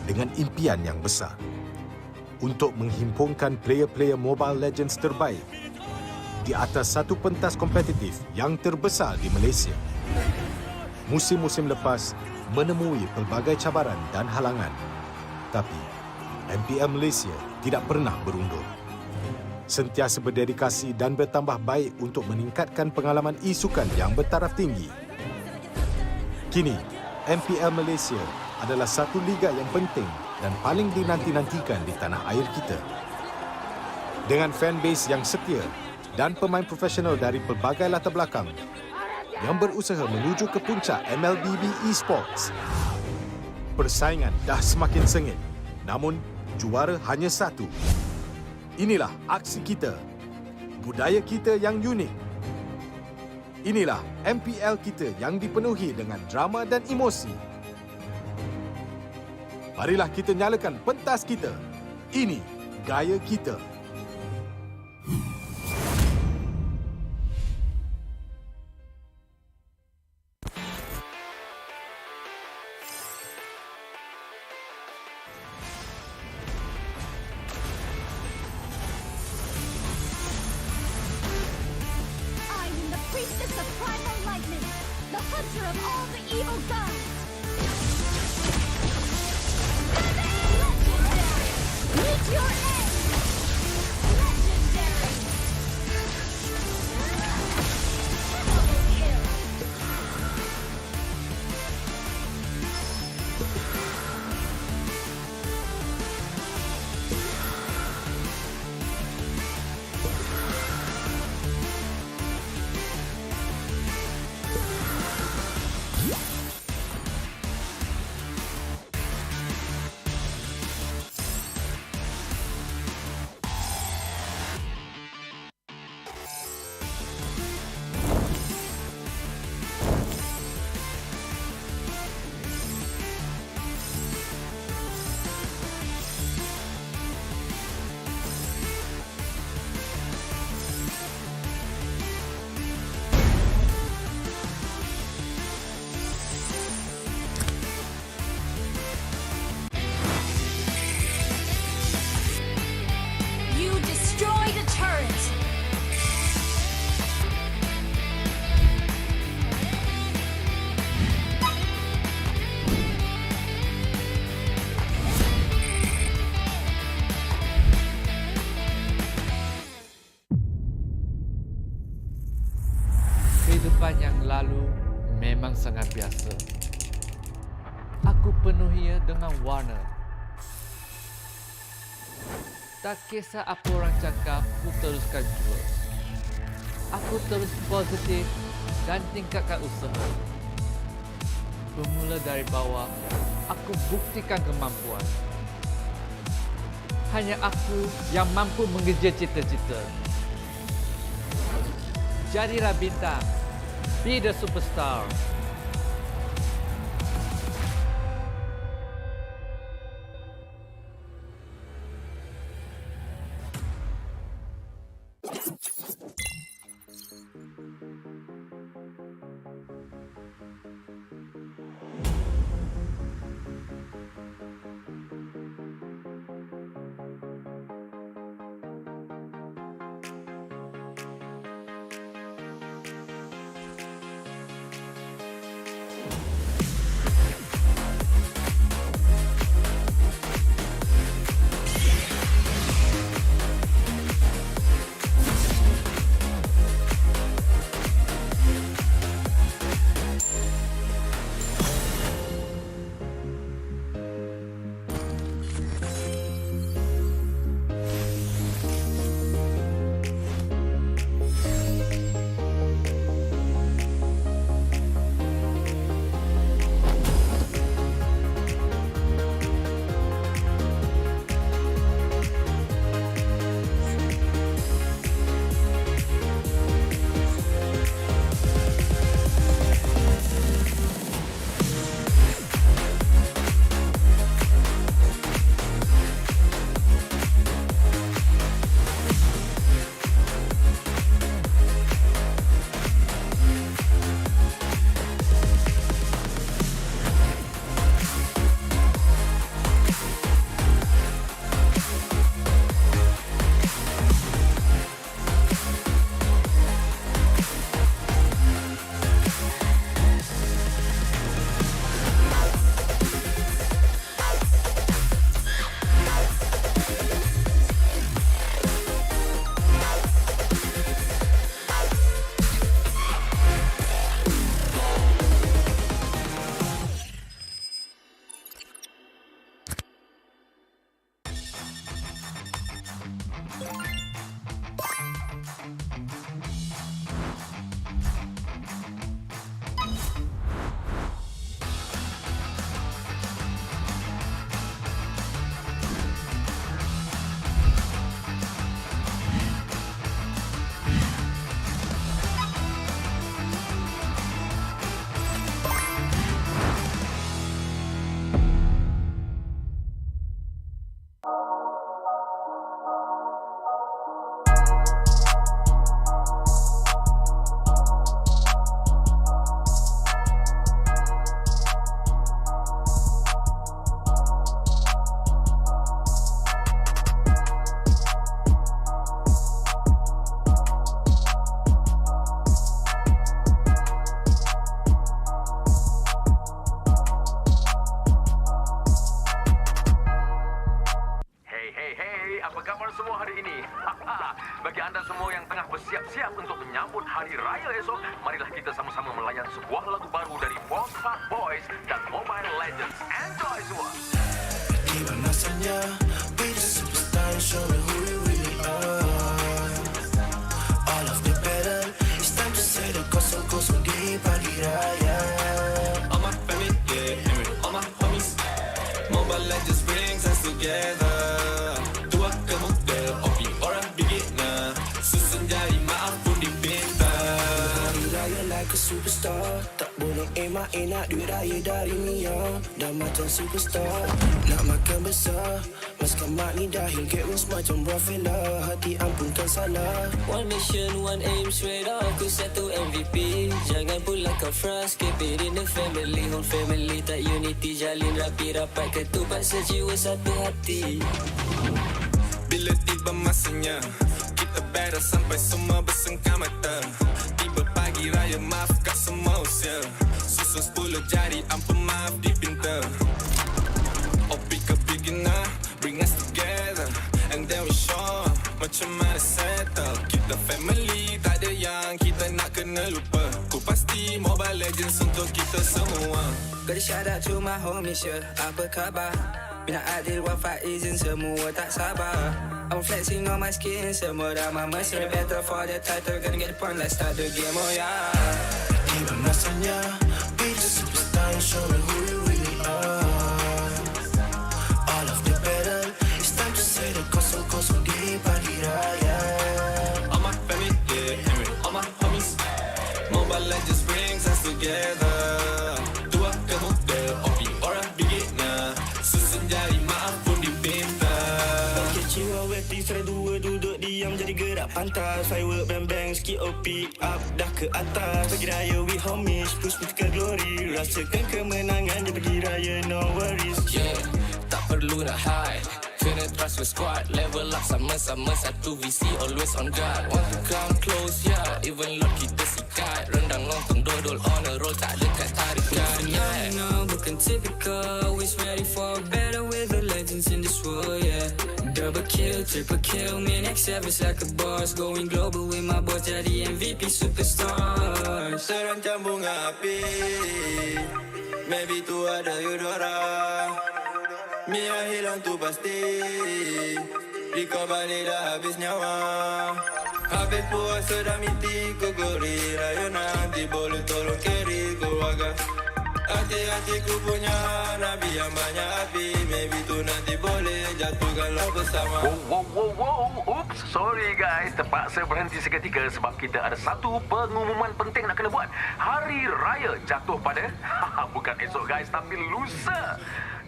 dengan impian yang besar untuk menghimpunkan player-player Mobile Legends terbaik di atas satu pentas kompetitif yang terbesar di Malaysia. Musim-musim lepas menemui pelbagai cabaran dan halangan, tapi MPL Malaysia tidak pernah berundur. Sentiasa berdedikasi dan bertambah baik untuk meningkatkan pengalaman e-sukan yang bertaraf tinggi. Kini, MPL Malaysia adalah satu liga yang penting dan paling dinanti-nantikan di tanah air kita. Dengan fanbase yang setia dan pemain profesional dari pelbagai latar belakang yang berusaha menuju ke puncak MLBB Esports, persaingan dah semakin sengit, namun juara hanya satu. Inilah aksi kita, budaya kita yang unik. Inilah MPL kita yang dipenuhi dengan drama dan emosi. Marilah kita nyalakan pentas kita. Ini gaya kita. Hunter of all the evil gods! Meet your end! Legendary! Double kill! Kehidupan yang lalu memang sangat biasa. Aku penuhinya dengan warna. Tak kisah apa orang cakap, aku teruskan jua. Aku terus positif dan tingkatkan usaha. Bermula dari bawah, aku buktikan kemampuan. Hanya aku yang mampu mengejar cita-cita. Jadilah bintang. Be the superstar. semua hari ini. Bagi anda semua yang tengah bersiap-siap untuk menyambut Hari Raya esok, marilah kita sama-sama melayan sebuah lagu baru dari HAQ Boys dan Mobile Legends. Enjoy semua. Gimana rasanya be the superstar and show me who we really are. All of the battle, it's time to say the kosong-kosong di pagi raya. All my family, yeah, and with all my homies, Mobile Legends brings us together. Tua ke muda, opi orang beginner, susun jari maaf pun dipinta. Hari raya like a superstar, tak boleh emak nak duit raya dari Mia. Dah macam superstar, nak makan besar, maskan mak ni dah hingga wins macam Rafaela. Hati ampunkan salah. One mission, one aim, straight up aku satu MVP. Jangan pula kau frust, keep it in the family. Whole family tak unity, jalin rapi rapat, ketupat sejiwa satu hati. Bila tiba masanya, kita battle sampai semua bersengkam mata. Tiba pagi raya, maafkan semua usia, susun 10 jari, ampun maaf dipinta. Opi ke beginner, bring us together, and then we show macam mana settle. Kita family, tak ada yang kita nak kena lupa. Ku pasti Mobile Legends untuk kita semua. Gotta shout out to my homies, yeah. Apa khabar? Bina Adil, Wafa, Izin, semua tak sabar. I'm flexing on my skin, semua dah mamas. In the battle for the title, gonna get the point, let's start the game, oh yeah. Gimana rasanya be the superstar and show me who we really are. All of the battle, it's time to say the kosong-kosong di pagi raya. All my family, yeah, and with all my homies, Mobile Legends brings us together. Tua ke muda, opi orang beginner, susun jari maaf pun dipinta. Kecewa weti serai dua duduk diam jadi gerak pantas. Firework bang-bang sikit OP up dah ke atas. Pagi raya we homies push me ke glory. Rasakan kemenangan di pagi raya no worries. Yeah, tak perlu nak hide, kena trust your squad. Level up sama-sama satu visi, always on guard. Want to come close, yeah, even Lord kita sikat. Rendang lontong dodol on a roll, tak dekat tarikan. Yeah, no, bukan typical, always ready for better with the legends in this world, yeah. Double kill, triple kill, me next service like a boss. Going global with my boss, jadi MVP superstar. Terancam bunga api, maybe tu ada Eudora. Mia hilang tu pasti, di korban ni dah habis nyawa. Habis puasa dah miti ku gori. Raya nanti boleh tolong carry keluarga. Hati-hatiku punya Nabi yang banyak api. Maybe tu nanti boleh jatuhkanlah bersama. Wow. Oops, sorry guys. Terpaksa berhenti seketika sebab kita ada satu pengumuman penting nak kena buat. Hari Raya jatuh pada bukan esok guys, tapi lusa.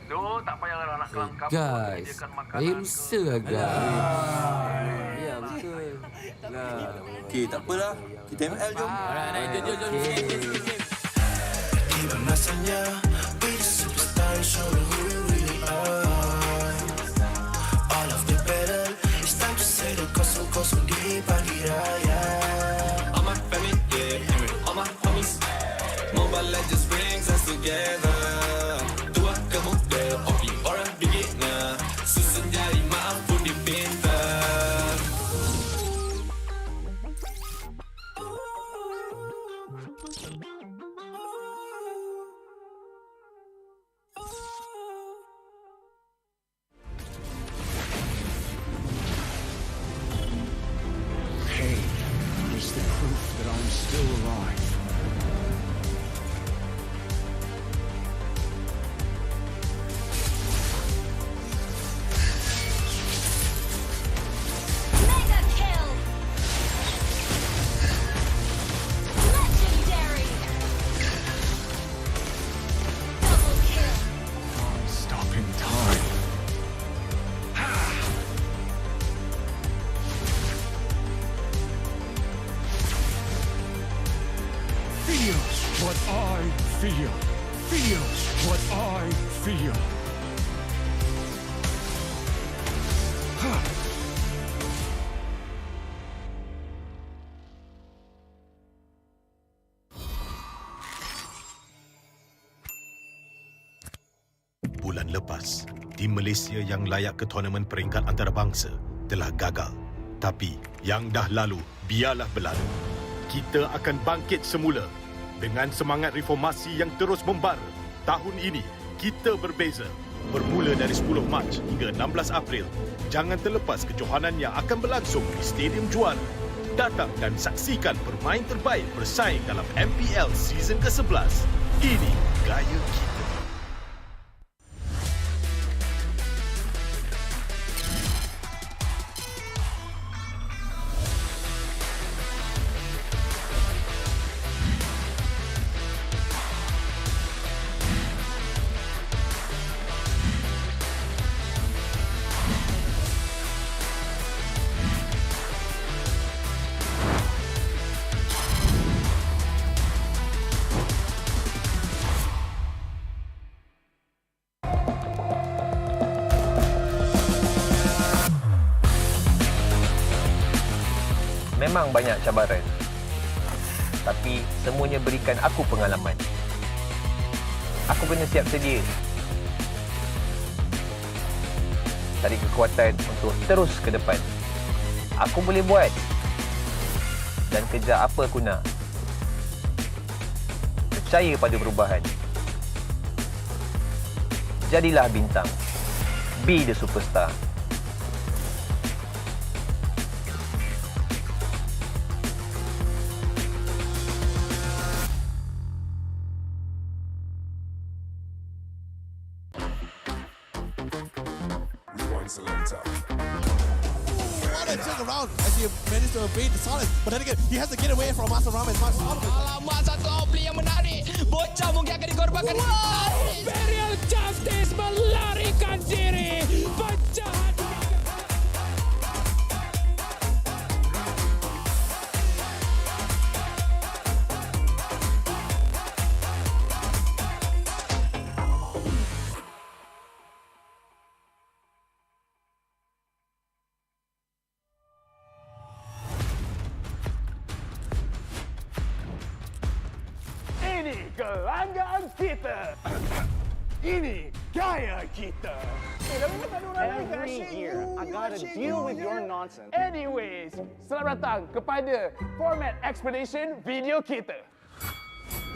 So, tak payah nak kelam kapal. Guys, hari lusa guys. Ya, betul. Okay, tak apalah. Kita ML jom. Jom. Gimana rasanya be the superstar and show me who we really are. All of the battle, it's time to say the kosong-kosong di pagi raya. All my family, yeah, and with all my homies, Mobile Legends brings us together. Tua ke muda, opi orang beginner, susun jari maaf pun dipinta. Pain is the proof that I'm still alive. Mega kill! Legendary! Double kill! I'm stopping time. Feels what I feel. Feels what I feel. Bulan lepas, tim Malaysia yang layak ke tournament peringkat antarabangsa telah gagal. Tapi yang dah lalu, biarlah berlalu. Kita akan bangkit semula dengan semangat reformasi yang terus membara. Tahun ini, kita berbeza. Bermula dari 10 Mac hingga 16 April, jangan terlepas kejohanan yang akan berlangsung di Stadium Juara. Datang dan saksikan pemain terbaik bersaing dalam MPL season ke-11. Ini gaya kita. Memang banyak cabaran, tapi semuanya berikan aku pengalaman. Aku kena siap sedia, cari kekuatan untuk terus ke depan. Aku boleh buat dan kejar apa aku nak. Percaya pada perubahan. Jadilah bintang. Be the superstar. Around as he managed to evade the silence, but then again he has to get away from Master Ram as much as possible. Alamak, satu outplay yang menarik. Bocah mungkin akan dikorbankan. Imperial Justice melarikan diri. Penjahat. Ini kelanggaan kita. Ini gaya kita. Every year, I gotta deal with your nonsense. Anyways, selamat datang kepada format explanation video kita.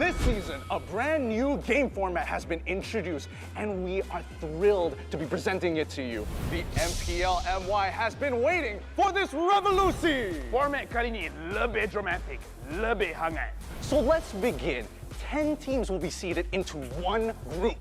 This season, a brand new game format has been introduced, and we are thrilled to be presenting it to you. The MPL MY has been waiting for this revolution. Format kali ini lebih dramatic, lebih hangat. So let's begin. 10 teams will be seated into one group.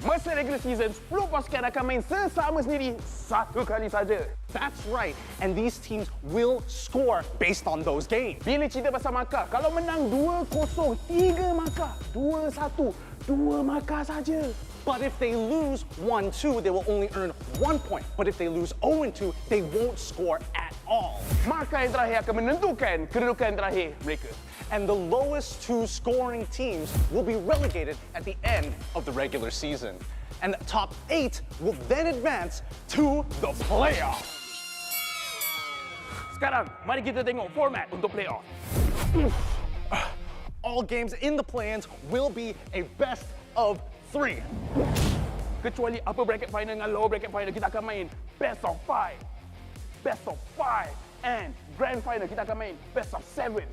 Masa regular season, 10 pasukan akan main sesama sendiri satu kali saja. That's right, and these teams will score based on those games. Bila cerita pasal markah, kalau menang 2-0, 3 markah. 2-1, 2 markah saja. But if they lose 1-2, they will only earn 1 point. But if they lose 0-2, they won't score at all. Markah yang terakhir akan menentukan kedudukan terakhir mereka. And the lowest 2 scoring teams will be relegated at the end of the regular season. And the top 8 will then advance to the playoffs. Sekarang, mari kita tengok format untuk playoff. All games in the play-ins will be a best of 3. Kecuali upper bracket final dengan lower bracket final, kita akan main best of 5. Best of 5. And grand final, kita akan main best of 7.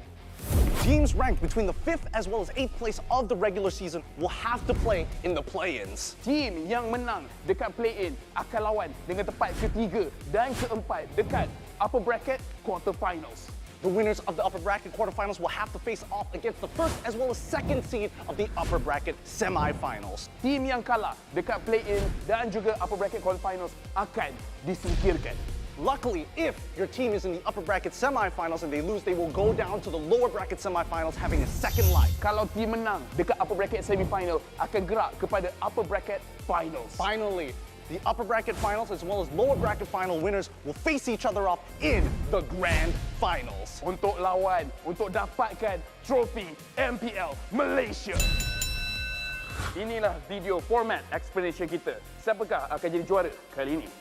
Teams ranked between the 5th as well as 8th place of the regular season will have to play in the play-ins. Team yang menang dekat play-in akan lawan dengan tempat ketiga dan keempat dekat upper bracket quarterfinals. The winners of the upper bracket quarterfinals will have to face off against the first as well as second seed of the upper bracket semifinals. Team yang kalah dekat play-in dan juga upper bracket quarterfinals akan disingkirkan. Luckily, if your team is in the upper bracket semifinals and they lose, they will go down to the lower bracket semifinals having a second life. Kalau team menang dekat upper bracket semifinal, akan gerak kepada upper bracket finals. Finally, the upper bracket finals as well as lower bracket final winners will face each other off in the grand finals. Untuk lawan, untuk dapatkan trofi MPL Malaysia. Inilah video format explanation kita. Siapakah akan jadi juara kali ini?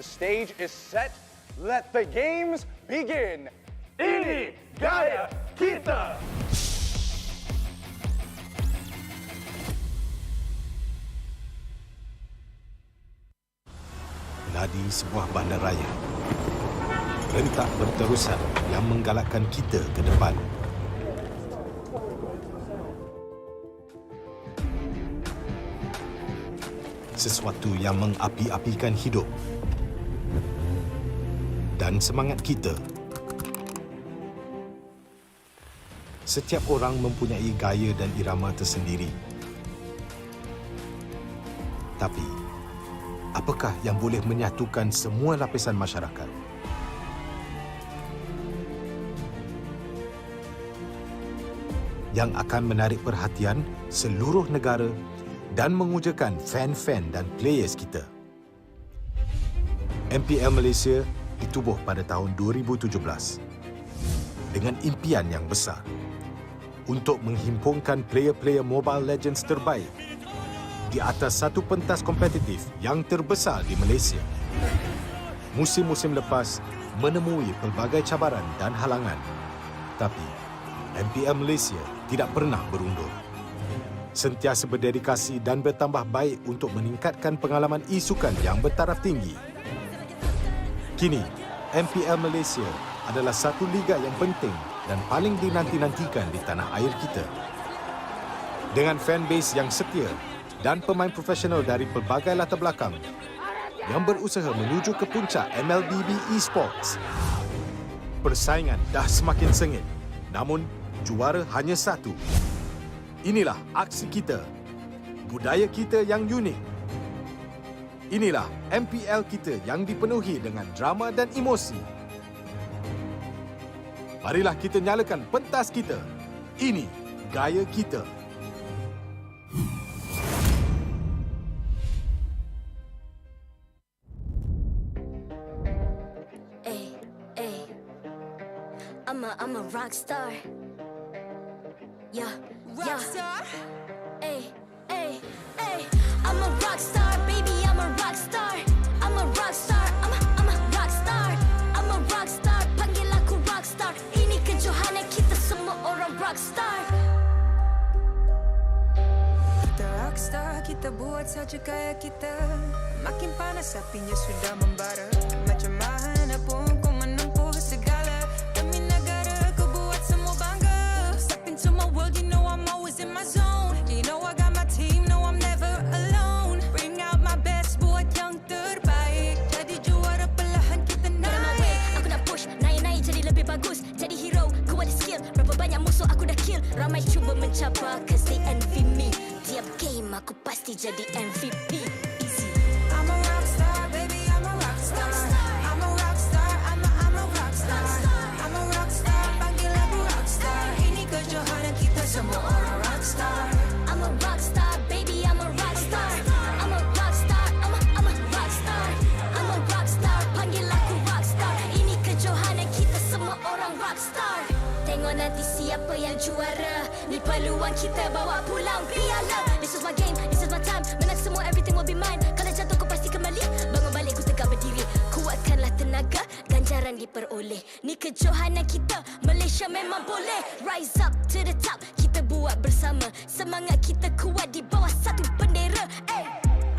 The stage is set. Let the games begin. Ini gaya kita. Nadi sebuah bandaraya rentak berterusan yang menggalakkan kita ke depan. Sesuatu yang mengapi-apikan hidup dan semangat kita. Setiap orang mempunyai gaya dan irama tersendiri. Tapi, apakah yang boleh menyatukan semua lapisan masyarakat? Yang akan menarik perhatian seluruh negara dan mengujakan fan-fan dan players kita. MPL Malaysia ditubuh pada tahun 2017 dengan impian yang besar untuk menghimpunkan player-player Mobile Legends terbaik di atas satu pentas kompetitif yang terbesar di Malaysia. Musim-musim lepas menemui pelbagai cabaran dan halangan, tapi MPL Malaysia tidak pernah berundur. Sentiasa berdedikasi dan bertambah baik untuk meningkatkan pengalaman e-sukan yang bertaraf tinggi. Kini, MPL Malaysia adalah satu liga yang penting dan paling dinanti-nantikan di tanah air kita. Dengan fanbase yang setia dan pemain profesional dari pelbagai latar belakang yang berusaha menuju ke puncak MLBB Esports. Persaingan dah semakin sengit, namun juara hanya satu. Inilah aksi kita, budaya kita yang unik. Inilah MPL kita yang dipenuhi dengan drama dan emosi. Marilah kita nyalakan pentas kita. Ini gaya kita. I'm a rock star. Yeah, rockstar. Ay, ay, ay. I'm a rock star, baby. I'm a rock star. I'm a rock star. I'm a rock star. I'm a rock star. Panggil aku rock star. Ini kejohanan kita semua orang rock star. Kita rock star, kita buat saja gaya kita. Makin panas apinya sudah membara. Macam mana pun kau menempuh segala. Demi negara kau buat semua bangga. Step into my world, you know I'm always in my zone. You know I got my team, no I'm never alone. Bring out my best, buat yang terbaik. Jadi juara perlahan kita naik. Aku nak push, naik-naik jadi lebih bagus. Jadi hero, ku ada skill. Berapa banyak musuh aku dah kill. Ramai cuba mencapai, cause they envy me. Tiap game aku pasti jadi MVP. Easy. I'm a rock star, baby, I'm a rock star. I'm a rock star, I'm a rock star. I'm a rock star, panggil aku rock star. Ini kejohanan kita semua orang rock star. I'm a rock star, baby, I'm a rock star. I'm a rock star, I'm a rock star. I'm a rock star, panggil aku rock star. Ini kejohanan kita semua orang rock star. Tengok nanti siapa yang juara. Ni peluang kita bawa pulang piala. This is my game, this is my time. Menang semua, everything will be mine. Kalau jatuh kau pasti kembali. Bangun balik ku tegak berdiri. Kuatkanlah tenaga, ganjaran diperoleh. Ni kejohanan kita, Malaysia memang boleh. Rise up to the top, kita buat bersama. Semangat kita kuat di bawah satu bendera. Ay.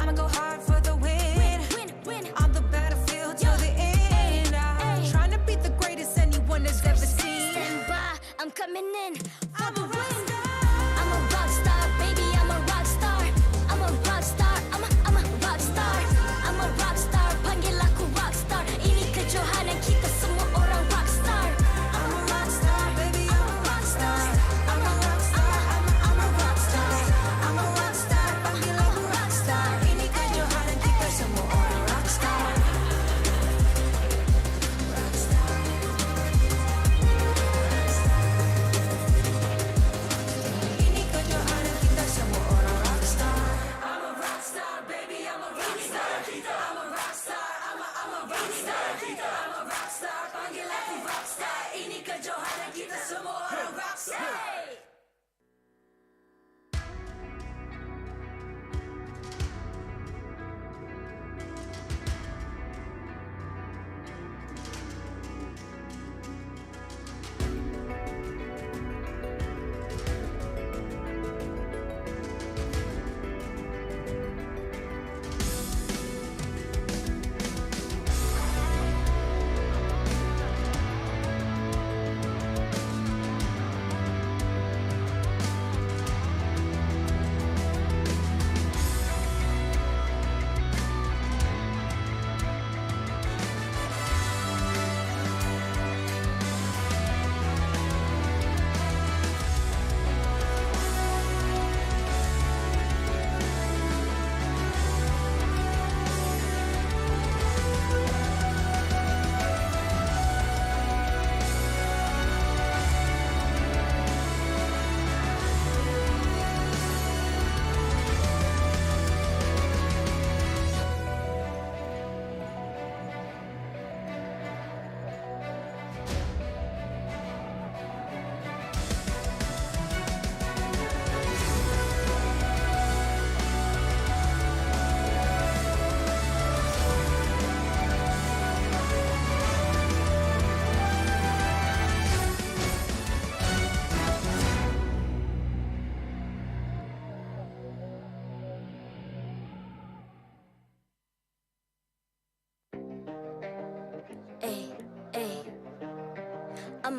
I'ma go hard for the win. Win. On the battlefield till the end. I'm trying to beat the greatest anyone has ever seen. Stand by, I'm coming in for I'm the a rock win. star. I'm a rock star, baby, I'm a rock star. I'm a rock star, I'm a rock star. I'm a rock star, panggil aku rock star. Ini kejohanan kita semua orang rock star. I'm a rock star, baby, I'm a rock star. I'm a rock star, I'm a rock star. I'm a rock star, panggil aku rock star.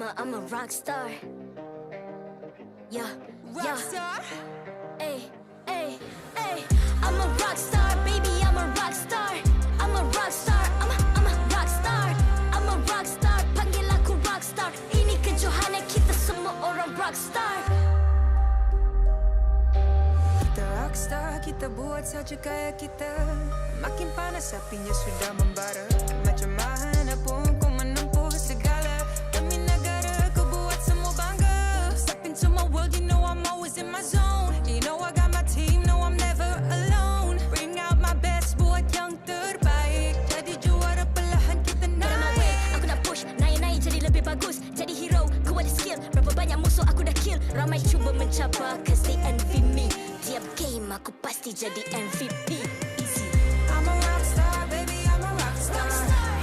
I'm a rock star. Yeah, Rockstar? Ay, ay, ay. I'm a rock star, baby, I'm a rock star. I'm a rock star, I'm a rock star. I'm a rock star, panggil aku rock star. Ini kejohanan kita semua orang rock star. Kita rockstar, kita buat saja gaya kita. Makin panas apinya sudah membara. Macam mana pun kau menempuh segala. Demi negara kau buat semua bangga. Step into my world, you know I'm always in my zone. You know I got my team, no I'm never alone. Bring out my best, buat yang terbaik. Jadi juara perlahan kita Get on my way, naik. aku nak push, naik-naik jadi lebih bagus. Jadi hero, ku ada skill. Berapa banyak musuh aku dah kill. Ramai cuba mencabar, cause they envy me. Tiap game aku pasti jadi MVP. Easy. I'm a rockstar, baby, I'm a rockstar.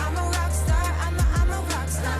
I'm a rockstar, I'm a rockstar.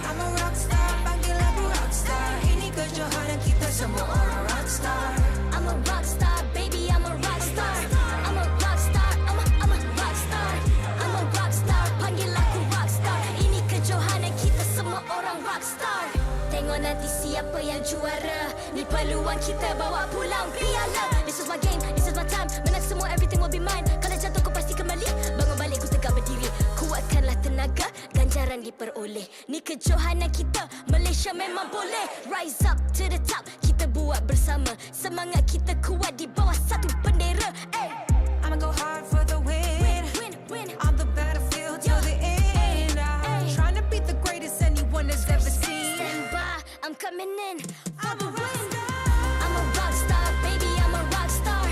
I'm a rockstar, panggil aku rockstar. Ini kejohanan kita semua orang rockstar. I'm a rockstar, baby, I'm a rockstar. I'm a rockstar, I'm a rockstar. I'm a rockstar, panggil aku rockstar. Ini kejohanan kita semua orang rockstar. Tengok nanti siapa yang juara. Ni peluang kita bawa pulang piala. This is my game, this is my time. Menang semua, everything will be mine. Kalau jatuh kau pasti kembali. Bangun balik ku tegak berdiri. Kuatkanlah tenaga, ganjaran diperoleh. Ni kejohanan kita, Malaysia memang boleh. Rise up to the top, kita buat bersama. Semangat kita kuat di bawah satu bendera. Ay. I'ma go hard for the win. Win. On the battlefield till the end. I'm trying to beat the greatest anyone has ever seen. Stand by, I'm coming in for the win. rockstar. I'm a rock star, baby, I'm a rock star.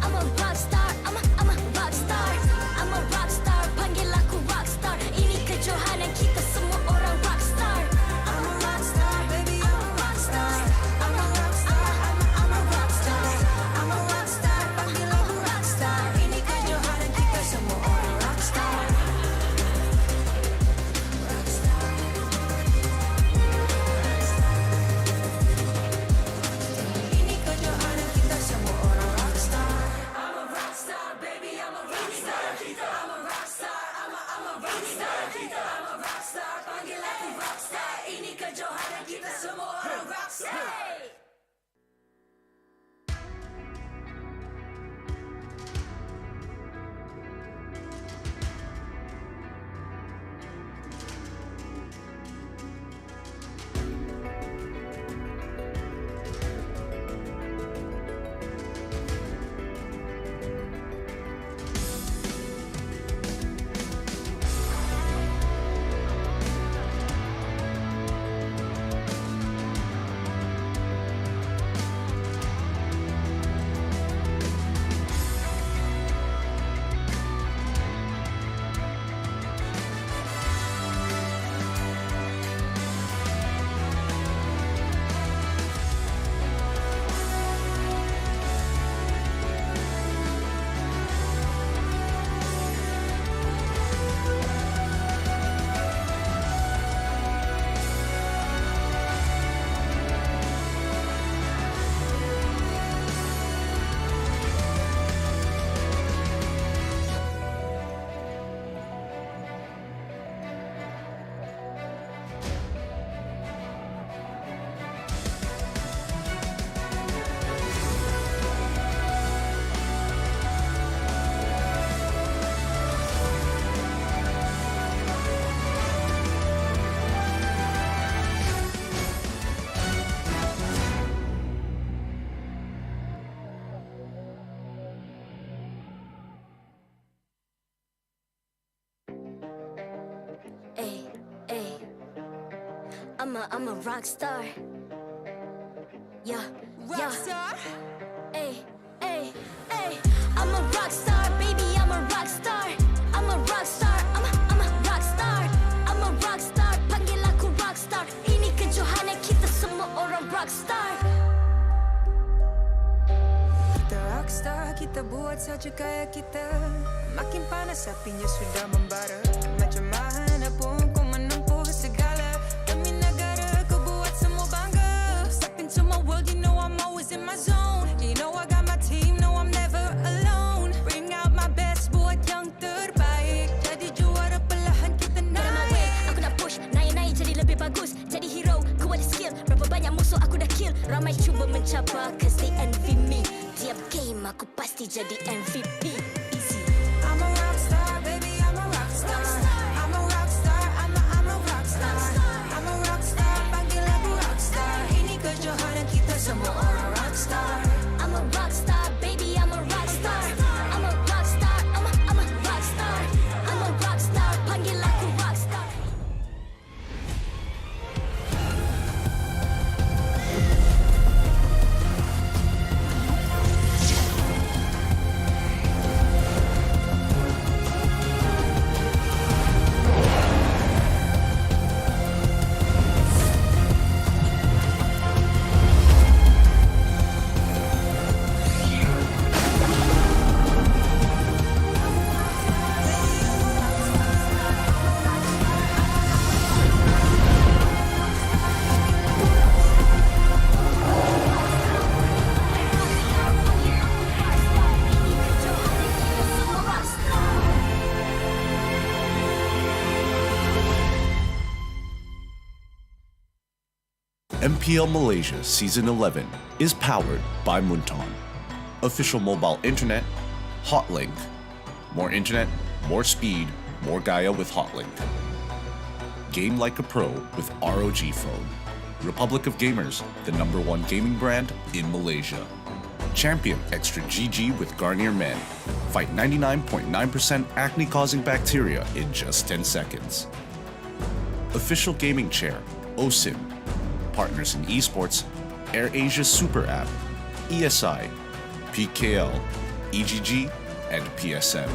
I'm a rock star, I'm a rock star. I'm a rock star, panggil aku rock star. Ini kejohanan kita semua orang rock star. I'm a rockstar, baby, I'm a rockstar. I'm a rockstar, I'm a rockstar. I'm a rockstar, panggil aku rockstar. Ini kejohanan kita semua orang rockstar. Ini kejohanan kita semua orang rockstar. I'm a rockstar, baby, I'm a rockstar. I'm a rockstar, I'm a rockstar. I'm a rockstar, panggil aku rockstar. Ini kejohanan kita semua orang rockstar. I'm a rock star. Yeah. Rockstar? Ay. I'm a rock star, baby, I'm a rock star. I'm a rock star, I'm a rock star. I'm a rock star, panggil aku rock star. Ini kejohanan kita semua orang rock star. Kita rockstar, kita buat saja gaya kita. Makin panas apinya sudah membara. Macam mana pun kau menempuh segala. Demi negara kau buat semua bangga. Step into my world, you know I'm always in my zone. You know I got my team, no I'm never alone. Bring out my best, buat yang terbaik. Jadi juara perlahan kita Get on my way, naik. aku nak push, naik-naik jadi lebih bagus. Jadi hero, Ramai cuba mencabar cause they envy me. Tiap game aku pasti jadi MVP. Easy. I'm a rock star, baby, I'm a rock star. I'm a rock star, I'm a rock star. I'm a rock star, panggil aku rock star. Ini kejohanan kita semua orang rock star. I'm a rock star, baby, I'm a rock star. I'm a rock star, I'm a rock star. I'm a rock star, panggil aku rock star. MPL Malaysia Season 11 is powered by Munton. Official mobile internet, Hotlink. More internet, more speed, more Gaia with Hotlink. Game like a pro with ROG phone. Republic of Gamers, the #1 gaming brand in Malaysia. Champion Extra GG with Garnier Men. Fight 99.9% acne-causing bacteria in just 10 seconds. Official gaming chair, OSIM. Partners in esports, AirAsia Super App, ESI, PKL, EGG, and PSM.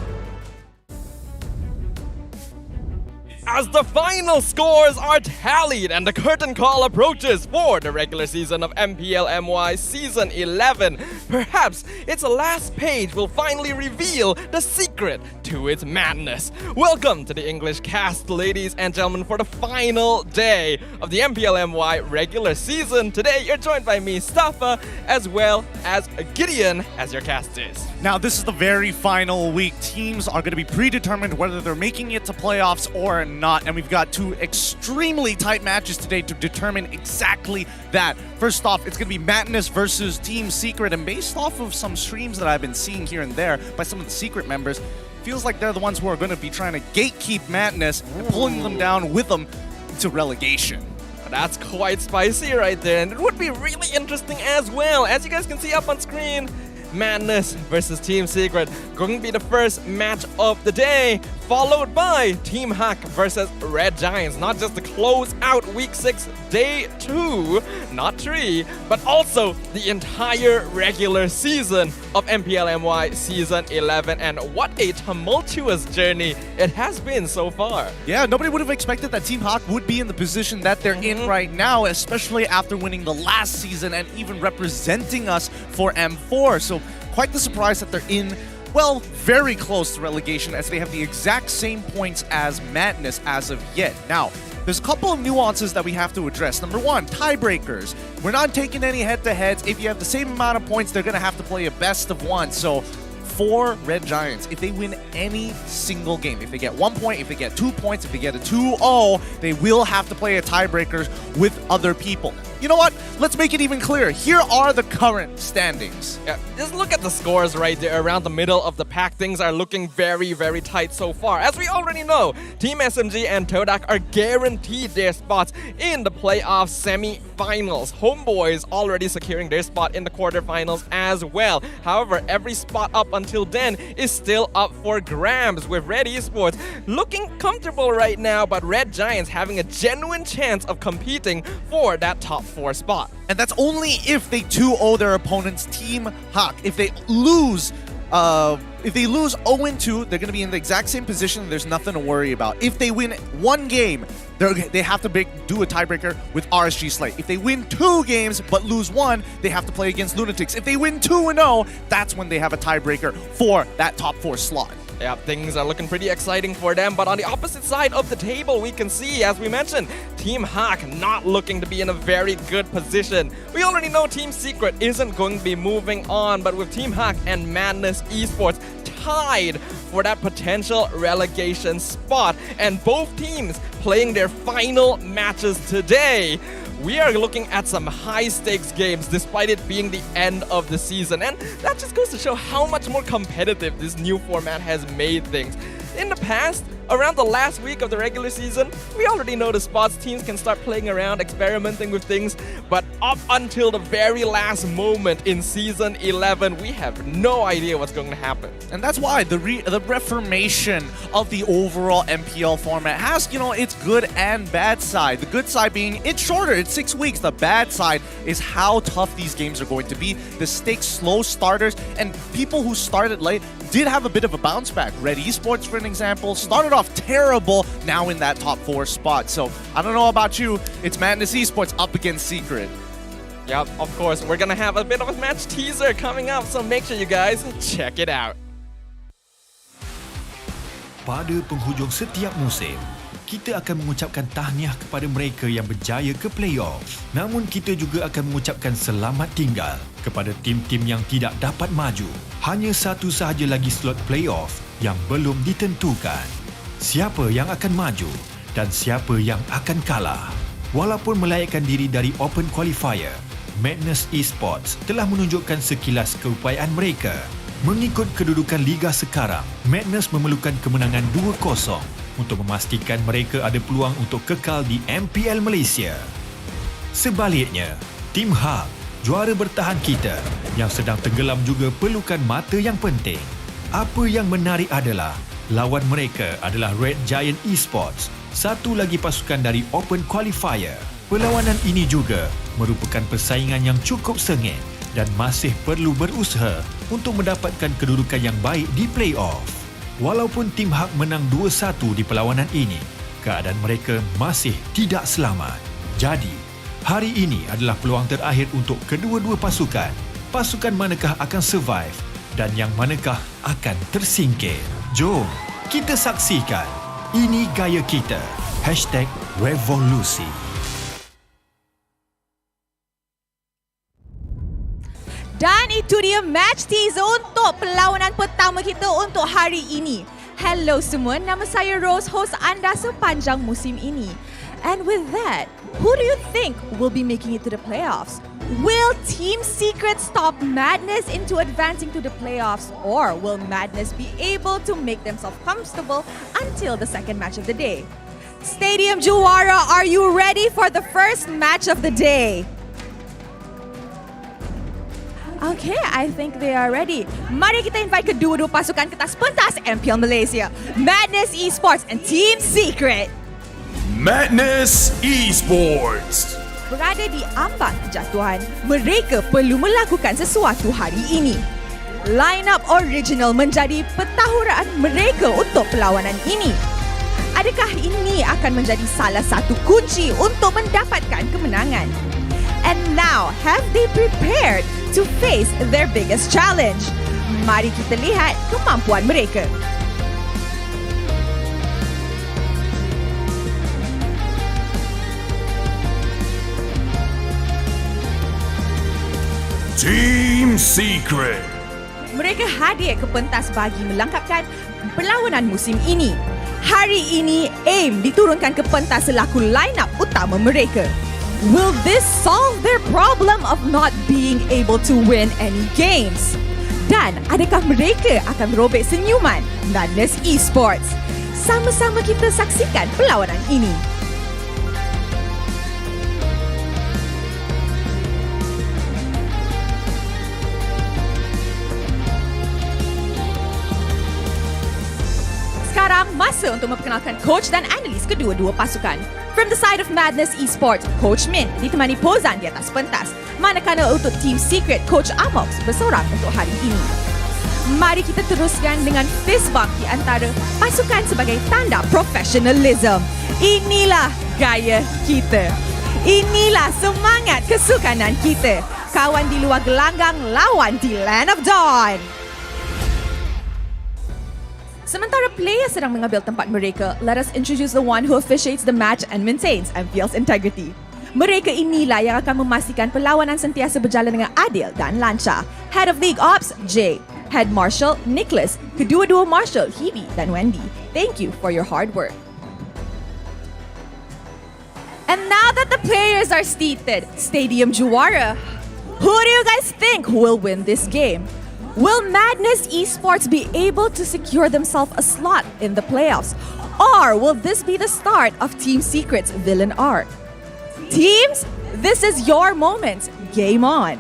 As the final scores are tallied and the curtain call approaches for the regular season of MPL MY Season 11, perhaps its last page will finally reveal the secret to its madness. Welcome to the English cast, ladies and gentlemen, for the final day of the MPL MY regular season. Today, you're joined by me, Stafa, as well as Gideon as your cast is. Now, this is the very final week. Teams are going to be predetermined whether they're making it to playoffs or not. And we've got two extremely tight matches today to determine exactly that. First off, it's going to be Madness versus Team Secret. And based off of some streams that I've been seeing here and there by some of the Secret members, feels like they're the ones who are going to be trying to gatekeep Madness and pulling them down with them to relegation. That's quite spicy right there. And it would be really interesting as well. As you guys can see up on screen, Madness versus Team Secret going to be the first match of the day, followed by Team HAQ versus Red Giants. Not just to close out Week 6, Day 2, not 3, but also the entire regular season of MPL MY Season 11. And what a tumultuous journey it has been so far. Yeah, nobody would have expected that Team HAQ would be in the position that they're in right now, especially after winning the last season and even representing us for M4. So quite the surprise that they're in, well, very close to relegation, as they have the exact same points as Madness as of yet. Now, there's a couple of nuances that we have to address. Number one, tiebreakers. We're not taking any head-to-heads. If you have the same amount of points, they're going to have to play a best of one. So for Red Giants, if they win any single game, if they get 1 point, if they get 2 points, if they get a 2-0, they will have to play a tiebreaker with other people. You know what? Let's make it even clearer. Here are the current standings. Yeah, just look at the scores right there around the middle of the pack. Things are looking very, very tight so far. As we already know, Team SMG and Todak are guaranteed their spots in the playoff semi-finals. Homeboys already securing their spot in the quarterfinals as well. However, every spot up until then is still up for grabs, with Red Esports looking comfortable right now, but Red Giants having a genuine chance of competing for that top 4 spot. And that's only if they 2-0 their opponent's Team HAQ. If they lose 0-2, they're going to be in the exact same position. There's nothing to worry about. If they win 1 game, they have to do a tiebreaker with RSG Slate. If they win 2 games but lose 1, they have to play against Lunatics. If they win 2-0, that's when they have a tiebreaker for that top 4 slot. Yeah, things are looking pretty exciting for them, but on the opposite side of the table, we can see, as we mentioned, Team HAQ not looking to be in a very good position. We already know Team Secret isn't going to be moving on, but with Team HAQ and Madness Esports tied for that potential relegation spot, and both teams playing their final matches today, we are looking at some high-stakes games despite it being the end of the season. And that just goes to show how much more competitive this new format has made things. In the past, around the last week of the regular season, we already know the spots teams can start playing around, experimenting with things, but up until the very last moment in Season 11, we have no idea what's going to happen. And that's why the reformation of the overall MPL format has, its good and bad side. The good side being it's shorter, it's 6 weeks. The bad side is how tough these games are going to be. The stakes, slow starters, and people who started late did have a bit of a bounce back. Red Esports, for an example, started off terrible, now in that top 4 spot. So I don't know about you, it's Madness Esports up against Secret. Yep, of course, we're gonna have a bit of a match teaser coming up, so make sure you guys check it out. Pada penghujung setiap musim, kita akan mengucapkan tahniah kepada mereka yang berjaya ke playoff. Namun kita juga akan mengucapkan selamat tinggal kepada tim-tim yang tidak dapat maju. Hanya satu sahaja lagi slot playoff yang belum ditentukan. Siapa yang akan maju dan siapa yang akan kalah. Walaupun melayakkan diri dari Open Qualifier, Madness Esports telah menunjukkan sekilas keupayaan mereka. Mengikut kedudukan Liga sekarang, Madness memerlukan kemenangan 2-0 untuk memastikan mereka ada peluang untuk kekal di MPL Malaysia. Sebaliknya, Team HAQ, juara bertahan kita yang sedang tenggelam juga perlukan mata yang penting. Apa yang menarik adalah lawan mereka adalah Red Giant Esports, satu lagi pasukan dari Open Qualifier. Perlawanan ini juga merupakan persaingan yang cukup sengit dan masih perlu berusaha untuk mendapatkan kedudukan yang baik di playoff. Walaupun Team HAQ menang 2-1 di perlawanan ini, keadaan mereka masih tidak selamat. Jadi, hari ini adalah peluang terakhir untuk kedua-dua pasukan. Pasukan manakah akan survive dan yang manakah akan tersingkir? Jom, kita saksikan. Ini gaya kita. #Revolusi. Dan itu dia match teaser untuk perlawanan pertama kita untuk hari ini. Hello semua, nama saya Rose, host anda sepanjang musim ini. And with that, who do you think will be making it to the playoffs? Will Team Secret stop Madness into advancing to the playoffs, or will Madness be able to make themselves comfortable until the second match of the day? Stadium Juara, are you ready for the first match of the day? Okay, I think they are ready. Mari kita invite kedua-dua pasukan ke atas pentas MPL Malaysia, Madness Esports and Team Secret. Madness Esports. Berada di ambang kejatuhan, mereka perlu melakukan sesuatu hari ini. Line-up original menjadi petahuran mereka untuk perlawanan ini. Adakah ini akan menjadi salah satu kunci untuk mendapatkan kemenangan? And now, have they prepared to face their biggest challenge? Mari kita lihat kemampuan mereka. Team Secret. Mereka hadir ke pentas bagi melengkapkan perlawanan musim ini. Hari ini, AIM diturunkan ke pentas selaku line-up utama mereka. Will this solve their problem of not being able to win any games? Dan adakah mereka akan merobek senyuman Madness Esports? Sama-sama kita saksikan perlawanan ini. Sekarang masa untuk memperkenalkan coach dan analis kedua-dua pasukan. From the side of Madness Esports, Coach Min ditemani Pozan di atas pentas. Manakala untuk Team Secret, Coach Amox bersorang untuk hari ini. Mari kita teruskan dengan fist bump di antara pasukan sebagai tanda professionalism. Inilah gaya kita. Inilah semangat kesukanan kita. Kawan di luar gelanggang, lawan di Land of Dawn. Sementara player sedang mengambil tempat mereka, let us introduce the one who officiates the match and maintains MPL's integrity. Mereka inilah yang akan memastikan perlawanan sentiasa berjalan dengan adil dan lancar. Head of League Ops, Jay. Head Marshal, Nicholas. Kedua-dua Marshal, Hebe dan Wendy. Thank you for your hard work. And now that the players are seated, Stadium Juara, who do you guys think will win this game? Will Madness Esports be able to secure themselves a slot in the playoffs? Or will this be the start of Team Secret's villain arc? Teams, this is your moment. Game on.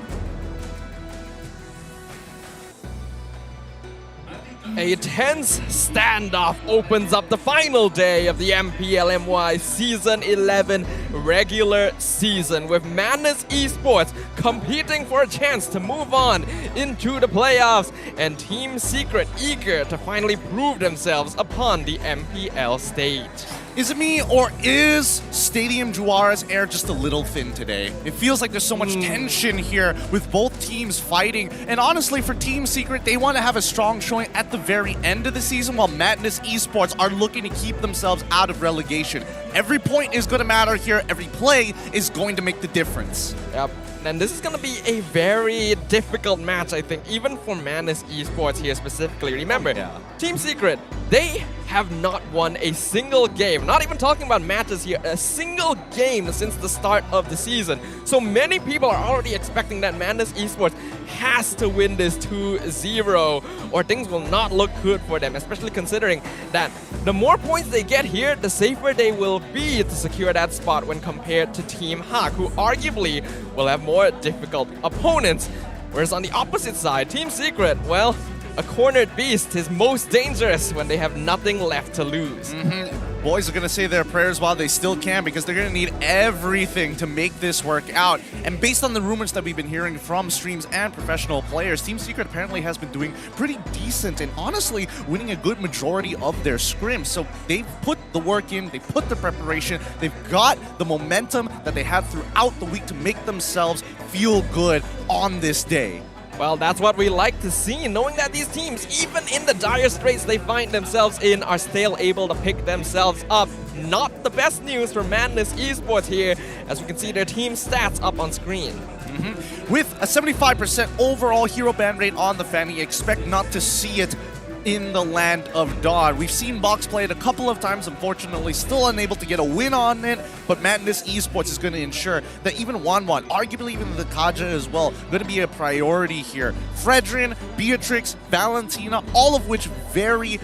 A tense standoff opens up the final day of the MPL MY Season 11 regular season, with Madness Esports competing for a chance to move on into the playoffs, and Team Secret eager to finally prove themselves upon the MPL stage. Is it me, or is Stadium Juara's air just a little thin today? It feels like there's so much tension here with both teams fighting. And honestly, for Team Secret, they want to have a strong showing at the very end of the season, while Madness Esports are looking to keep themselves out of relegation. Every point is going to matter here. Every play is going to make the difference. Yep. And this is going to be a very difficult match, I think, even for Madness Esports here specifically. Remember, Team Secret, they have not won a single game. Not even talking about matches here, a single game since the start of the season. So many people are already expecting that Madness Esports has to win this 2-0, or things will not look good for them, especially considering that the more points they get here, the safer they will be to secure that spot when compared to Team HAQ, who arguably will have more difficult opponents. Whereas on the opposite side, Team Secret, well, a cornered beast is most dangerous when they have nothing left to lose. Boys are going to say their prayers while they still can, because they're going to need everything to make this work out. And based on the rumors that we've been hearing from streams and professional players, Team Secret apparently has been doing pretty decent and honestly winning a good majority of their scrims. So they've put the work in, they put the preparation, they've got the momentum that they had throughout the week to make themselves feel good on this day. Well, that's what we like to see, knowing that these teams, even in the dire straits they find themselves in, are still able to pick themselves up. Not the best news for Madness Esports here, as we can see their team stats up on screen. With a 75% overall hero ban rate on the Fanny, expect not to see it in the land of Dawn. We've seen Box play it a couple of times, unfortunately still unable to get a win on it, but Madness Esports is going to ensure that even Wanwan, arguably even the Kaja as well, going to be a priority here. Fredrin, Beatrix, Valentina, all of which very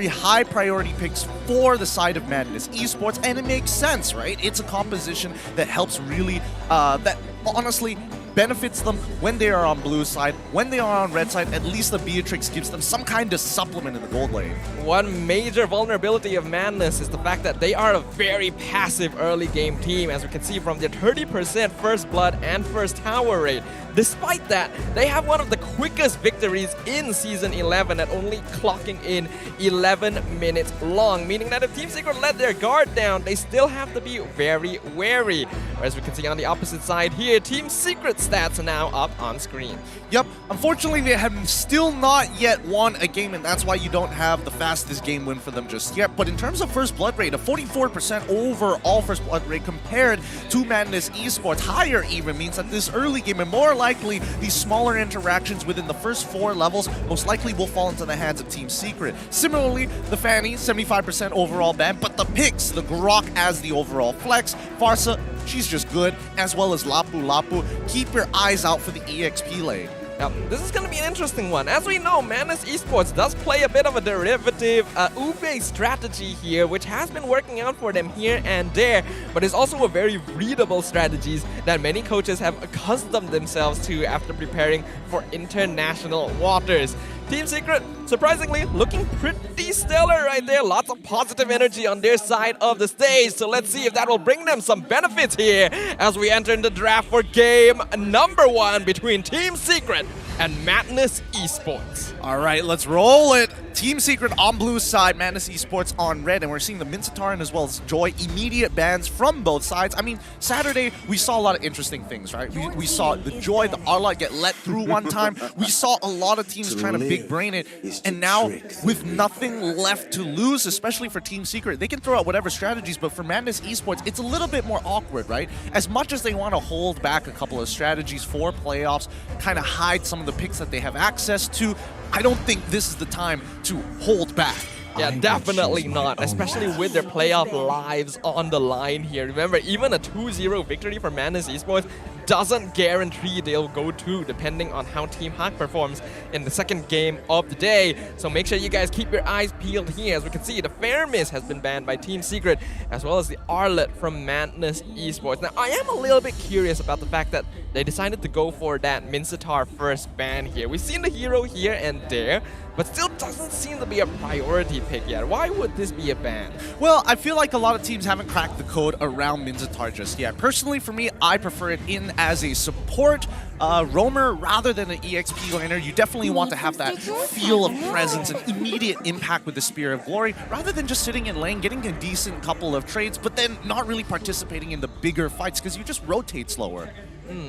high priority picks for the side of Madness Esports, and it makes sense, right? It's a composition that helps really, that honestly benefits them when they are on blue side. When they are on red side, at least the Beatrix gives them some kind of supplement in the gold lane. One major vulnerability of Madness is the fact that they are a very passive early game team, as we can see from their 30% first blood and first tower rate. Despite that, they have one of the quickest victories in Season 11 at only clocking in 11 minutes long, meaning that if Team Secret let their guard down, they still have to be very wary. Whereas we can see on the opposite side here, Team Secret's stats are now up on screen. Yep, unfortunately they have still not yet won a game, and that's why you don't have the fastest game win for them just yet. But in terms of first blood rate, a 44% overall first blood rate compared to Madness Esports, higher even, means that this early game, and more likely these smaller interactions within the first 4 levels, most likely will fall into the hands of Team Secret. Similarly, the Fanny, 75% overall ban, but the picks, the Grok as the overall flex, Farsa, she's just good, as well as Lapu Lapu. Keep your eyes out for the EXP lane. Now, this is going to be an interesting one. As we know, Madness Esports does play a bit of a derivative Ube strategy here, which has been working out for them here and there, but is also a very readable strategies that many coaches have accustomed themselves to after preparing for international waters. Team Secret, surprisingly, looking pretty stellar right there. Lots of positive energy on their side of the stage. So let's see if that will bring them some benefits here as we enter in the draft for game number 1 between Team Secret and Madness Esports. All right, let's roll it. Team Secret on blue side, Madness Esports on red, and we're seeing the Minsataran as well as Joy, immediate bans from both sides. I mean, Saturday, we saw a lot of interesting things, right? We saw the Joy, the Arlot get let through one time. We saw a lot of teams trying to big brain it, and now with nothing left to lose, especially for Team Secret, they can throw out whatever strategies, but for Madness Esports, it's a little bit more awkward, right? As much as they want to hold back a couple of strategies for playoffs, kind of hide some of the picks that they have access to, I don't think this is the time to hold back. Yeah, definitely not, especially with their playoff lives on the line here. Remember, even a 2-0 victory for Madness Esports doesn't guarantee they'll go 2, depending on how Team HAQ performs in the second game of the day. So make sure you guys keep your eyes peeled here. As we can see, the Fair Miss has been banned by Team Secret, as well as the Arlet from Madness Esports. Now, I am a little bit curious about the fact that they decided to go for that Mincetar first ban here. We've seen the hero here and there, but still doesn't seem to be a priority pick yet. Why would this be a ban? Well, I feel like a lot of teams haven't cracked the code around Mincetar just yet. Personally, for me, I prefer it in as a support roamer rather than an EXP laner. You definitely want to have that feel of presence and immediate impact with the Spear of Glory, rather than just sitting in lane, getting a decent couple of trades, but then not really participating in the bigger fights because you just rotate slower.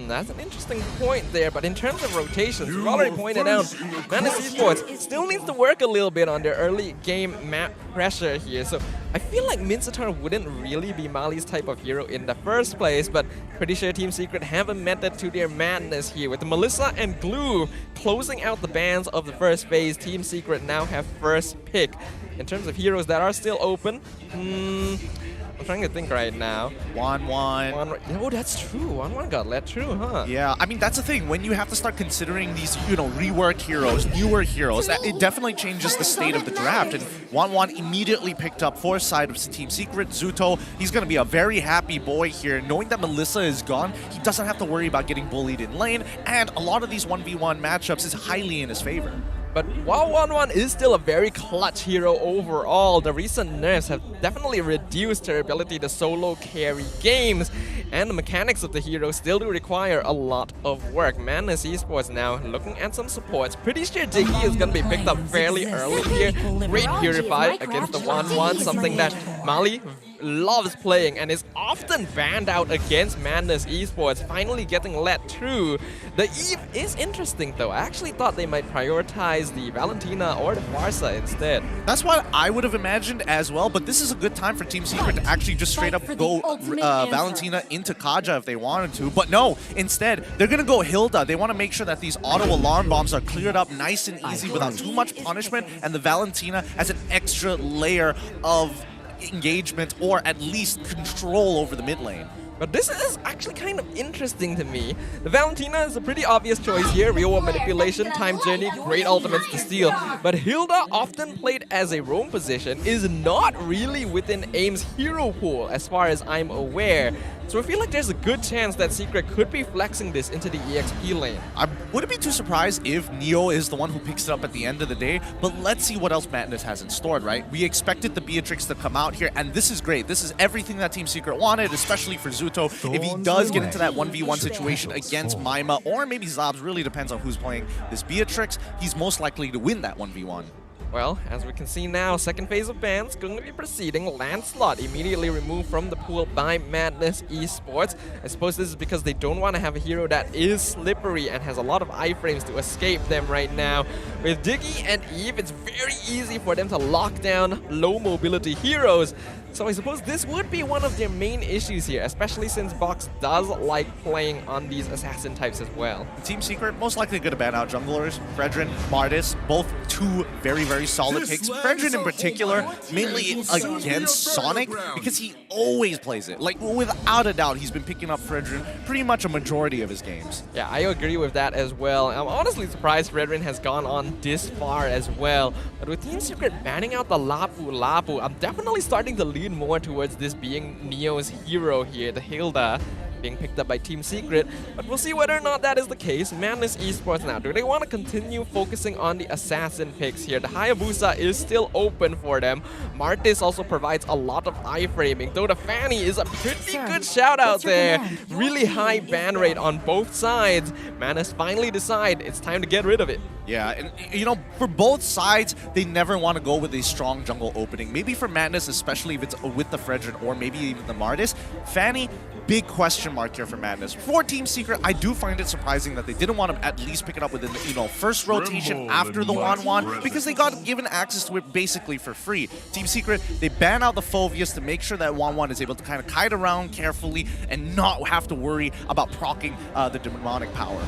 That's an interesting point there, but in terms of rotations, we've already pointed out Madness Esports still needs to work a little bit on their early game map pressure here. So I feel like Mincetar wouldn't really be Mali's type of hero in the first place, but pretty sure Team Secret have a method to their madness here. With Melissa and Glue closing out the bans of the first phase, Team Secret now have first pick. In terms of heroes that are still open, I'm trying to think right now. 1-1. Oh, that's true. 1-1 got let through, huh? Yeah, I mean, that's the thing. When you have to start considering these, reworked heroes, newer heroes, it definitely changes the state of the draft. And 1-1 immediately picked up fourth side of Team Secret. Zuto, he's going to be a very happy boy here. Knowing that Melissa is gone, he doesn't have to worry about getting bullied in lane. And a lot of these 1v1 matchups is highly in his favor. But while 1-1 is still a very clutch hero overall, the recent nerfs have definitely reduced her ability to solo carry games, and the mechanics of the hero still do require a lot of work. Madness Esports now looking at some supports. Pretty sure Diggy is going to be picked up fairly early here. Great Purify against the 1-1, something that Mali loves playing and is often banned out against Madness Esports, finally getting let through. The Eve is interesting though. I actually thought they might prioritize the Valentina or the Farsa instead. That's what I would have imagined as well, but this is a good time for Team Secret to actually just straight up go Valentina into Kaja if they wanted to. But no, instead, they're going to go Hilda. They want to make sure that these auto alarm bombs are cleared up nice and easy without too much punishment, and the Valentina has an extra layer of engagement or at least control over the mid lane. But this is actually kind of interesting to me. The Valentina is a pretty obvious choice here. Real world manipulation, time journey, great ultimates to steal. But Hilda, often played as a roam position, is not really within AIM's hero pool as far as I'm aware. So I feel like there's a good chance that Secret could be flexing this into the EXP lane. I wouldn't be too surprised if Neo is the one who picks it up at the end of the day, but let's see what else Madness has in store, right? We expected the Beatrix to come out here, and this is great. This is everything that Team Secret wanted, especially for Zuto. If he does get into that 1v1 situation against Maima, or maybe Zabs, really depends on who's playing this Beatrix, he's most likely to win that 1v1. Well, as we can see now, second phase of bans going to be proceeding. Lancelot immediately removed from the pool by Madness Esports. I suppose this is because they don't want to have a hero that is slippery and has a lot of iframes to escape them right now. With Diggy and Eve, it's very easy for them to lock down low mobility heroes. So I suppose this would be one of their main issues here, especially since Box does like playing on these assassin types as well. Team Secret most likely going to ban out junglers. Fredrin, Mardis, both two very, very solid picks. Fredrin in particular, mainly against Sonic, because he always plays it. Like, without a doubt, he's been picking up Fredrin pretty much a majority of his games. Yeah, I agree with that as well. I'm honestly surprised Fredrin has gone on this far as well. But with Team Secret banning out the Lapu, I'm definitely starting to lean more towards this being Neo's hero here, the Hilda, being picked up by Team Secret, but we'll see whether or not that is the case. Madness Esports now, do they want to continue focusing on the assassin picks here? The Hayabusa is still open for them. Martis also provides a lot of iframing, though the Fanny is a pretty good shout out there. Really high ban rate on both sides. Madness finally decide it's time to get rid of it. Yeah, and you know, for both sides, they never want to go with a strong jungle opening. Maybe for Madness, especially if it's with the Fredrin or maybe even the Martis. Fanny, big question mark here for Madness. For Team Secret, I do find it surprising that they didn't want to at least pick it up within the first rotation after the 1-1, because they got given access to it basically for free. Team Secret, they ban out the Phoveus to make sure that 1-1 is able to kind of kite around carefully and not have to worry about proccing the demonic power.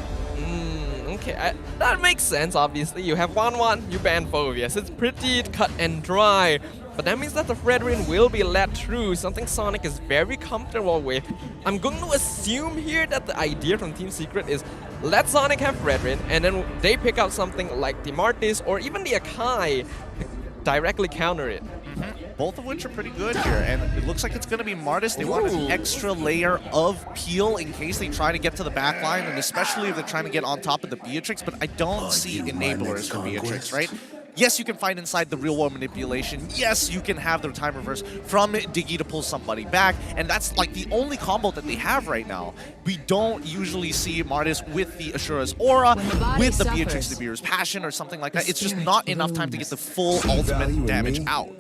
Okay, that makes sense, obviously. You have 1-1, you ban Phobius. It's pretty cut and dry. But that means that the Fredrin will be let through, something Sonic is very comfortable with. I'm going to assume here that the idea from Team Secret is let Sonic have Fredrin, and then they pick out something like the Martis or even the Akai to directly counter it. Both of which are pretty good here, and it looks like it's going to be Martis. They want an extra layer of peel in case they try to get to the back line, and especially if they're trying to get on top of the Beatrix, but I don't see enablers for Beatrix, right? Yes, you can fight inside the real-world manipulation. Yes, you can have the time reverse from Diggy to pull somebody back, and that's like the only combo that they have right now. We don't usually see Martis with the Ashura's Aura, with the Beatrix the Beer's Passion or something like that. It's just not enough time to get the full ultimate damage out.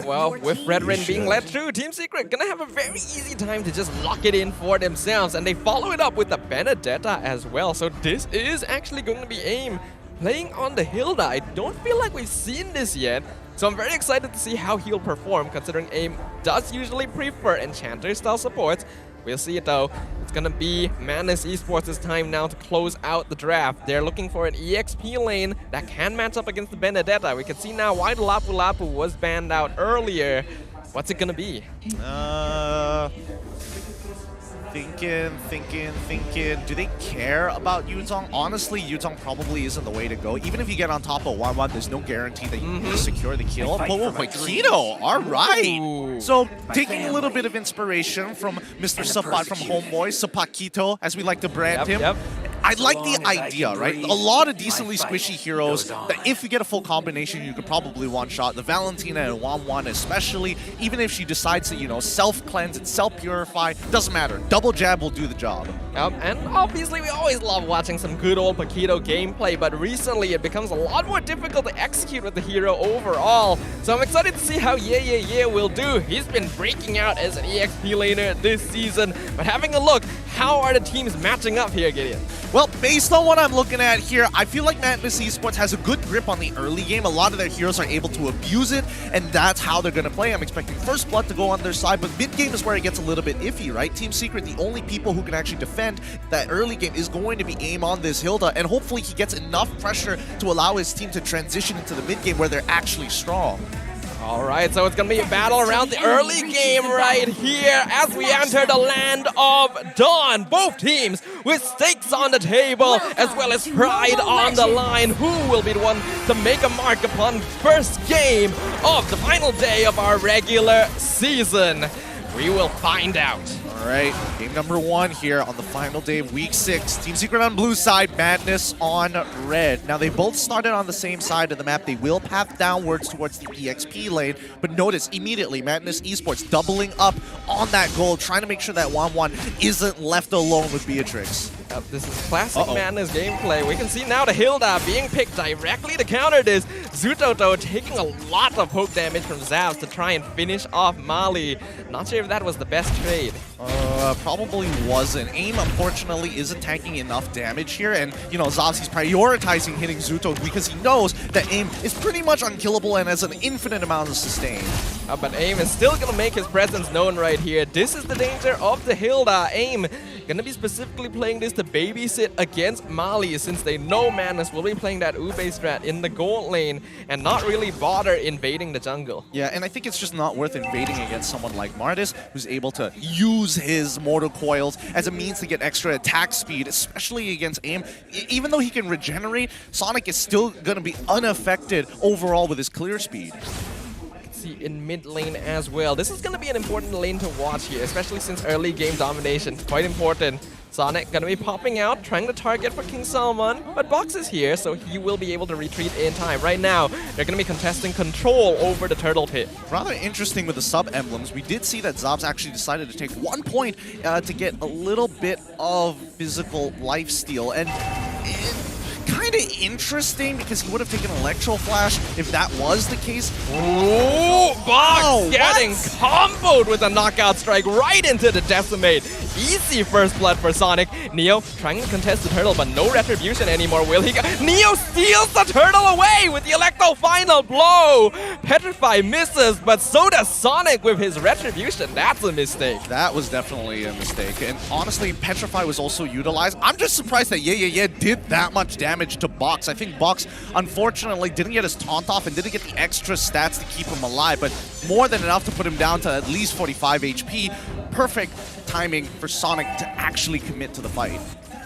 Well, with Fredrin being let through, Team Secret gonna have a very easy time to just lock it in for themselves, and they follow it up with the Benedetta as well. So this is actually going to be AIM playing on the Hilda. I don't feel like we've seen this yet, so I'm very excited to see how he'll perform, considering AIM does usually prefer Enchanter-style supports. We'll see it though. It's gonna be Madness Esports' time now to close out the draft. They're looking for an EXP lane that can match up against the Benedetta. We can see now why the Lapu Lapu was banned out earlier. What's it gonna be? Thinking. Do they care about Yutong? Honestly, Yutong probably isn't the way to go. Even if you get on top of 1-1, there's no guarantee that you can secure the kill. Oh, Keto! All right! So, taking a little bit of inspiration from Mr. Sapat from Homeboy, Sapakito, as we like to brand him. I like the idea, right? A lot of decently squishy heroes that if you get a full combination, you could probably one-shot. The Valentina and 1-1 especially, even if she decides to, you know, self-cleanse and self-purify, doesn't matter. Double jab will do the job. And obviously we always love watching some good old Paquito gameplay, but recently it becomes a lot more difficult to execute with the hero overall. So I'm excited to see how Yeah will do. He's been breaking out as an EXP laner this season, but having a look, how are the teams matching up here, Gideon? Well, based on what I'm looking at here, I feel like Madness Esports has a good grip on the early game. A lot of their heroes are able to abuse it, and that's how they're going to play. I'm expecting First Blood to go on their side, but mid-game is where it gets a little bit iffy, right? Team Secret, the only people who can actually defend that early game is going to be AIM on this Hilda, and hopefully he gets enough pressure to allow his team to transition into the mid-game where they're actually strong. Alright, so it's gonna be a battle around the early game right here as we enter the land of Dawn. Both teams with stakes on the table as well as pride on the line. Who will be the one to make a mark upon first game of the final day of our regular season? We will find out. All right, game number 1 here on the final day of week 6. Team Secret on blue side, Madness on red. Now, they both started on the same side of the map. They will path downwards towards the EXP lane, but notice immediately Madness Esports doubling up on that goal, trying to make sure that 1-1 isn't left alone with Beatrix. This is classic Madness gameplay. We can see now the Hilda being picked directly to counter this. Zutoto taking a lot of poke damage from Zavs to try and finish off Mali. Not sure if that was the best trade. Probably wasn't. AIM, unfortunately, isn't tanking enough damage here, and, you know, Zavs, he's prioritizing hitting Zuto because he knows that AIM is pretty much unkillable and has an infinite amount of sustain. But AIM is still gonna make his presence known right here. This is the danger of the Hilda. AIM gonna be specifically playing this to babysit against Mali, since they know Madness will be playing that Ube strat in the gold lane and not really bother invading the jungle. Yeah, and I think it's just not worth invading against someone like Martis, who's able to use his mortal coils as a means to get extra attack speed, especially against AIM. Even though he can regenerate, Sonic is still gonna be unaffected overall with his clear speed. In mid lane as well. This is going to be an important lane to watch here, especially since early game domination. Quite important. Sonic going to be popping out, trying to target for King Salmon, but Box is here, so he will be able to retreat in time. Right now, they're going to be contesting control over the Turtle Pit. Rather interesting with the sub-emblems. We did see that Zavs actually decided to take 1 point to get a little bit of physical lifesteal, and kind of interesting because he would have taken Electro Flash if that was the case. Ooh, Box getting comboed with a knockout strike right into the Decimate. easy first blood for Sonic. Neo trying to contest the turtle, but no retribution anymore. Will he go? Neo steals the turtle away with the Electro final blow. Petrify misses, but so does Sonic with his retribution. That's a mistake. That was definitely a mistake. And honestly, Petrify was also utilized. I'm just surprised that Yeah did that much damage to Box. I think Box, unfortunately, didn't get his taunt off and didn't get the extra stats to keep him alive, but more than enough to put him down to at least 45 HP. Perfect timing for Sonic to actually commit to the fight.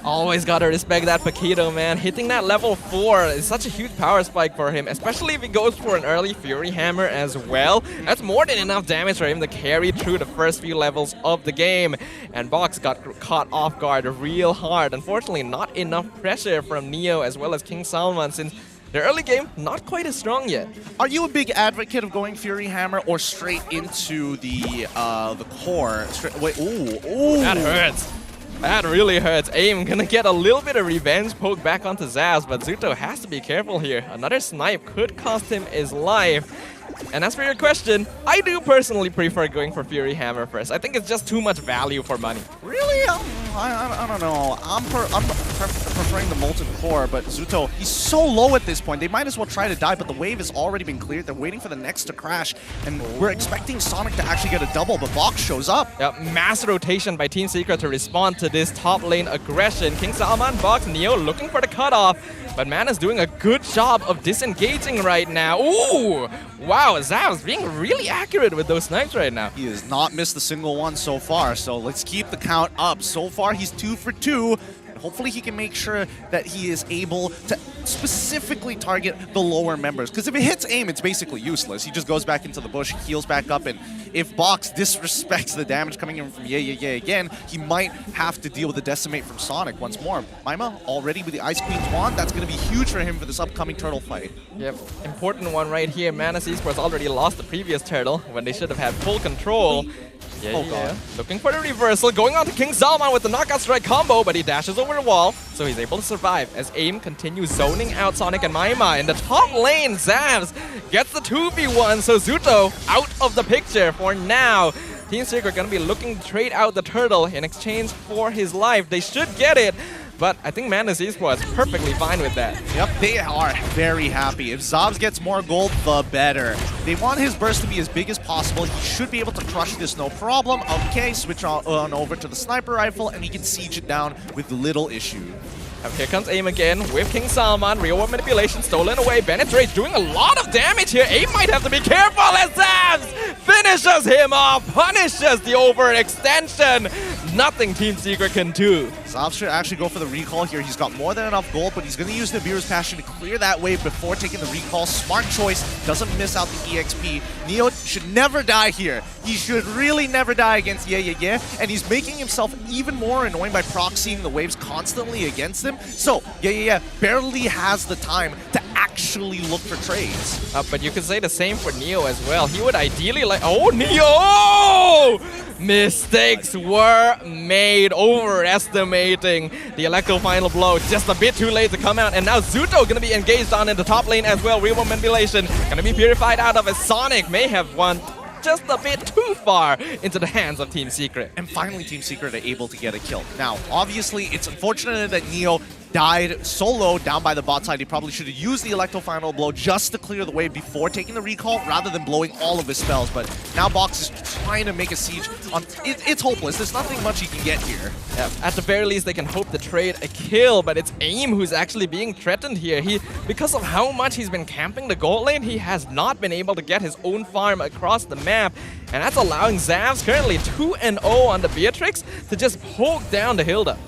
Always gotta respect that Paquito, man. Hitting that level 4 is such a huge power spike for him, especially if he goes for an early Fury Hammer as well. That's more than enough damage for him to carry through the first few levels of the game. And Box got caught off guard real hard. Unfortunately, not enough pressure from Neo as well as King Salman, since the early game not quite as strong yet. Are you a big advocate of going Fury Hammer or straight into the core? Wait, ooh. That hurts. That really hurts. Aim gonna get a little bit of revenge poke back onto Zaz, but Zuto has to be careful here. Another snipe could cost him his life. And as for your question, I do personally prefer going for Fury Hammer first. I think it's just too much value for money. Really? I don't know. I'm preferring the Molten Core, but Zuto, he's so low at this point. They might as well try to die, but the wave has already been cleared. They're waiting for the next to crash, and we're expecting Sonic to actually get a double, but Box shows up. Yep, mass rotation by Team Secret to respond to this top lane aggression. King Salman, Box, Neo looking for the cutoff, but Man is doing a good job of disengaging right now. Ooh! Wow, Zav's being really accurate with those snipes right now. He has not missed a single one so far, so let's keep the count up. So far, he's 2 for 2. Hopefully he can make sure that he is able to specifically target the lower members. Because if it hits aim, it's basically useless. He just goes back into the bush, heals back up, and if Box disrespects the damage coming in from Yeah again, he might have to deal with the Decimate from Sonic once more. Maima already with the Ice Queen's Wand. That's going to be huge for him for this upcoming turtle fight. Yep, important one right here. Madness Esports already lost the previous turtle when they should have had full control. Yeah. Looking for the reversal, going on to King Salman with the knockout strike combo, but he dashes over the wall, so he's able to survive as Aim continues zoning out Sonic and Maima. In the top lane, Zavs gets the 2v1, so Zuto out of the picture for now. Team Secret gonna be looking to trade out the turtle in exchange for his life. They should get it, but I think Madness Esports is perfectly fine with that. Yep, they are very happy. If Zabs gets more gold, the better. They want his burst to be as big as possible. He should be able to crush this no problem. Okay, switch on over to the sniper rifle, and he can siege it down with little issue. And here comes Aim again with King Salman. Real world manipulation stolen away. Penetrate doing a lot of damage here. Aim might have to be careful as Zavs finishes him off, punishes the overextension. Nothing Team Secret can do. Zavs should actually go for the recall here. He's got more than enough gold, but he's going to use the Nibiru's Passion to clear that wave before taking the recall. Smart choice. Doesn't miss out the EXP. Neo should never die here. He should really never die against Yeah. And he's making himself even more annoying by proxying the waves constantly against him. So, Yeah barely has the time to actually look for trades. But you could say the same for Neo as well. He would ideally like... Oh, Neo! Mistakes were made, overestimating the Electro final blow. Just a bit too late to come out, and now Zuto gonna be engaged on in the top lane as well. Real manipulation gonna be purified out of it. Sonic may have won just a bit too far into the hands of Team Secret. And finally, Team Secret are able to get a kill. Now, obviously, it's unfortunate that Neo died so low down by the bot side. He probably should have used the Electro Final Blow just to clear the wave before taking the recall rather than blowing all of his spells. But now Box is trying to make a siege on... It's hopeless. There's nothing much he can get here. Yeah, at the very least, they can hope to trade a kill, but it's Aim who's actually being threatened here. Because of how much he's been camping the gold lane, he has not been able to get his own farm across the map. And that's allowing Zavs, currently 2-0 on the Beatrix, to just poke down the Hilda.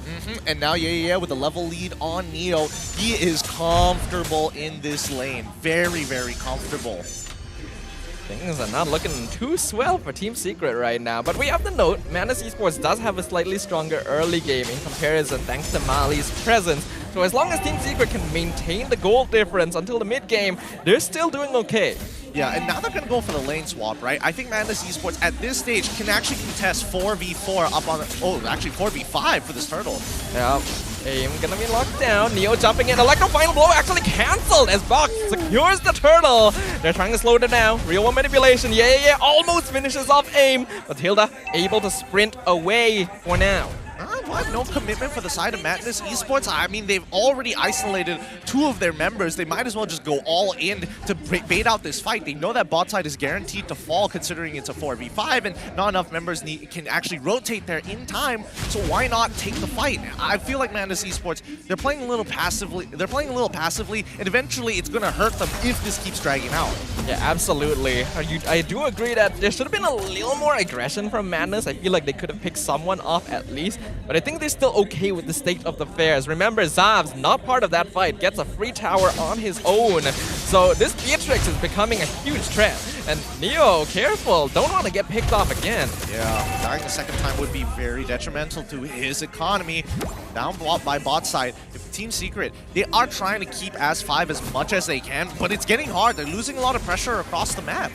And now Yeah with a level lead on Neo. He is comfortable in this lane. Very, very comfortable. Things are not looking too swell for Team Secret right now, but we have to note, Madness Esports does have a slightly stronger early game in comparison thanks to Mali's presence. So as long as Team Secret can maintain the gold difference until the mid game, they're still doing okay. Yeah, and now they're going to go for the lane swap, right? I think Madness Esports at this stage can actually contest 4v4 up on... Oh, actually 4v5 for this turtle. Yeah. Aim gonna be locked down. Neo jumping in. Electro final blow actually cancelled as Box secures the turtle. They're trying to slow it down. Real one manipulation. Yeah. Almost finishes off aim. But Hilda able to sprint away for now. What? No commitment for the side of Madness Esports? I mean, they've already isolated 2 of their members. They might as well just go all in to bait out this fight. They know that bot side is guaranteed to fall considering it's a 4v5 and not enough members can actually rotate there in time. So why not take the fight? I feel like Madness Esports, they're playing a little passively. And eventually it's going to hurt them if this keeps dragging out. Yeah, absolutely. I do agree that there should have been a little more aggression from Madness. I feel like they could have picked someone off at least. But I think they're still okay with the state of the affairs. Remember, Zav's not part of that fight, gets a free tower on his own. So this Beatrix is becoming a huge threat. And Neo, careful, don't want to get picked off again. Yeah, dying the second time would be very detrimental to his economy. Down blocked by bot side. If Team Secret, they are trying to keep As5 as much as they can, but it's getting hard. They're losing a lot of pressure across the map.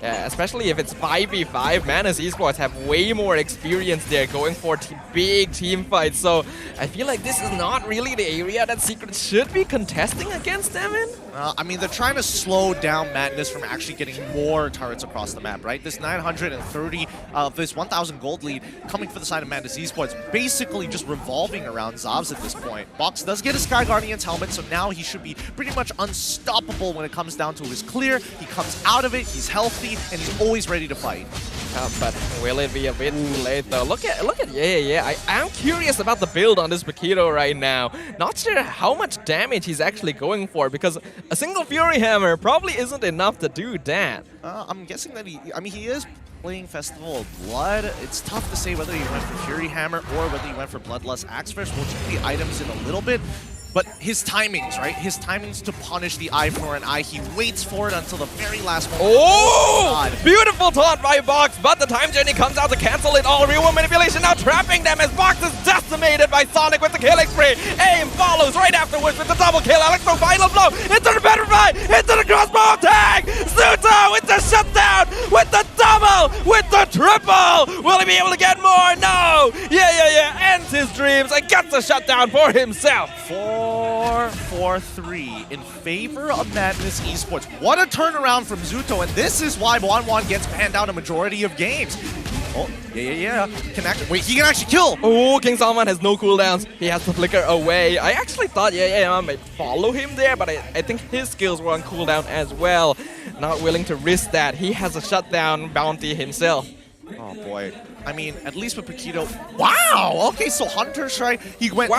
Yeah, especially if it's 5v5, Madness Esports have way more experience there going for big team fights. So I feel like this is not really the area that Secret should be contesting against them in. I mean, they're trying to slow down Madness from actually getting more turrets across the map, right? This 930, this 1,000 gold lead coming for the side of Madness Esports, basically just revolving around Zavs at this point. Box does get a Sky Guardian's helmet, so now he should be pretty much unstoppable when it comes down to his clear. He comes out of it, he's healthy, and he's always ready to fight. But will it be a bit too late though? Look at yeah. I'm curious about the build on this Paquito right now. Not sure how much damage he's actually going for because a single Fury Hammer probably isn't enough to do that. I'm guessing that he is playing Festival of Blood. It's tough to say whether he went for Fury Hammer or whether he went for Bloodlust Axe first. We'll check the items in a little bit. But his timings, right? His timings to punish the eye for an eye. He waits for it until the very last moment. Oh! Beautiful taunt by Box, but the time journey comes out to cancel it all. Real manipulation now trapping them as Box is decimated by Sonic with the killing spree. Aim follows right afterwards with the double kill. Electro final blow into the Petrify, into the crossbow tag. Zuto with the shutdown, with the double, with the triple. Will he be able to get more? No! Yeah. Ends his dreams and gets a shutdown for himself. 4-4-3 in favor of Madness Esports. What a turnaround from Zuto, and this is why Wanwan gets banned out a majority of games. Oh, yeah. Wait, he can actually kill! Oh, King Salman has no cooldowns. He has to flicker away. I actually thought I might follow him there, but I think his skills were on cooldown as well. Not willing to risk that. He has a shutdown bounty himself. Oh boy. I mean, at least with Paquito. Wow! Okay, so Hunter Strike, he went for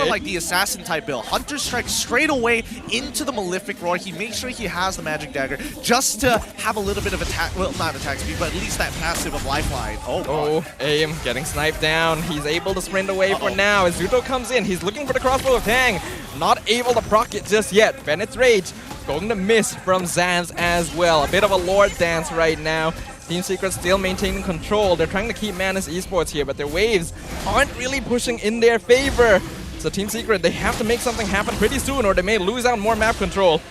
like the assassin type build. Hunter Strike straight away into the Malefic Roar. He makes sure he has the Magic Dagger just to have a little bit of attack, well, not attack speed, but at least that passive of Lifeline. Oh, Aim getting sniped down. He's able to sprint away for now. As Zuto comes in, he's looking for the crossbow of Tang. Not able to proc it just yet. Bennett's Rage going to miss from Zans as well. A bit of a Lord dance right now. Team Secret still maintaining control. They're trying to keep Madness Esports here, but their waves aren't really pushing in their favor. So Team Secret, they have to make something happen pretty soon or they may lose out more map control.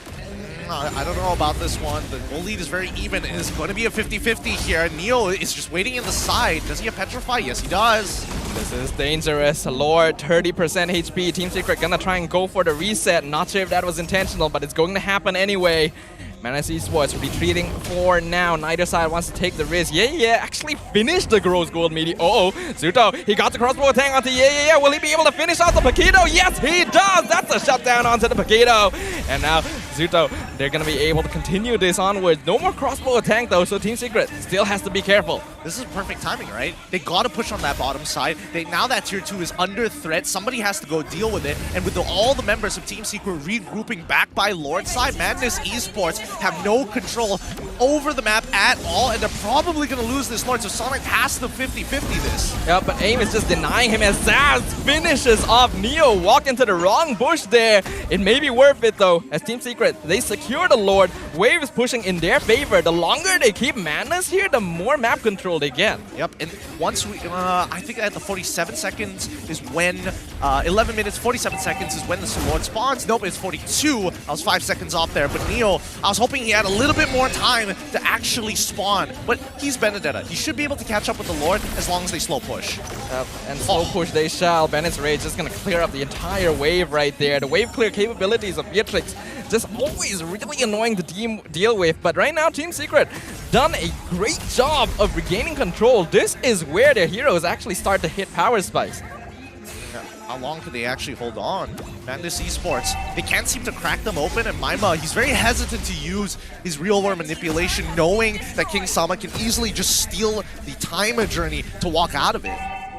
I don't know about this one. The goal lead is very even. It is going to be a 50-50 here. Neo is just waiting in the side. Does he have Petrify? Yes, he does. This is dangerous. Lord, 30% HP. Team Secret gonna try and go for the reset. Not sure if that was intentional, but it's going to happen anyway. Madness Esports retreating for now. Neither side wants to take the risk. Yeah, actually finished the Gross Gold media. Zuto, he got the crossbow tang onto Will he be able to finish out the Paquito? Yes, he does! That's a shutdown onto the Paquito. And now, Zuto, they're gonna be able to continue this onwards. No more crossbow tank though, so Team Secret still has to be careful. This is perfect timing, right? They gotta push on that bottom side. Now that tier 2 is under threat, somebody has to go deal with it. And with all the members of Team Secret regrouping back by Lord side, Madness Esports have no control over the map at all, and they're probably going to lose this Lord, so Sonic has to 50-50 this. Yeah, but Aim is just denying him as Zaz finishes off Neo. Walk into the wrong bush there. It may be worth it though, as Team Secret, they secure secure the Lord. Wave is pushing in their favor. The longer they keep Madness here, the more map control they get. Yep, and once we, I think at the 47 seconds is when, 11 minutes, 47 seconds is when the Lord spawns. Nope, it's 42. I was 5 seconds off there, but Neo, I was hoping he had a little bit more time to actually spawn. But he's Benedetta. He should be able to catch up with the Lord as long as they slow push. And slow push they shall. Bennett's Rage just gonna clear up the entire wave right there. The wave clear capabilities of Beatrix just always really annoying to deal with. But right now, Team Secret done a great job of regaining control. This is where their heroes actually start to hit power spikes. How long can they actually hold on? Madness Esports, they can't seem to crack them open, and Maima, he's very hesitant to use his real world manipulation, knowing that King Sama can easily just steal the timer journey to walk out of it.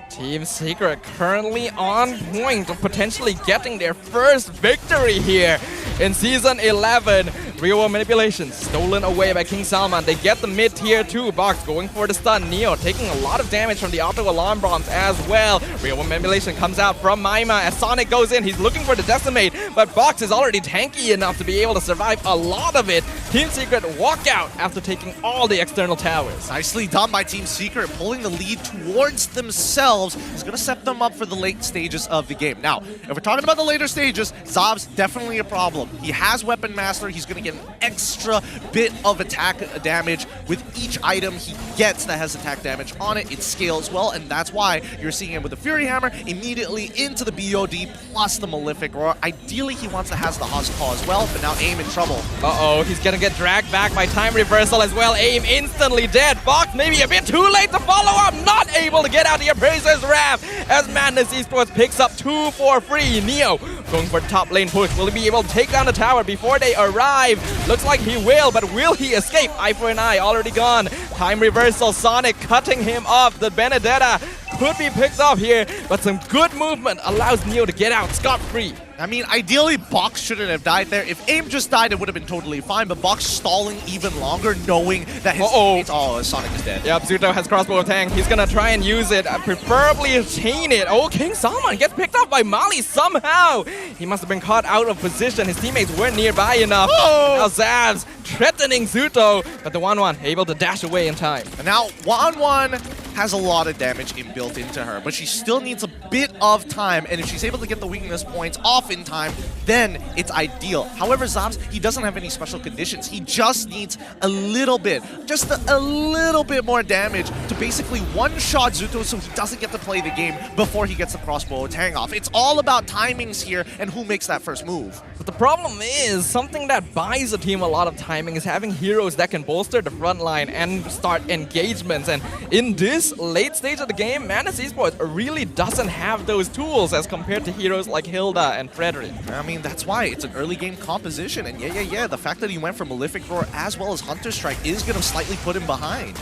Team Secret currently on point of potentially getting their first victory here in Season 11. Real world manipulation stolen away by King Salman. They get the mid tier 2 box going for the stun. Neo taking a lot of damage from the auto alarm bombs as well. Real world manipulation comes out from Maima as Sonic goes in. He's looking for the decimate, but Box is already tanky enough to be able to survive a lot of it. Team Secret walk out after taking all the external towers. Nicely done by Team Secret, pulling the lead towards themselves. Is going to set them up for the late stages of the game. Now, if we're talking about the later stages, Zab's definitely a problem. He has Weapon Master. He's going to get an extra bit of attack damage with each item he gets that has attack damage on it. It scales well, and that's why you're seeing him with the Fury Hammer immediately into the BOD plus the Malefic Roar. Ideally, he wants to have the Husk Claw as well, but now AIM in trouble. Uh-oh, he's going to get dragged back by time reversal as well. AIM instantly dead. Box maybe a bit too late to follow up. Not able to get out the Appraiser's Wrath as Madness Esports picks up 2 for free. Neo going for the top lane push. Will he be able to take down the tower before they arrive? Looks like he will, but will he escape? Eye for an eye, already gone. Time reversal, Sonic cutting him off. The Benedetta could be picked up here, but some good movement allows Neo to get out scot-free. I mean, ideally, Box shouldn't have died there. If AIM just died, it would have been totally fine, but Box stalling even longer, knowing that his teammates... Oh, Sonic is dead. Yep, Zuto has crossbow of tank. He's gonna try and use it, preferably chain it. Oh, King Salman gets picked up by Mali somehow. He must have been caught out of position. His teammates weren't nearby enough. Now Zavs threatening Zuto, but the 1-1 able to dash away in time. And now 1-1 has a lot of damage inbuilt into her, but she still needs a bit of time, and if she's able to get the weakness points off in time, then it's ideal. However, Zabs, he doesn't have any special conditions. He just needs a little bit, just a little bit more damage to basically one-shot Zuto so he doesn't get to play the game before he gets the crossbow tang off. It's all about timings here and who makes that first move. But the problem is, something that buys a team a lot of timing is having heroes that can bolster the front line and start engagements. And in this late stage of the game, Madness Esports really doesn't have those tools as compared to heroes like Hilda and Frederick. I mean, that's why it's an early game composition. And yeah, the fact that he went for Malefic Roar as well as Hunter Strike is going to slightly put him behind.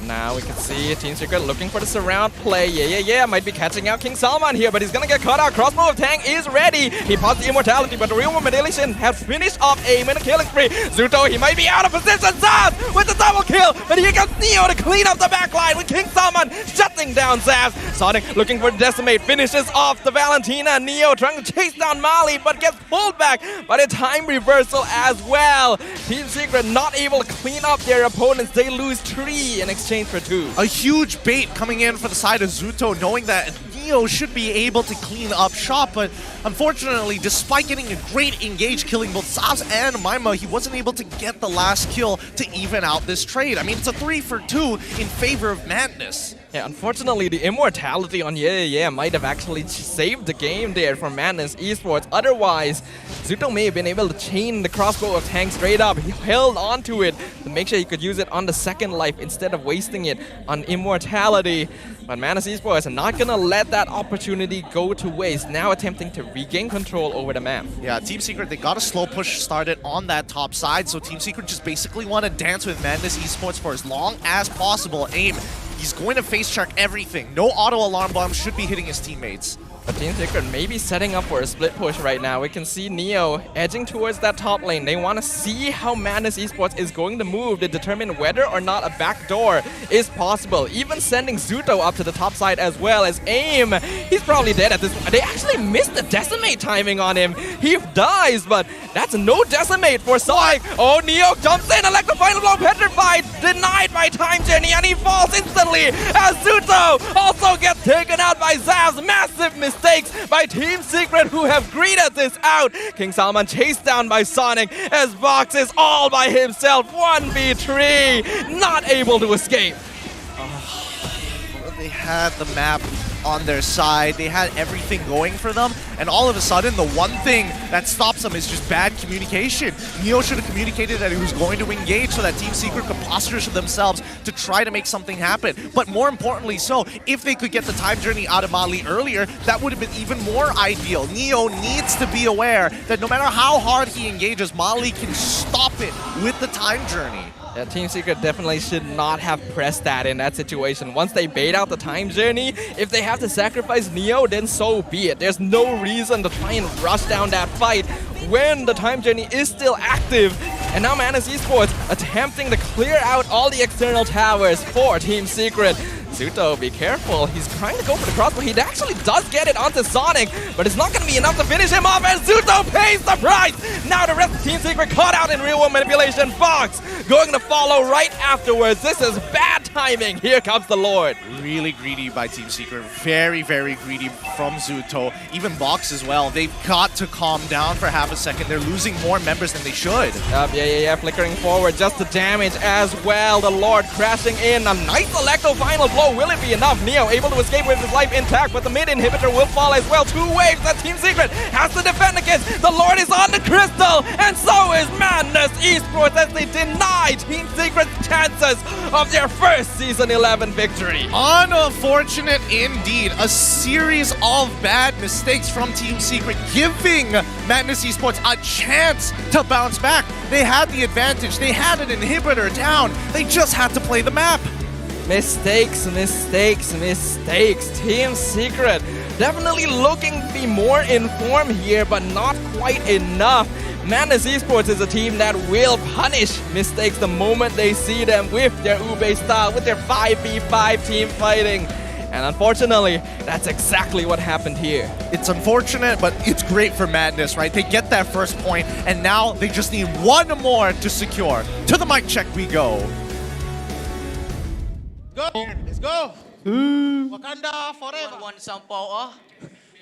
Now we can see Team Secret looking for the surround play. Yeah, might be catching out King Salman here, but he's gonna get caught out. Crossbow of Tang is ready. He paused the immortality, but the real world manipulation has finished off AIM in a killing spree. Zuto, he might be out of position. Zaz with the double kill, but here comes Neo to clean up the backline with King Salman shutting down Zaz. Sonic looking for the decimate, finishes off the Valentina. Neo trying to chase down Mali, but gets pulled back by the time reversal as well. Team Secret not able to clean up their opponents. They lose 3 in exchange for 2. A huge bait coming in for the side of Zuto, knowing that Neo should be able to clean up shop, but unfortunately, despite getting a great engage, killing both Zabs and Maima, he wasn't able to get the last kill to even out this trade. I mean, it's a 3 for 2 in favor of Madness. Yeah, unfortunately, the immortality on Yeah might have actually saved the game there for Madness Esports. Otherwise, Zuto may have been able to chain the crossbow of Tang straight up. He held onto it to make sure he could use it on the second life instead of wasting it on immortality. But Madness Esports are not going to let that opportunity go to waste, now attempting to regain control over the map. Yeah, Team Secret, they got a slow push started on that top side, so Team Secret just basically want to dance with Madness Esports for as long as possible. AIM, he's going to face check everything. No auto alarm bomb should be hitting his teammates. But Team Secret may be setting up for a split push right now. We can see Neo edging towards that top lane. They want to see how Madness Esports is going to move to determine whether or not a backdoor is possible. Even sending Zuto up to the top side as well as AIM. He's probably dead at this point. They actually missed the decimate timing on him. He dies, but that's no decimate for Sonic. Oh, Neo jumps in, Electro final blow, petrified, denied by Time Journey, and he falls instantly as Zuto also gets taken out by Zav's. Massive mistakes by Team Secret, who have greeted this out. King Salman chased down by Sonic as Vox is all by himself. 1v3, not able to escape. They had the map on their side. They had everything going for them, and all of a sudden, the one thing that stops them is just bad communication. Neo should have communicated that he was going to engage so that Team Secret could posture themselves to try to make something happen. But more importantly so, if they could get the time journey out of Mali earlier, that would have been even more ideal. Neo needs to be aware that no matter how hard he engages, Mali can stop it with the time journey. Yeah, Team Secret definitely should not have pressed that in that situation. Once they bait out the time journey, if they have to sacrifice Neo, then so be it. There's no reason to try and rush down that fight when the time journey is still active. And now Madness Esports attempting to clear out all the external towers for Team Secret. Zuto, be careful. He's trying to go for the crossbow. He actually does get it onto Sonic, but it's not going to be enough to finish him off, and Zuto pays the price. Now the rest of Team Secret caught out in real-world manipulation. Fox going to follow right afterwards. This is bad timing. Here comes the Lord. Really greedy by Team Secret. Very, very greedy from Zuto. Even Vox as well. They've got to calm down for half a second. They're losing more members than they should. Yeah. Flickering forward. Just the damage as well. The Lord crashing in. A nice Electro final blow. Will it be enough? Neo able to escape with his life intact, but the mid inhibitor will fall as well. 2 waves that Team Secret has to defend against. The Lord is on the crystal, and so is Madness Esports as they deny Team Secret's chances of their first Season 11 victory. Unfortunate indeed. A series of bad mistakes from Team Secret, giving Madness Esports a chance to bounce back. They had the advantage. They had an inhibitor down. They just had to play the map. Mistakes. Team Secret definitely looking to be more informed here, but not quite enough. Madness Esports is a team that will punish mistakes the moment they see them with their Ube style, with their 5v5 team fighting. And unfortunately, that's exactly what happened here. It's unfortunate, but it's great for Madness, right? They get that first point, and now they just need one more to secure. To the mic check we go. Let's go. Wakanda forever. Want some power?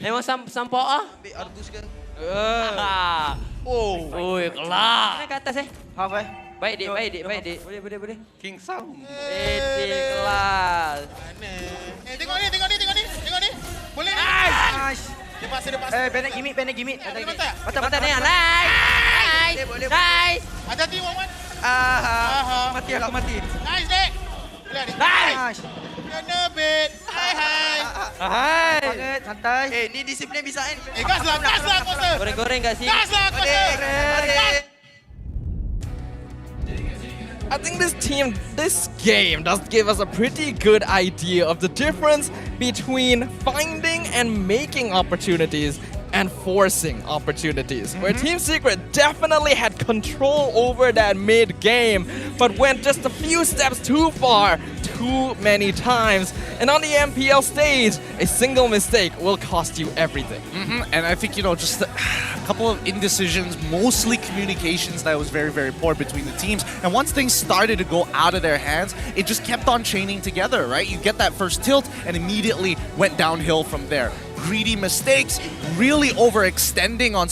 They want some power? Ambil Argus ke? Oh, kelas. Ke atas Half Baik dik. Boleh. King Sound. Kelas. Mana? Tengok ni. Boleh ni. Nice. Dia pas. Bandit gimmick. Mata ni. Nice. Nice. Hati-hati Wawan. Mati aku mati. Nice dik. Nice. Kena bet. Hai. Banget, santai. Ni disiplin bisa kan? Gaslah kuasa. Goreng-goreng kat sini. Gaslah kuasa. I think this game does give us a pretty good idea of the difference between finding and making opportunities and forcing opportunities. Where Team Secret definitely had control over that mid-game, but went just a few steps too far, too many times. And on the MPL stage, a single mistake will cost you everything. And I think, just a couple of indecisions, mostly communications that was very, very poor between the teams. And once things started to go out of their hands, it just kept on chaining together, right? You get that first tilt and immediately went downhill from there. Greedy mistakes, really overextending on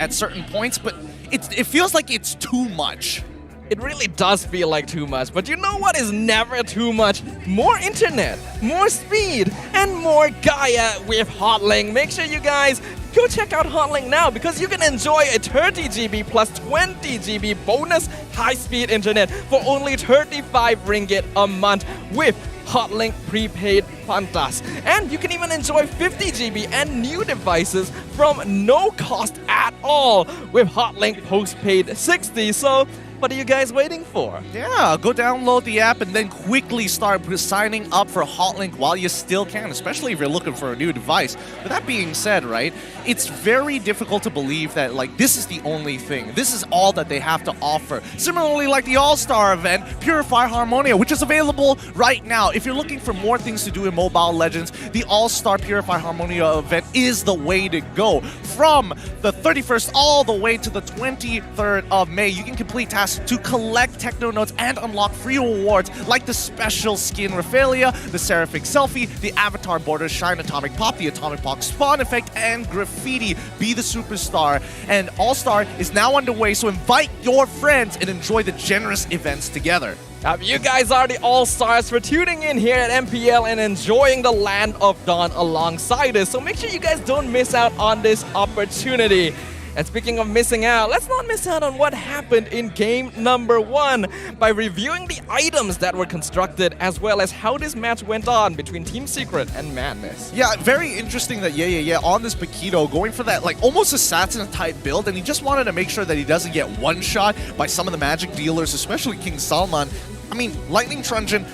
at certain points, but it feels like it's too much. It really does feel like too much, but you know what is never too much? More internet, more speed, and more Gaia with Hotlink. Make sure you guys go check out Hotlink now, because you can enjoy a 30 GB plus 20 GB bonus high-speed internet for only 35 ringgit a month with Hotlink prepaid Pantas. And you can even enjoy 50 GB and new devices from no cost at all with Hotlink postpaid 60. So What are you guys waiting for? Yeah, go download the app and then quickly start signing up for Hotlink while you still can, especially if you're looking for a new device. But that being said, right, it's very difficult to believe that like this is the only thing. This is all that they have to offer. Similarly, like the All-Star event, Purify Harmonia, which is available right now. If you're looking for more things to do in Mobile Legends, the All-Star Purify Harmonia event is the way to go. From the 31st all the way to the 23rd of May, you can complete tasks to collect Techno Notes and unlock free rewards like the special skin Raphaelia, the Seraphic Selfie, the Avatar Borders, Shine Atomic Pop, the Atomic Pop Spawn Effect, and Graffiti. Be the superstar. And All-Star is now underway, so invite your friends and enjoy the generous events together. You guys are the all-stars for tuning in here at MPL and enjoying the Land of Dawn alongside us. So make sure you guys don't miss out on this opportunity. And speaking of missing out, let's not miss out on what happened in game number 1 by reviewing the items that were constructed as well as how this match went on between Team Secret and Madness. Yeah, very interesting that on this Paquito going for that like almost assassin type build, and he just wanted to make sure that he doesn't get one shot by some of the magic dealers, especially King Salman. I mean, Lightning Truncheon,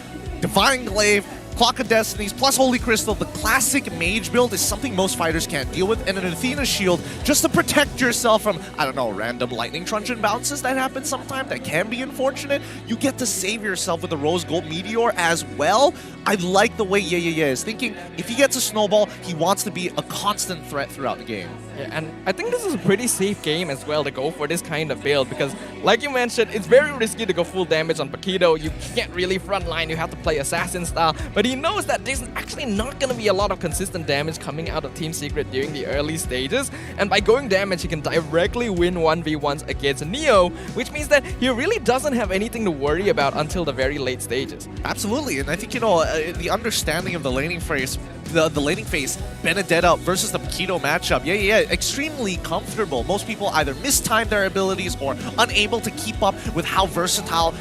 Divine Glaive, Clock of Destinies, plus Holy Crystal, the classic mage build is something most fighters can't deal with, and an Athena shield just to protect yourself from, I don't know, random Lightning Truncheon bounces that happen sometimes that can be unfortunate. You get to save yourself with the Rose Gold Meteor as well. I like the way is thinking. If he gets a snowball, he wants to be a constant threat throughout the game. Yeah, and I think this is a pretty safe game as well to go for this kind of build because, like you mentioned, it's very risky to go full damage on Paquito. You can't really frontline, you have to play assassin style, but he knows that there's actually not going to be a lot of consistent damage coming out of Team Secret during the early stages, and by going damage, he can directly win 1v1s against Neo, which means that he really doesn't have anything to worry about until the very late stages. Absolutely, and I think, the understanding of the laning phase, the laning phase, Benedetta versus the Paquito matchup, extremely comfortable. Most people either mistime their abilities or unable to keep up with how versatile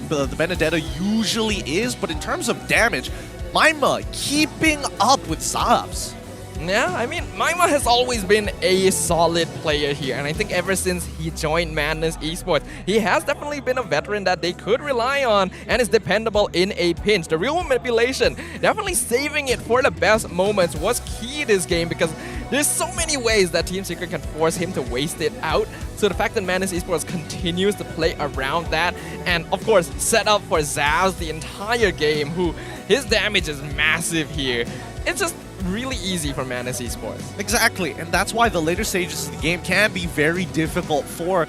the Benedetta usually is, but in terms of damage, Maima keeping up with Zabs. Yeah, I mean, Maima has always been a solid player here, and I think ever since he joined Madness Esports, he has definitely been a veteran that they could rely on and is dependable in a pinch. The real manipulation, definitely saving it for the best moments was key this game because there's so many ways that Team Secret can force him to waste it out. So the fact that Madness Esports continues to play around that and, of course, set up for Zabs the entire game, who his damage is massive here. It's just really easy for Madness Esports. Exactly, and that's why the later stages of the game can be very difficult for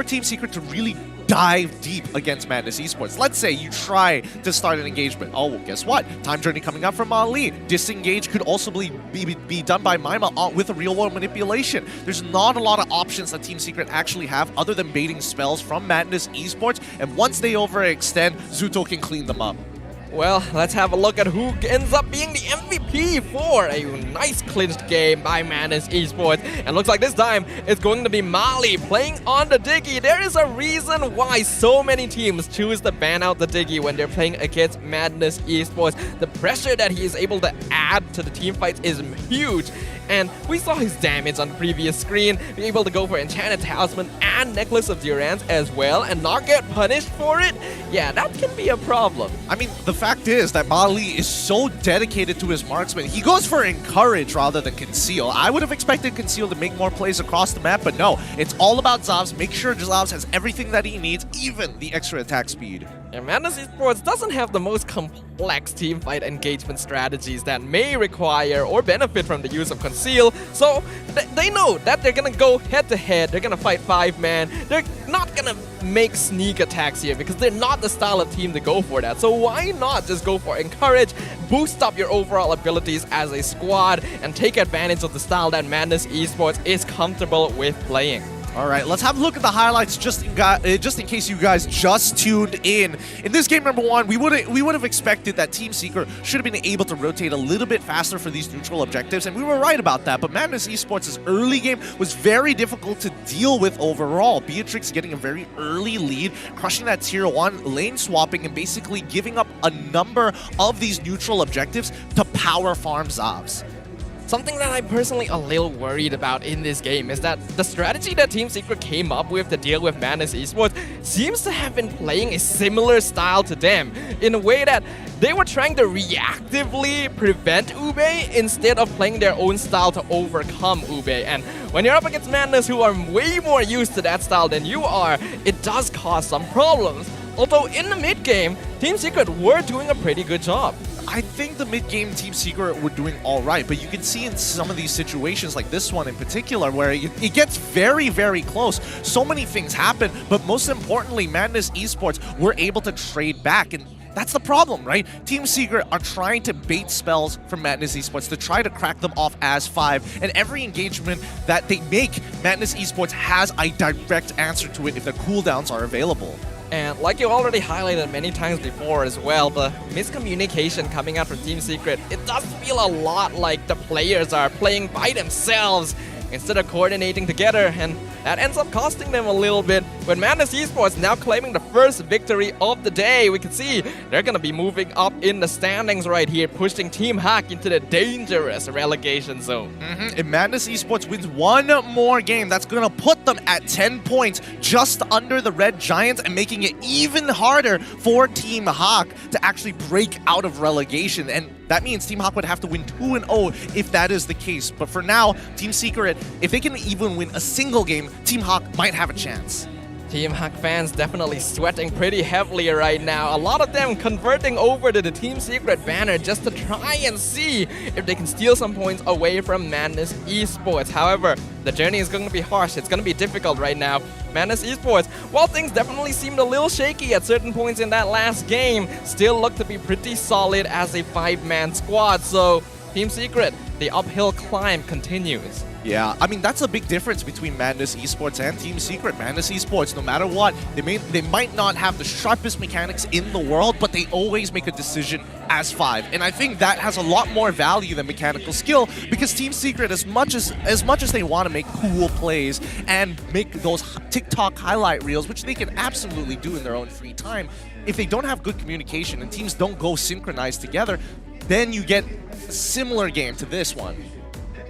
Team Secret to really dive deep against Madness Esports. Let's say you try to start an engagement. Oh, well, guess what? Time Journey coming up from Ali. Disengage could also be done by Maima with a real-world manipulation. There's not a lot of options that Team Secret actually have other than baiting spells from Madness Esports, and once they overextend, Zuto can clean them up. Well, let's have a look at who ends up being the MVP for a nice clinched game by Madness Esports. And looks like this time it's going to be Mali playing on the Diggy. There is a reason why so many teams choose to ban out the Diggy when they're playing against Madness Esports. The pressure that he is able to add to the team fights is huge. And we saw his damage on the previous screen, be able to go for Enchanted Talisman and Necklace of Durance as well and not get punished for it. Yeah, that can be a problem. I mean, the fact is that Mali is so dedicated to his marksman. He goes for Encourage rather than Conceal. I would have expected Conceal to make more plays across the map, but no. It's all about Zabs. Make sure Zabs has everything that he needs, even the extra attack speed. And Madness Esports doesn't have the most complex teamfight engagement strategies that may require or benefit from the use of Conceal, so they know that they're gonna go head-to-head, they're gonna fight 5-man, they're not gonna make sneak attacks here because they're not the style of team to go for that. So why not just go for Encourage, boost up your overall abilities as a squad, and take advantage of the style that Madness Esports is comfortable with playing. All right, let's have a look at the highlights just in case you guys just tuned in. In this game number 1, we would have expected that Team Secret should have been able to rotate a little bit faster for these neutral objectives, and we were right about that. But Madness Esports' early game was very difficult to deal with overall. Beatrix getting a very early lead, crushing that tier 1, lane swapping, and basically giving up a number of these neutral objectives to power farm Zabs. Something that I'm personally a little worried about in this game is that the strategy that Team Secret came up with to deal with Madness Esports seems to have been playing a similar style to them, in a way that they were trying to reactively prevent Ube instead of playing their own style to overcome Ube. And when you're up against Madness, who are way more used to that style than you are, it does cause some problems. Although in the mid game, Team Secret were doing a pretty good job. I think the mid-game Team Secret were doing all right, but you can see in some of these situations, like this one in particular, where it gets very, very close. So many things happen, but most importantly, Madness Esports were able to trade back, and that's the problem, right? Team Secret are trying to bait spells from Madness Esports to try to crack them off as 5, and every engagement that they make, Madness Esports has a direct answer to it if the cooldowns are available. And like you already highlighted many times before as well, the miscommunication coming out from Team Secret, it does feel a lot like the players are playing by themselves instead of coordinating together, and that ends up costing them a little bit. With Madness Esports now claiming the first victory of the day, we can see they're going to be moving up in the standings right here, pushing Team HAQ into the dangerous relegation zone. If Madness Esports wins one more game, that's going to put them at 10 points, just under the Red Giants, and making it even harder for Team HAQ to actually break out of relegation. And that means Team HAQ would have to win 2-0 if that is the case. But for now, Team Secret, if they can even win a single game, Team HAQ might have a chance. Team HAQ fans definitely sweating pretty heavily right now. A lot of them converting over to the Team Secret banner just to try and see if they can steal some points away from Madness Esports. However, the journey is going to be harsh. It's going to be difficult right now. Madness Esports, while things definitely seemed a little shaky at certain points in that last game, still look to be pretty solid as a 5-man squad. So, Team Secret, the uphill climb continues. Yeah, I mean, that's a big difference between Madness Esports and Team Secret. Madness Esports, no matter what, they might not have the sharpest mechanics in the world, but they always make a decision as 5. And I think that has a lot more value than mechanical skill, because Team Secret, as much as they want to make cool plays and make those TikTok highlight reels, which they can absolutely do in their own free time, if they don't have good communication and teams don't go synchronized together, then you get a similar game to this one.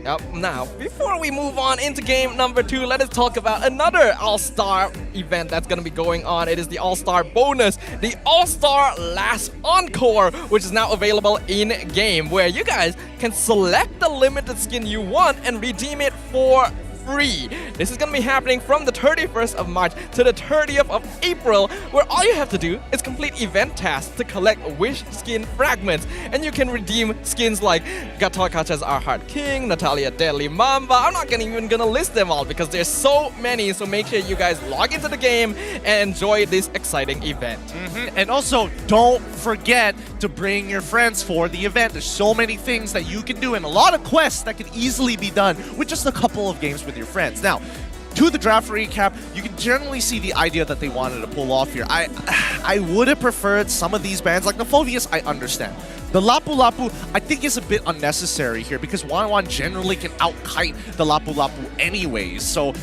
Yep. Now, before we move on into game number 2, let us talk about another All-Star event that's going to be going on. It is the All-Star bonus, the All-Star Last Encore, which is now available in-game, where you guys can select the limited skin you want and redeem it for free. This is going to be happening from the 31st of March to the 30th of April, where all you have to do is complete event tasks to collect wish skin fragments, and you can redeem skins like Gatakacha's Our Heart King, Natalia Deadly Mamba. I'm not even gonna list them all because there's so many, so make sure you guys log into the game and enjoy this exciting event. And also, don't forget to bring your friends for the event. There's so many things that you can do and a lot of quests that can easily be done with just a couple of games with your friends. Now, to the draft recap, you can generally see the idea that they wanted to pull off here. I would have preferred some of these bans, like the Phobius, I understand. The Lapu Lapu, I think, is a bit unnecessary here because Wan generally can out-kite the Lapu Lapu anyways, so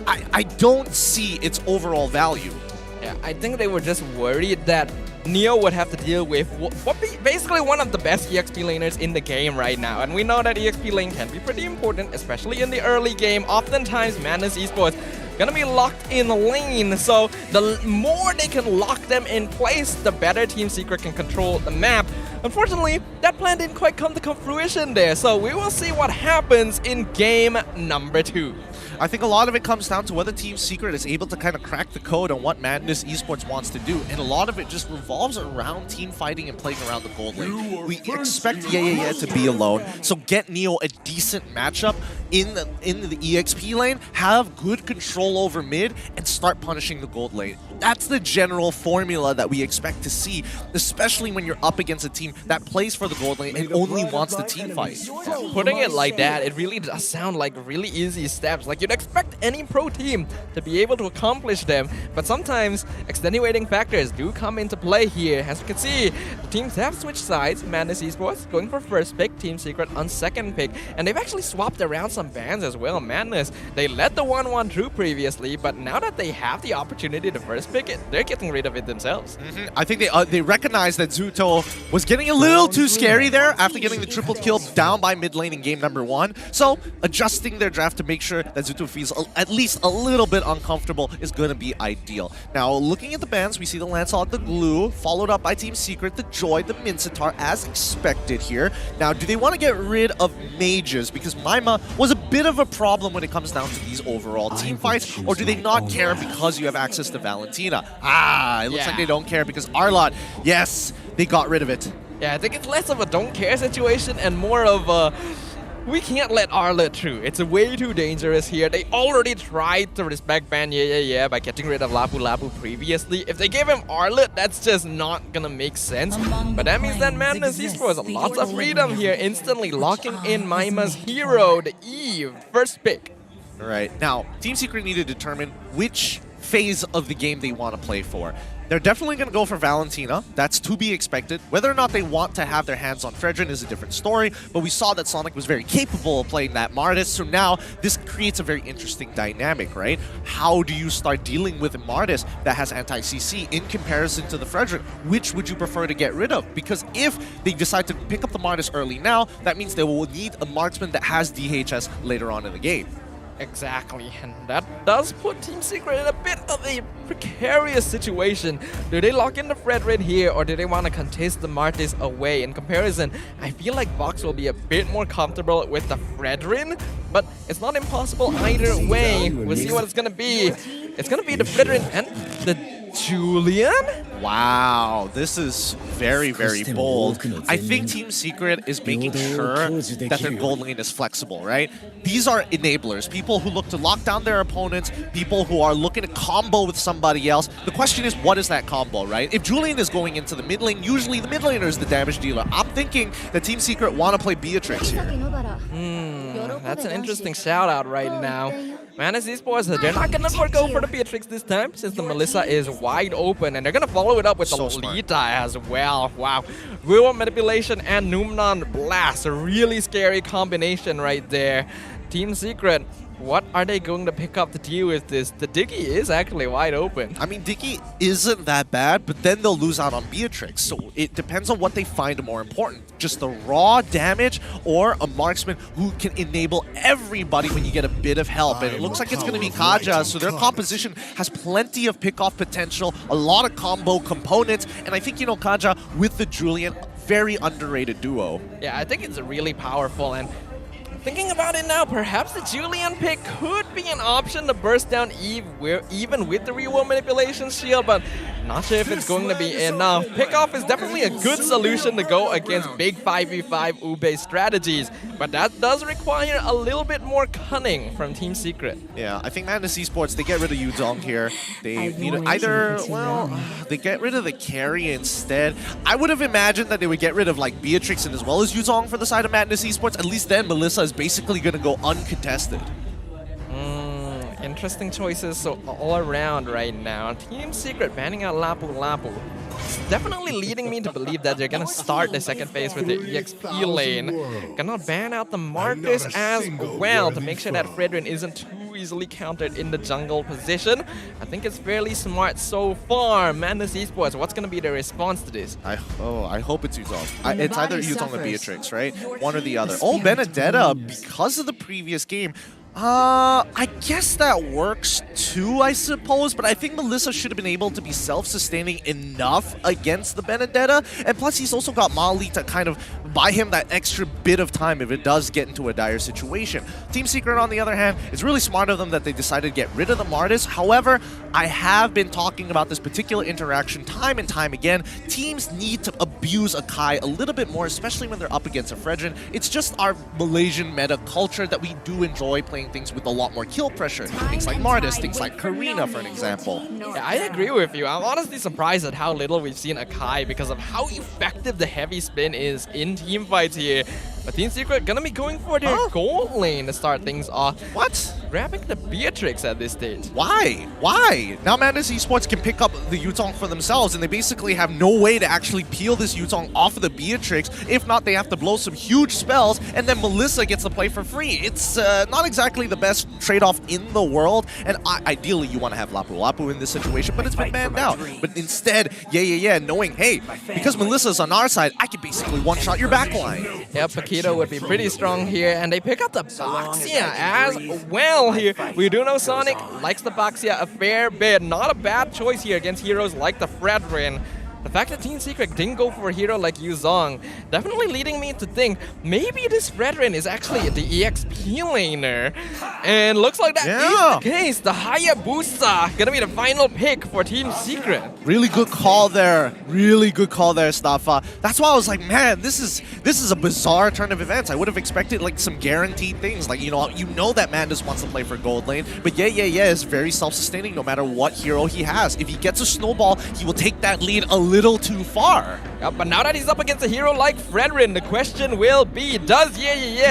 I don't see its overall value. Yeah, I think they were just worried that Neo would have to deal with what basically one of the best EXP laners in the game right now. And we know that EXP lane can be pretty important, especially in the early game. Oftentimes, Madness Esports gonna be locked in lane, so the more they can lock them in place, the better Team Secret can control the map. Unfortunately, that plan didn't quite come to fruition there, so we will see what happens in game number 2. I think a lot of it comes down to whether Team Secret is able to kind of crack the code on what Madness Esports wants to do, and a lot of it just revolves around team fighting and playing around the gold lane. We expect Yeah to be alone, so get Neo a decent matchup in the EXP lane, have good control over mid, and start punishing the gold lane. That's the general formula that we expect to see, especially when you're up against a team that plays for the gold lane and only wants the team fight. Yeah, putting it like that, it really does sound like really easy steps. Like, you'd expect any pro team to be able to accomplish them, but sometimes extenuating factors do come into play here. As you can see, the teams have switched sides. Madness Esports going for first pick, Team Secret on second pick, and they've actually swapped around some bans as well. Madness, they led the 1-1 through previously, but now that they have the opportunity to first pick it, they're getting rid of it themselves. I think they recognized that Zuto was getting a little too scary there after getting the triple kill down by mid lane in game number 1. So adjusting their draft to make sure that Zuto feels at least a little bit uncomfortable is going to be ideal. Now, looking at the bans, we see the Lancelot, the Glue, followed up by Team Secret, the Joy, the Mincetar, as expected here. Now, do they want to get rid of mages? Because Maima was a bit of a problem when it comes down to these overall team fights, or do they not care because you have access to Valentina? It looks like they don't care because Arlott, yes, they got rid of it. Yeah, I think it's less of a don't care situation and more of a we can't let Arlott through. It's way too dangerous here. They already tried to respect ban by getting rid of Lapu Lapu previously. If they gave him Arlott, that's just not gonna make sense. But that means that Madness Esports has lots of freedom here, instantly locking in Maima's hero, the Eve, first pick. All right, now Team Secret need to determine which phase of the game they want to play for. They're definitely going to go for Valentina. That's to be expected. Whether or not they want to have their hands on Fredrin is a different story, but we saw that Sonic was very capable of playing that Martis, so now this creates a very interesting dynamic, right? How do you start dealing with a Martis that has anti-CC in comparison to the Fredrin? Which would you prefer to get rid of? Because if they decide to pick up the Martis early now, that means they will need a marksman that has DHS later on in the game. Exactly, and that does put Team Secret in a bit of a precarious situation. Do they lock in the Fredrin here, or do they want to contest the Martis away? In comparison, I feel like Vox will be a bit more comfortable with the Fredrin, but it's not impossible either way. We'll see what it's going to be. It's going to be the Fredrin and the Julian? Wow, this is very, very bold. I think Team Secret is making sure that their gold lane is flexible, right? These are enablers, people who look to lock down their opponents, people who are looking to combo with somebody else. The question is, what is that combo, right? If Julian is going into the mid lane, usually the mid laner is the damage dealer. I'm thinking that Team Secret want to play Beatrix here. That's an interesting shout out right now. Madness Esports, they're not going to forgo for the Beatrix this time since the Melissa is wide open, and they're going to follow it up with the Lolita as well. Wow. Will Manipulation and Numnon Blast, a really scary combination right there. Team Secret, what are they going to pick up to deal with this? The Diggy is actually wide open. I mean, Diggy isn't that bad, but then they'll lose out on Beatrix. So it depends on what they find more important. Just the raw damage or a marksman who can enable everybody when you get a bit of help. And it looks like it's going to be Kaja, so their composition has plenty of pick-off potential, a lot of combo components, and I think, you know, Kaja with the Julian, very underrated duo. Yeah, I think it's really powerful, and thinking about it now, perhaps the Julian pick could be an option to burst down Eve even with the real manipulation shield, but not sure if it's going to be enough. Pickoff is definitely a good solution to go against big 5v5 Ube strategies, but that does require a little bit more cunning from Team Secret. Yeah, I think Madness Esports, they get rid of Yuzong here. They need to either, well, they get rid of the carry instead. I would have imagined that they would get rid of like Beatrix and as well as Yuzong for the side of Madness Esports. At least then Melissa is basically going to go uncontested. Interesting choices so all around right now. Team Secret banning out Lapu Lapu. It's definitely leading me to believe that they're gonna start the second phase with the EXP lane. Gonna ban out the Marcus as well to make sure that Fredrin isn't too easily countered in the jungle position. I think it's fairly smart so far. Madness Esports, what's gonna be their response to this? I hope it's Yuzong. It's either Yuzong or Beatrix, right? One or the other. Oh, Benedetta, because of the previous game, I guess that works too, I suppose, but I think Melissa should have been able to be self-sustaining enough against the Benedetta, and plus he's also got Mali to kind of buy him that extra bit of time if it does get into a dire situation. Team Secret, on the other hand, it's really smart of them that they decided to get rid of the Martis. However, I have been talking about this particular interaction time and time again. Teams need to abuse Akai a little bit more, especially when they're up against a Fredrin. It's just our Malaysian meta culture that we do enjoy playing things with a lot more kill pressure. Things like Martis, things like Karina, for an example. Yeah, I agree with you. I'm honestly surprised at how little we've seen Akai because of how effective the heavy spin is in team fights here. But Team Secret gonna be going for their gold lane to start things off. What? grabbing the Beatrix at this stage. Why? Why? Now Madness Esports can pick up the Yutong for themselves, and they basically have no way to actually peel this Yutong off of the Beatrix. If not, they have to blow some huge spells, and then Melissa gets to play for free. It's not exactly the best trade-off in the world, and ideally you want to have Lapu Lapu in this situation, but it's been banned out. But instead, knowing, hey, because Melissa's on our side, I can basically one-shot your backline. Yeah, Paquito would be pretty strong here, and they pick up the Baxia as well here. We do know Sonic likes the Baxia a fair bit. Not a bad choice here against heroes like the Fredrin. The fact that Team Secret didn't go for a hero like Yuzong definitely leading me to think maybe this Fredrin is actually the EXP laner. And looks like that is the case. The Hayabusa gonna be the final pick for Team Secret. Really good call there. Really good call there, Staffa. That's why I was like, man, this is a bizarre turn of events. I would have expected like some guaranteed things. Like, you know that Madness wants to play for gold lane. But is very self-sustaining no matter what hero he has. If he gets a snowball, he will take that lead a little too far. But now that he's up against a hero like Fredrin, the question will be, does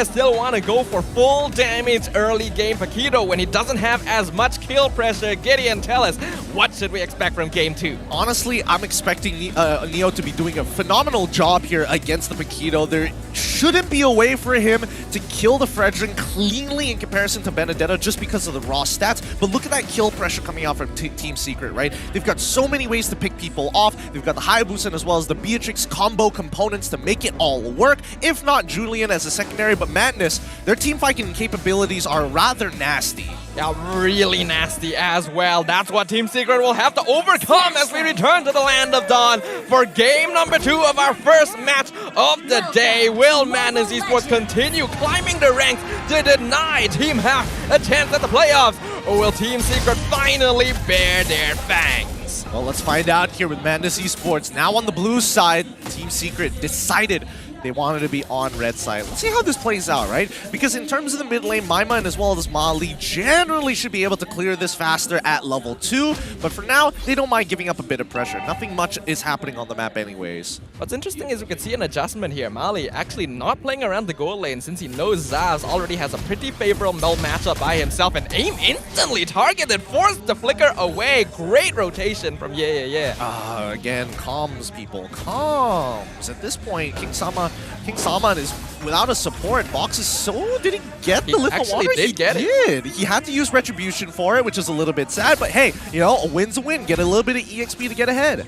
still want to go for full damage early game Paquito when he doesn't have as much kill pressure? Gideon, tell us, what should we expect from game 2? Honestly, I'm expecting Neo to be doing a phenomenal job here against the Paquito. There shouldn't be a way for him to kill the Fredrin cleanly in comparison to Benedetta just because of the raw stats. But look at that kill pressure coming out from Team Secret, right? They've got so many ways to pick people off. They've got the Hayabusa as well as the Beatrix combo components to make it all work. If not Julian as a secondary, but Madness, their team fighting capabilities are rather nasty. Yeah, really nasty as well. That's what Team Secret will have to overcome as we return to the Land of Dawn for game number 2 of our first match of the day. Will Madness Esports continue climbing the ranks to deny Team HAQ a chance at the playoffs? Or will Team Secret finally bare their fangs? Well, let's find out here with Madness Esports. Now on the blue side, Team Secret decided they wanted to be on red side. Let's see how this plays out, right? Because in terms of the mid lane, Maima as well as Mali generally should be able to clear this faster at level 2. But for now, they don't mind giving up a bit of pressure. Nothing much is happening on the map anyways. What's interesting is we can see an adjustment here. Mali actually not playing around the goal lane since he knows Zaz already has a pretty favorable matchup by himself. And AIM instantly targeted, forced the flicker away. Great rotation from Again, comms, people. Comms. At this point, King Salman is without a support. Box is so... Did he get the lift of water? He did. He had to use Retribution for it, which is a little bit sad. But hey, a win's a win. Get a little bit of EXP to get ahead.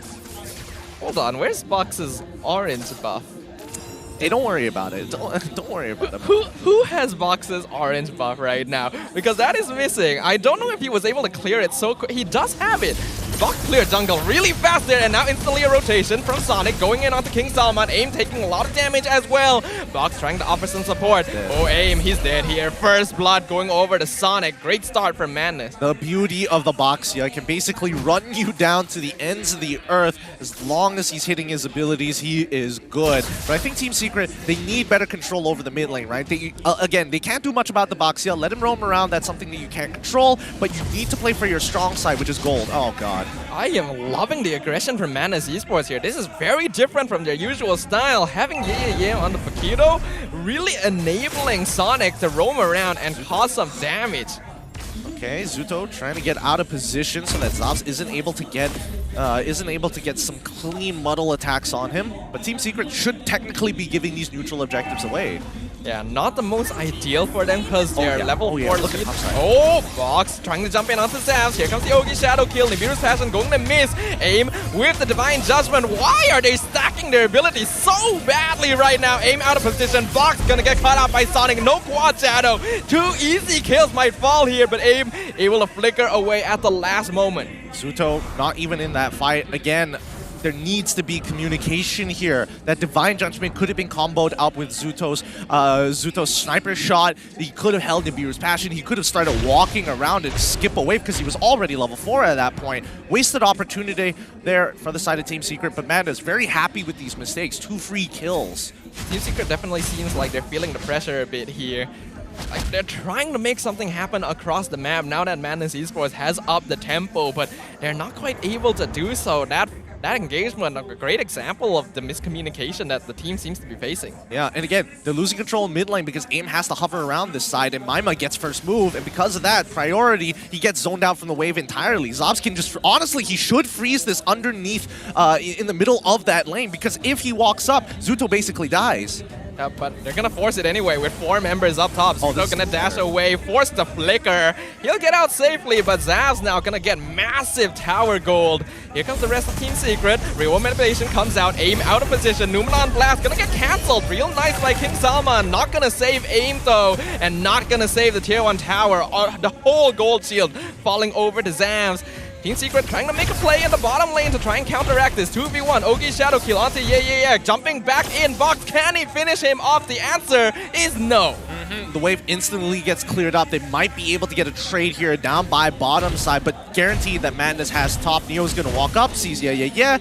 Hold on, where's Box's orange buff? Hey, don't worry about it. Don't worry about it. Who has Box's orange buff right now? Because that is missing. I don't know if he was able to clear it so quick. He does have it. Box cleared jungle really fast there, and now instantly a rotation from Sonic going in onto King Salman. AIM taking a lot of damage as well. Box trying to offer some support. Oh, AIM, he's dead here. First blood going over to Sonic. Great start from Madness. The beauty of the Boxia can basically run you down to the ends of the earth. As long as he's hitting his abilities, he is good. But I think Team Secret, they need better control over the mid lane, right? Again, they can't do much about the Boxia. Let him roam around. That's something that you can't control. But you need to play for your strong side, which is gold. Oh, God. I am loving the aggression from Madness Esports here. This is very different from their usual style. Having on the Paquito, really enabling Sonic to roam around and cause some damage. Okay, Zuto trying to get out of position so that Zabs isn't able to get some clean muddle attacks on him. But Team Secret should technically be giving these neutral objectives away. Yeah, not the most ideal for them because they're level 4 Look lead. at Box trying to jump in onto Zabs. Here comes the Ogi Shadow kill. Nibiru's Passion going to miss. AIM with the Divine Judgment. Why are they stacking their abilities so badly right now? AIM out of position. Box gonna get caught out by Sonic. No Quad Shadow. 2 easy kills might fall here, but AIM able to flicker away at the last moment. Zuto not even in that fight. Again, there needs to be communication here. That Divine Judgment could have been comboed up with Zuto's sniper shot. He could have held Nibiru's Passion. He could have started walking around and skip away because he was already level 4 at that point. Wasted opportunity there for the side of Team Secret, but Madness very happy with these mistakes. 2 free kills. Team Secret definitely seems like they're feeling the pressure a bit here. Like they're trying to make something happen across the map now that Madness Esports has upped the tempo, but they're not quite able to do so. That that engagement, a great example of the miscommunication that the team seems to be facing. Yeah, and again, they're losing control in mid lane because AIM has to hover around this side, and Maima gets first move, and because of that, priority, he gets zoned out from the wave entirely. Zobs can just, honestly, he should freeze this underneath in the middle of that lane, because if he walks up, Zuto basically dies. But they're gonna force it anyway with 4 members up top. So they're gonna dash away, force the flicker. He'll get out safely, but Zav's now gonna get massive tower gold. Here comes the rest of Team Secret. Real manipulation comes out, AIM out of position. Numenon Blast gonna get cancelled. Real nice by King Salman. Not gonna save AIM though, and not gonna save the tier 1 tower. The whole gold shield falling over to Zav's. Team Secret trying to make a play in the bottom lane to try and counteract this. 2v1, Ogi Shadow Kill onto Yeah. Jumping back in box. Can he finish him off? The answer is no. The wave instantly gets cleared up. They might be able to get a trade here down by bottom side, but guaranteed that Madness has top. Neo's going to walk up, sees Yeah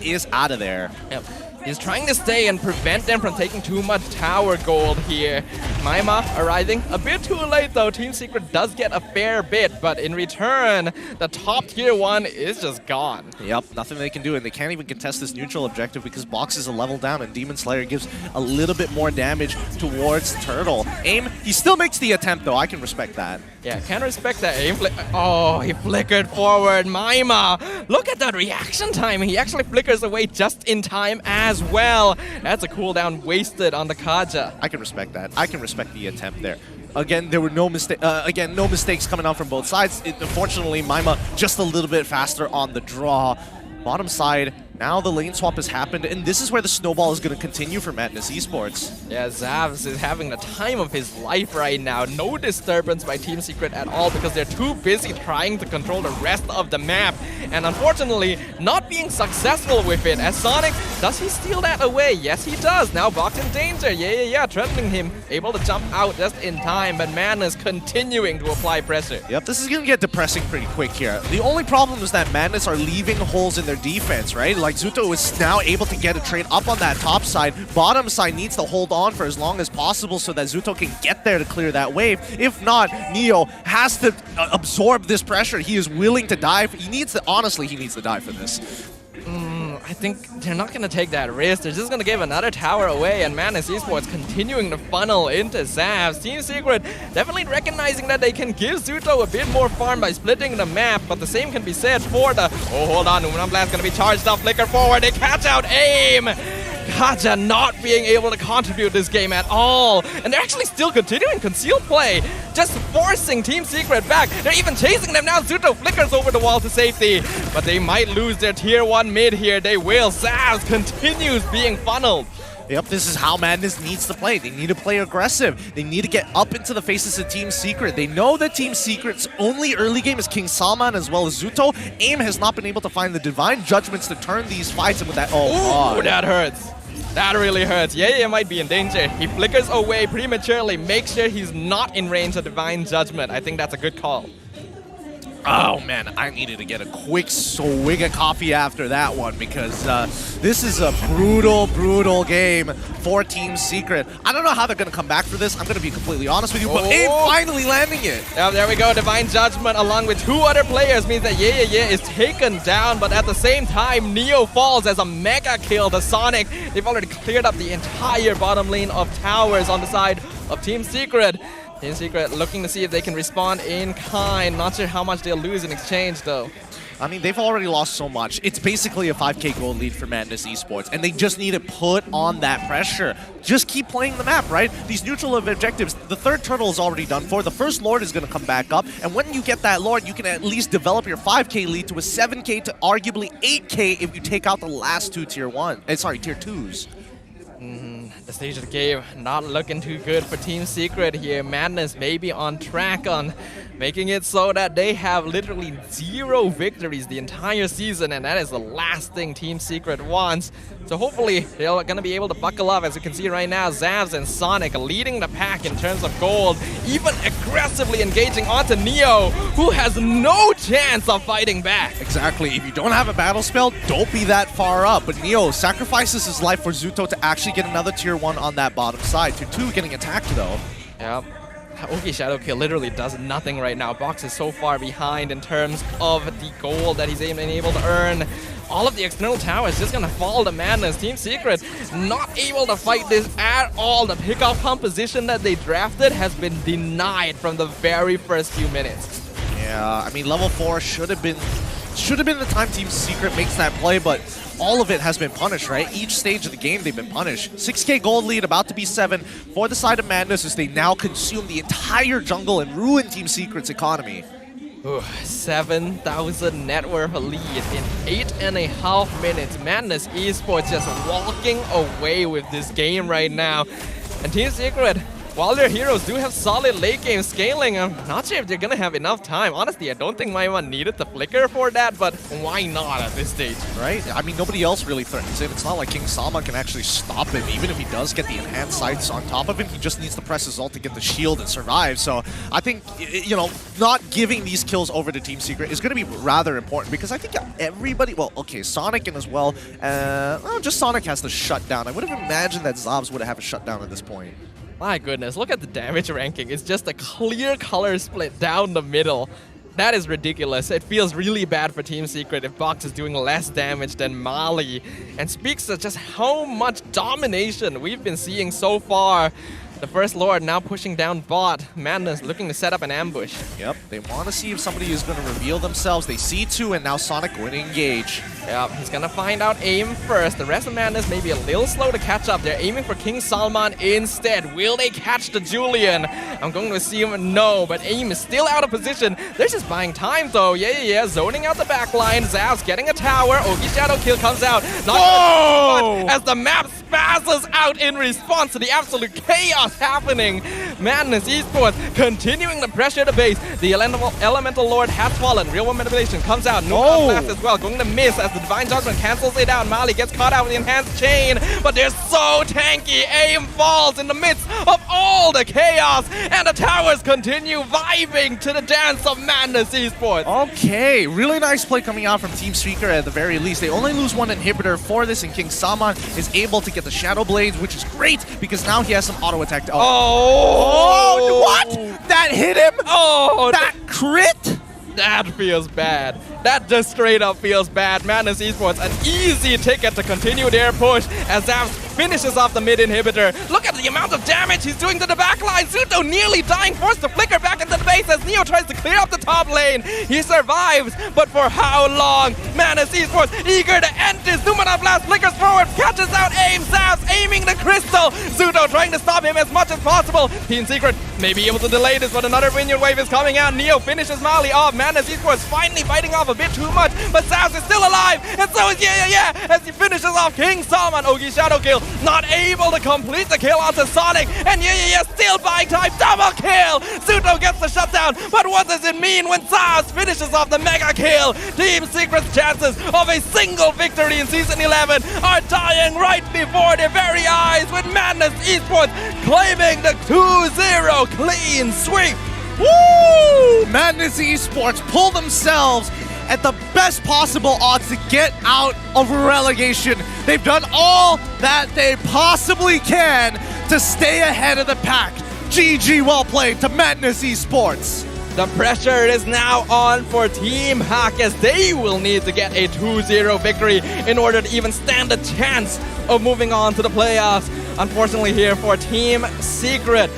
is out of there. Yep. He's trying to stay and prevent them from taking too much tower gold here. Maima arriving a bit too late though. Team Secret does get a fair bit, but in return, the top tier 1 is just gone. Yep, nothing they can do, and they can't even contest this neutral objective because Box is a level down, and Demon Slayer gives a little bit more damage towards Turtle. AIM, he still makes the attempt though. I can respect that. Yeah, can respect that. AIM oh, he flickered forward. Maima, look at that reaction time. He actually flickers away just in time as well. That's a cooldown wasted on the Kaja. I can respect that. I can respect the attempt there. Again, there were no mistakes coming out from both sides. Unfortunately, Maima just a little bit faster on the draw. Bottom side, now the lane swap has happened, and this is where the snowball is going to continue for Madness Esports. Yeah, Zavs is having the time of his life right now. No disturbance by Team Secret at all because they're too busy trying to control the rest of the map. And unfortunately, not being successful with it. As Sonic, does he steal that away? Yes, he does. Now Box in danger. Yeah, threatening him. Able to jump out just in time, but Madness continuing to apply pressure. Yep, this is going to get depressing pretty quick here. The only problem is that Madness are leaving holes in their defense, right? Like Zuto is now able to get a trade up on that top side. Bottom side needs to hold on for as long as possible so that Zuto can get there to clear that wave. If not, Neo has to absorb this pressure. He is willing to die. He needs to, honestly, he needs to die for this. I think they're not going to take that risk. They're just going to give another tower away, and Madness Esports continuing to funnel into Zavs. Team Secret definitely recognizing that they can give Zuto a bit more farm by splitting the map, but the same can be said for the... Oh, hold on. Numenon Blast going to be charged up. Flicker forward. They catch out AIM. Kaja not being able to contribute this game at all. And they're actually still continuing concealed play, just forcing Team Secret back. They're even chasing them now. Zuto flickers over the wall to safety, but they might lose their tier 1 mid here. They will. Zavs continues being funneled. Yep, this is how Madness needs to play. They need to play aggressive. They need to get up into the faces of Team Secret. They know that Team Secret's only early game is King Salman as well as Zuto. AIM has not been able to find the divine judgments to turn these fights, and with that, oh, that hurts. That really hurts. Yeah, might be in danger. He flickers away prematurely. Make sure he's not in range of Divine Judgment. I think that's a good call. Oh man, I needed to get a quick swig of coffee after that one because this is a brutal game for Team Secret. I don't know how they're going to come back for this. I'm going to be completely honest with you, but AIM finally landing it. Yeah, there we go. Divine Judgment along with 2 other players means that Yeah is taken down, but at the same time, Neo falls as a mega kill to Sonic. They've already cleared up the entire bottom lane of towers on the side of Team Secret. Team Secret looking to see if they can respond in kind. Not sure how much they'll lose in exchange, though. I mean, they've already lost so much. It's basically a 5k gold lead for Madness Esports, and they just need to put on that pressure. Just keep playing the map, right? These neutral objectives, the 3rd turtle is already done for. The 1st Lord is going to come back up, and when you get that Lord, you can at least develop your 5k lead to a 7k to arguably 8k if you take out the last 2 tier 2s. The stage of the game not looking too good for Team Secret here. Madness may be on track on making it so that they have literally 0 victories the entire season, and that is the last thing Team Secret wants. So hopefully they're going to be able to buckle up. As you can see right now, Zavs and Sonic leading the pack in terms of gold, even aggressively engaging onto Neo, who has no chance of fighting back. Exactly. If you don't have a battle spell, don't be that far up. But Neo sacrifices his life for Zuto to actually get another tier 1 on that bottom side. Tier 2 getting attacked though. Yep. Oki Shadow Kill literally does nothing right now. Box is so far behind in terms of the gold that he's been able to earn. all of the external towers just gonna fall to Madness. Team Secret not able to fight this at all. The pickoff composition that they drafted has been denied from the very first few minutes. Yeah, I mean, level 4 should have been the time Team Secret makes that play, but all of it has been punished, right? Each stage of the game, they've been punished. 6k gold lead, about to be 7 for the side of Madness as they now consume the entire jungle and ruin Team Secret's economy. 7,000 net worth lead in 8.5 minutes. Madness Esports just walking away with this game right now. And Team Secret, while their heroes do have solid late game scaling, I'm not sure if they're gonna have enough time. Honestly, I don't think Maiwan needed the flicker for that, but why not at this stage? Right? I mean, nobody else really threatens him. It's not like King Salman can actually stop him. Even if he does get the enhanced sights on top of him, he just needs to press his ult to get the shield and survive. So I think, you know, not giving these kills over to Team Secret is going to be rather important because I think everybody, well, okay, Sonic and as well, just Sonic has the shutdown. I would have imagined that Zabs would have a shutdown at this point. My goodness, look at the damage ranking. It's just a clear color split down the middle. That is ridiculous. It feels really bad for Team Secret if Box is doing less damage than Mali. And speaks to just how much domination we've been seeing so far. The First Lord now pushing down bot. Madness looking to set up an ambush. Yep, they want to see if somebody is going to reveal themselves. They see 2 and now Sonic going to engage. Yep, he's going to find out aim first. The rest of Madness may be a little slow to catch up. They're aiming for King Salman instead. Will they catch the Julian? I'm going to assume no, but aim is still out of position. They're just buying time though. Yeah. Zoning out the back line. Zav's getting a tower. Ogi Shadow Kill comes out. Not as the map spazzes out in response to the absolute chaos happening. Madness Esports continuing to pressure the base. The Elemental Lord has fallen. Real World Manipulation comes out. No blast as well. Going to miss as the Divine Judgment cancels it out. Mali gets caught out with the enhanced chain, but they're so tanky. Aim falls in the midst of all the chaos, and the towers continue vibing to the dance of Madness Esports. Okay, really nice play coming out from Team Secret at the very least. They only lose 1 inhibitor for this, and King Salman is able to get the Shadow Blades, which is great because now he has some auto attack. Oh, what? That hit him? Oh, that crit? That feels bad. That just straight up feels bad. Madness Esports, an easy ticket to continue their push as Zavs finishes off the mid inhibitor. Look at the amount of damage he's doing to the backline. Zuto nearly dying, forced to flicker back into the base as Neo tries to clear up the top lane. He survives, but for how long? Madness Esports eager to end this. Numana Blast flickers forward, catches out aim. Zavs aiming the crystal. Zuto trying to stop him as much as possible. Team Secret may be able to delay this, but another minion wave is coming out. Neo finishes Mali off. Madness Esports finally biting off a bit too much, but Zavs is still alive, and so is yeah, as he finishes off King Salman. Ogi Shadow Kill not able to complete the kill onto Sonic, and yeah, still buying time. Double kill! Zuto gets the shutdown, but what does it mean when Zavs finishes off the mega kill? Team Secret's chances of a single victory in Season 11 are dying right before their very eyes, with Madness Esports claiming the 2-0 clean sweep. Woo! Madness Esports pull themselves at the best possible odds to get out of relegation. They've done all that they possibly can to stay ahead of the pack. GG, well played to Madness Esports. The pressure is now on for Team HAQ as they will need to get a 2-0 victory in order to even stand a chance of moving on to the playoffs. Unfortunately here for Team Secret,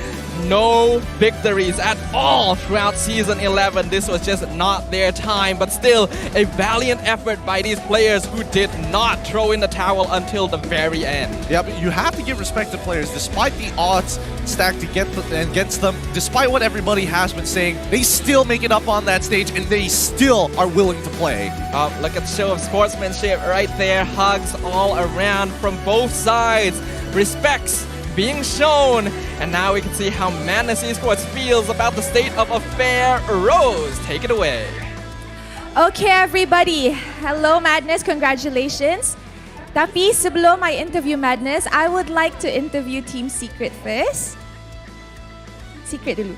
no victories at all throughout Season 11. This was just not their time, but still a valiant effort by these players who did not throw in the towel until the very end. Yeah, but you have to give respect to players. Despite the odds stacked against them, despite what everybody has been saying, they still make it up on that stage and they still are willing to play. Look at the show of sportsmanship right there. Hugs all around from both sides. Respects being shown, and now we can see how Madness Esports feels about the state of affair. Rose, take it away. Okay, everybody. Hello, Madness. Congratulations. Tapi sebelum I interview Madness, I would like to interview Team Secret first. Secret dulu.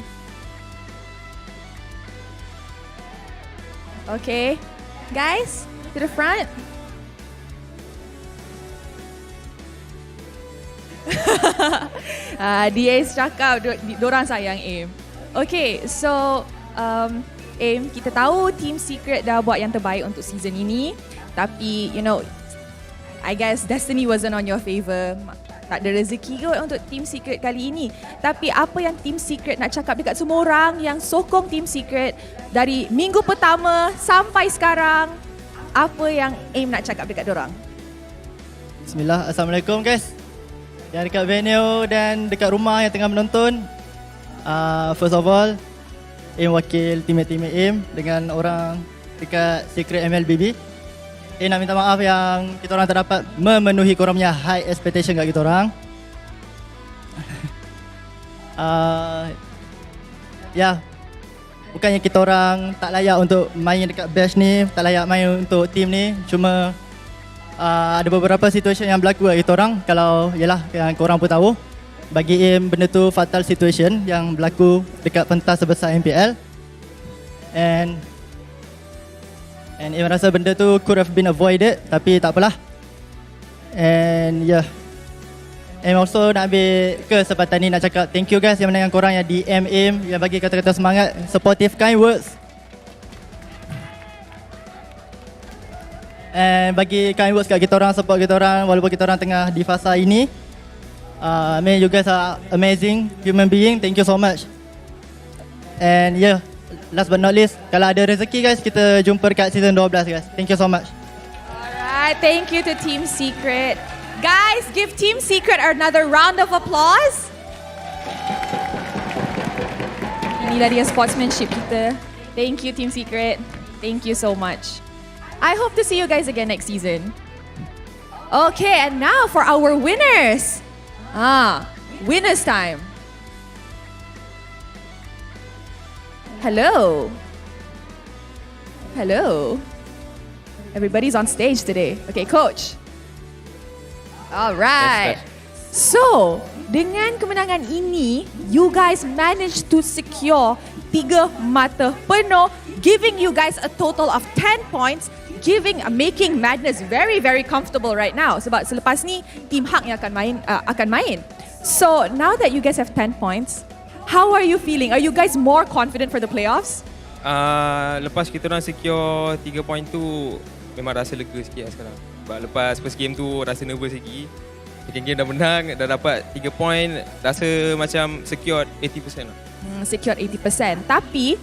Okay, guys, to the front. Dia cakap diorang sayang AIM. Okay, so AIM, kita tahu Team Secret dah buat yang terbaik untuk season ini. Tapi, you know, I guess destiny wasn't on your favor. Tak ada rezeki kot untuk Team Secret kali ini. Tapi apa yang Team Secret nak cakap dekat semua orang yang sokong Team Secret dari minggu pertama sampai sekarang, apa yang AIM nak cakap dekat dorang? Bismillah, Assalamualaikum guys. Yang dekat venue dan dekat rumah yang tengah menonton. First of all, AIM wakil teammate AIM dengan orang dekat Secret MLBB. Nak minta maaf yang kita orang tak dapat memenuhi korang punya high expectation kat kita orang. Bukannya kita orang tak layak untuk main dekat batch ni, tak layak main untuk team ni. Cuma ada beberapa situation yang berlaku kat kita orang. Kalau yalah yang korang pun tahu, bagi AIM benda tu fatal situation yang berlaku dekat pentas sebesar MPL. And AIM rasa benda tu could have been avoided, tapi tak apalah. And AIM also nak ambil kesempatan ni nak cakap thank you guys yang mendengar korang yang DM AIM, yang bagi kata-kata semangat, supportive kind words. And bagi kind words kat kita orang, support kita orang walaupun kita orang tengah di fasa ini. Man, you guys are amazing human being. Thank you so much. And last but not least, kalau ada rezeki guys, kita jumpa dekat season 12 guys. Thank you so much. Alright, thank you to Team Secret. Guys, give Team Secret another round of applause. Inilah dia sportsmanship kita. Thank you Team Secret. Thank you so much. I hope to see you guys again next season. Okay, and now for our winners. Winners time. Hello. Hello. Everybody's on stage today. Okay, coach. Alright. So, dengan kemenangan ini, you guys managed to secure 3 mata penuh, giving you guys a total of 10 points, making Madness very very comfortable right now. Sebab selepas ni Team HAQ yang akan main. So, now that you guys have 10 points, how are you feeling? Are you guys more confident for the playoffs? Lepas kita orang secure 3 point tu, memang rasa lega sikit lah sekarang. Sebab lepas first game tu rasa nervous lagi. Second game dah menang, dah dapat 3 point, rasa macam secured 80% lah. Secured 80%. Tapi,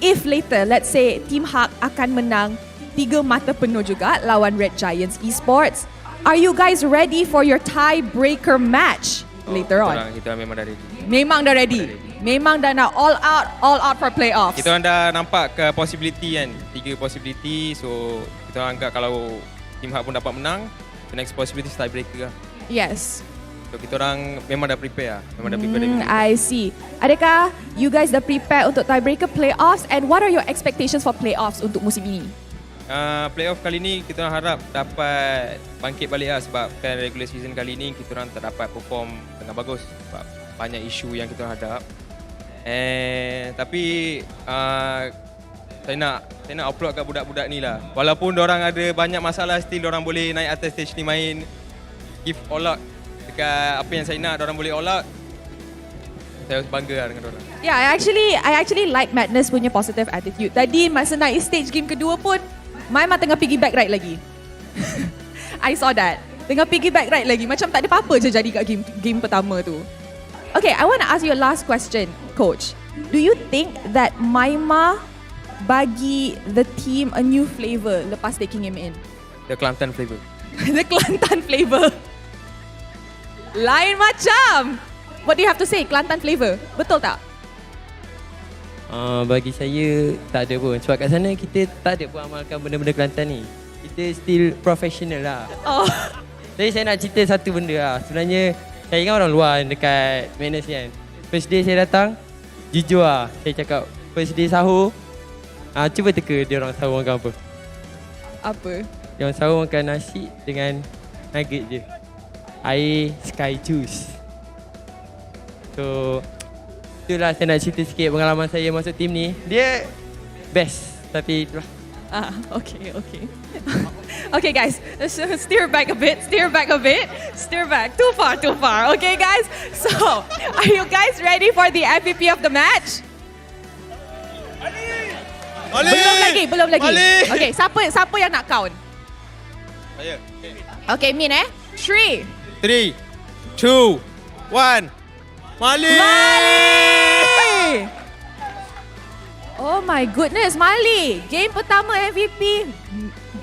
if later, let's say Team HAQ akan menang 3 mata penuh juga lawan Red Giants Esports, are you guys ready for your tiebreaker match later on? Kita memang dah ready. Memang dah ready. Memang dah nak all out for playoffs. Kita orang dah nampak ke possibility kan, 3 possibility. So kita orang anggap kalau Team HAQ pun dapat menang, the next possibility is tiebreaker lah. Yes. So kita orang memang dah prepare lah. Memang dah prepare dari I see. Adakah you guys dah prepare untuk tiebreaker playoffs, and what are your expectations for playoffs untuk musim ini? Playoff kali ni kita orang harap dapat bangkit balik lah, sebab kan regular season kali ni kita orang tak dapat perform dengan bagus sebab banyak isu yang kita orang hadap. Tapi saya nak upload kat budak-budak ni lah. Walaupun diorang ada banyak masalah, still diorang boleh naik atas stage ni main, give all out dekat apa yang saya nak, diorang boleh all out. Saya bangga lah dengan diorang. Yeah, I actually like Madness punya positive attitude. Tadi masa naik stage game kedua pun, Maima tengah piggyback ride lagi. I saw that. Tengah piggyback ride lagi. Macam tak ada apa-apa je jadi kat game pertama tu. Okay, I want to ask you a last question, Coach. Do you think that Maima bagi the team a new flavor lepas taking him in? The Kelantan flavor. The Kelantan flavor. Lain macam. What do you have to say, Kelantan flavor? Betul tak? Bagi saya tak ada pun. Sebab kat sana kita tak ada pun amalkan benda-benda Kelantan ni. Kita still professional lah. Jadi saya nak cerita satu benda lah. Sebenarnya saya ingat orang luar dekat Madness ni kan. First day saya datang, jujur lah. Saya cakap first day sahur, cuba teka dia orang sahur makan apa. Apa? Dia orang sahur makan nasi dengan nugget je. Air sky juice. So, itulah saya nak cerita sikit pengalaman saya masuk tim ni. Dia best, tapi itulah. Okay. Okay guys, steer back a bit. Too far. Okay guys, so are you guys ready for the MVP of the match? Belum lagi. Okay, siapa yang nak count? Okay, Min 3, 3, 2, 1. Mali! Oh my goodness, Mali. Game pertama MVP.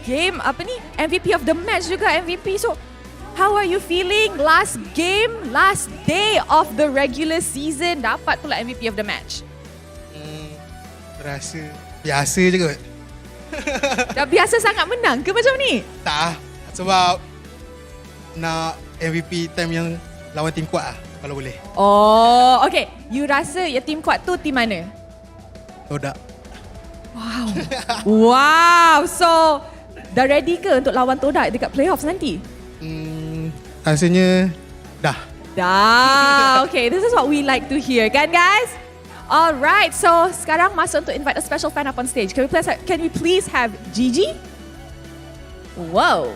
Game apa ni? MVP of the match juga MVP. So, how are you feeling? Last game, last day of the regular season, dapat pula MVP of the match. Rasa biasa je kot. Dah biasa sangat menang ke macam ni? Tak, sebab nak MVP time yang lawan tim kuat lah, kalau boleh. Oh, okay. You rasa ya tim kuat tu tim mana? Todak. Wow. Wow. So, dah ready ke untuk lawan Todak dekat playoffs nanti? Rasanya dah. Dah. Okay, this is what we like to hear, kan guys? Alright, so sekarang masa untuk invite a special fan up on stage. Can we please have Gigi? Wow.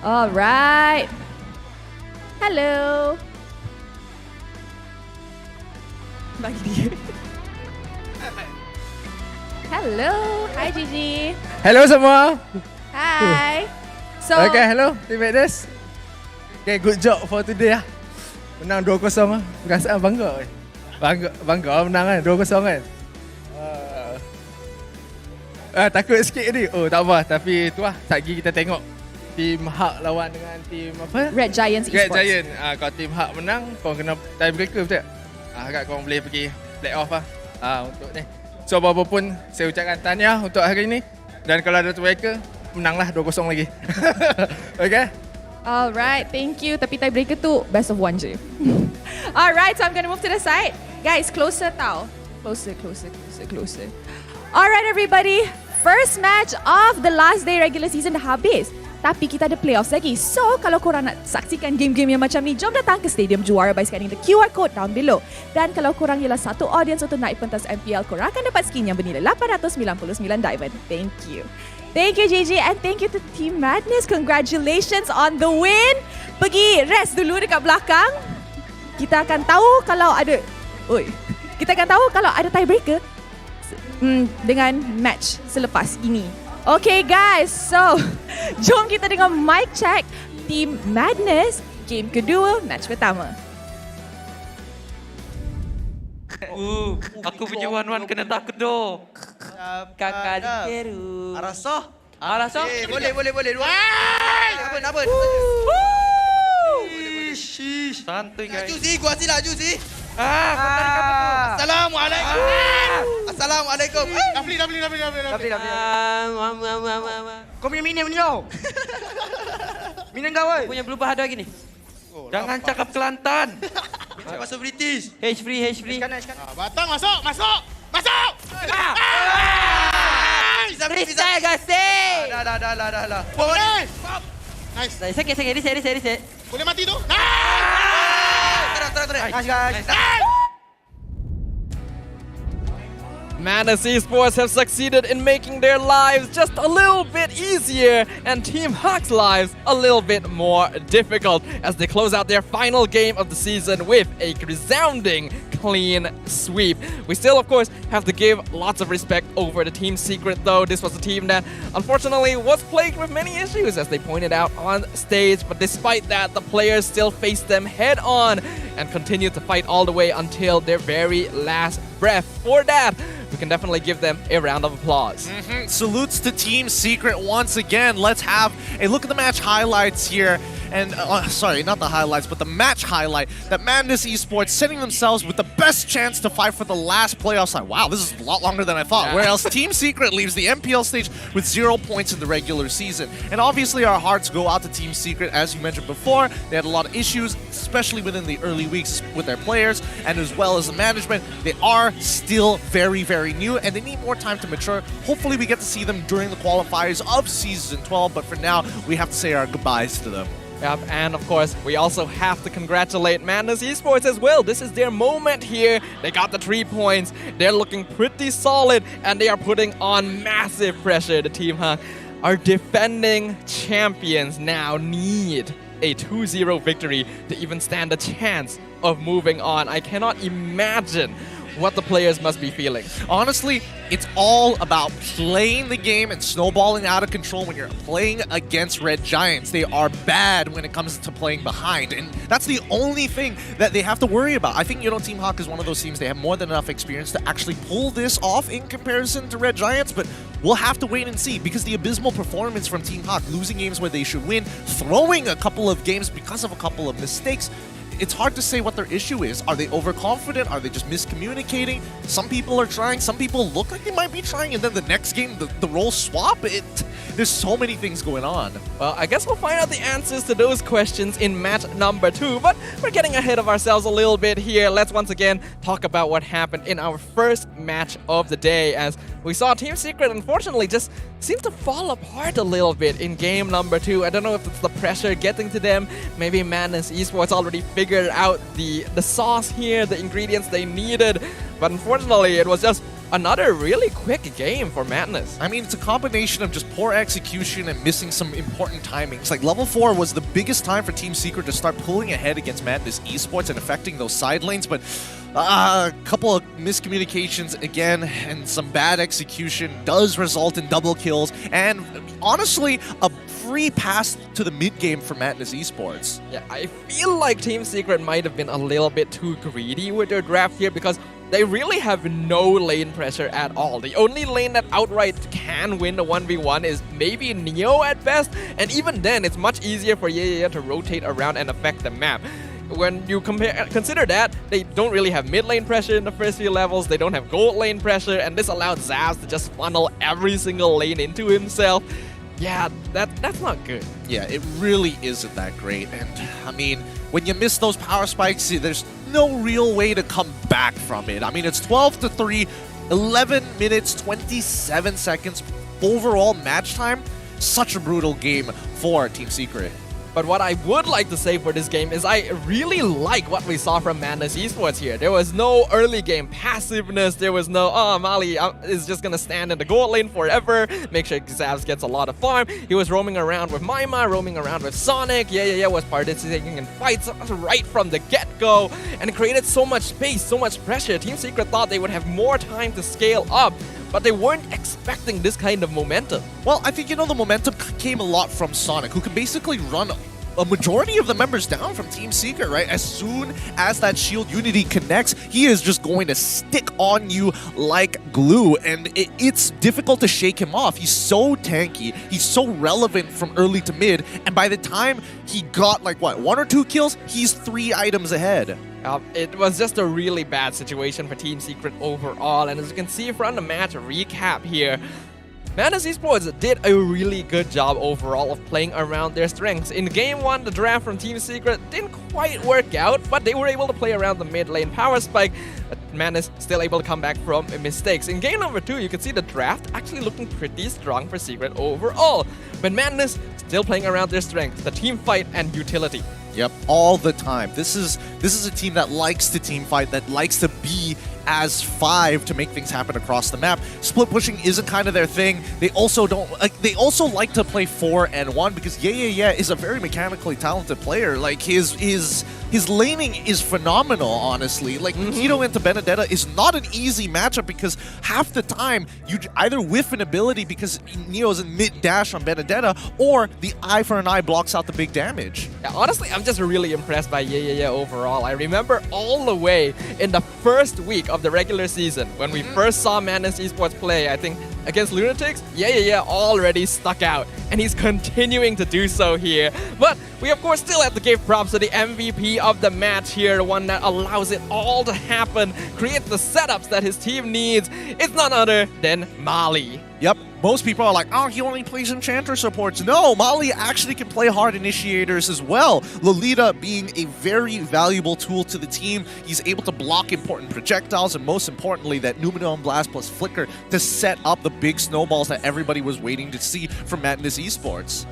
Alright. Hello. Bagi dia. Hello. Hi Gigi. Hello semua. Hi. So, Okay, hello Team Madness. Okay, good job for today lah. Menang 2-0 lah. Perasaan bangga. Bangga menang kan, 2-0 kan. Takut sikit ni. Oh, tak apa. Tapi tu lah, lagi kita tengok Team HAQ lawan dengan Team apa? Red Giants Esports. Red Giant. Kalau Team HAQ menang, korang kena tiebreaker betul tak? Agak korang boleh pergi playoff lah. Untuk ni. So, apapun saya ucapkan tahniah untuk hari ni. Dan kalau ada tiebreaker, menanglah 2-0 lagi. Okay? Alright, thank you. Tapi tiebreaker tu best of one je. Alright, so I'm gonna move to the side. Guys, closer tau. Closer. Alright everybody, first match of the last day regular season dah habis. Tapi kita ada playoffs lagi. So, kalau korang nak saksikan game-game yang macam ni, jom datang ke Stadium Juara by scanning the QR code down below. Dan kalau korang ialah satu audience untuk naik pentas MPL, korang akan dapat skin yang bernilai 899 diamond. Thank you. Thank you Gigi and thank you to Team Madness. Congratulations on the win. Pergi rest dulu dekat belakang. Kita akan tahu kalau ada tiebreaker dengan match selepas ini. Okay guys, so jom kita dengar mic check Team Madness game kedua match pertama. Aku punya wan-wan kena takut doh. Kakak dikeru. Arasah. Boleh. Apa? Santai guys. Juzi, gua sila Juzi. Assalamualaikum. Assalamualaikum. Dapli. Kau punya minion ni kau. Minion kau oi. Punya berubah ada lagi ni. Jangan cakap Kelantan. Masuk British. H-free. Batang masuk. Freestyle guys. Dah. Boleh. Nice. Sekejap. Reset. Boleh mati tu? Terang. Nice guys. Madness Esports have succeeded in making their lives just a little bit easier and Team HAQ's lives a little bit more difficult as they close out their final game of the season with a resounding clean sweep. We still, of course, have to give lots of respect over the Team Secret though. This was a team that unfortunately was plagued with many issues as they pointed out on stage, but despite that, the players still faced them head on and continued to fight all the way until their very last breath. For that, we can definitely give them a round of applause. Salutes to Team Secret once again. Let's have a look at the match highlights here. And sorry, not the highlights, but the match highlight that Madness Esports setting themselves with the best chance to fight for the last playoff side. Wow, this is a lot longer than I thought. Whereas Team Secret leaves the MPL stage with 0 points in the regular season. And obviously our hearts go out to Team Secret. As you mentioned before, they had a lot of issues, especially within the early weeks with their players and as well as the management. They are still very, very new and they need more time to mature. Hopefully we get to see them during the qualifiers of Season 12, but for now, we have to say our goodbyes to them. Yep, and of course, we also have to congratulate Madness Esports as well. This is their moment here. They got the 3 points. They're looking pretty solid, and they are putting on massive pressure. The Team HAQ, our defending champions, now need a 2-0 victory to even stand a chance of moving on. I cannot imagine what the players must be feeling. Honestly, it's all about playing the game and snowballing out of control when you're playing against Red Giants. They are bad when it comes to playing behind, and that's the only thing that they have to worry about. I think, Team HAQ is one of those teams, they have more than enough experience to actually pull this off in comparison to Red Giants, but we'll have to wait and see, because the abysmal performance from Team HAQ, losing games where they should win, throwing a couple of games because of a couple of mistakes, it's hard to say what their issue is. Are they overconfident? Are they just miscommunicating? Some people are trying, some people look like they might be trying, and then the next game, the roles swap. There's so many things going on. Well, I guess we'll find out the answers to those questions in match number 2, but we're getting ahead of ourselves a little bit here. Let's once again talk about what happened in our first match of the day, as we saw Team Secret unfortunately just seems to fall apart a little bit in game number 2. I don't know if it's the pressure getting to them. Maybe Madness Esports already figured out the sauce here, the ingredients they needed, but unfortunately it was just another really quick game for Madness. I mean, it's a combination of just poor execution and missing some important timings. Like, level 4 was the biggest time for Team Secret to start pulling ahead against Madness Esports and affecting those side lanes, but a couple of miscommunications again and some bad execution does result in double kills, and honestly, a free pass to the mid game for Madness Esports. Yeah, I feel like Team Secret might have been a little bit too greedy with their draft here, because they really have no lane pressure at all. The only lane that outright can win the 1v1 is maybe Neo at best, and even then it's much easier for Yeah to rotate around and affect the map. When you consider that, they don't really have mid lane pressure in the first few levels, they don't have gold lane pressure, and this allowed Zavs to just funnel every single lane into himself. Yeah, that's not good. Yeah, it really isn't that great, and I mean, when you miss those power spikes, there's no real way to come back from it. I mean, it's 12-3, 11 minutes, 27 seconds overall match time. Such a brutal game for Team Secret. But what I would like to say for this game is I really like what we saw from Madness Esports here. There was no early game passiveness. There was no, Mali is just going to stand in the gold lane forever, make sure Zavs gets a lot of farm. He was roaming around with Maima, roaming around with Sonic. Yeah was participating in fights right from the get-go, and it created so much space, so much pressure. Team Secret thought they would have more time to scale up, but they weren't expecting this kind of momentum. Well, I think, the momentum came a lot from Sonic, who can basically run a majority of the members down from Team Secret, right? As soon as that shield unity connects, he is just going to stick on you like glue, and it's difficult to shake him off. He's so tanky, he's so relevant from early to mid, and by the time he got like, what, 1 or 2 kills, he's 3 items ahead. It was just a really bad situation for Team Secret overall, and as you can see from the match recap here, Madness Esports did a really good job overall of playing around their strengths. In Game 1, the draft from Team Secret didn't quite work out, but they were able to play around the mid lane power spike. Madness still able to come back from mistakes. In Game number 2, you can see the draft actually looking pretty strong for Secret overall. But Madness still playing around their strengths, the team fight and utility. Yep, all the time. This is a team that likes to team fight, that likes to be as 5 to make things happen across the map. Split pushing isn't kind of their thing. They also don't they also like to play 4 and 1 because Yeah is a very mechanically talented player. Like his laning is phenomenal, honestly. Like Keto into Benedetta is not an easy matchup because half the time you either whiff an ability because Neo's in mid dash on Benedetta, or the eye for an eye blocks out the big damage. Yeah, honestly, I'm just really impressed by Yeah overall. I remember all the way in the first week of the regular season when we first saw Madness Esports play, I think against Lunatics, Yeah already stuck out, and he's continuing to do so here. But we of course still have to give props to the MVP of the match here, the one that allows it all to happen, creates the setups that his team needs. It's none other than Mali. Yep, most people are like, oh, he only plays Enchanter supports. No, Mali actually can play hard initiators as well. Lolita being a very valuable tool to the team. He's able to block important projectiles, and most importantly, that Numenor Blast plus Flicker to set up the big snowballs that everybody was waiting to see from Madness Esports.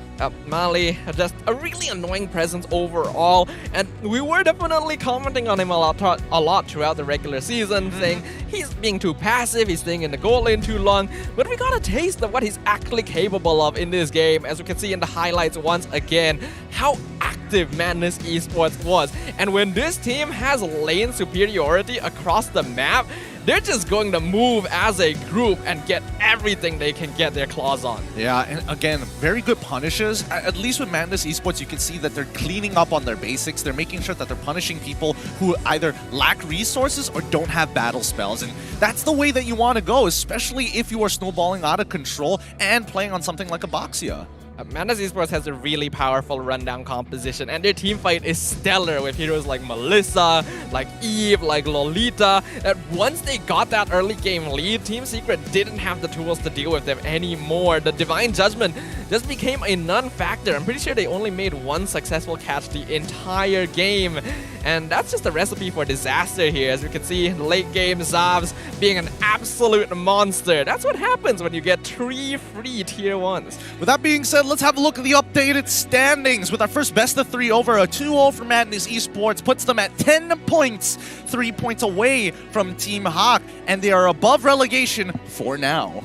Mali, just a really annoying presence overall, and we were definitely commenting on him a lot throughout the regular season, saying he's being too passive, he's staying in the goal lane too long, but we got a taste of what he's actually capable of in this game, as we can see in the highlights once again, how active competitive Madness Esports was. And when this team has lane superiority across the map, they're just going to move as a group and get everything they can get their claws on. Yeah, and again, very good punishes. At least with Madness Esports, you can see that they're cleaning up on their basics. They're making sure that they're punishing people who either lack resources or don't have battle spells. And that's the way that you want to go, especially if you are snowballing out of control and playing on something like a Boxia. Madness Esports has a really powerful rundown composition, and their team fight is stellar with heroes like Melissa, like Eve, like Lolita. That once they got that early game lead, Team Secret didn't have the tools to deal with them anymore. The Divine Judgment just became a non-factor. I'm pretty sure they only made one successful catch the entire game. And that's just a recipe for disaster here. As we can see, late game Zavs being an absolute monster. That's what happens when you get 3 free tier 1s. With that being said, let's have a look at the updated standings. With our first best of 3 over, a 2-0 for Madness Esports puts them at 10 points, 3 points away from Team HAQ, and they are above relegation for now.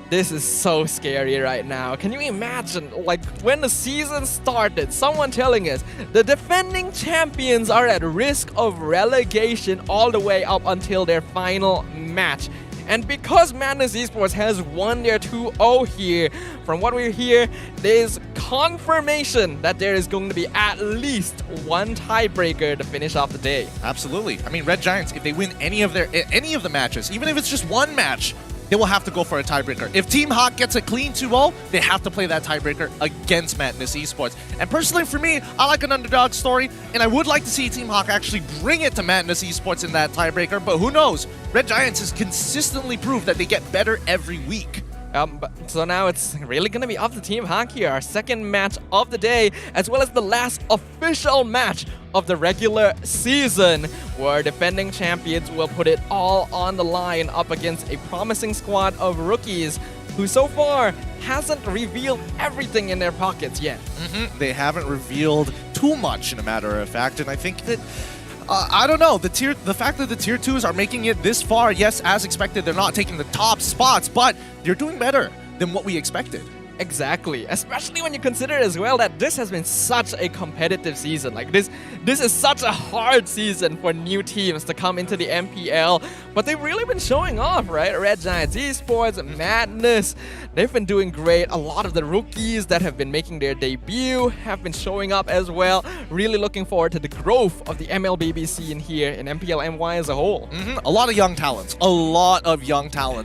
This is so scary right now. Can you imagine, like, when the season started, someone telling us the defending champions are at risk of relegation all the way up until their final match. And because Madness Esports has won their 2-0 here, from what we hear, there's confirmation that there is going to be at least one tiebreaker to finish off the day. Absolutely. I mean, Red Giants, if they win any of the matches, even if it's just one match, they will have to go for a tiebreaker. If Team HAQ gets a clean 2-0, they have to play that tiebreaker against Madness Esports. And personally for me, I like an underdog story, and I would like to see Team HAQ actually bring it to Madness Esports in that tiebreaker, but who knows? Red Giants has consistently proved that they get better every week. So now it's really going to be up to Team HAQ here, our second match of the day, as well as the last official match of the regular season, where defending champions will put it all on the line up against a promising squad of rookies who so far hasn't revealed everything in their pockets yet. They haven't revealed too much, in a matter of fact, and I think that I don't know, the fact that the tier 2s are making it this far, yes, as expected, they're not taking the top spots, but they're doing better than what we expected. Exactly, especially when you consider as well that this has been such a competitive season. Like this is such a hard season for new teams to come into the MPL, but they've really been showing off, right? Red Giants Esports, Madness, they've been doing great. A lot of the rookies that have been making their debut have been showing up as well. Really looking forward to the growth of the MLBB scene here in MPL MY as a whole. A lot of young talents,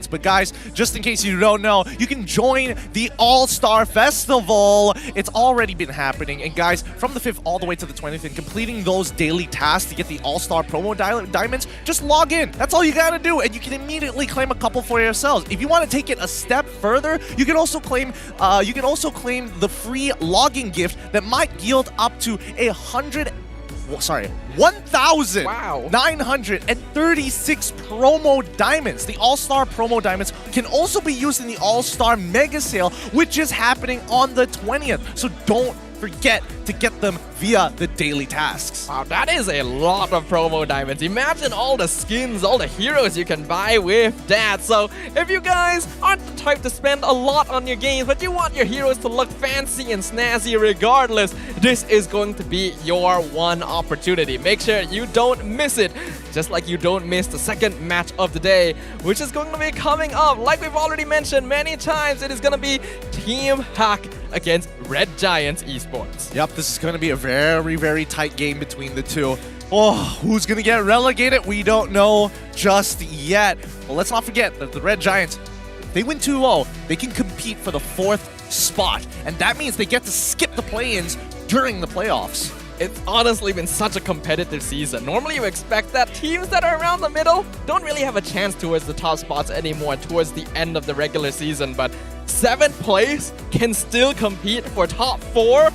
But guys, just in case you don't know, you can join the All-Star Festival. It's already been happening, and guys, from the 5th all the way to the 20th, and completing those daily tasks to get the All-Star promo diamonds, just log in. That's all you gotta do, and you can immediately claim a couple for yourselves. If you want to take it a step further, you can also claim the free logging gift that might yield up to 1,936 promo diamonds. The All-Star promo diamonds can also be used in the All-Star Mega Sale, which is happening on the 20th. So don't forget to get them via the daily tasks. Wow, that is a lot of promo diamonds. Imagine all the skins, all the heroes you can buy with that. So if you guys aren't the type to spend a lot on your games, but you want your heroes to look fancy and snazzy regardless, this is going to be your one opportunity. Make sure you don't miss it, just like you don't miss the second match of the day, which is going to be coming up. Like we've already mentioned many times, it is going to be Team HAQ against Red Giants Esports. Yep, this is going to be a very, very tight game between the two. Oh, who's going to get relegated? We don't know just yet. Well, let's not forget that the Red Giants, if they win 2-0, they can compete for the 4th spot. And that means they get to skip the play-ins during the playoffs. It's honestly been such a competitive season. Normally you expect that teams that are around the middle don't really have a chance towards the top spots anymore towards the end of the regular season, but 7th place can still compete for top 4?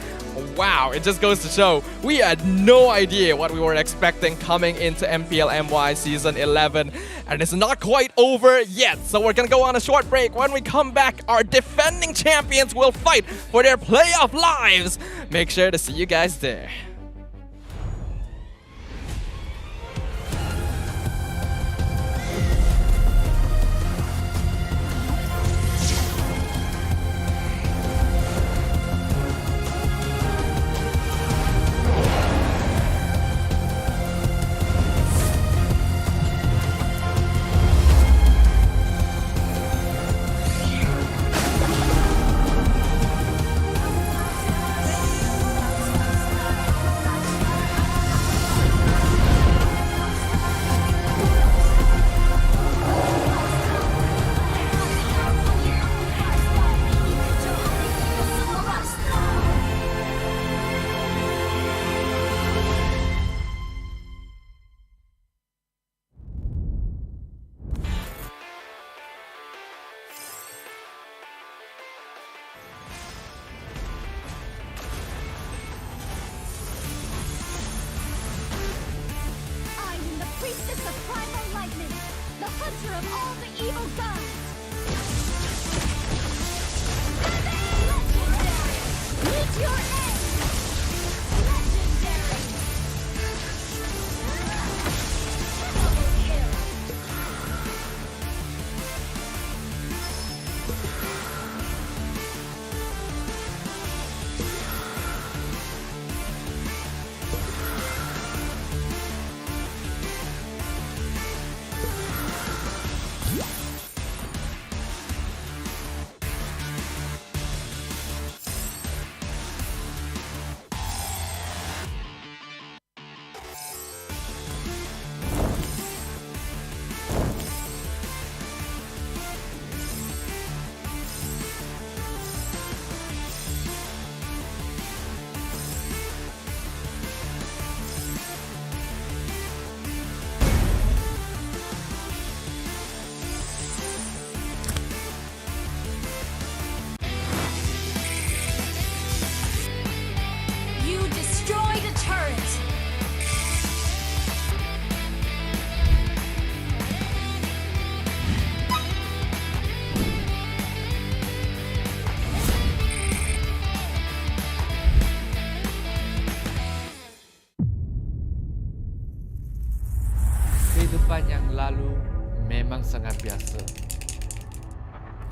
Wow, it just goes to show we had no idea what we were expecting coming into MPL MY Season 11, and it's not quite over yet. So we're gonna go on a short break. When we come back, our defending champions will fight for their playoff lives. Make sure to see you guys there. the hunter of all the evil gods. Legendary. Meet your end. Legendary. Double kill. You destroyed a turret. Kehidupan yang lalu memang sangat biasa.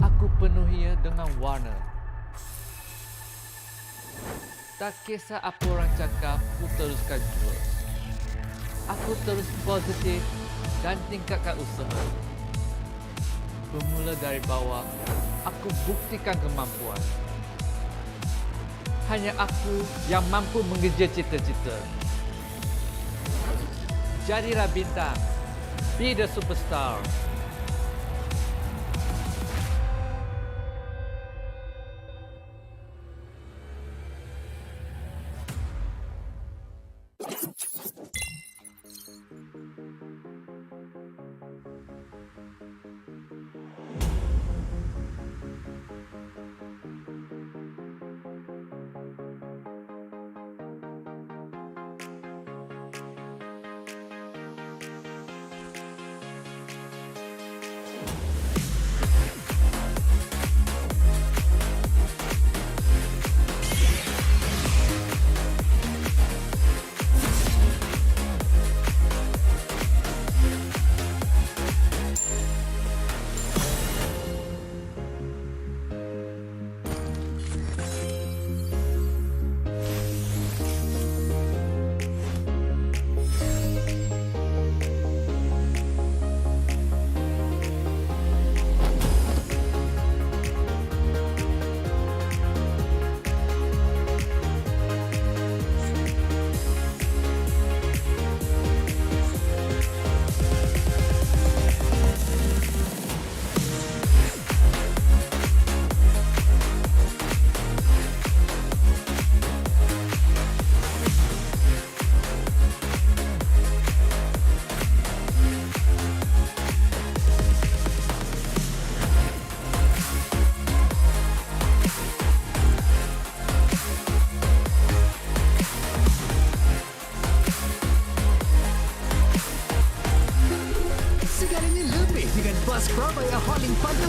Aku penuhinya dengan warna. Tak kisah apa orang cakap, aku teruskan jua. Aku terus positif dan tingkatkan usaha. Bermula dari bawah, aku buktikan kemampuan. Hanya aku yang mampu mengejar cita-cita. Jadilah bintang. Be the superstar. Segalanya lebih dengan bas Prabaya Hauling pada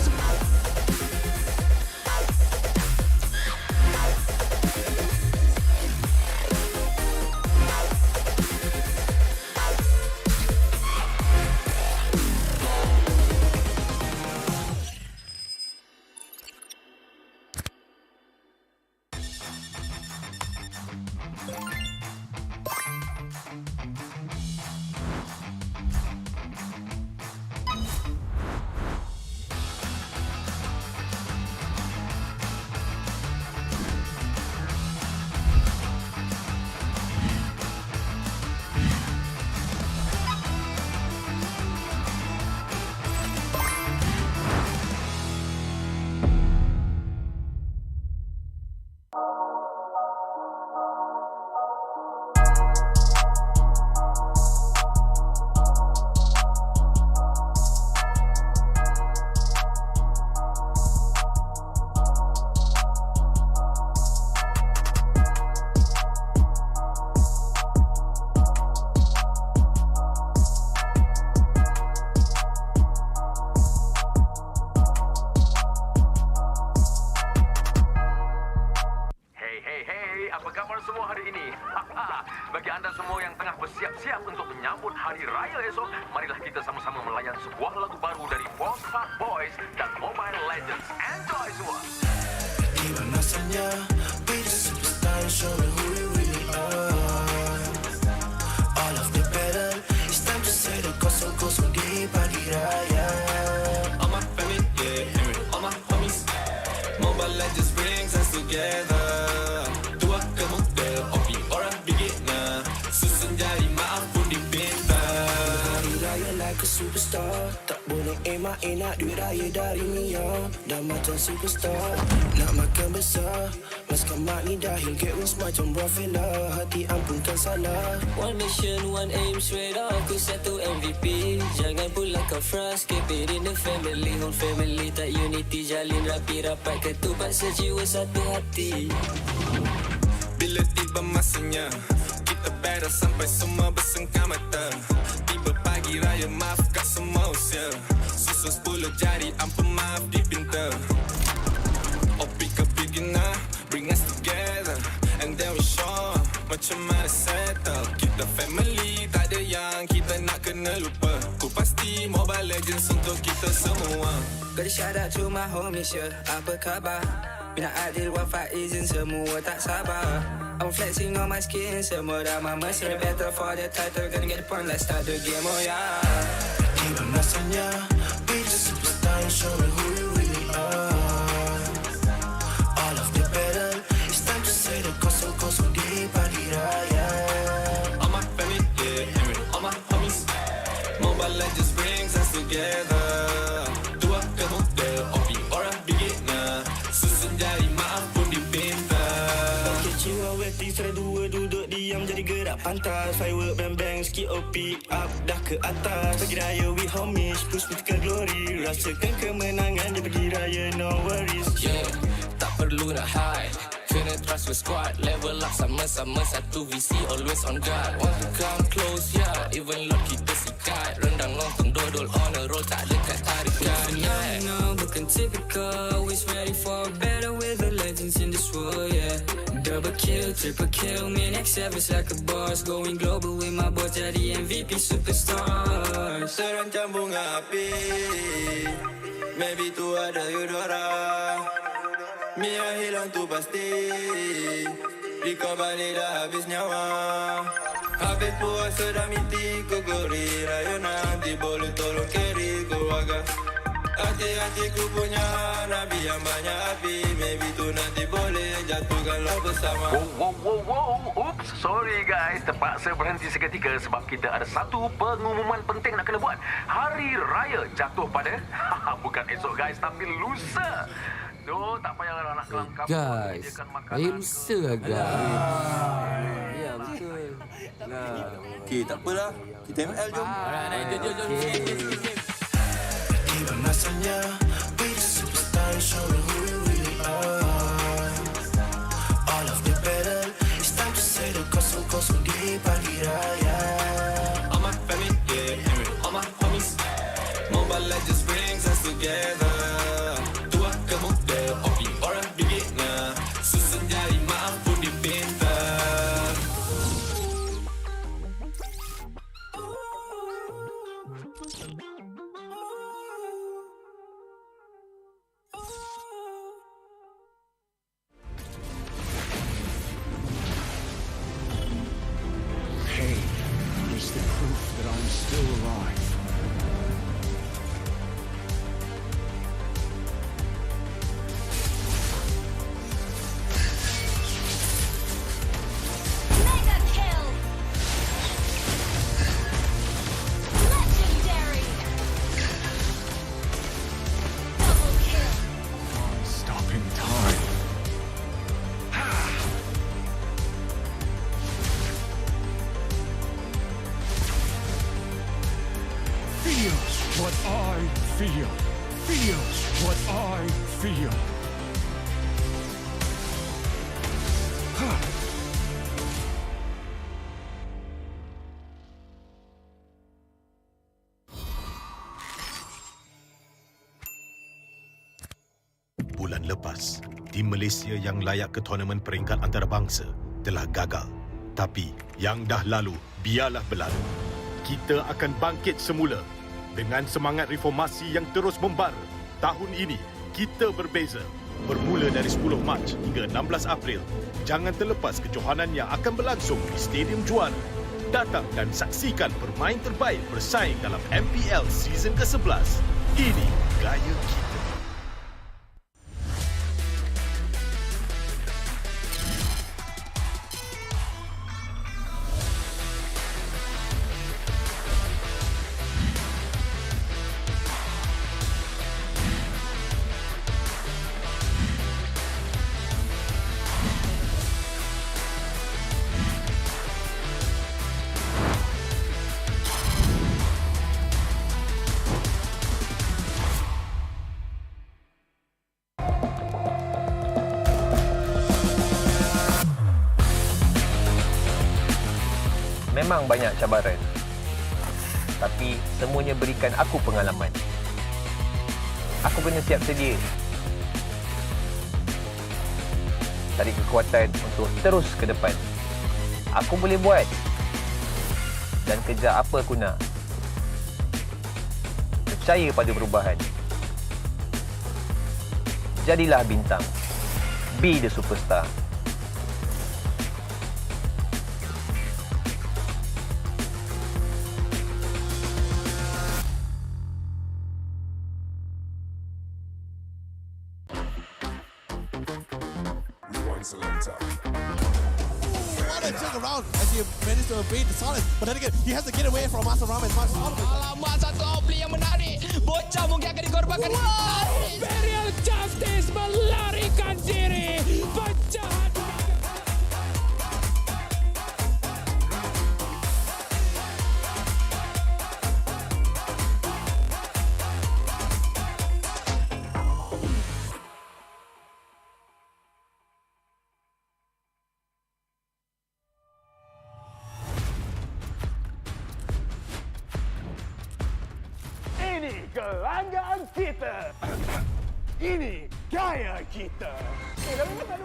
Bagi anda semua yang tengah bersiap-siap untuk menyambut Hari Raya esok, marilah kita sama-sama melayan sebuah lagu baru dari HAQ Boys dan Mobile Legends. Enjoy semua! Iba masanya, be the superstar, show me who we really are. All of the battle, it's time to say the kosong-kosong di pagi raya. All my family, yeah, all my homies. Mobile Legends brings us together. Tua ke muda, opi orang beginner. Susun jari maaf pun dipinta. Hari raya like a superstar, tak boleh emak nak duit raya dari Mia. Dah macam superstar, nak makan besar. Maskan mak ni dahil get wins macam Rafaela. Hati ampunkan salah. One mission, one aim, straight up aku satu MVP. Jangan pula kau frust, keep it in the family. Whole family tak unity, jalin rapi rapat ketupat sejiwa satu hati. Bila tiba masanya, kita battle sampai semua bersengkam mata. Tiba pagi raya, maafkan semua usia. Susun 10 jari, ampun maaf dipinta. Opi ke beginner, bring us together. And then we show macam mana settle. Kita family, tak ada yang kita nak kena lupa. Ku pasti Mobile Legends untuk kita semua. Gotta shout out to my homies, yeah. Apa khabar? Bina Adil, Wafa, Izin, semua tak sabar. I'm flexing on my skin, semua dah mamas. In the battle for the title, gonna get the point, let's start the game, oh yeah. Iba masanya, be the superstar, show me who we really are. All of the battle, it's time to say the kosong-kosong di pagi raya. All my family, yeah, all my homies. Mobile Legends brings us together. Tua ke muda, opi orang beginner. Susun jari maaf pun dipinta. Jiwa weti serai dua duduk diam jadi gerak pantas. Firework bang-bang sikit OP up dah ke atas. Pagi raya we homies push me ke glory. Rasakan kemenangan di pagi raya no worries. Yeah, tak perlu nak hide. Kena trust with squad. Level up sama-sama satu visi. Always on guard. Want to come close, yeah. Even Lord kita sikat. Rendang lontong dodol on a roll. Tak dekat tarikan, yeah. No, bukan typical. Always ready for better with the legends in this world, yeah. Double kill, triple kill. Me next service like a boss. Going global with my boss. Jadi MVP superstar. Terancam bunga api. Maybe tu ada Eudora. Mia hilang tu pasti. Di korban ni dah habis nyawa. Habis puasa dah miti ku gori. Raya nanti boleh tolong carry keluarga. Hati-hatiku punya Nabi yang banyak api. Maybe tu nanti boleh jatuhkan lo bersama. Wow. Oops, sorry guys. Terpaksa berhenti seketika sebab kita ada satu pengumuman penting nak kena buat. Hari Raya jatuh pada bukan esok guys, tapi lusa. So, tak payah nak kelam kapal. Guys, hari lusa guys. Ya, betul. Okey, tak apalah. Kita ML jom. Jom. Iba masanya, be the superstar, show me who we really are. All of the battle, it's time to say the kosong-kosong di pagi raya. All my family, yeah, all my homies. Mobile Legends brings us together. Tua ke muda, opi orang beginner. Susun jari maaf pun dipinta. Hey, is the proof that I'm still alive. Mega kill! Legendary! Double kill! Stopping time. Feels what I feel. Feels what I feel. Bulan lepas, tim Malaysia yang layak ke tournament peringkat antarabangsa telah gagal Tapi yang dah lalu, biarlah berlalu. Kita akan bangkit semula dengan semangat reformasi yang terus membara. Tahun ini, kita berbeza. Bermula dari 10 Mac hingga 16 April. Jangan terlepas kejohanan yang akan berlangsung di Stadium Juara. Datang dan saksikan permain terbaik bersaing dalam MPL season ke-11. Ini gaya kita. Memang banyak cabaran, tapi semuanya berikan aku pengalaman. Aku kena siap sedia, cari kekuatan untuk terus ke depan. Aku boleh buat dan kejar apa aku nak. Percaya pada perubahan. Jadilah bintang. Be the superstar. Around as he managed to evade the silence, but then again he has to get away from Masaram as much as possible. Alamak, satu outplay yang menarik. Bocah mungkin akan dikorbankan. Imperial Justice melarikan diri. Penjahat. Kelanggaan kita. Ini gaya kita.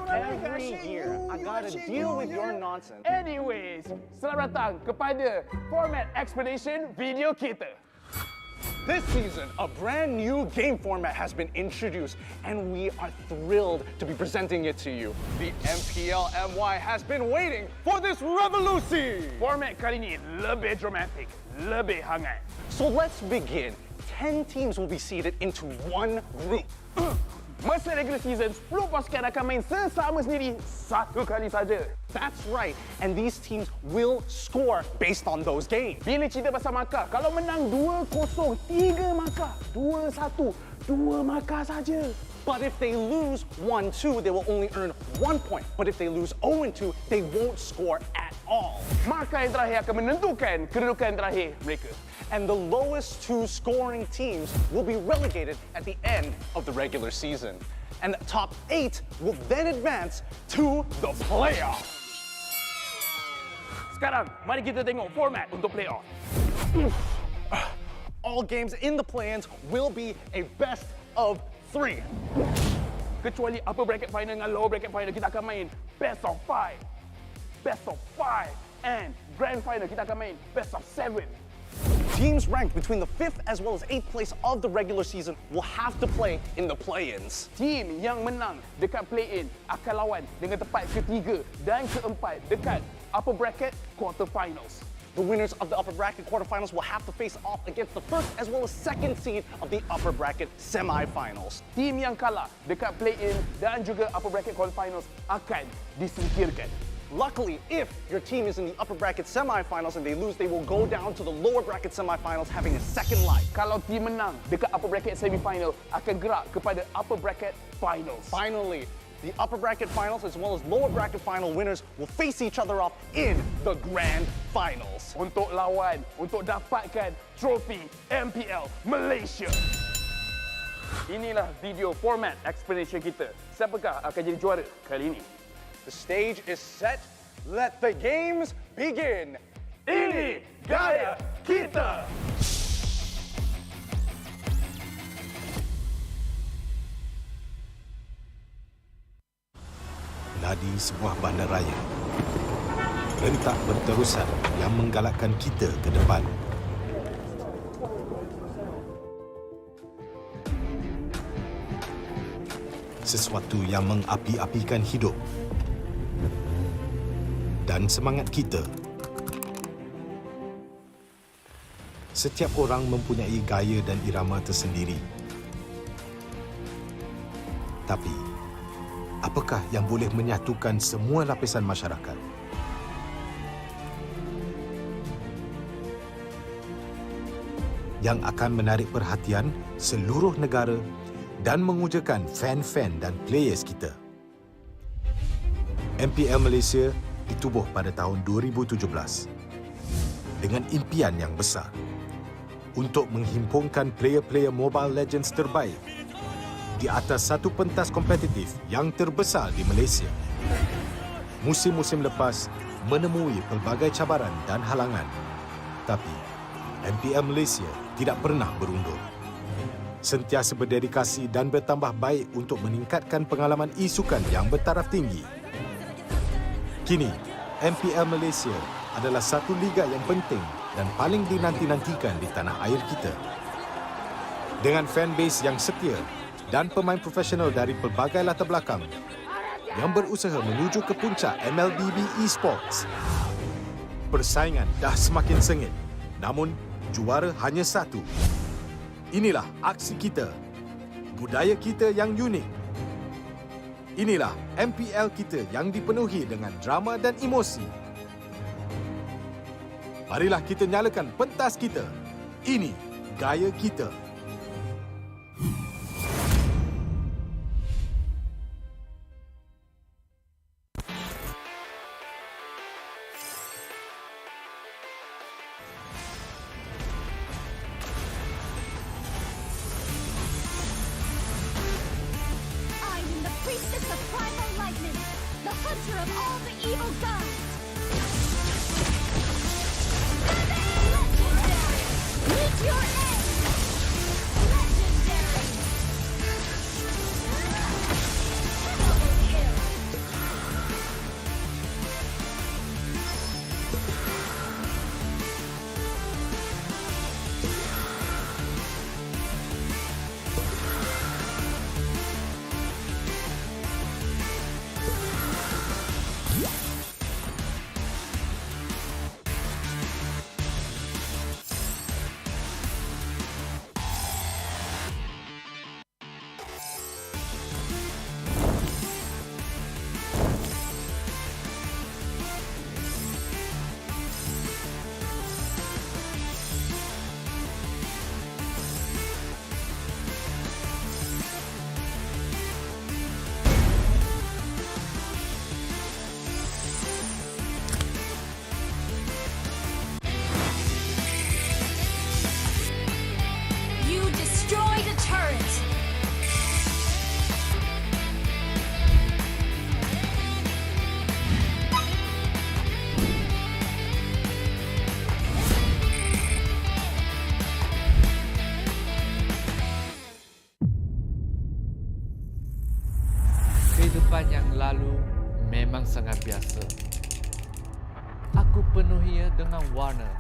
Every year, I gotta deal with your nonsense. Anyways, selamat datang kepada format explanation video kita. This season, a brand new game format has been introduced, and we are thrilled to be presenting it to you. The MPL MY has been waiting for this revolution. Format kali ini lebih dramatic, lebih hangat. So let's begin. 10 teams will be seated into one group. Masa regular season, 10 pasukan akan main sesama sendiri satu kali saja. That's right, and these teams will score based on those games. Bila cerita pasal markah, kalau menang 2-0, 3 markah, 2-1, 2 markah saja. But if they lose 1-2, they will only earn 1 point. But if they lose 0-2, they won't score at all. Markah yang terakhir akan menentukan kedudukan terakhir mereka. And the lowest 2 scoring teams will be relegated at the end of the regular season. And the top 8 will then advance to the playoffs. Sekarang, mari kita tengok format untuk playoff. All games in the play-ins will be a best of 3. Kecuali upper bracket final dengan lower bracket final, kita akan main best of 5. Best of 5. And grand final, kita akan main best of 7. Teams ranked between the 5th as well as 8th place of the regular season will have to play in the play-ins. Team yang menang dekat play-in akan lawan dengan tempat ketiga dan keempat dekat upper bracket quarterfinals. The winners of the upper bracket quarterfinals will have to face off against the first as well as second seed of the upper bracket semifinals. Team yang kalah dekat play-in dan juga upper bracket quarterfinals akan disingkirkan. Luckily, if your team is in the upper bracket semifinals and they lose, they will go down to the lower bracket semifinals having a second life. Kalau team menang dekat upper bracket semifinal, akan gerak kepada upper bracket finals. Finally, the upper bracket finals as well as lower bracket final winners will face each other off in the grand finals. Untuk lawan, untuk dapatkan trofi MPL Malaysia. Inilah video format explanation kita. Siapakah akan jadi juara kali ini? The stage is set. Let the games begin. Ini gaya kita. Nadi sebuah bandaraya. rentak berterusan yang menggalakkan kita ke depan. Sesuatu yang mengapi-apikan hidup dan semangat kita. Setiap orang mempunyai gaya dan irama tersendiri. Tapi, apakah yang boleh menyatukan semua lapisan masyarakat? Yang akan menarik perhatian seluruh negara dan mengujakan fan-fan dan players kita. MPL Malaysia ditubuh pada tahun 2017 dengan impian yang besar untuk menghimpunkan player-player Mobile Legends terbaik di atas satu pentas kompetitif yang terbesar di Malaysia. Musim-musim lepas menemui pelbagai cabaran dan halangan, tapi MPL Malaysia tidak pernah berundur. Sentiasa berdedikasi dan bertambah baik untuk meningkatkan pengalaman e-sukan yang bertaraf tinggi. Kini, MPL Malaysia adalah satu liga yang penting dan paling dinanti-nantikan di tanah air kita. Dengan fanbase yang setia dan pemain profesional dari pelbagai latar belakang yang berusaha menuju ke puncak MLBB Esports. Persaingan dah semakin sengit, namun juara hanya satu. Inilah aksi kita, budaya kita yang unik. Inilah MPL kita yang dipenuhi dengan drama dan emosi. Marilah kita nyalakan pentas kita. Ini gaya kita. Kehidupan yang lalu memang sangat biasa. Aku penuhinya dengan warna.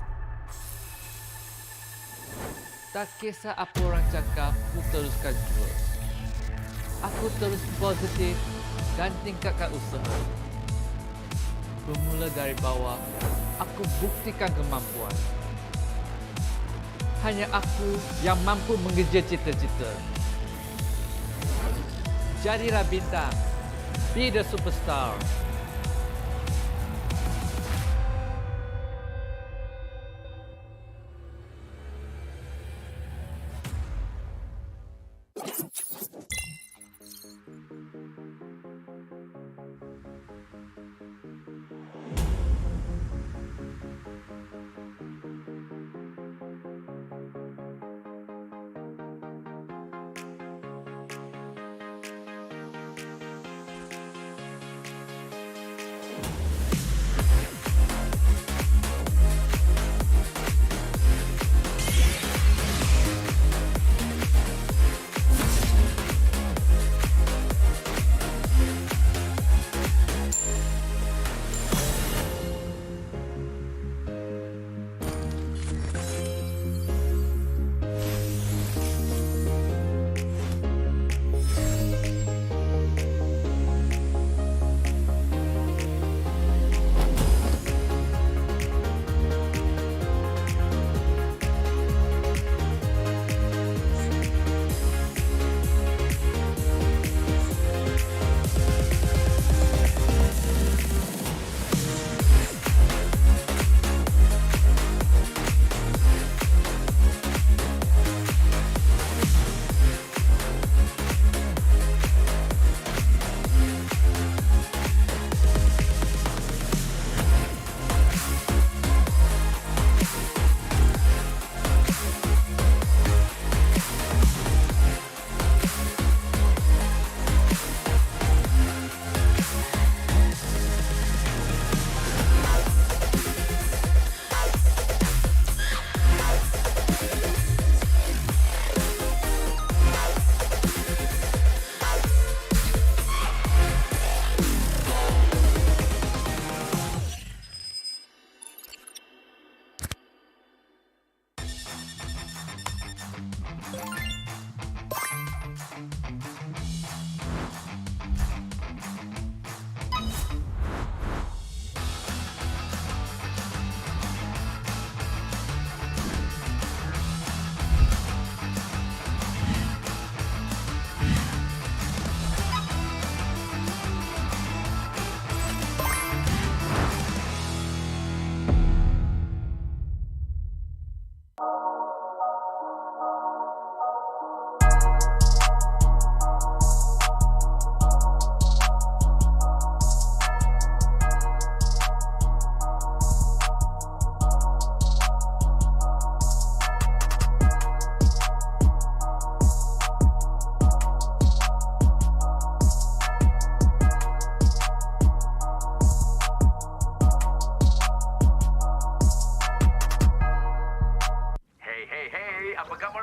Tak kisah apa orang cakap, aku teruskan jua. Aku terus positif dan tingkatkan usaha. Bermula dari bawah, aku buktikan kemampuan. Hanya aku yang mampu mengejar cita-cita. Jadilah bintang. Be the superstar.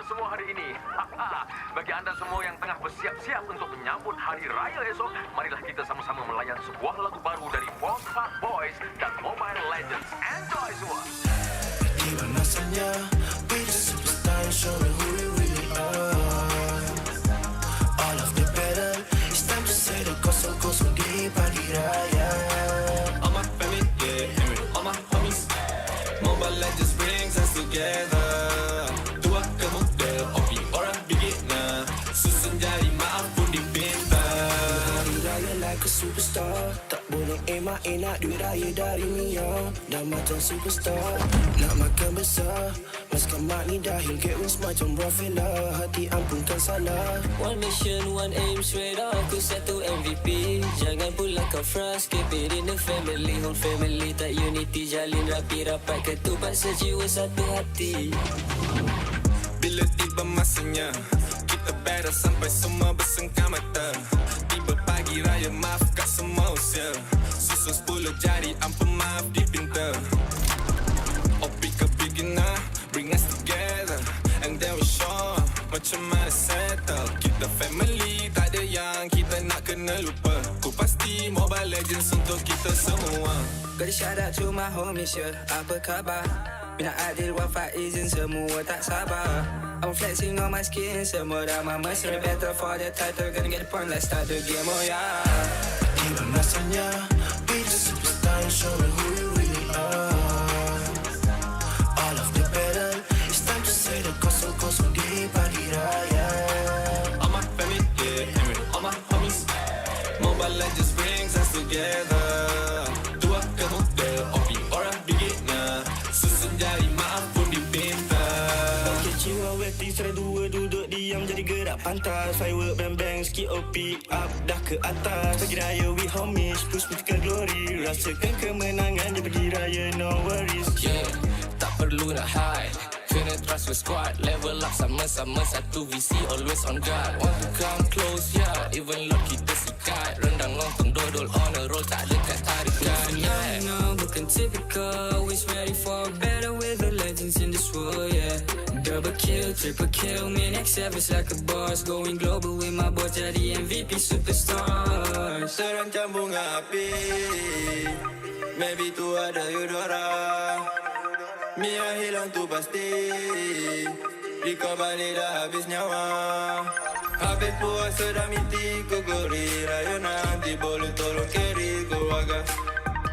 semua hari ini. Bagi anda semua yang tengah bersiap-siap untuk menyambut Hari Raya esok, marilah kita sama-sama melayan sebuah lagu baru dari HAQ Boys dan Mobile Legends. Enjoy semua. Tiba masanya be the superstar and show me who we really are. All of the better, it's time to say the kosong-kosong di pagi raya. All my family, yeah, all my homies. Mobile Legends brings us together. Tua ke muda, hobi orang beginner. Susun jari maaf pun dipinta. Hari raya like a superstar. Tak boleh emak nak duit raya dari Mia. Dah macam superstar, nak makan besar. Maskan mak ni dahil get wins macam Rafaela. Hati ampunkan salah. One mission, one aim, straight up to satu MVP. Jangan pula kau frust, keep it in the family. Whole family tak unity, jalin rapi rapat ketupat sejiwa satu hati. Bila tiba masanya, kita battle sampai semua bersengkam mata. Tiba pagi raya, maafkan semua usia. Susun 10 jari, ampun maaf dipinta. Opi ke beginner, bring us together. And then we show macam mana settle. Kita family, tak ada yang kita nak kena lupa. Ku pasti Mobile Legends untuk kita semua. Gotta shout out to my homies, yeah. Apa khabar? Bina Adil, Wafa, Izin, semua tak sabar. I'm flexing on my skin, semua dah mama. So the battle for the title, gonna get the point, let's start the game, oh yeah. Tiba masanya be the superstar and show me who you really are. All of the better, it's time to say the kosong-kosong di pagi raya. All my family, yeah, all my homies. Mobile Legends brings us together. Tua ke muda, hobi orang beginner. Susun jari maaf pun dipinta. Okay, jiwa weti serai dua duduk diam jadi gerak pantas. Firework bang-bang sikit OP up dah ke atas. Pagi raya we homies, push ke glory. Rasakan kemenangan di pagi raya, no worries. Yeah, tak perlu nak hide. Kena trust with squad. Level up sama-sama satu visi, always on guard. Want to come close, yeah. Even Lord kita sikat. Rendang lontong dodol on a roll, tak dekat tarikan. Yeah, no, bukan typical. Always ready for better with the legends in this world, yeah. Double kill, triple kill, me next service like a boss. Going global with my boy jadi MVP superstar. Terancam bunga api, maybe tu ada Eudora. Mia hilang tu pasti, di kau balik dah habis nyawa. Habis puasa dah miti ku gori. Raya nanti boleh tolong carry ku agak.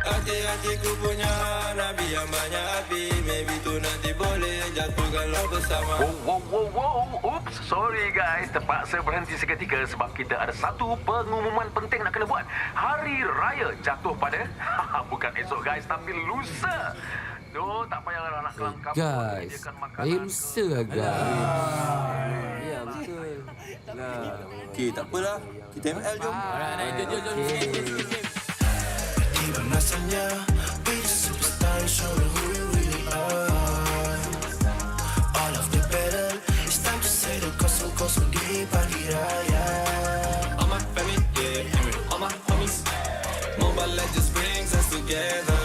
Hati-hati ku punya Nabi yang banyak api. Maybe tu nanti boleh jatuhkan lo bersama. Wow. Oops, sorry guys. Terpaksa berhenti seketika sebab kita ada satu pengumuman penting nak kena buat. Hari Raya jatuh pada bukan esok guys, tapi lusa. Duh, tak payah nak kelam kampung. Guys, saya lusa lah guys. Ya betul. Okay, tak apalah. Kita ML jom. Jom. Tiba masanya be the superstar and show me who you really are. All of the better, it's time to say the kosong-kosong di pagi raya. All my family, yeah, all my homies. Mobile Legends brings us together.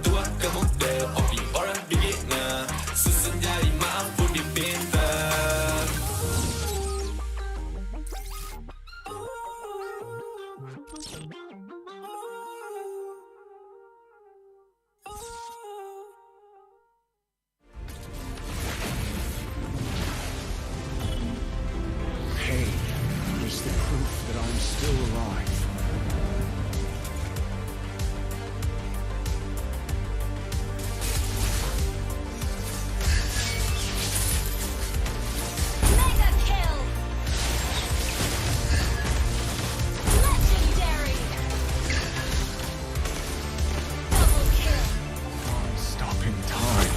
Tua ke muda, hobi orang beginner. Susun jari maaf pun dipinta. Pain is the proof that I'm still alive. Mega kill. Legendary. Double kill. Stopping time.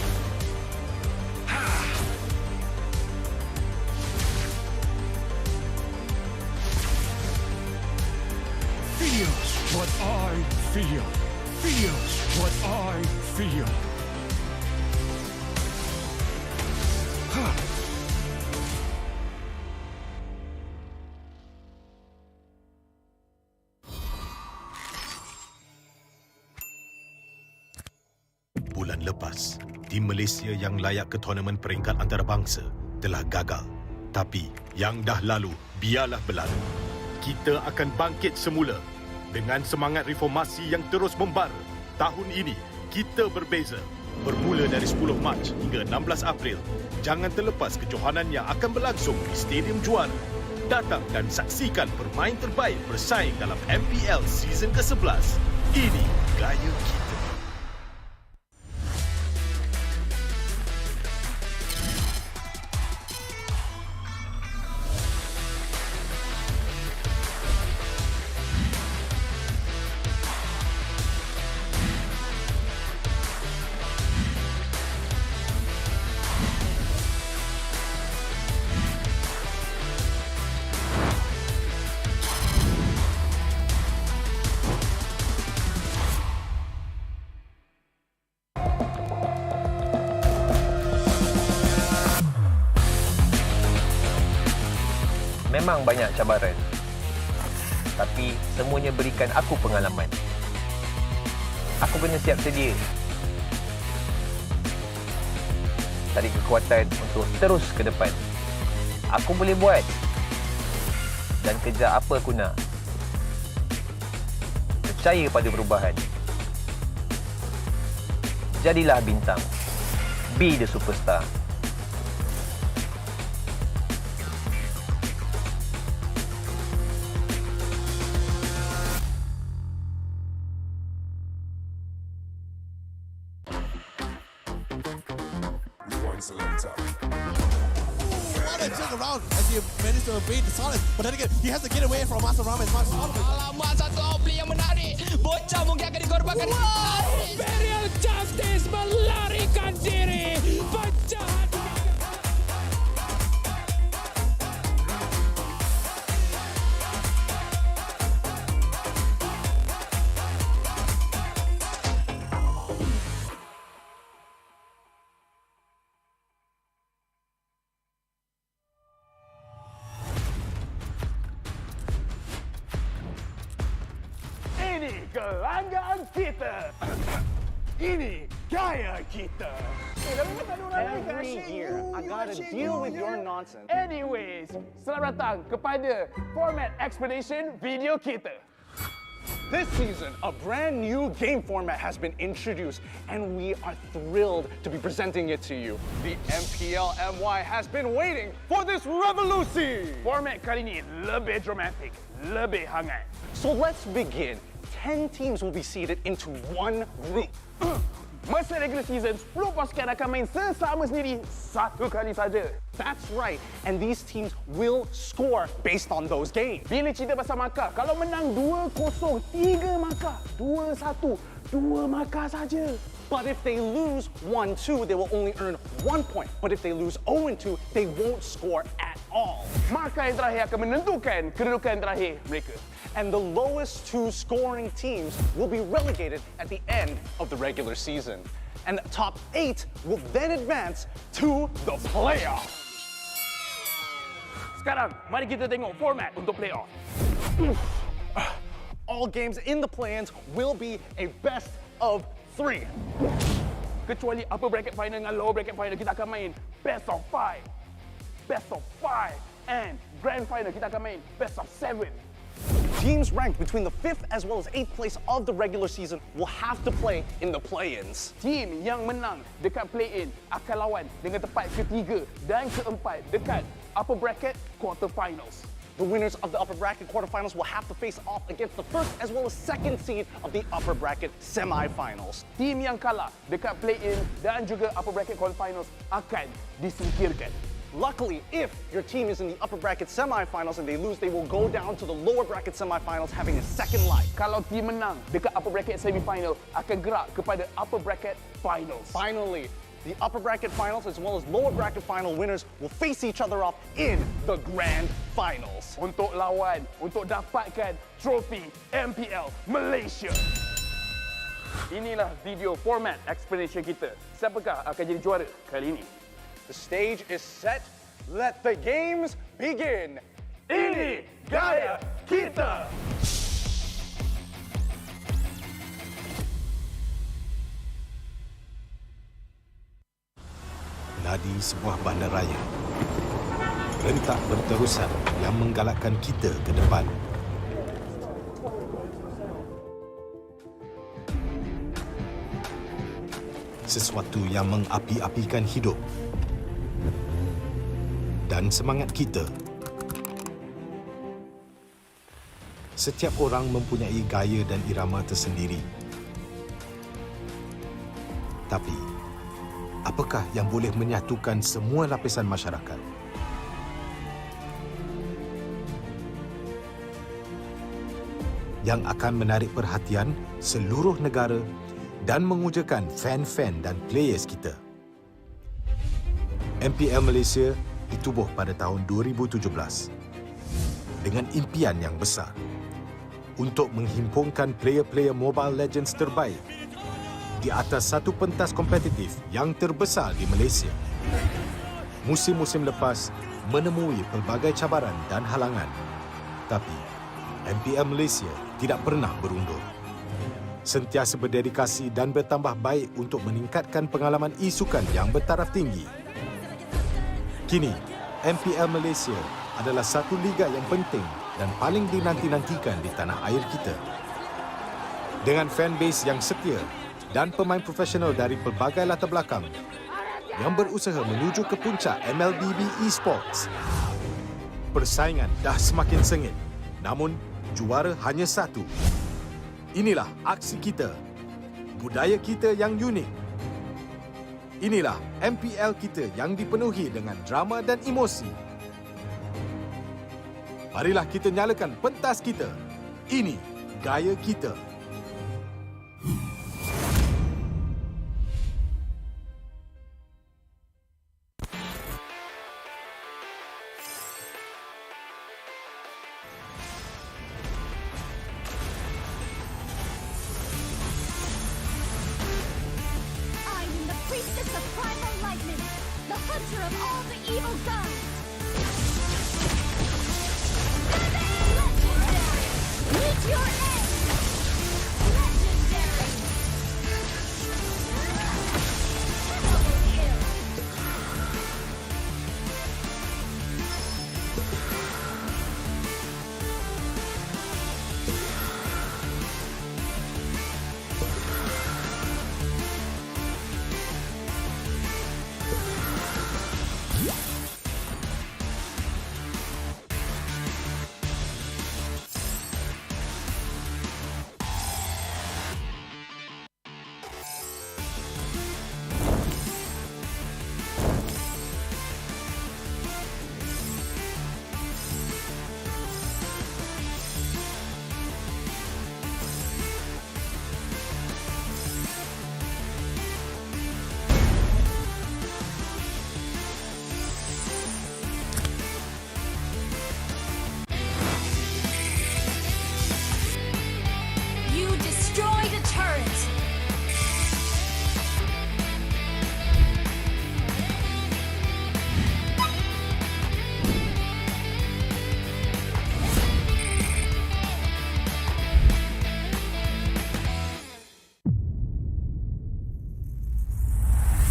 Feels what I feel. Feels what I feel. Bulan lepas, tim Malaysia yang layak ke tournament peringkat antarabangsa telah gagal. Tapi yang dah lalu, biarlah berlalu. Kita akan bangkit semula dengan semangat reformasi yang terus membara. Tahun ini, kita berbeza. Bermula dari 10 Mac hingga 16 April, jangan terlepas kejohanan yang akan berlangsung di Stadium Juara. Datang dan saksikan pemain terbaik bersaing dalam MPL season ke-11. Ini gaya kita. Memang banyak cabaran, tapi semuanya berikan aku pengalaman. Aku kena siap sedia, cari kekuatan untuk terus ke depan. Aku boleh buat dan kejar apa aku nak. Percaya pada perubahan. Jadilah bintang. Be the superstar. Around as he managed to evade the silence, but then again he has to get away from Master Ram as much as possible. Alamak, satu outplay yang menarik. Bocah mungkin akan dikorbankan. Imperial Justice melarikan diri. Penjahat. Ini kelanggaan kita. Ini gaya kita. Every year, I gotta deal with your nonsense. Anyways, selamat datang kepada format explanation video kita. This season, a brand new game format has been introduced, and we are thrilled to be presenting it to you. The MPL MY has been waiting for this revolution. Format kali ini lebih dramatic, lebih hangat. So let's begin. 10 teams will be seeded into one group. Masa regular season, 10 pasukan akan main sesama sendiri satu kali saja. That's right, and these teams will score based on those games. Bila cerita pasal markah, kalau menang 2-0, 3 markah, 2-1, 2 markah saja. But if they lose 1-2, they will only earn 1 point. But if they lose 0-2, they won't score at all. Markah yang terakhir akan menentukan kedudukan terakhir mereka. And the lowest 2 scoring teams will be relegated at the end of the regular season. And the top 8 will then advance to the playoff. Sekarang, mari kita tengok format untuk playoff. All games in the play-ins will be a best of 3. Kecuali upper bracket final dengan lower bracket final, kita akan main best of 5. Best of 5. And grand final, kita akan main best of 7. Teams ranked between the 5th as well as 8th place of the regular season will have to play in the play-ins. Team yang menang dekat play-in akan lawan dengan tempat ketiga dan keempat dekat upper bracket quarterfinals. The winners of the upper bracket quarterfinals will have to face off against the first as well as second seed of the upper bracket semifinals. Team yang kalah dekat play-in dan juga upper bracket quarterfinals akan disingkirkan. Luckily, if your team is in the upper bracket semifinals and they lose, they will go down to the lower bracket semifinals having a second life. Kalau team menang dekat upper bracket semifinal, akan gerak kepada upper bracket finals. Finally, the upper bracket finals as well as lower bracket final winners will face each other off in the grand finals. Untuk lawan, untuk dapatkan trofi MPL Malaysia. Inilah video format explanation kita. Siapakah akan jadi juara kali ini? The stage is set. Let the games begin. Ini gaya kita. Nadi sebuah bandaraya rentak berterusan yang menggalakkan kita ke depan. Sesuatu yang mengapi-apikan hidup dan semangat kita. Setiap orang mempunyai gaya dan irama tersendiri. Tapi, apakah yang boleh menyatukan semua lapisan masyarakat? Yang akan menarik perhatian seluruh negara dan mengujakan fan-fan dan players kita. MPL Malaysia ditubuh pada tahun 2017 dengan impian yang besar untuk menghimpunkan player-player Mobile Legends terbaik di atas satu pentas kompetitif yang terbesar di Malaysia. Musim-musim lepas menemui pelbagai cabaran dan halangan, tapi MPL Malaysia tidak pernah berundur. Sentiasa berdedikasi dan bertambah baik untuk meningkatkan pengalaman e-sukan yang bertaraf tinggi. Kini, MPL Malaysia adalah satu liga yang penting dan paling dinanti-nantikan di tanah air kita. Dengan fanbase yang setia dan pemain profesional dari pelbagai latar belakang yang berusaha menuju ke puncak MLBB Esports. Persaingan dah semakin sengit, namun juara hanya satu. Inilah aksi kita, budaya kita yang unik. Inilah MPL kita yang dipenuhi dengan drama dan emosi. Marilah kita nyalakan pentas kita. Ini gaya kita. Priestess of primal lightning, the hunter of all the evil gods. Legendary! Meet your end! Legendary! Double kill!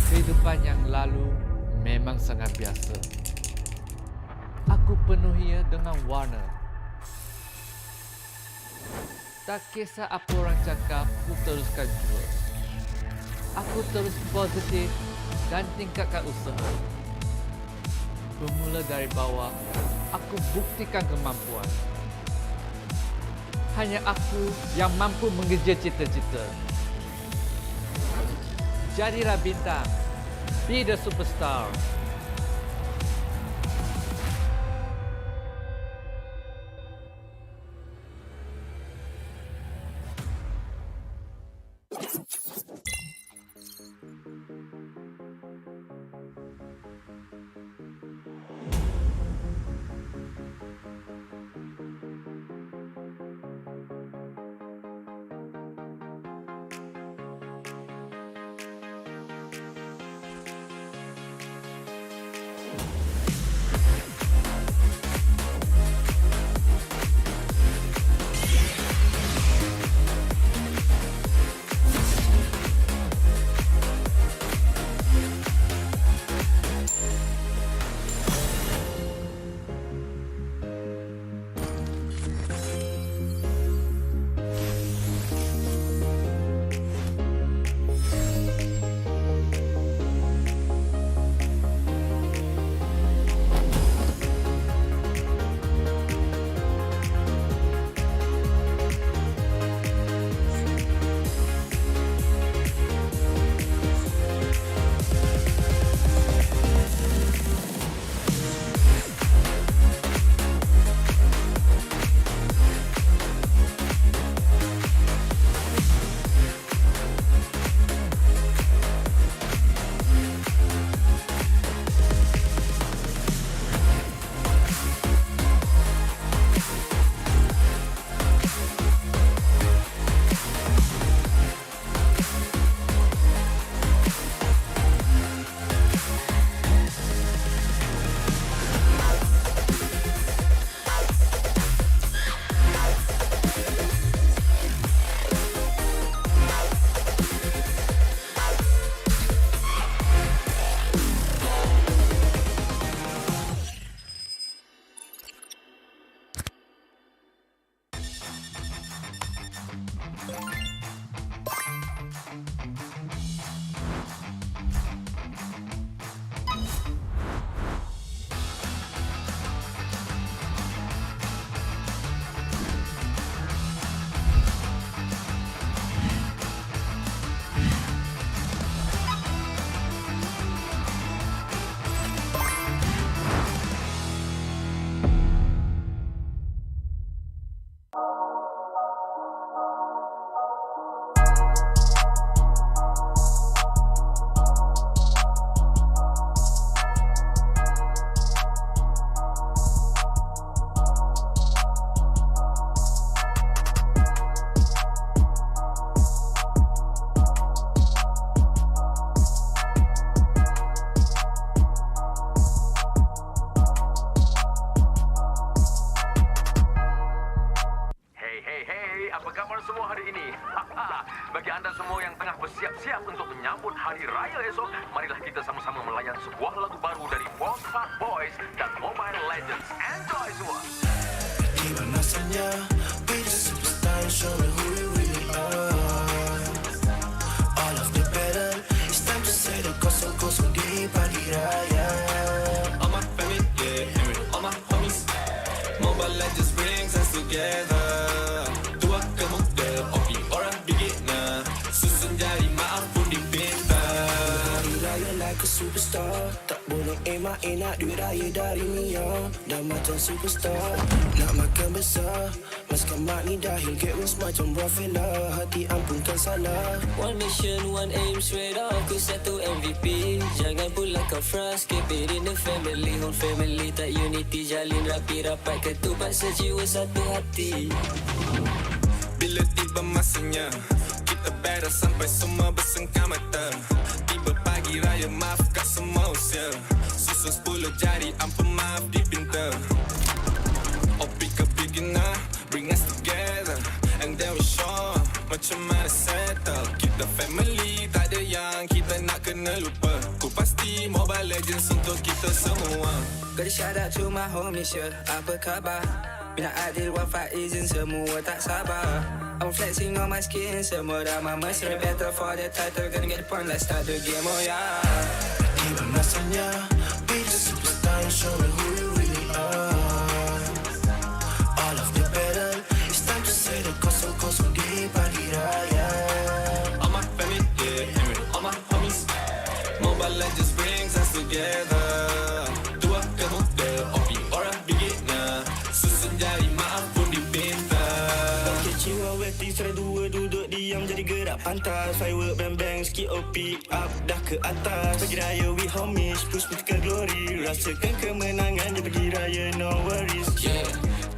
Kehidupan yang lalu memang sangat biasa. Aku penuhinya dengan warna. Tak kisah apa orang cakap, aku teruskan jua. Aku terus positif dan tingkatkan usaha. Bermula dari bawah, aku buktikan kemampuan. Hanya aku yang mampu mengejar cita-cita. Jadilah bintang. Be the superstar. sebuah lagu baru dari Team HAQ Boys dan Mobile Legends. Enjoy semua. Tiba masanya be the superstar and show me who you really are. All of the battle, it's time to say the kosong-kosong di pagi raya. All my family, yeah, all my homies. Mobile Legends brings us together. Tua ke muda, opi orang beginner. Susun jari maaf pun dipinta. Hari raya like a superstar. Tak boleh emak nak duit raya dari Mia. Dah macam superstar, nak makan besar. Maskan mak ni dahil get wins macam Rafaela. Hati ampunkan salah. One mission, one aim, straight up aku satu MVP. Jangan pula kau frust, keep it in the family. Whole family tak unity, jalin rapi rapat ketupat sejiwa satu hati. Bila tiba masanya, kita battle sampai semua bersengkam mata. Tiba pagi raya, maafkan semua usia. Susun 10 jari, ampun maaf dipinta. Opi ke beginner, bring us together. And then we show macam mana settle. Kita family, tak ada yang kita nak kena lupa. Ku pasti Mobile Legends untuk kita semua. Gotta shout out to my homies, yeah. Apa khabar? Mina Adil, Wafa, Izin, semua tak sabar. I'm flexing on my skin, semua dah mamas. In the battle for the title, gonna get the point, let's start the game, oh yeah. Tiba masanya be the superstar and show me who you really are. All of the battle, it's time to say the kosong-kosong di pagi raya. All my family, yeah, all my homies. Mobile Legends brings us together. Tua ke muda, opi orang beginner. Susun jari maaf pun dipinta. Kecewa waiting, serai dua duduk diam jadi gerak pantas. Firework bang-bang, skip OP up dah ke atas. Pagi raya we homies, push me ke glory. Rasakan kemenangan di pagi raya, no worries. Yeah,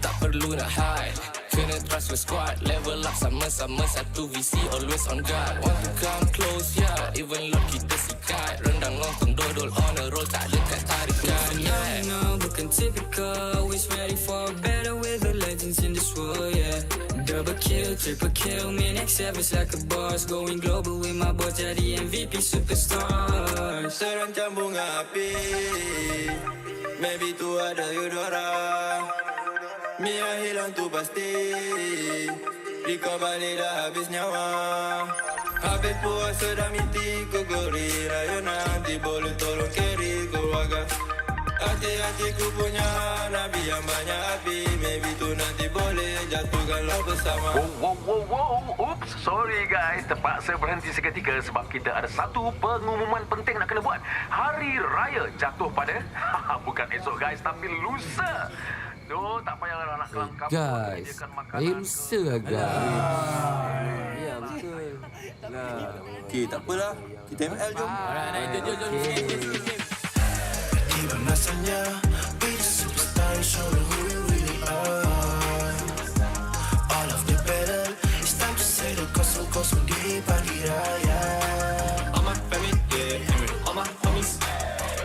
tak perlu nak hide. Kena trust with squad. Level up sama-sama satu visi, always on guard. Want to come close, yeah. Even Lord kita sikat. Rendang lontong dodol on a roll, tak dekat tarikan. Yeah, no, bukan typical. Always ready for better with the legends in this world, yeah. Double kill, triple kill, me next service like a boss. Going global with my boss, jadi MVP superstar. Terancam bunga api, maybe tu ada Eudora. Mia hilang tu pasti, Rika balik dah habis nyawa. Habis puasa dah miti ku gori. Raya nanti boleh tolong carry keluarga. Hati-hati ku punya Nabi yang banyak api. Maybe tu nanti boleh jatuhkanlah bersama. Wow. Oops, sorry guys. Terpaksa berhenti seketika sebab kita ada satu pengumuman penting nak kena buat. Hari Raya jatuh pada bukan esok guys, tapi lusa. No, tak payah nak kelangkap. Guys, air lusa guys. Ya, betul. Okey, tak apalah. Kita ML jom. Jom. Tiba masanya be the superstar and show me who you really are. All of the battle, it's time to say the kosong-kosong di pagi raya. All my family, yeah, all my homies.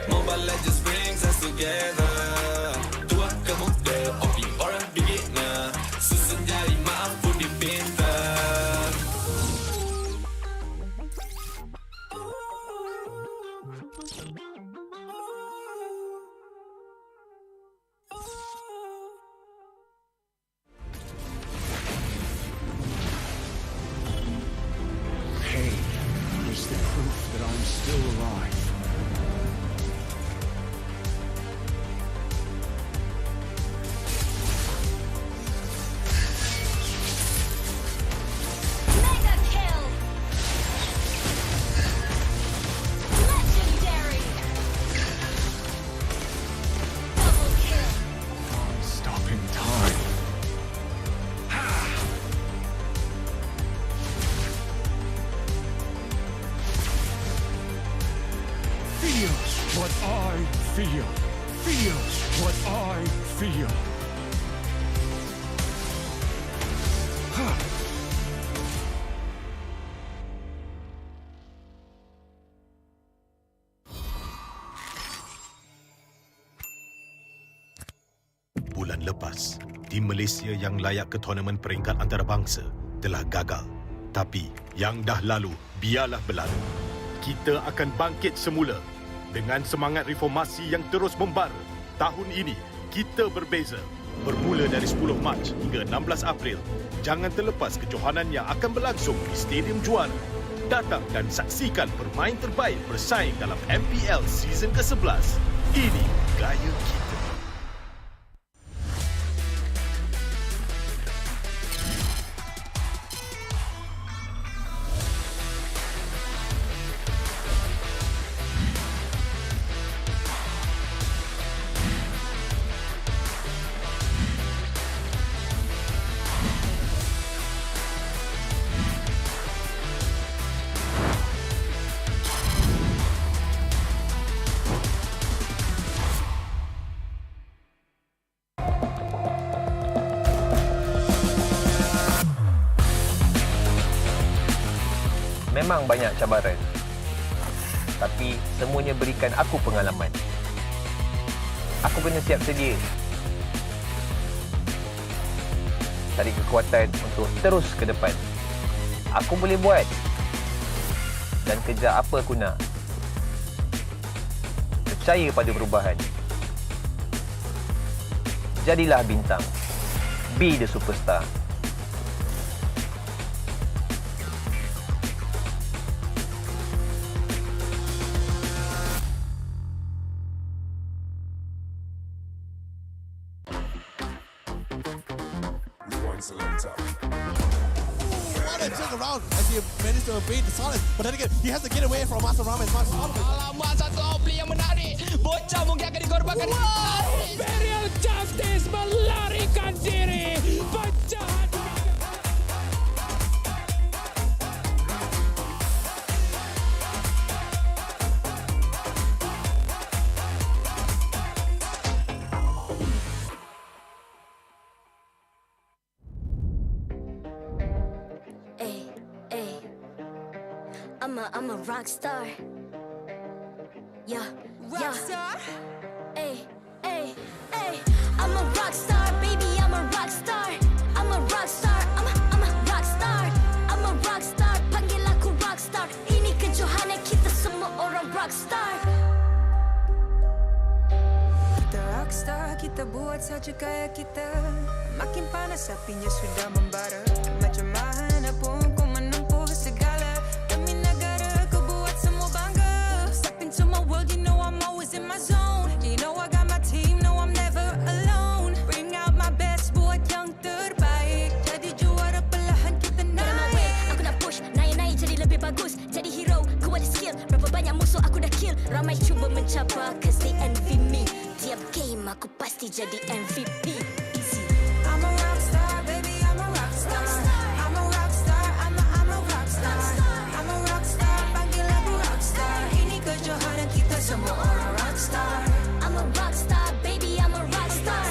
Mobile Legends brings us together. Tua ke muda, opi orang beginner. Susun jari maaf pun dipinta. Pain is the proof that I'm still alive. Mega kill. Legendary. Double kill. Stopping time. Feels what I feel. Feels what I feel. Bulan lepas, tim Malaysia yang layak ke tournament peringkat antarabangsa telah gagal. Tapi yang dah lalu, biarlah berlalu. Kita akan bangkit semula Dengan semangat reformasi yang terus membara, tahun ini kita berbeza. Bermula dari 10 Mac hingga 16 April, jangan terlepas kejohanan yang akan berlangsung di Stadium Juara. Datang dan saksikan bermain terbaik bersaing dalam MPL season ke-11. Ini gaya kita. Memang banyak cabaran, tapi semuanya berikan aku pengalaman. Aku kena siap sedia, cari kekuatan untuk terus ke depan. Aku boleh buat dan kejar apa aku nak. Percaya pada perubahan. Jadilah bintang. Be the superstar. Around as he managed to evade the silence, but then again he has to get away from Master Ram as much as possible. Alamak, satu outplay yang menarik. Bocah mungkin akan dikorbankan. Imperial Justice melarikan diri. Penjahat. I'm a rock star. Yeah, rock star. Hey, hey, hey. I'm a rock star, baby. I'm a rock star. I'm a rock star. I'm a rock star. I'm a rock star. Panggil aku rock star. Ini kejohanan kita semua orang rock star. Kita rock star, kita buat saja gaya kita. Makin panas apinya sudah membara. Macam mana pun ku menempuh segala. In my zone, you know I got my team, no I'm never alone. Bring out my best, buat yang terbaik. Jadi juara perlahan kita naik. Aku nak push, naik-naik jadi lebih bagus. Jadi hero, ku ada skill. Berapa banyak musuh aku dah kill. Ramai cuba mencapai, cause they envy me. Tiap game aku pasti jadi MVP. Easy. I'm a rock star, baby, I'm a rock star. I'm a rock star, I'm a rock star. I'm a rock star, panggil aku rock star. Ini kejohanan kita semua orang. I'm a rock star, baby. I'm a rock star.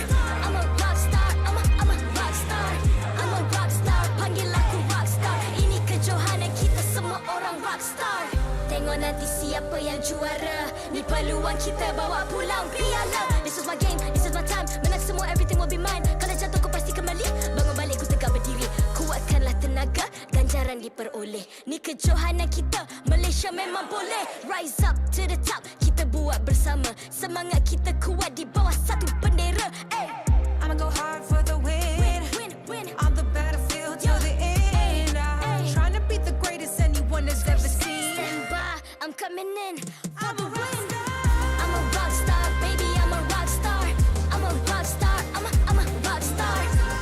I'm a rock star. I'm a rock star. I'm a rock star. Panggil aku rock star. Ini kejohanan kita semua orang rock star. Tengok nanti siapa yang juara. Ni peluang kita bawa pulang piala. This is my game, this is my time. Menang semua, everything will be mine. Kalau jatuh kau pasti kembali. Bangun balik ku tegak berdiri. Kuatkanlah tenaga, ganjaran diperoleh. Ni kejohanan kita, Malaysia memang boleh. Rise up to the top. Buat bersama, semangat kita kuat di bawah satu bendera. Ay. I'ma go hard for the win. Win. On the battlefield till the end. I'm trying to beat the greatest anyone has ever seen. Stand by, I'm coming in for the win. I'm a rock star, baby. I'm a rock star. I'm a rock star. I'm a rock star.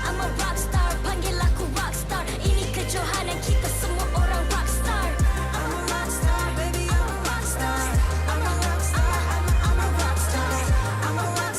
I'm a rock star. Panggil aku rock star. Ini kejohanan kita semua orang rock star. I'm a rock star, baby. I'm a rock star. I'm a rock star. I'm a rock star. I'm a rock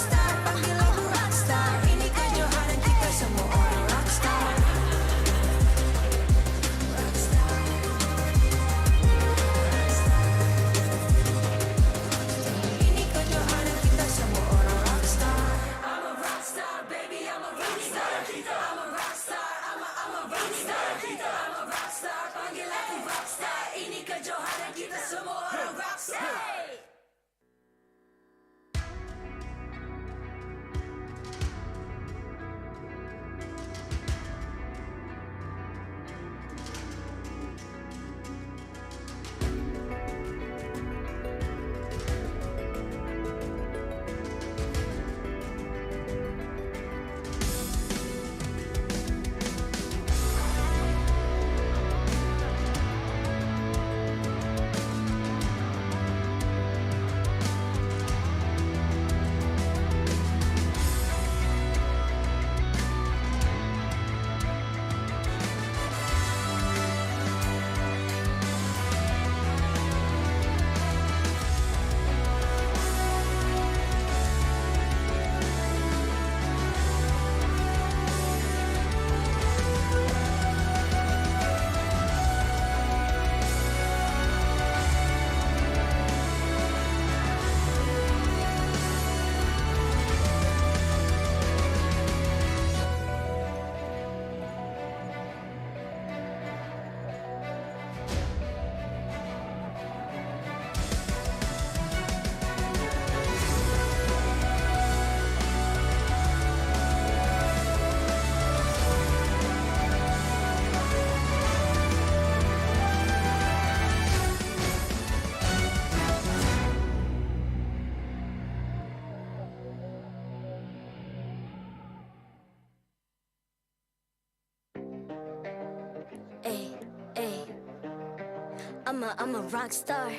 I'm a rock star.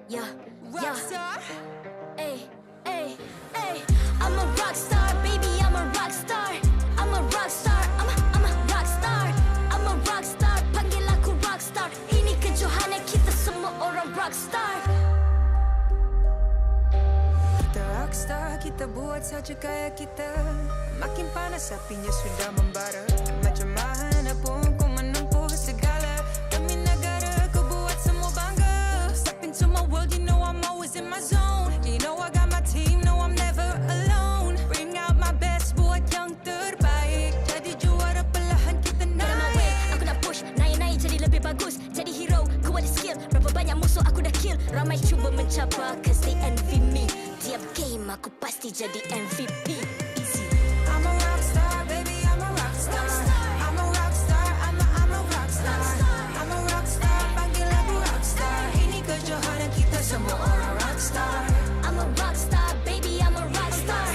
Yeah, Rock star? Ay, ay, ay. I'm a rock star, baby, I'm a rock star. I'm a rock star, I'm a rock star. I'm a rock star, panggil aku rock star. Ini kejohanan kita semua orang rock star. Kita rockstar, kita buat saja gaya kita. Makin panas apinya sudah membara. Macam mana pun kau menempuh segala. Demi negara kau buat semua bangga. Step into my world, you know I'm always in my zone. You know I got my team, no I'm never alone. Bring out my best, buat yang terbaik. Jadi juara perlahan kita naik. Get on my way, aku nak push, naik-naik jadi lebih bagus. Jadi hero, ku ada skill. Berapa banyak musuh aku dah kill. Ramai cuba mencapai, cause they envy me. Tiap game aku pasti jadi MVP. Easy. I'm a rockstar, baby, I'm a rockstar. I'm a rockstar, I'm a rockstar. I'm a rockstar, panggil aku rockstar. Ini kejohanan kita semua orang rockstar. I'm a rockstar, baby, I'm a rockstar.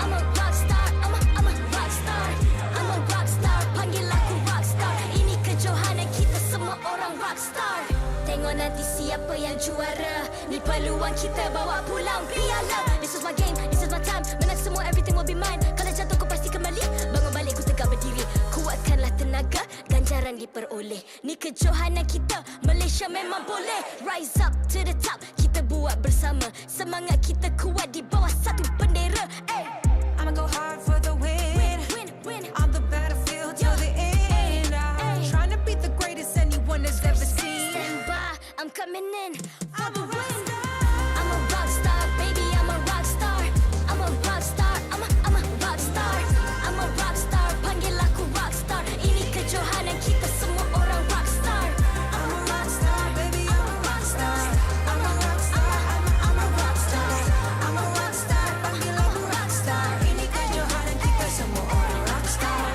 I'm a rockstar, I'm a rockstar. I'm a rockstar, panggil aku rockstar. Ini kejohanan kita semua orang rockstar. Tengok nanti siapa yang juara. Ni peluang kita bawa pulang piala. This is my game, this is my time. Menang semua, everything will be mine. Kalau jatuh kau pasti kembali. Bangun balik ku tegak berdiri. Kuatkanlah tenaga, ganjaran diperoleh. Ni kejohanan kita, Malaysia memang boleh. Rise up to the top, kita buat bersama. Semangat kita kuat di bawah satu bendera. Ay. I'ma go hard for the win. Win. On the battlefield till the end. I'm trying to beat the greatest anyone has ever seen. Stand by, I'm coming in for the win. I'm a rock star, baby, I'm a rock star. I'm a rock star, I'm a rock star. I'm a rock star, panggil aku rock star. Ini kejohanan kita semua orang rock star. I'm a rockstar, baby, I'm a rockstar. I'm a rockstar, I'm a rockstar. I'm a rockstar, panggil aku rockstar. Ini kejohanan kita semua orang rockstar.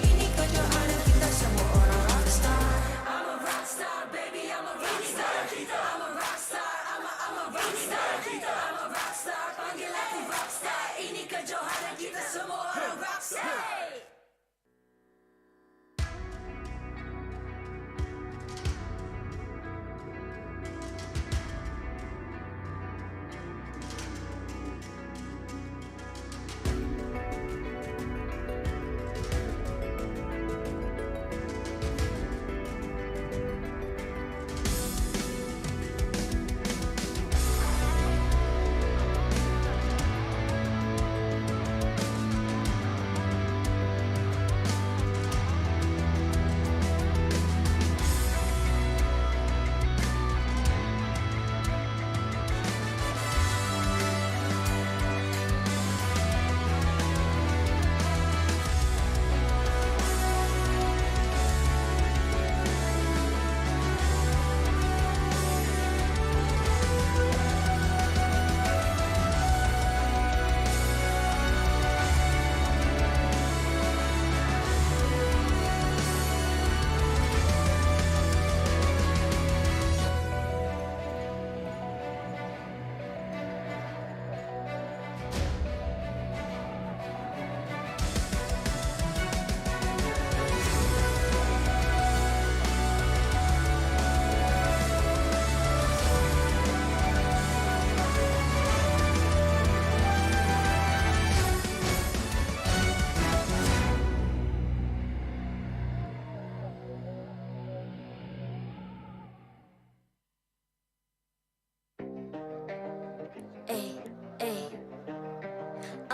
Ini kejohanan kita semua orang rockstar. I'm a rockstar, baby, I'm a rockstar. I'm a rockstar, I'm a rockstar. I'm a rockstar, panggil aku rockstar. Ini kejohanan kita semua orang rockstar.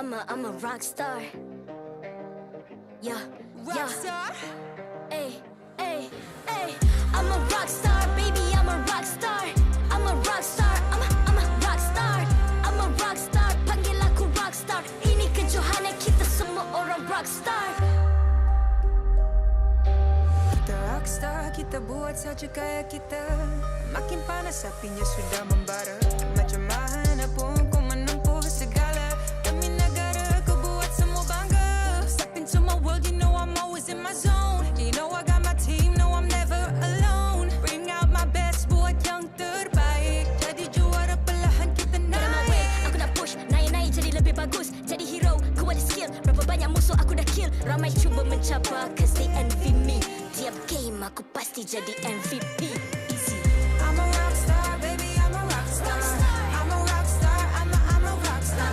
I'm a rock star. Yeah, Rockstar? Ay, ay, ay. I'm a rock star, baby, I'm a rock star. I'm a rock star, I'm a rock star. I'm a rock star, panggil aku rock star. Ini kejohanan kita semua orang rock star. Kita rockstar, kita buat saja gaya kita. Makin panas apinya sudah membara. Macam mana pun kau menempuh segala. Demi negara kau buat semua bangga. Step into my world, you know I'm always in my zone. You know I got my team, no I'm never alone. Bring out my best, buat yang terbaik. Jadi juara perlahan kita naik. Get on my way, aku nak push, naik-naik jadi lebih bagus. Jadi hero, Ramai cuba mencabar cause they envy me. Tiap game aku pasti jadi MVP. Easy. I'm a rock star, baby, I'm a rock star. I'm a rock star, I'm a rock star.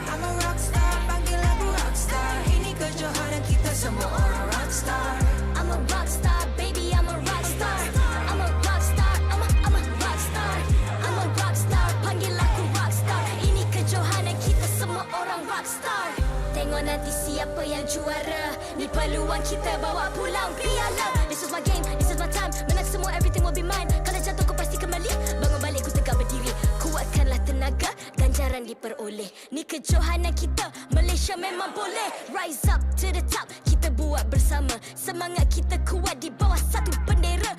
I'm a rock star, panggil aku rock star. Ini kejohanan kita semua orang rock star. I'm a rock star, baby, I'm a rock star. I'm a rock star, I'm a rock star. I'm a rock star, panggil aku rock star. Ini kejohanan kita semua orang rock star. Tengok nanti siapa yang juara. Ni peluang kita bawa pulang piala. This is my game, this is my time. Menang semua, everything will be mine. Kalau jatuh kau pasti kembali. Bangun balik ku tegak berdiri. Kuatkanlah tenaga, ganjaran diperoleh. Ni kejohanan kita, Malaysia memang boleh. Rise up to the top, kita buat bersama. Semangat kita kuat di bawah satu bendera.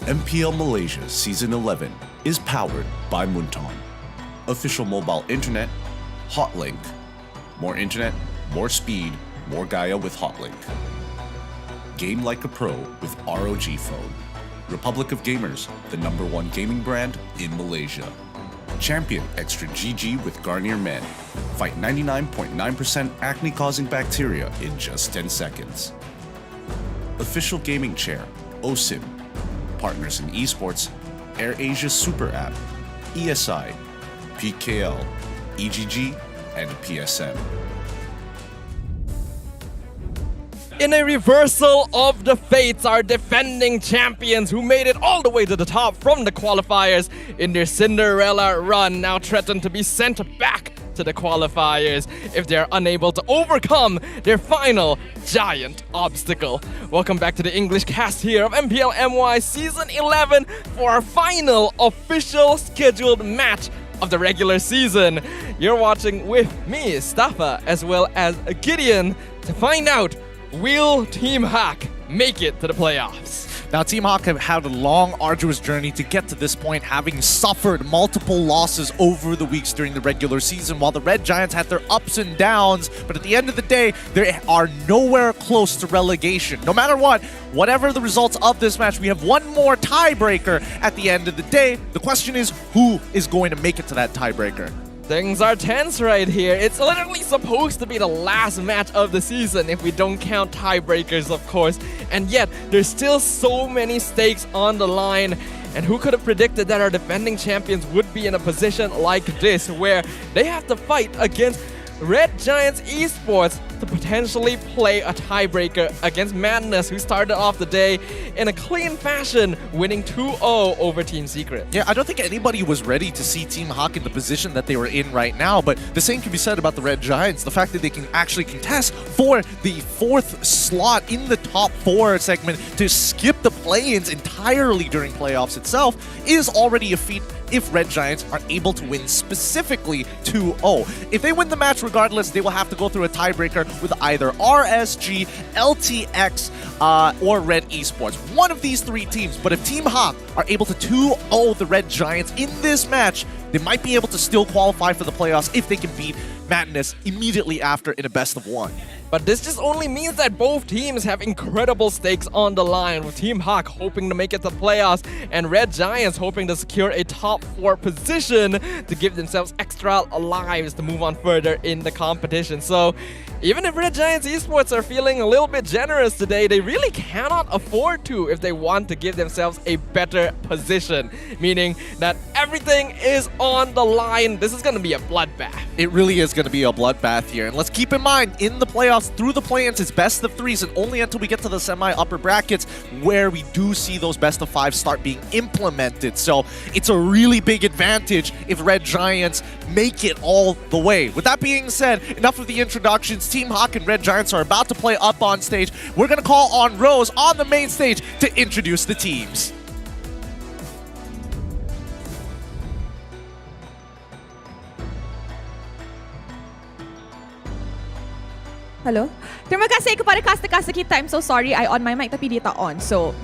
MPL Malaysia Season 11 is powered by Muntong. Official mobile internet, Hotlink. More internet, more speed, more Gaia with Hotlink. Game like a pro with ROG phone. Republic of Gamers, the #1 gaming brand in Malaysia. Champion Extra GG with Garnier Men. Fight 99.9% acne-causing bacteria in just 10 seconds. Official gaming chair, OSIM. Partners in esports, AirAsia Super App, ESI, PKL, EGG, and PSM. In a reversal of the fates, our defending champions who made it all the way to the top from the qualifiers in their Cinderella run now threaten to be sent back to the qualifiers if they're unable to overcome their final giant obstacle. Welcome back to the English cast here of MPL MY Season 11 for our final official scheduled match of the regular season. You're watching with me, Staffa, as well as Gideon to find out, will Team HAQ make it to the playoffs? Now, Team HAQ have had a long, arduous journey to get to this point, having suffered multiple losses over the weeks during the regular season, while the Red Giants had their ups and downs. But at the end of the day, they are nowhere close to relegation. No matter what, whatever the results of this match, we have one more tiebreaker at the end of the day. The question is, who is going to make it to that tiebreaker? Things are tense right here. It's literally supposed to be the last match of the season if we don't count tiebreakers, of course. And yet, there's still so many stakes on the line. And who could have predicted that our defending champions would be in a position like this, where they have to fight against Red Giants Esports to potentially play a tiebreaker against Madness, who started off the day in a clean fashion, winning 2-0 over Team Secret. Yeah, I don't think anybody was ready to see Team HAQ in the position that they were in right now, but the same can be said about the Red Giants. The fact that they can actually contest for the 4th slot in the top 4 segment to skip the play-ins entirely during playoffs itself is already a feat if Red Giants are able to win specifically 2-0. If they win the match regardless, they will have to go through a tiebreaker with either RSG, LTX, or Red Esports. One of these 3 teams, but if Team HAQ are able to 2-0 the Red Giants in this match, they might be able to still qualify for the playoffs if they can beat Madness immediately after in a best-of-1. But this just only means that both teams have incredible stakes on the line, with Team HAQ hoping to make it to the playoffs and Red Giants hoping to secure a top 4 position to give themselves extra lives to move on further in the competition. So Even if Red Giants Esports are feeling a little bit generous today, they really cannot afford to if they want to give themselves a better position. Meaning that everything is on the line. This is going to be a bloodbath. It really is going to be a bloodbath here. And let's keep in mind, in the playoffs, through the play-ins, it's best of threes, and only until we get to the semi-upper brackets where we do see those best of fives start being implemented. So it's a really big advantage if Red Giants make it all the way. With that being said, enough of the introductions. Team HAQ and Red Giants are about to play up on stage. We're going to call on Rose on the main stage to introduce the teams. Hello. Terima kasih kepada caster-caster kita. I'm so sorry I on my mic tapi dia tak on. So,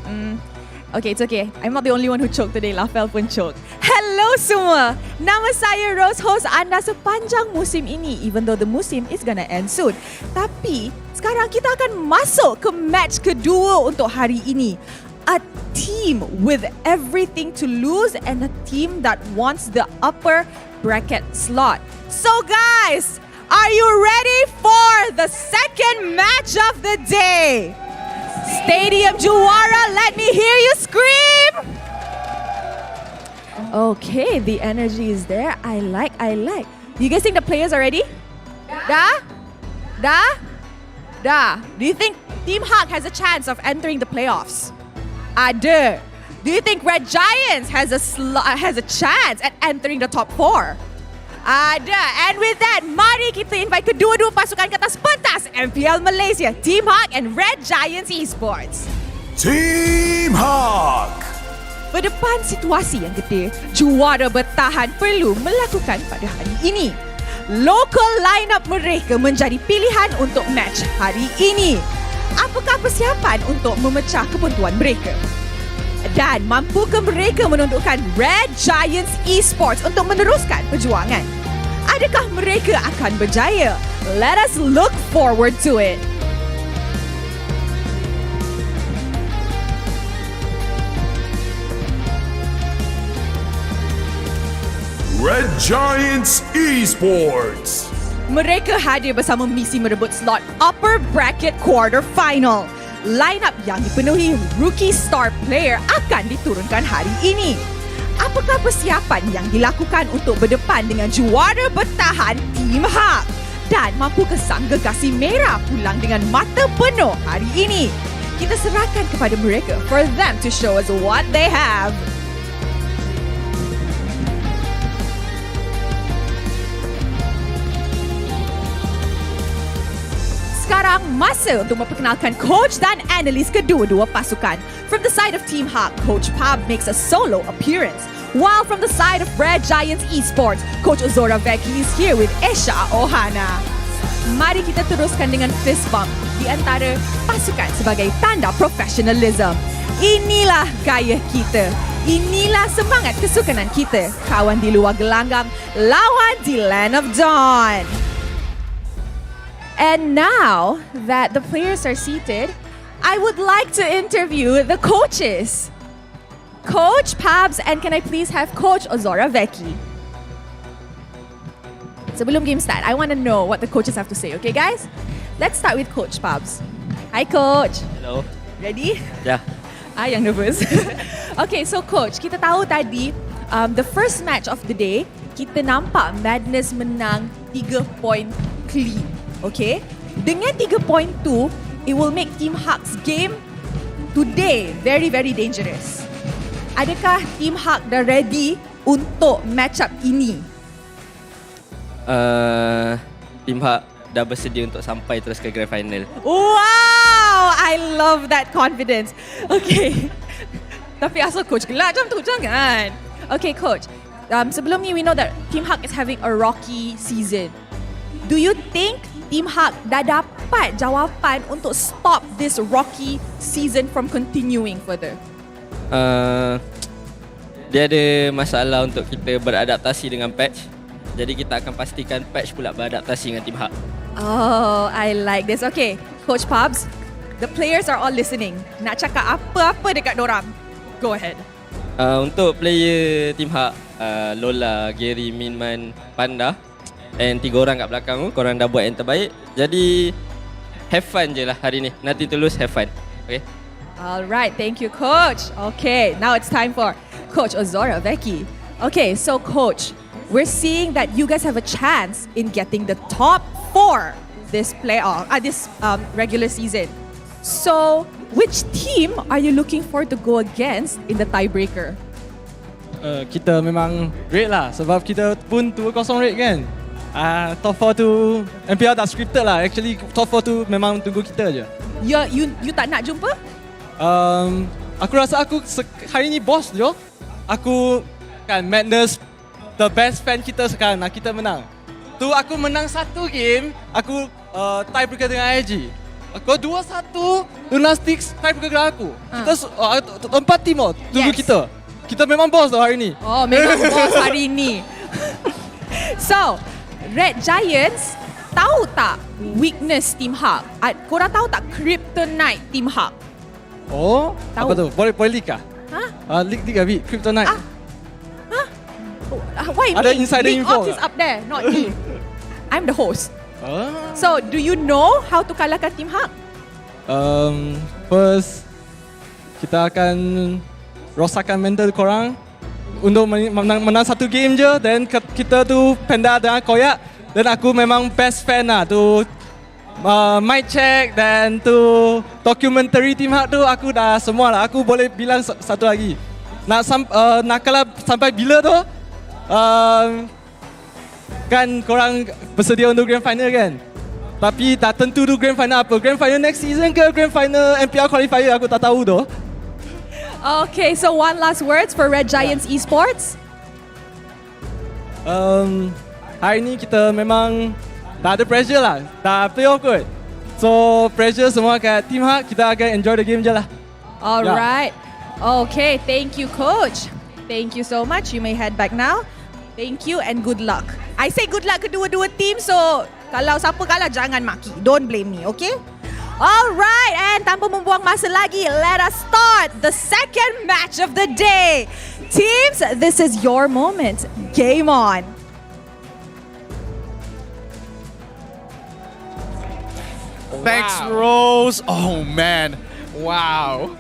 okay, it's okay. I'm not the only one who choked today. Lafel pun choke. Hello semua. Nama saya Rose, host anda sepanjang musim ini. Even though the musim is gonna end soon. Tapi, sekarang kita akan masuk ke match kedua untuk hari ini. A team with everything to lose and a team that wants the upper bracket slot. So guys, are you ready for the second match of the day? Stadium Juara, let me hear you scream! Okay, the energy is there. I like. You guys think the players are ready? Da? Do you think Team HAQ has a chance of entering the playoffs? Ada. Do you think Red Giants has a chance at entering the top 4? Ada. And with that, mari kita invite kedua-dua pasukan ke atas pentas MPL Malaysia, Team HAQ and Red Giants Esports. Team HAQ. Berdepan situasi yang gede, juara bertahan perlu melakukan pada hari ini. Local lineup mereka menjadi pilihan untuk match hari ini. Apakah persiapan untuk memecah kebuntuan mereka? Dan mampukah mereka menundukkan Red Giants Esports untuk meneruskan perjuangan? Adakah mereka akan berjaya? Let us look forward to it. Red Giants Esports. Mereka hadir bersama misi merebut slot upper bracket quarter final. Lineup yang dipenuhi rookie star player akan diturunkan hari ini. Apakah persiapan yang dilakukan untuk berdepan dengan juara bertahan Team HAQ? Dan mampukah sang gegasi merah pulang dengan mata penuh hari ini? Kita serahkan kepada mereka for them to show us what they have. Sekarang masa untuk memperkenalkan coach dan analis kedua-dua pasukan. From the side of Team HAQ, Coach Pab makes a solo appearance. While from the side of Red Giants Esports, Coach Ozora Vecchi is here with Esha Ohana. Mari kita teruskan dengan fist bump di antara pasukan sebagai tanda professionalism. Inilah gaya kita. Inilah semangat kesukanan kita. Kawan di luar gelanggang, lawan di Land of Dawn. And now that the players are seated, I would like to interview the coaches. Coach Pabs, and can I please have Coach Ozora Vecchi? Sebelum game start, I want to know what the coaches have to say. Okay, guys? Let's start with Coach Pabs. Hi, Coach. Hello. Ready? Yeah. Yang nervous. Okay, so Coach, kita tahu tadi the first match of the day, kita nampak Madness menang 3-point clean. Okay? Dengan 3 point tu, it will make Team HAQ's game today very, very dangerous. Adakah Team HAQ dah ready untuk match up ini? Team HAQ dah bersedia untuk sampai terus ke grand final. Wow! I love that confidence. Okay. Tapi asal coach gelak macam tu, jangan. Okay, coach. Sebelum ni, we know that Team HAQ is having a rocky season. Do you think Team HAQ dah dapat jawapan untuk stop this rocky season from continuing further? Dia ada masalah untuk kita beradaptasi dengan patch. Jadi kita akan pastikan patch pula beradaptasi dengan Team HAQ. Oh, I like this. Okay, Coach Pabs, the players are all listening. Nak cakap apa-apa dekat dorang. Go ahead. Untuk player Team HAQ, Lola, Gary, Minman, Panda And 3 orang kat belakang tu, korang dah buat yang terbaik. Jadi have fun je lah hari ni. Nothing to lose, have fun. Okay. Alright, thank you, Coach. Okay, now it's time for Coach Ozora Vecchi. Okay, so Coach, we're seeing that you guys have a chance in getting the top 4 this regular season. So, which team are you looking for to go against in the tiebreaker? Kita memang rate lah sebab kita pun 2-0 rate kan. Top 4 tu MPL dah scripted lah. Actually top 4 tu memang tunggu kita je. You tak nak jumpa? Aku rasa aku hari ni boss je. Aku kan Madness the best fan kita sekarang. Kita menang. Tu aku menang 1 game, aku tiebreaker dengan ENG. Aku 2-1 Lunastics tiebreaker dengan aku. Kita 4 team tunggu kita. Kita memang boss hari ni. Oh, memang boss hari ni. So, Red Giants tahu tak weakness Team HAQ? Korang tahu tak kryptonite Team HAQ? Oh, tahu. Apa tu? Boleh leak kah? Leak a bit, kryptonite. Why Ada me? insider League info Ops is up there, not me. I'm the host. So, do you know how to kalahkan Team HAQ? First, kita akan rosakkan mental korang untuk menang 1 game je. Then kita tu Panda dengan Koyak. Dan aku memang best fan lah tu. Mic check dan tu documentary Team HAQ tu aku dah semua lah. Aku boleh bilang satu lagi. Nak kalah sampai bila tu? Kan korang bersedia untuk Grand Final kan? Tapi tak tentu tu Grand Final apa. Grand Final next season ke Grand Final MPL Qualifier aku tak tahu tu. Okay, so one last words for Red Giants Esports. Hari ni kita memang tak ada pressure lah. Tak playoff kot. So pressure semua kat Team HAQ. Kita akan enjoy the game je lah. Alright. Okay, thank you, Coach. Thank you so much. You may head back now. Thank you and good luck. I say good luck kedua-dua team, so kalau siapa kalah jangan maki. Don't blame me, okay? Alright, and tanpa membuang masa lagi, let us start the second match of the day. Teams, this is your moment. Game on. Thanks, Rose. Oh, man. Wow.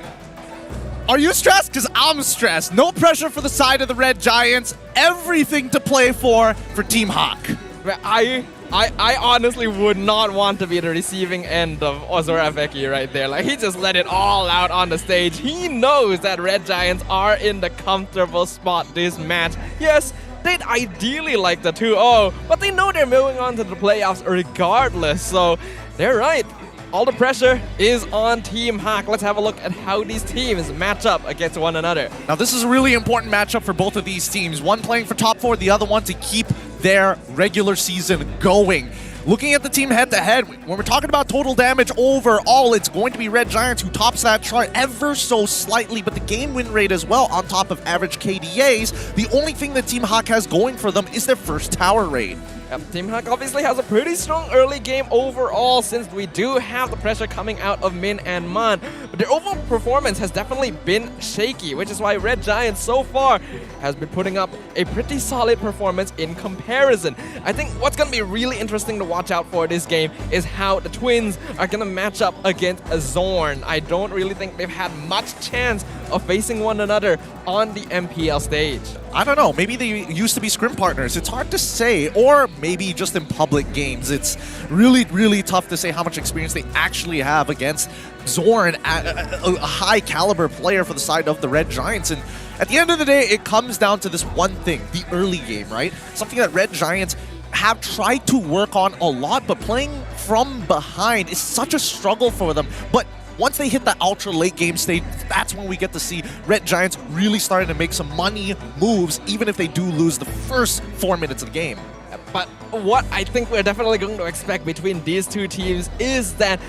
Are you stressed? Because I'm stressed. No pressure for the side of the Red Giants. Everything to play for Team HAQ. I honestly would not want to be the receiving end of Ozora Vecchi right there. Like, he just let it all out on the stage. He knows that Red Giants are in the comfortable spot this match. Yes, they'd ideally like the 2-0, but they know they're moving on to the playoffs regardless. So they're right. All the pressure is on Team HAQ. Let's have a look at how these teams match up against one another. Now, this is a really important matchup for both of these teams. One playing for top 4, the other one to keep their regular season going. Looking at the team head-to-head, when we're talking about total damage overall, it's going to be Red Giants who tops that chart ever so slightly, but the game win rate as well on top of average KDAs. The only thing that Team HAQ has going for them is their first tower rate. Yep, Team HAQ obviously has a pretty strong early game overall since we do have the pressure coming out of Min and Man. But their overall performance has definitely been shaky, which is why Red Giants so far has been putting up a pretty solid performance in comparison. I think what's going to be really interesting to watch out for this game is how the Twins are going to match up against Zorn. I don't really think they've had much chance of facing one another on the MPL stage. I don't know, maybe they used to be scrim partners. It's hard to say, or maybe just in public games. It's really, really tough to say how much experience they actually have against Zorn, a high caliber player for the side of the Red Giants. And at the end of the day, it comes down to this one thing, the early game, right? Something that Red Giants have tried to work on a lot, but playing from behind is such a struggle for them. But once they hit the ultra late game stage, that's when we get to see Red Giants really starting to make some money moves, even if they do lose the first 4 minutes of the game. But what I think we're definitely going to expect between these two teams is that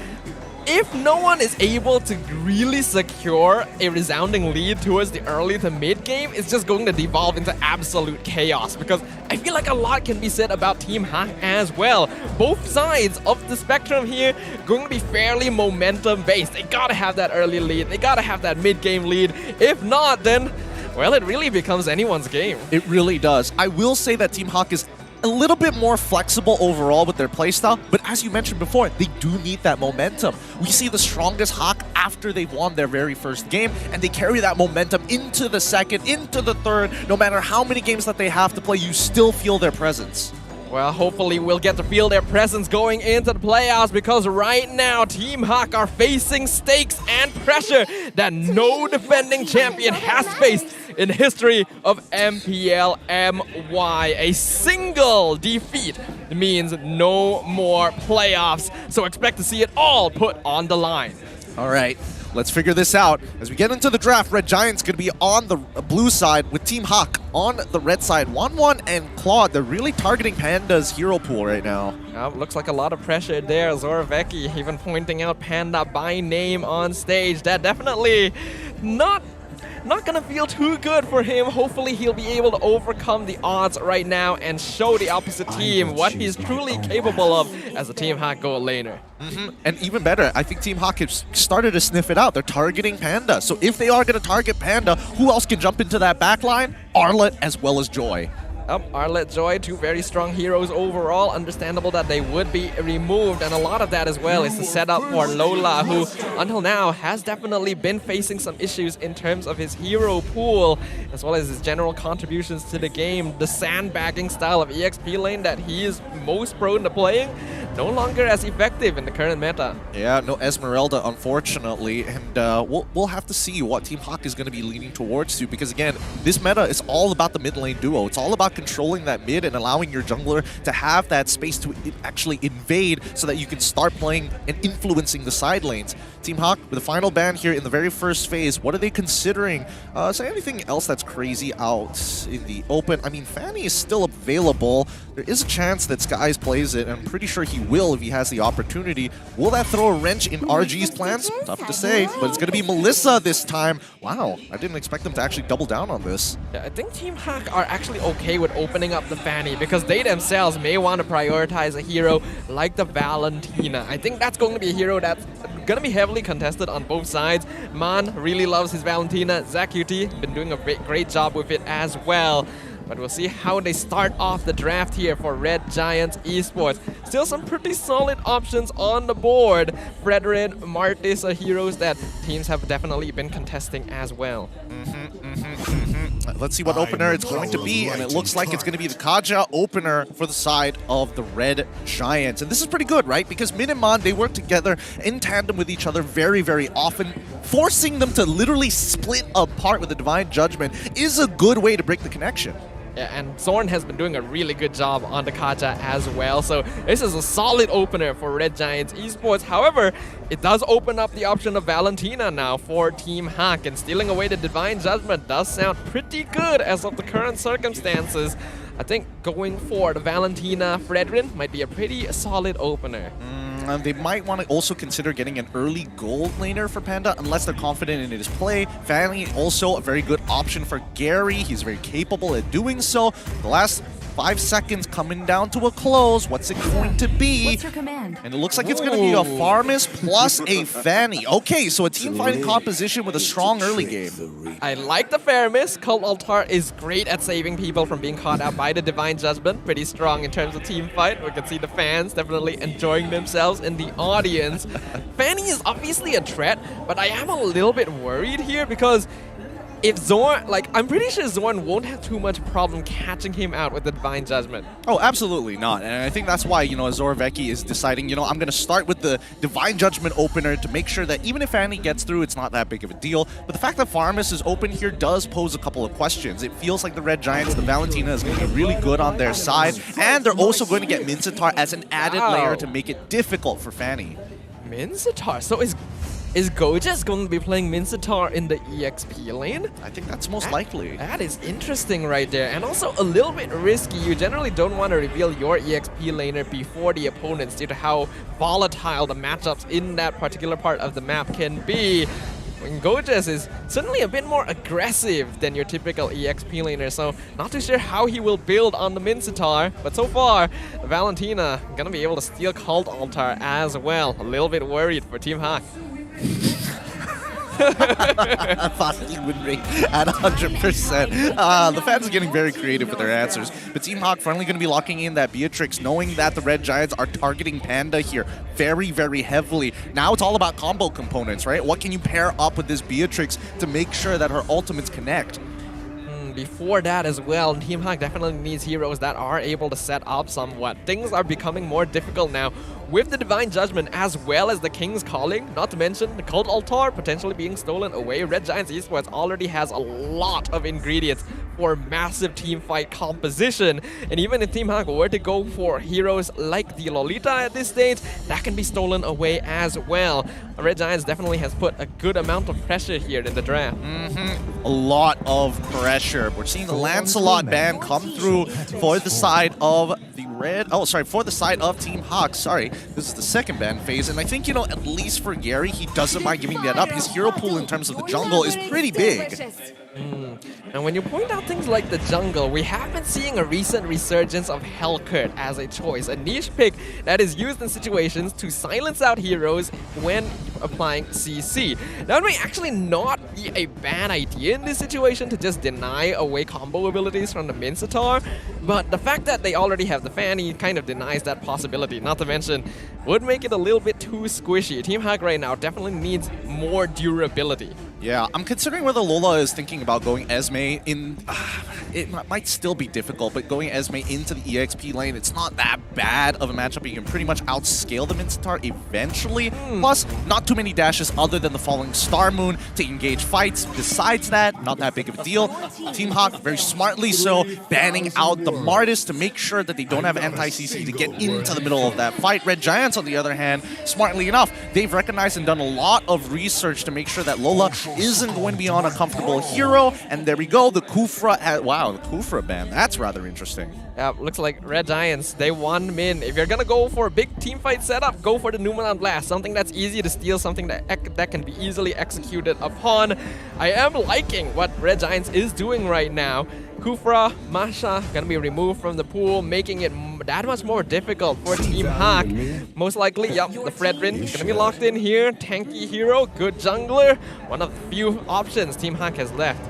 if no one is able to really secure a resounding lead towards the early to mid game, it's just going to devolve into absolute chaos, because I feel like a lot can be said about Team HAQ as well. Both sides of the spectrum here going to be fairly momentum based. They gotta have that early lead, they gotta have that mid game lead. If not, then well, it really becomes anyone's game. It really does. I will say that Team HAQ is a little bit more flexible overall with their playstyle, but as you mentioned before, they do need that momentum. We see the strongest HAQ after they've won their very first game, and they carry that momentum into the second, into the third. No matter how many games that they have to play, you still feel their presence. Well, hopefully we'll get to feel their presence going into the playoffs, because right now Team HAQ are facing stakes and pressure that no defending champion has faced in the history of MPL MY. A single defeat means no more playoffs, so expect to see it all put on the line. All right. Let's figure this out. As we get into the draft, Red Giant's going to be on the blue side with Team HAQ on the red side. 1-1 and Claude, they're really targeting Panda's hero pool right now. Looks like a lot of pressure there. Zoravecki even pointing out Panda by name on stage. That definitely not gonna feel too good for him. Hopefully he'll be able to overcome the odds right now and show the opposite team what he's truly capable of as a Team HAQ gold laner. And even better, I think Team HAQ has started to sniff it out. They're targeting Panda. So if they are going to target Panda, who else can jump into that backline? Arlet as well as Joy. Arlet, Joy, two very strong heroes overall. Understandable that they would be removed, and a lot of that as well is the setup for Lola, who until now has definitely been facing some issues in terms of his hero pool, as well as his general contributions to the game. The sandbagging style of EXP lane that he is most prone to playing, no longer as effective in the current meta. Yeah, no Esmeralda, unfortunately, and we'll have to see what Team HAQ is going to be leaning towards too, because again, this meta is all about the mid lane duo. It's all about controlling that mid and allowing your jungler to have that space to actually invade so that you can start playing and influencing the side lanes. Team HAQ with a final ban here in the very first phase. What are they considering? Is there anything else that's crazy out in the open? I mean, Fanny is still available. There is a chance that Skies plays it, and I'm pretty sure he will if he has the opportunity. Will that throw a wrench in RG's plans? Tough to say, but it's going to be Melissa this time. Wow, I didn't expect them to actually double down on this. Yeah, I think Team HAQ are actually okay with opening up the Fanny, because they themselves may want to prioritize a hero like the Valentina. I think that's going to be a hero that's going to be heavily contested on both sides. Man really loves his Valentina. ZachQT been doing a great job with it as well. But we'll see how they start off the draft here for Red Giant Esports. Still some pretty solid options on the board. Fredrin, Martis are heroes that teams have definitely been contesting as well. Let's see what opener it's going to be, and it looks like it's going to be the Kaja opener for the side of the Red Giants. And this is pretty good, right? Because Min and Mon, they work together in tandem with each other very, very often. Forcing them to literally split apart with the Divine Judgment is a good way to break the connection. Yeah, and Zorn has been doing a really good job on the Kaja as well, so this is a solid opener for Red Giants Esports. However, it does open up the option of Valentina now for Team HAQ, and stealing away the Divine Judgment does sound pretty good as of the current circumstances. I think going for the Valentina Fredrin might be a pretty solid opener. They might want to also consider getting an early gold laner for Panda unless they're confident in his play. Fanny also a very good option for Gary. He's very capable at doing so. The last 5 seconds coming down to a close. What's it going to be? What's your command? And it looks like it's going to be a Farmus plus a Fanny. Okay, so a team fighting composition with a strong early game. I like the Farmus. Cult Altar is great at saving people from being caught out by the Divine Judgment. Pretty strong in terms of team fight. We can see the fans definitely enjoying themselves in the audience. Fanny is obviously a threat, but I am a little bit worried here because if Zorn, I'm pretty sure Zorn won't have too much problem catching him out with the Divine Judgment. Oh, absolutely not. And I think that's why, Zoravecki is deciding, I'm going to start with the Divine Judgment opener to make sure that even if Fanny gets through, it's not that big of a deal. But the fact that Farmus is open here does pose a couple of questions. It feels like the Red Giants, the Valentina is going to be really good on their side. And they're also going to get Mincetar as an added layer to make it difficult for Fanny. Mincetar? So is Gojas going to be playing Mincetar in the EXP lane? I think that's most likely. That is interesting right there, and also a little bit risky. You generally don't want to reveal your EXP laner before the opponents due to how volatile the matchups in that particular part of the map can be. When Gojas is certainly a bit more aggressive than your typical EXP laner, so not too sure how he will build on the Mincetar, but so far, Valentina gonna be able to steal Cult Altar as well. A little bit worried for Team HAQ. Fast team win rate at 100%. The fans are getting very creative with their answers. But Team HAQ finally going to be locking in that Beatrix, knowing that the Red Giants are targeting Panda here very, very heavily. Now it's all about combo components, right? What can you pair up with this Beatrix to make sure that her ultimates connect? Before that as well, Team HAQ definitely needs heroes that are able to set up somewhat. Things are becoming more difficult now with the Divine Judgment as well as the King's Calling, not to mention the Cult Altar potentially being stolen away. Red Giants Esports already has a lot of ingredients for massive team fight composition, and even if Team HAQ were to go for heroes like the Lolita at this stage, that can be stolen away as well. Red Giants definitely has put a good amount of pressure here in the draft. A lot of pressure. We're seeing the Lancelot ban come through for the side of the for the side of Team HAQ. Sorry, this is the second ban phase, and I think, you know, at least for Gary, he doesn't mind giving that up. His hero pool in terms of the jungle is pretty big. And when you point out things like the jungle, we have been seeing a recent resurgence of Hellcurt as a choice, a niche pick that is used in situations to silence out heroes when applying CC. Now, it may actually not be a bad idea in this situation to just deny away combo abilities from the Mincetar, but the fact that they already have the Fanny kind of denies that possibility, not to mention would make it a little bit too squishy. Team HAQ right now definitely needs more durability. Yeah, I'm considering whether Lola is thinking about going Esme in... it might still be difficult, but going Esme into the EXP lane, it's not that bad of a matchup. You can pretty much outscale the Mincetar eventually. Plus, not too many dashes other than the Falling Star Moon to engage fights. Besides that, not that big of a deal. Team HAQ, very smartly so, banning out the Martis to make sure that they don't have anti-CC to get into the middle of that fight. Red Giants, on the other hand, smartly enough, they've recognized and done a lot of research to make sure that Lola isn't going to be on a comfortable hero. And there we go, the Kufra, wow, the Kufra ban, that's rather interesting. Yeah, looks like Red Giants, they won min. If you're gonna go for a big team fight setup, go for the Numenon Blast, something that's easy to steal, something that can be easily executed upon. I am liking what Red Giants is doing right now. Kufra, Masha gonna be removed from the pool, making it that much more difficult for Team HAQ. Most likely, yep, the Fredrin gonna be locked in here. Tanky hero, good jungler. One of the few options Team HAQ has left.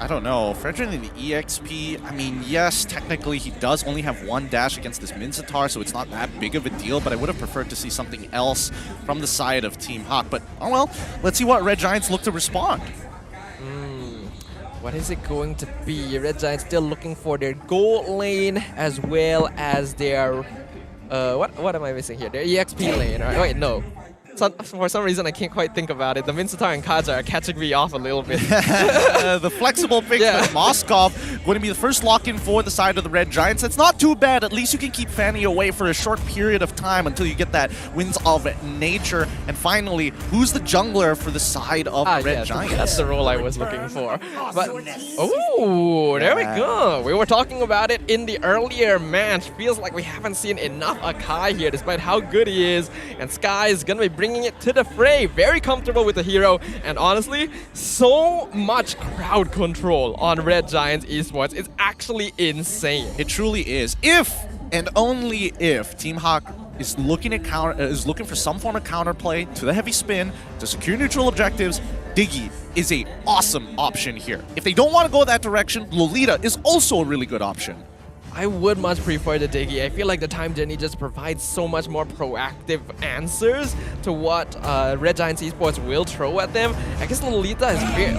I don't know. Fredrin in the EXP, I mean, yes, technically he does only have one dash against this Mincetar, so it's not that big of a deal, but I would have preferred to see something else from the side of Team HAQ. But, oh well, let's see what Red Giants look to respond. What is it going to be? Red Giants still looking for their gold lane as well as their... what am I missing here? Their EXP lane, right? Wait, no. For some reason, I can't quite think about it. The Mincetar and Kaja are catching me off a little bit. The flexible pick with Moskov going to be the first lock-in for the side of the Red Giants. That's not too bad. At least you can keep Fanny away for a short period of time until you get that Winds of Nature. And finally, who's the jungler for the side of the Red Giants? That's the role I was looking for. But, oh, there we go. We were talking about it in the earlier match. Feels like we haven't seen enough Akai here, despite how good he is. And Sky is going to be bringing it to the fray. Very comfortable with the hero, and honestly, so much crowd control on Red Giants Esports. It's actually insane. It truly is. If and only if Team HAQ is looking for some form of counterplay to the heavy spin to secure neutral objectives, Diggy is a awesome option here. If they don't want to go that direction, Lolita is also a really good option. I would much prefer the Diggy. I feel like the Time Journey just provides so much more proactive answers to what Red Giants Esports will throw at them. I guess Lolita is very...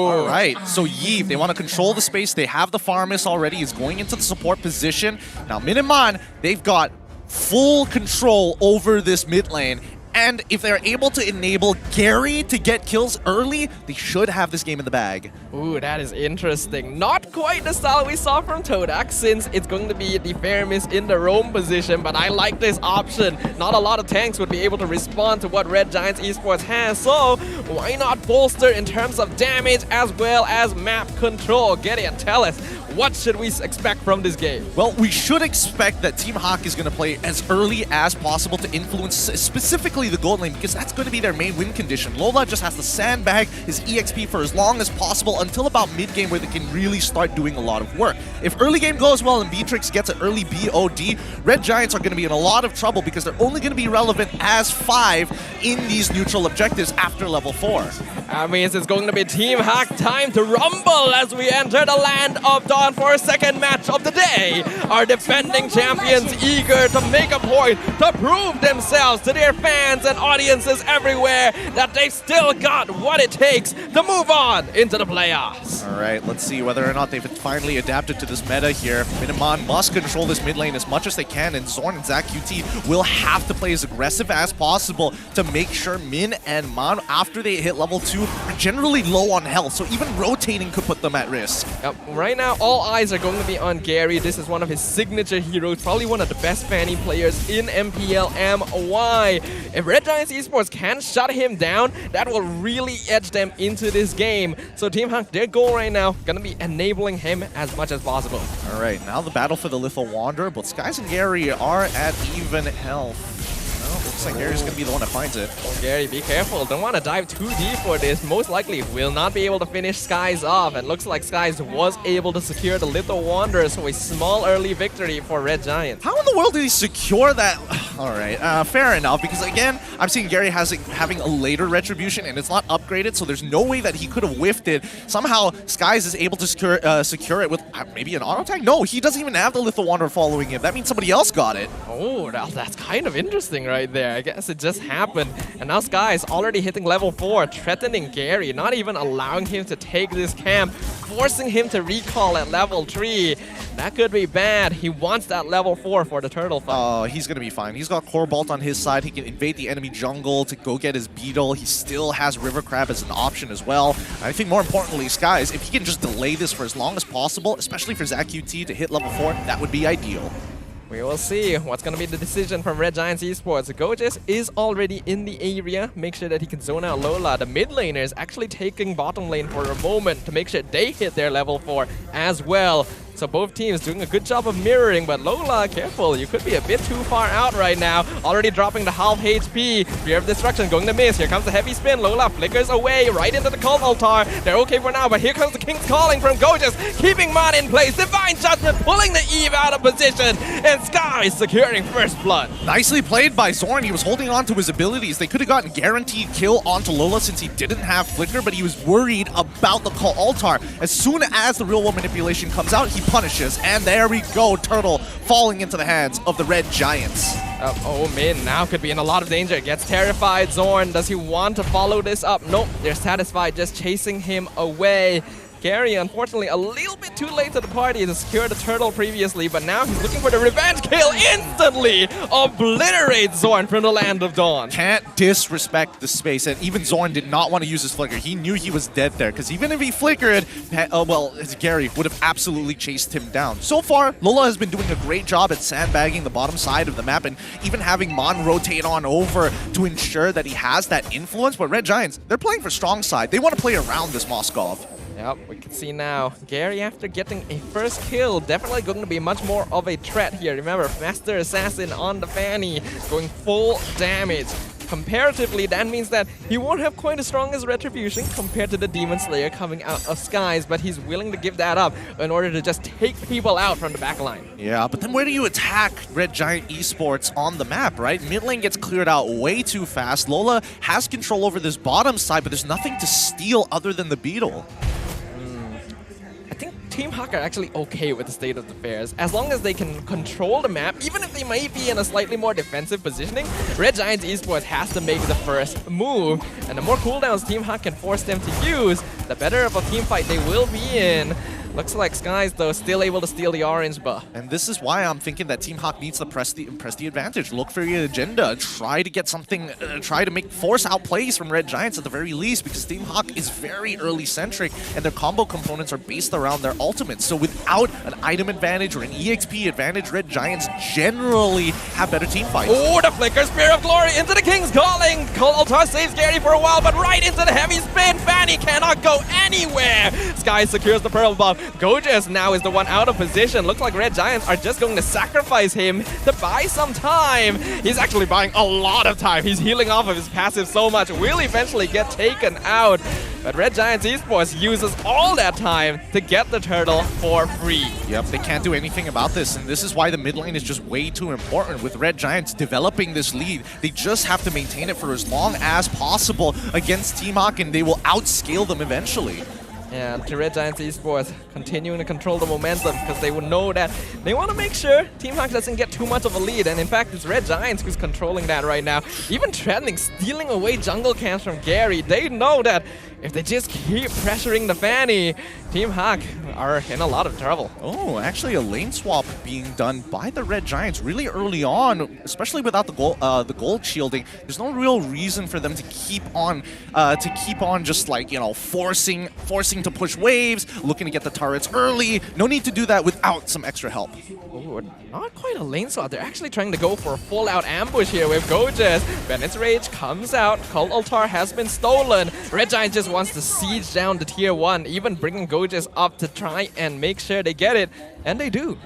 All right, so Yves, they want to control the space. They have the Farmus already. He's going into the support position. Now, Min and Man, they've got full control over this mid lane. And if they're able to enable Gary to get kills early, they should have this game in the bag. Ooh, that is interesting. Not quite the style we saw from Todak, since it's going to be the Faramis in the roam position, but I like this option. Not a lot of tanks would be able to respond to what Red Giants Esports has, so why not bolster in terms of damage as well as map control? Get it, tell us, what should we expect from this game? Well, we should expect that Team HAQ is going to play as early as possible to influence specifically the gold lane, because that's going to be their main win condition. Lola just has to sandbag his EXP for as long as possible until about mid-game, where they can really start doing a lot of work. If early game goes well and Beatrix gets an early BOD, Red Giants are going to be in a lot of trouble, because they're only going to be relevant as 5 in these neutral objectives after level 4. That means it's going to be Team HAQ time to rumble as we enter the land of Dawn for a second match of the day. Our defending champions eager to make a point to prove themselves to their fans and audiences everywhere that they've still got what it takes to move on into the playoffs. All right, let's see whether or not they've finally adapted to this meta here. Miniman must control this mid lane as much as they can, and Zorn and ZachQT will have to play as aggressive as possible to make sure Min and Man, after they hit level 2, are generally low on health, so even rotating could put them at risk. Yep. Right now, all eyes are going to be on Gary. This is one of his signature heroes, probably one of the best Fanny players in MPL MY. If Red Giants Esports can shut him down, that will really edge them into this game. So Team HAQ, their goal right now, going to be enabling him as much as possible. All right, now the battle for the Little Wanderer, but Skies and Gary are at even health. Well, looks like Gary's going to be the one that finds it. Oh, Gary, be careful. Don't want to dive too deep for this. Most likely will not be able to finish Skies off. And looks like Skies was able to secure the Little Wanderer, so a small early victory for Red Giants. How in the world did he secure that? All right, fair enough, because again, I'm seeing Gary having a later retribution, and it's not upgraded, so there's no way that he could have whiffed it. Somehow, Skies is able to secure it with maybe an auto tag? No, he doesn't even have the Little Wanderer following him. That means somebody else got it. Oh, that's kind of interesting right there. I guess it just happened. And now Skies already hitting level 4, threatening Gary, not even allowing him to take this camp, forcing him to recall at level 3. That could be bad. He wants that level 4 for the turtle fight. Oh, he's going to be fine. He's got Core Bolt on his side. He can invade the enemy jungle to go get his beetle. He still has River Crab as an option as well. I think more importantly, Skies, if he can just delay this for as long as possible, especially for ZachQT to hit level 4, that would be ideal. We will see what's going to be the decision from Red Giants Esports. Gojes is already in the area. Make sure that he can zone out Lola. The mid laner is actually taking bottom lane for a moment to make sure they hit their level 4 as well. So both teams doing a good job of mirroring, but Lola, careful, you could be a bit too far out right now. Already dropping the half HP. Fear of Destruction going to miss. Here comes the heavy spin. Lola flickers away right into the cult altar. They're okay for now, but here comes the King's Calling from Gojes, keeping Man in place. Divine Judgment pulling the Eve out of position, and Skies securing first blood. Nicely played by Zorn. He was holding on to his abilities. They could have gotten guaranteed kill onto Lola since he didn't have Flicker, but he was worried about the cult altar. As soon as the real world manipulation comes out, he punishes, and there we go, Turtle falling into the hands of the Red Giants. Oh, Min now could be in a lot of danger. Gets terrified. Zorn, does he want to follow this up? Nope, they're satisfied just chasing him away. Gary, unfortunately, a little bit too late to the party to secure the turtle previously, but now he's looking for the revenge kill. Instantly obliterates Zorn from the Land of Dawn. Can't disrespect the space, and even Zorn did not want to use his flicker. He knew he was dead there, because even if he flickered, Gary would have absolutely chased him down. So far, Lola has been doing a great job at sandbagging the bottom side of the map, and even having Mon rotate on over to ensure that he has that influence. But Red Giants, they're playing for strong side. They want to play around this Moskov. Yep, we can see now. Gary, after getting a first kill, definitely going to be much more of a threat here. Remember, Master Assassin on the Fanny, going full damage. Comparatively, that means that he won't have quite as strong as Retribution compared to the Demon Slayer coming out of Skies, but he's willing to give that up in order to just take people out from the backline. Yeah, but then where do you attack Red Giant Esports on the map, right? Mid lane gets cleared out way too fast. Lola has control over this bottom side, but there's nothing to steal other than the beetle. I think Team HAQ are actually okay with the state of affairs. As long as they can control the map, even if they might be in a slightly more defensive positioning, Red Giants Esports has to make the first move. And the more cooldowns Team HAQ can force them to use, the better of a team fight they will be in. Looks like Skies, though, still able to steal the orange buff. And this is why I'm thinking that Team HAQ needs to press the advantage. Look for your agenda. Try to get something, try to force out plays from Red Giants at the very least, because Team HAQ is very early centric and their combo components are based around their ultimates. So without an item advantage or an EXP advantage, Red Giants generally have better team fights. Oh, the flicker, Spear of Glory into the King's Calling. Cold Altar saves Gary for a while, but right into the heavy spin. Fanny cannot go anywhere. Sky secures the purple buff. Gorgeous now is the one out of position. Looks like Red Giants are just going to sacrifice him to buy some time. He's actually buying a lot of time. He's healing off of his passive so much. Will eventually get taken out. But Red Giants Esports uses all that time to get the turtle for free. Yep, they can't do anything about this, and this is why the mid lane is just way too important. With Red Giants developing this lead, they just have to maintain it for as long as possible against Team HAQ, and they will outscale them eventually. Yeah, the Red Giants Esports continuing to control the momentum because they will know that they want to make sure Team HAQ doesn't get too much of a lead. And in fact, it's Red Giants who's controlling that right now. Even trending, stealing away jungle camps from Gary. They know that if they just keep pressuring the Fanny, Team HAQ are in a lot of trouble. Oh, actually a lane swap being done by the Red Giants really early on, especially without the gold shielding. There's no real reason for them to keep on just like, you know, forcing to push waves, looking to get the turrets early. No need to do that without some extra help. Oh, not quite a lane swap. They're actually trying to go for a full-out ambush here with Gorgeous. Bennett's Rage comes out. Cult Altar has been stolen. Red Giant just wants to siege down the tier 1, even bringing Gorgeous up to try and make sure they get it. And they do.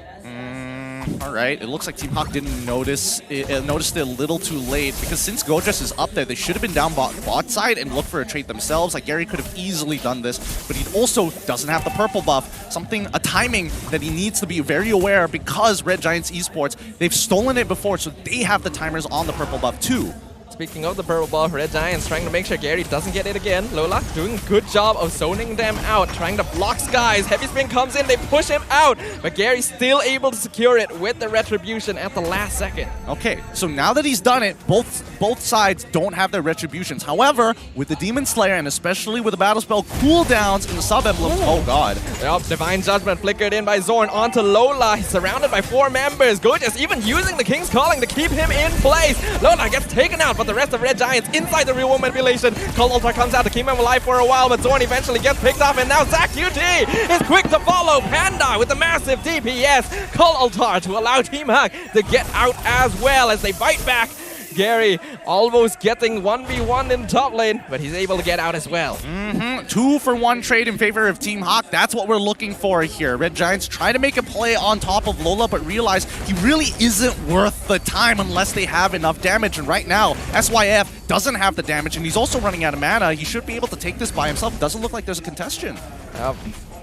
All right, it looks like Team HAQ didn't noticed it a little too late, because since Gorgeous is up there, they should have been down bot side and looked for a trade themselves. Like, Gary could have easily done this, but he also doesn't have the purple buff. A timing that he needs to be very aware, because Red Giants Esports, they've stolen it before, so they have the timers on the purple buff too. Speaking of the purple buff, Red Giants trying to make sure Gary doesn't get it again. Lola doing a good job of zoning them out, trying to block Skies. Heavy Spin comes in, they push him out, but Gary's still able to secure it with the retribution at the last second. Okay, so now that he's done it, both sides don't have their retributions. However, with the Demon Slayer, and especially with the Battle Spell cooldowns in the sub-emblems, oh god. Yep, Divine Judgment flickered in by Zorn onto Lola. He's surrounded by 4 members. Gorgeous even using the King's Calling to keep him in place. Lola gets taken out, but the rest of Red Giants inside the real manipulation. Cult Altar comes out to keep him alive for a while, but Zorn eventually gets picked off, and now Zach QT is quick to follow. Panda with the massive DPS. Cult Altar to allow Team HAQ to get out as well as they fight back. Gary almost getting 1v1 in top lane, but he's able to get out as well. 2-for-1 trade in favor of Team HAQ. That's what we're looking for here. Red Giants try to make a play on top of Lola, but realize he really isn't worth the time unless they have enough damage. And right now, SYF doesn't have the damage, and he's also running out of mana. He should be able to take this by himself. Doesn't look like there's a contestant.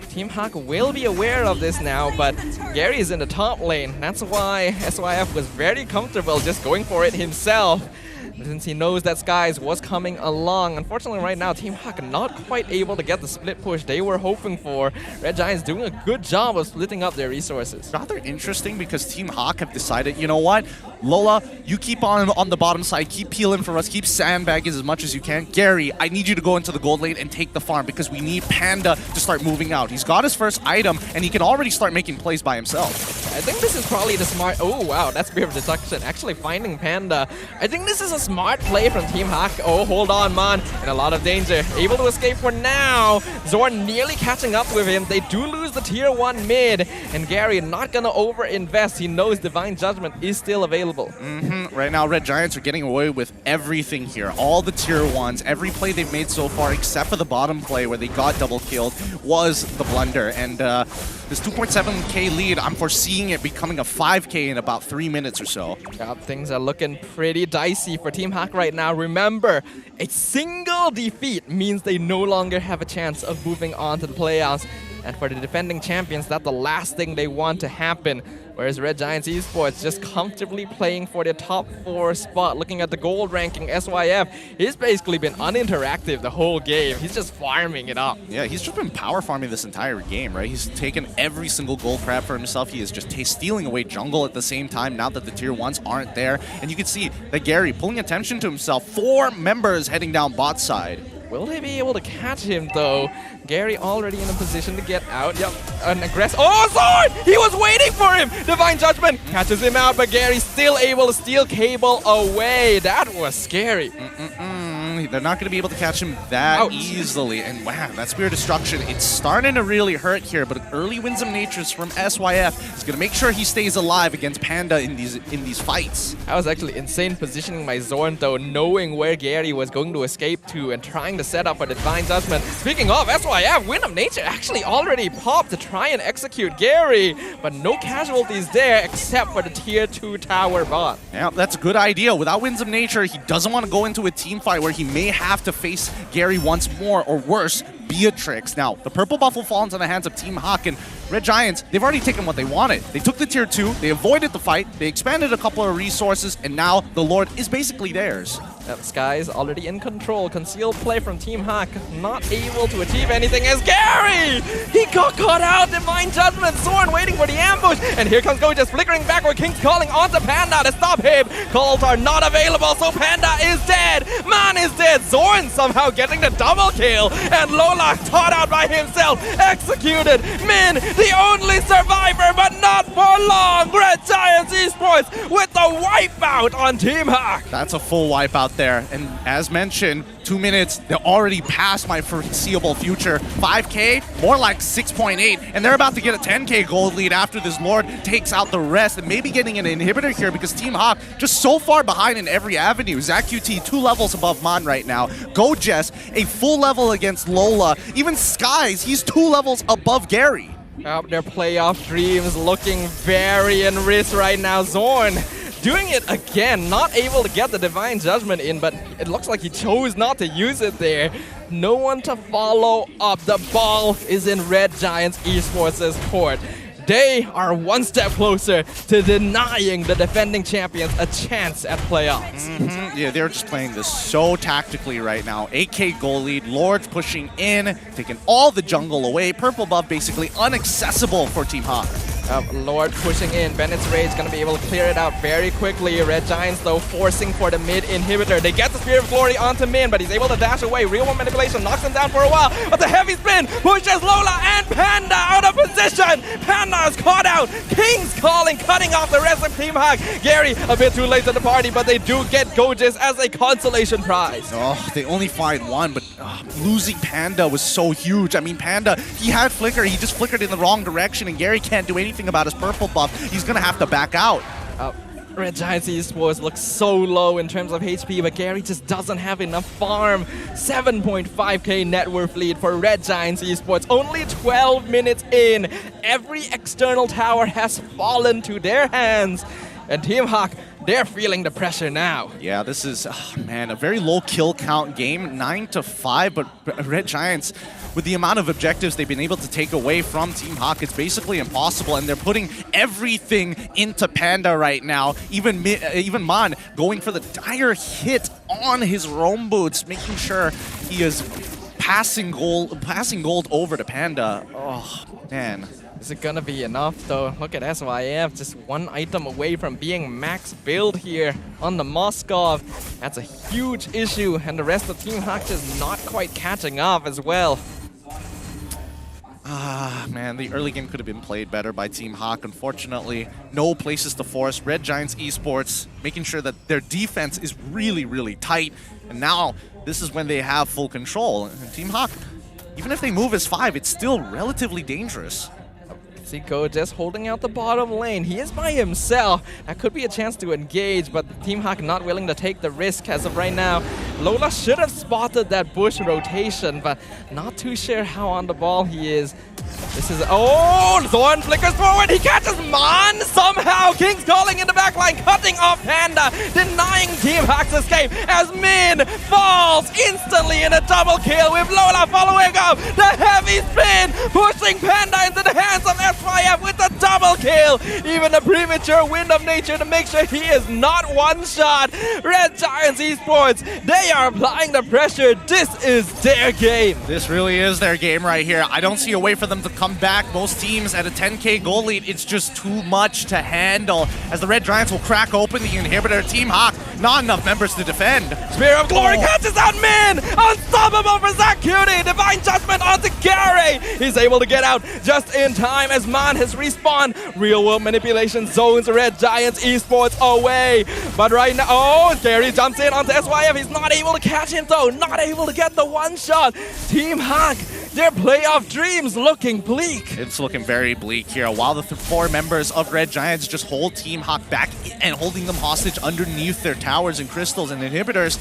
Team HAQ will be aware of this now, but Gary is in the top lane. That's why SYF was very comfortable just going for it himself, since he knows that Skies was coming along. Unfortunately, right now, Team HAQ not quite able to get the split push they were hoping for. Red Giants doing a good job of splitting up their resources. Rather interesting, because Team HAQ have decided, you know what, Lola, you keep on the bottom side, keep peeling for us, keep sandbagging as much as you can. Gary, I need you to go into the gold lane and take the farm, because we need Panda to start moving out. He's got his first item, and he can already start making plays by himself. I think this is probably the smart... Oh, wow, that's Spear of Destruction. Actually finding Panda. I think this is a smart play from Team HAQ. Oh, hold on, man. In a lot of danger. Able to escape for now. Zorn nearly catching up with him. They do lose the tier 1 mid. And Gary not gonna over-invest. He knows Divine Judgment is still available. Right now, Red Giants are getting away with everything here. All the tier 1s, every play they've made so far, except for the bottom play where they got double killed, was the blunder. And this 2.7k lead, I'm foreseeing it becoming a 5k in about 3 minutes or so. Yep, things are looking pretty dicey for Team HAQ right now. Remember, a single defeat means they no longer have a chance of moving on to the playoffs. And for the defending champions, that's the last thing they want to happen. Whereas Red Giants Esports just comfortably playing for their top 4 spot. Looking at the gold ranking, SYF, he's basically been uninteractive the whole game. He's just farming it up. Yeah, he's just been power farming this entire game, right? He's taken every single gold crab for himself. He is just stealing away jungle at the same time now that the tier 1s aren't there. And you can see that Gary pulling attention to himself. 4 members heading down bot side. Will they be able to catch him, though? Gary already in a position to get out. Yep, an aggressive... Oh, Zorn! He was waiting for him! Divine Judgment catches him out, but Gary's still able to steal Cable away. That was scary. They're not going to be able to catch him that easily. And wow, that Spear Destruction, it's starting to really hurt here. But early wins of natures from SYF is going to make sure he stays alive against Panda in these fights. I was actually insane positioning my Zorn though, knowing where Gary was going to escape to and trying to set up a Divine Judgment. Speaking of SYF, Wind of Nature actually already popped to try and execute Gary, but no casualties there except for the tier 2 tower bot. Yeah, that's a good idea. Without Winds of Nature, he doesn't want to go into a team fight where he may have to face Gary once more, or worse, Beatrix. Now, the purple buff will fall into the hands of Team HAQ, and Red Giants, they've already taken what they wanted. They took the tier 2, they avoided the fight, they expanded a couple of resources, and now the Lord is basically theirs. Sky is already in control. Concealed play from Team HAQ, not able to achieve anything as Gary! He got caught out! Divine Judgment, Zorn waiting for the ambush, and here comes Go just flickering backward. King's calling onto Panda to stop him. Calls are not available, so Panda is dead! Man is dead! Zorn somehow getting the double kill, and Lola taught out by himself, executed! Min, the only survivor, but not for long! Red Giants Esports with the wipeout on Team HAQ! That's a full wipeout there, and as mentioned, 2 minutes, they're already past my foreseeable future. 5K, more like 6.8, and they're about to get a 10K gold lead after this Lord takes out the rest, and maybe getting an inhibitor here because Team HAQ just so far behind in every avenue. ZachQT 2 levels above Mon right now. Gojess, a full level against Lola. Even Skies, he's 2 levels above Gary. Their playoff dreams looking very in risk right now. Zorn doing it again, not able to get the Divine Judgment in, but it looks like he chose not to use it there. No one to follow up. The ball is in Red Giants Esports' court. They are one step closer to denying the defending champions a chance at playoffs. Yeah, they're just playing this so tactically right now. 8K goal lead, Lords pushing in, taking all the jungle away. Purple buff basically inaccessible for Team HAQ. Lord pushing in. Bennett's Rage going to be able to clear it out very quickly. Red Giants, though, forcing for the mid inhibitor. They get the Spear of Glory onto Min, but he's able to dash away. Real one manipulation knocks him down for a while, but the heavy spin pushes Lola and Panda out of position. Panda is caught out. King's calling, cutting off the rest of Team HAQ. Gary, a bit too late to the party, but they do get Gojis as a consolation prize. Oh, they only find one, but losing Panda was so huge. I mean, Panda, he had Flicker. He just flickered in the wrong direction, and Gary can't do anything about his purple buff. He's going to have to back out. Red Giants Esports looks so low in terms of HP, but Gary just doesn't have enough farm. 7.5k net worth lead for Red Giants Esports. Only 12 minutes in. Every external tower has fallen to their hands. And Team HAQ, they're feeling the pressure now. Yeah, this is, man, a very low kill count game, 9-5, but Red Giants, with the amount of objectives they've been able to take away from Team HAQ, it's basically impossible, and they're putting everything into Panda right now. Even Mon going for the dire hit on his roam boots, making sure he is passing gold over to Panda. Oh, man. Is it gonna be enough though? Look at SYF, just one item away from being max build here on the Moskov. That's a huge issue, and the rest of Team HAQ just not quite catching up as well. Man, the early game could have been played better by Team HAQ. Unfortunately, no places to force. Red Giants Esports making sure that their defense is really, really tight. And now, this is when they have full control. And Team HAQ, even if they move as 5, it's still relatively dangerous. Zico just holding out the bottom lane. He is by himself. That could be a chance to engage, but Team HAQ not willing to take the risk as of right now. Lola should have spotted that bush rotation, but not too sure how on the ball he is. This is, oh, Zorn flickers forward, he catches Mon somehow. King's calling in the backline, cutting off Panda, denying Team HAQ's escape as Min falls instantly in a double kill with Lola following up. The heavy spin, pushing Panda into the hands of SYF with the double kill. Even a premature Wind of Nature to make sure he is not one shot. Red Giants Esports, they are applying the pressure. This is their game. This really is their game right here. I don't see a way for them to come back. Most teams at a 10k goal lead, it's just too much to handle as the Red Giants will crack open the inhibitor. Team HAQ not enough members to defend. Spear of Glory catches out Min! Unstoppable for Zach Cutie! Divine Judgment onto Gary! He's able to get out just in time as Man has respawned. Real world manipulation zones Red Giants Esports away. But right now, oh, Gary jumps in onto SYF. He's not able to catch him though, not able to get the one shot. Team HAQ, their playoff dreams looking bleak. It's looking very bleak here. While the 4 members of Red Giants just hold Team HAQ back and holding them hostage underneath their towers and crystals and inhibitors.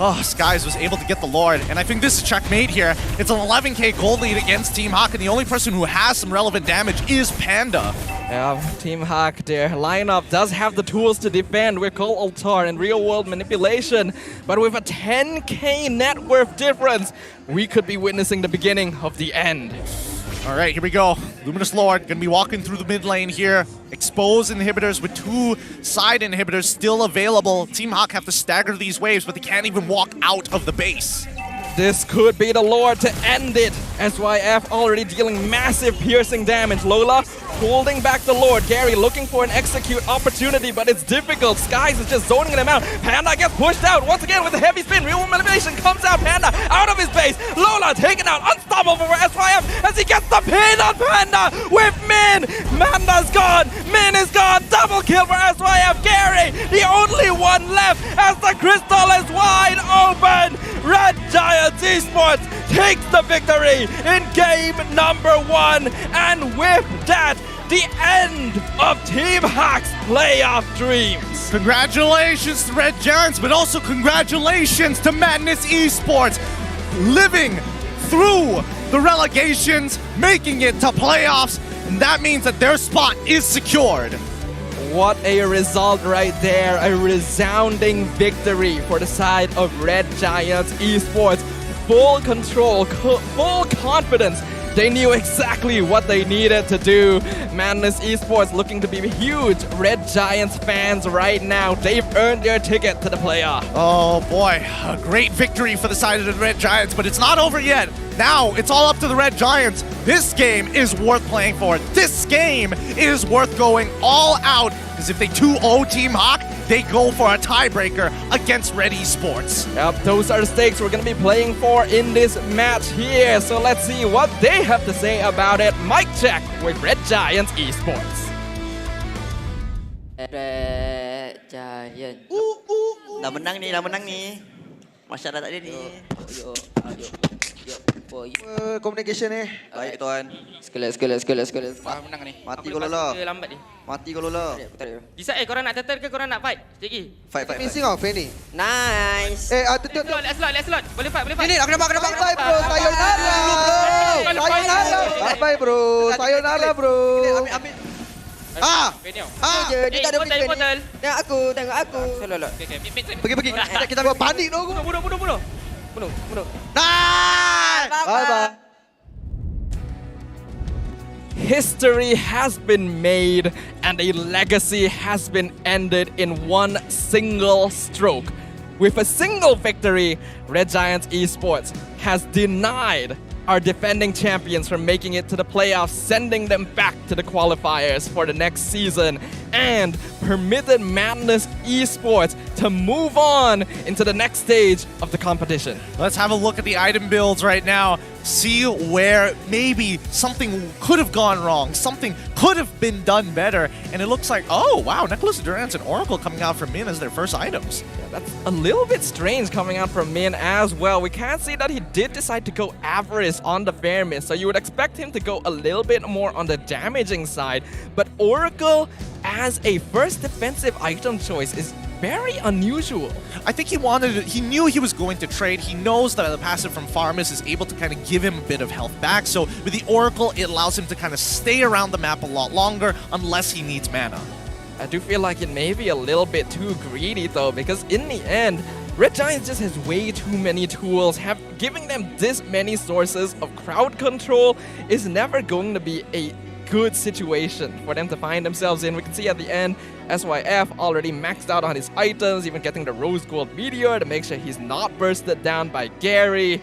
Oh, Skies was able to get the Lord, and I think this is checkmate here. It's an 11k gold lead against Team HAQ, and the only person who has some relevant damage is Panda. Yeah, Team HAQ, their lineup does have the tools to defend with Cold Altar and real-world manipulation, but with a 10k net worth difference, we could be witnessing the beginning of the end. All right, here we go. Luminous Lord gonna be walking through the mid lane here. Expose inhibitors with 2 side inhibitors still available. Team HAQ have to stagger these waves, but they can't even walk out of the base. This could be the Lord to end it. SYF already dealing massive piercing damage. Lola holding back the Lord. Gary looking for an execute opportunity, but it's difficult. Skies is just zoning him out. Panda gets pushed out once again with a heavy spin. Real manipulation comes out. Panda out of his base. Lola taken out. Unstoppable for SYF as he gets the pin on Panda with Min. Panda's gone. Min is gone. Double kill for SYF. Gary, the only one left as the crystal is wide open. Red Giants Esports takes the victory in game number 1, and with that, the end of Team HAQ's playoff dreams. Congratulations to Red Giants, but also congratulations to Madness Esports, living through the relegations, making it to playoffs, and that means that their spot is secured. What a result right there, a resounding victory for the side of Red Giants Esports. Full control, full confidence. They knew exactly what they needed to do. Madness Esports looking to be huge Red Giants fans right now. They've earned their ticket to the playoff. Oh boy, a great victory for the side of the Red Giants, but it's not over yet. Now, it's all up to the Red Giants. This game is worth playing for. This game is worth going all out, because if they 2-0 Team HAQ, they go for a tiebreaker against Red Esports. Yep, those are the stakes we're going to be playing for in this match here. So let's see what they have to say about it. Mic check with Red Giants Esports. Red Giant. Dah menang ni. Masyarakat dia ni. Communication ni. Baik tuan. Sekali. Menang ni. Mati kau Lola. Lambat ni. Mati kau Lola. Decide korang nak turtle ke korang nak fight? Sekejap lagi. Fight. Missing off ni. Nice. Let's slot. Boleh fight. Ini aku nampak. Bye bro. Sayonara. Bye bro. Sayonara bro. Ambil. Dia tak ada portal. Tengok aku. Pergi. Kita buat panik dong. Bunuh. Nice. Bye. History has been made and a legacy has been ended in one single stroke. With a single victory, Red Giants Esports has denied our defending champions from making it to the playoffs, sending them back to the qualifiers for the next season, and permitted Madness Esports to move on into the next stage of the competition. Let's have a look at the item builds right now. See where maybe something could have gone wrong, something could have been done better, and it looks like, oh wow, Necklace of Durance and Oracle coming out from Min as their first items. Yeah, that's a little bit strange coming out from Min as well. We can see that he did decide to go Avarice on the Fair Mist, so you would expect him to go a little bit more on the damaging side, but Oracle as a first defensive item choice is very unusual. I think he knew he was going to trade. He knows that the passive from Farmus is able to kind of give him a bit of health back. So with the Oracle, it allows him to kind of stay around the map a lot longer unless he needs mana. I do feel like it may be a little bit too greedy though, because in the end, Red Giants just has way too many tools. Giving them this many sources of crowd control is never going to be a good situation for them to find themselves in. We can see at the end, SYF already maxed out on his items, even getting the Rose Gold Meteor to make sure he's not bursted down by Gary.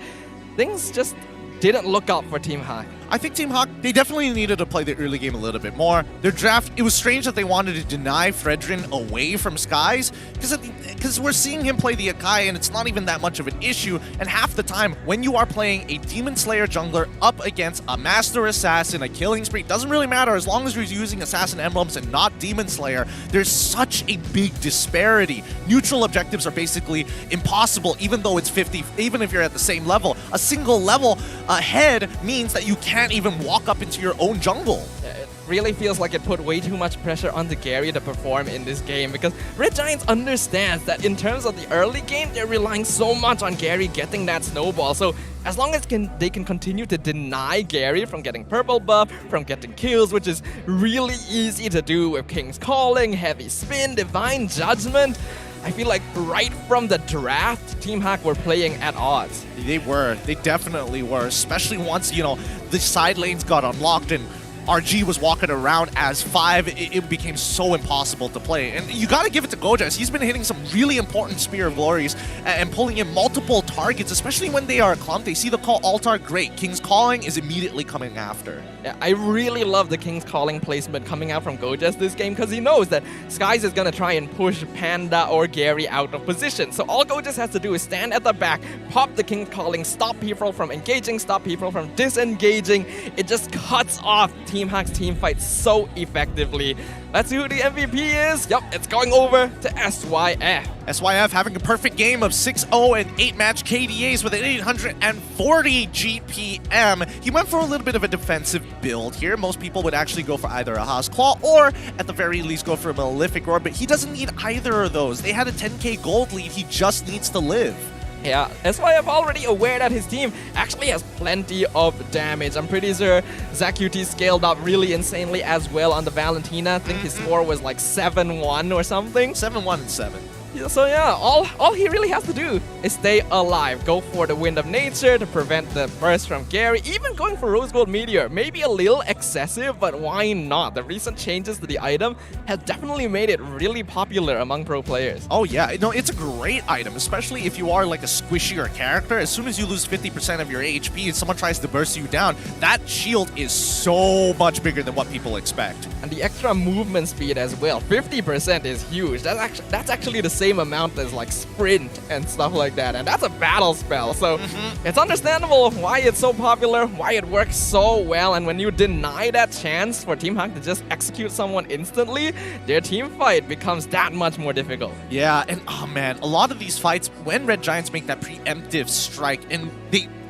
Things just didn't look up for Team HAQ. I think Team HAQ, they definitely needed to play the early game a little bit more. Their draft, it was strange that they wanted to deny Fredrin away from Skies, because we're seeing him play the Akai and it's not even that much of an issue. And half the time, when you are playing a Demon Slayer jungler up against a Master Assassin, a Killing Spree, it doesn't really matter as long as you're using Assassin emblems and not Demon Slayer. There's such a big disparity. Neutral objectives are basically impossible, even though it's 50, even if you're at the same level. A single level ahead means that you can't even walk up into your own jungle. It really feels like it put way too much pressure on the Gary to perform in this game, because Red Giants understands that in terms of the early game, they're relying so much on Gary getting that snowball. So as long as they can continue to deny Gary from getting purple buff, from getting kills, which is really easy to do with King's Calling, Heavy Spin, Divine Judgment, I feel like right from the draft, Team HAQ were playing at odds. They were. They definitely were, especially once, you know, the side lanes got unlocked and RG was walking around as 5, it became so impossible to play. And you gotta give it to Gojas. He's been hitting some really important Spear of Glories and pulling in multiple targets, especially when they are clumped. They see the call altar, great. King's Calling is immediately coming after. Yeah, I really love the King's Calling placement coming out from Gojas this game, because he knows that Skies is gonna try and push Panda or Gary out of position. So all Gojas has to do is stand at the back, pop the King's Calling, stop people from engaging, stop people from disengaging. It just cuts off Team HAQ's team fight so effectively. Let's see who the MVP is. Yup, it's going over to SYF. SYF having a perfect game of 6-0 and 8-match KDAs with an 840 GPM. He went for a little bit of a defensive build here. Most people would actually go for either a Haas Claw or, at the very least, go for a Malefic Roar, but he doesn't need either of those. They had a 10k gold lead. He just needs to live. Yeah, SYF already aware that his team actually has plenty of damage. I'm pretty sure ZachQT scaled up really insanely as well on the Valentina. I think his score was like 7-1 or something. 7-1 and 7. So yeah, all he really has to do is stay alive. Go for the Wind of Nature to prevent the burst from Gary. Even going for Rose Gold Meteor. Maybe a little excessive, but why not? The recent changes to the item has definitely made it really popular among pro players. Oh yeah, no, it's a great item, especially if you are like a squishier character. As soon as you lose 50% of your HP and someone tries to burst you down, that shield is so much bigger than what people expect. And the extra movement speed as well. 50% is huge. That's actually the same amount as like sprint and stuff like that, and that's a battle spell, so it's understandable why it's so popular, why it works so well. And when you deny that chance for Team HAQ to just execute someone instantly, their team fight becomes that much more difficult. Yeah, and oh man, a lot of these fights, when Red Giants make that preemptive strike, and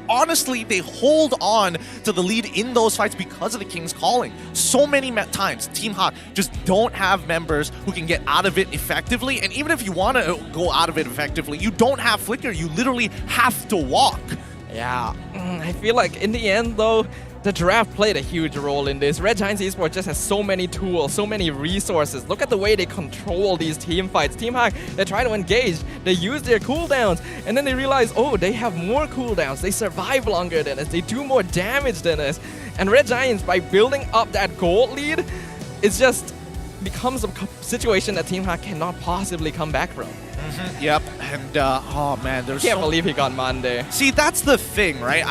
honestly, they hold on to the lead in those fights because of the King's Calling. So many times, Team HAQ just don't have members who can get out of it effectively, and even if you want to go out of it effectively, you don't have Flicker. You literally have to walk. Yeah, I feel like in the end, though, the draft played a huge role in this. Red Giants Esports just has so many tools, so many resources. Look at the way they control these team fights. Team HAQ, they try to engage, they use their cooldowns, and then they realize, oh, they have more cooldowns, they survive longer than us, they do more damage than us. And Red Giants, by building up that gold lead, it's just becomes a situation that Team HAQ cannot possibly come back from. Yep, and oh man, there's can't believe he got Monday. See, that's the thing, right?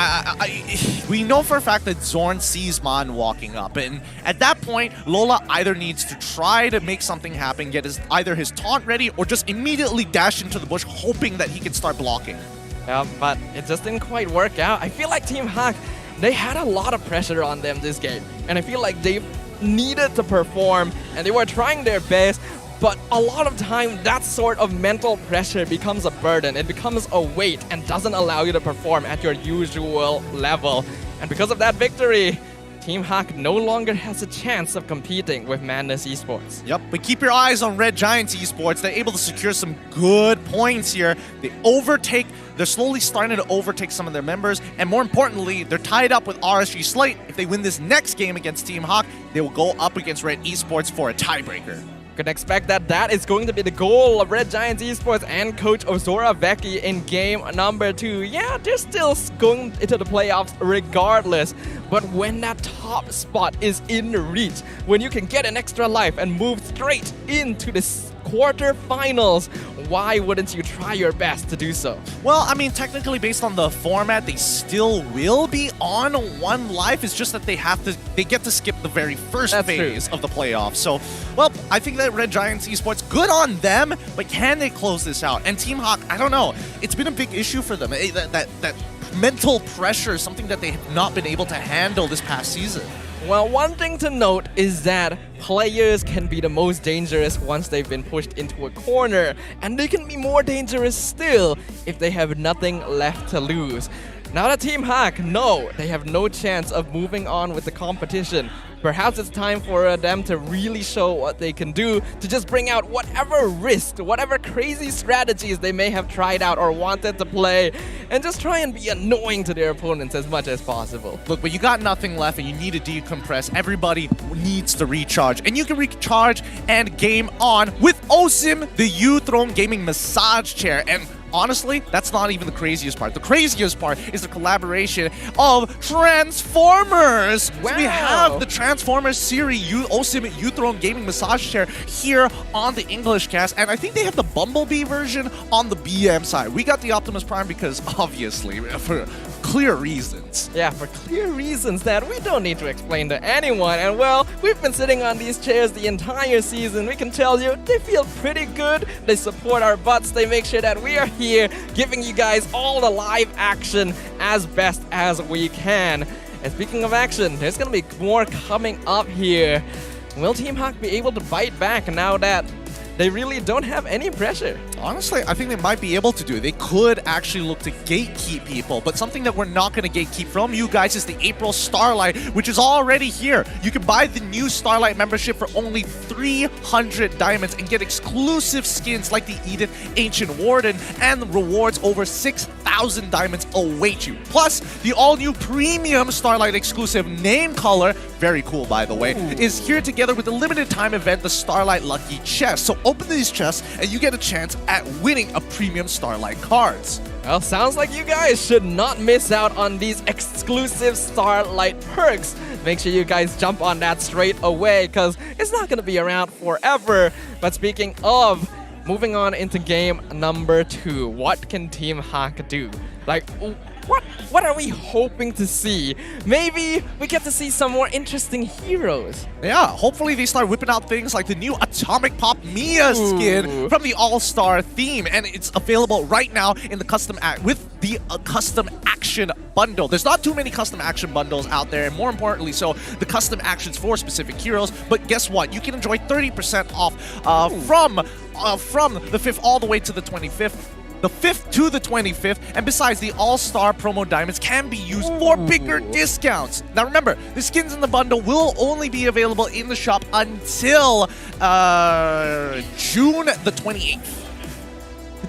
We know for a fact that Zorn sees Mon walking up, and at that point, Lola either needs to try to make something happen, get either his taunt ready, or just immediately dash into the bush, hoping that he can start blocking. Yeah, but it just didn't quite work out. I feel like Team HAQ, they had a lot of pressure on them this game, and I feel like they needed to perform, and they were trying their best. But a lot of time, that sort of mental pressure becomes a burden. It becomes a weight and doesn't allow you to perform at your usual level. And because of that victory, Team HAQ no longer has a chance of competing with Madness Esports. Yep, but keep your eyes on Red Giants Esports. They're able to secure some good points here. They're slowly starting to overtake some of their members, and more importantly, they're tied up with RSG Slate. If they win this next game against Team HAQ, they will go up against Red Esports for a tiebreaker. Can expect that is going to be the goal of Red Giants Esports and Coach Ozora Vecchi in game number 2. Yeah, they're still going into the playoffs regardless, but when that top spot is in reach, when you can get an extra life and move straight into this quarterfinals. Why wouldn't you try your best to do so? Well, I mean, technically, based on the format, they still will be on one life. It's just that they get to skip the very first phase of the playoffs. So, well, I think that Red Giants Esports, good on them, but can they close this out? And Team HAQ, I don't know. It's been a big issue for them. That mental pressure is something that they have not been able to handle this past season. Well, one thing to note is that players can be the most dangerous once they've been pushed into a corner, and they can be more dangerous still if they have nothing left to lose. Now that Team HAQ know they have no chance of moving on with the competition, perhaps it's time for them to really show what they can do to just bring out whatever risk, whatever crazy strategies they may have tried out or wanted to play, and just try and be annoying to their opponents as much as possible. Look, when you got nothing left and you need to decompress, everybody needs to recharge. And you can recharge and game on with OSIM, the U-Throne Gaming Massage Chair. And honestly, that's not even the craziest part. The craziest part is the collaboration of Transformers. Wow. So we have the Transformers series OSIM U-Throne Gaming Massage Chair here on the English cast, and I think they have the Bumblebee version on the BM side. We got the Optimus Prime because, obviously, for clear reasons. Yeah, for clear reasons that we don't need to explain to anyone. And well, we've been sitting on these chairs the entire season. We can tell you they feel pretty good. They support our butts. They make sure that we are here giving you guys all the live action as best as we can. And speaking of action, there's going to be more coming up here. Will Team HAQ be able to bite back now that they really don't have any pressure? Honestly, I think they might be able to do it. They could actually look to gatekeep people, but something that we're not going to gatekeep from you guys is the April Starlight, which is already here. You can buy the new Starlight membership for only 300 diamonds and get exclusive skins like the Edith Ancient Warden, and the rewards over 6,000 diamonds await you. Plus, the all-new premium Starlight exclusive name color, very cool by the way, is here together with the limited time event, the Starlight Lucky Chest. So open these chests and you get a chance at winning a premium Starlight cards. Well, sounds like you guys should not miss out on these exclusive Starlight perks. Make sure you guys jump on that straight away because it's not going to be around forever. But speaking of, moving on into game number 2, what can Team HAQ do? Like, what are we hoping to see? Maybe we get to see some more interesting heroes. Yeah, hopefully they start whipping out things like the new Atomic Pop Mia skin from the All-Star theme, and it's available right now in the custom custom action bundle. There's not too many custom action bundles out there, and more importantly, so the custom actions for specific heroes. But guess what? You can enjoy 30% off from the 5th all the way to the 25th. The 5th to the 25th, and besides, the All-Star promo diamonds can be used for bigger discounts. Now remember, the skins in the bundle will only be available in the shop until June the 28th.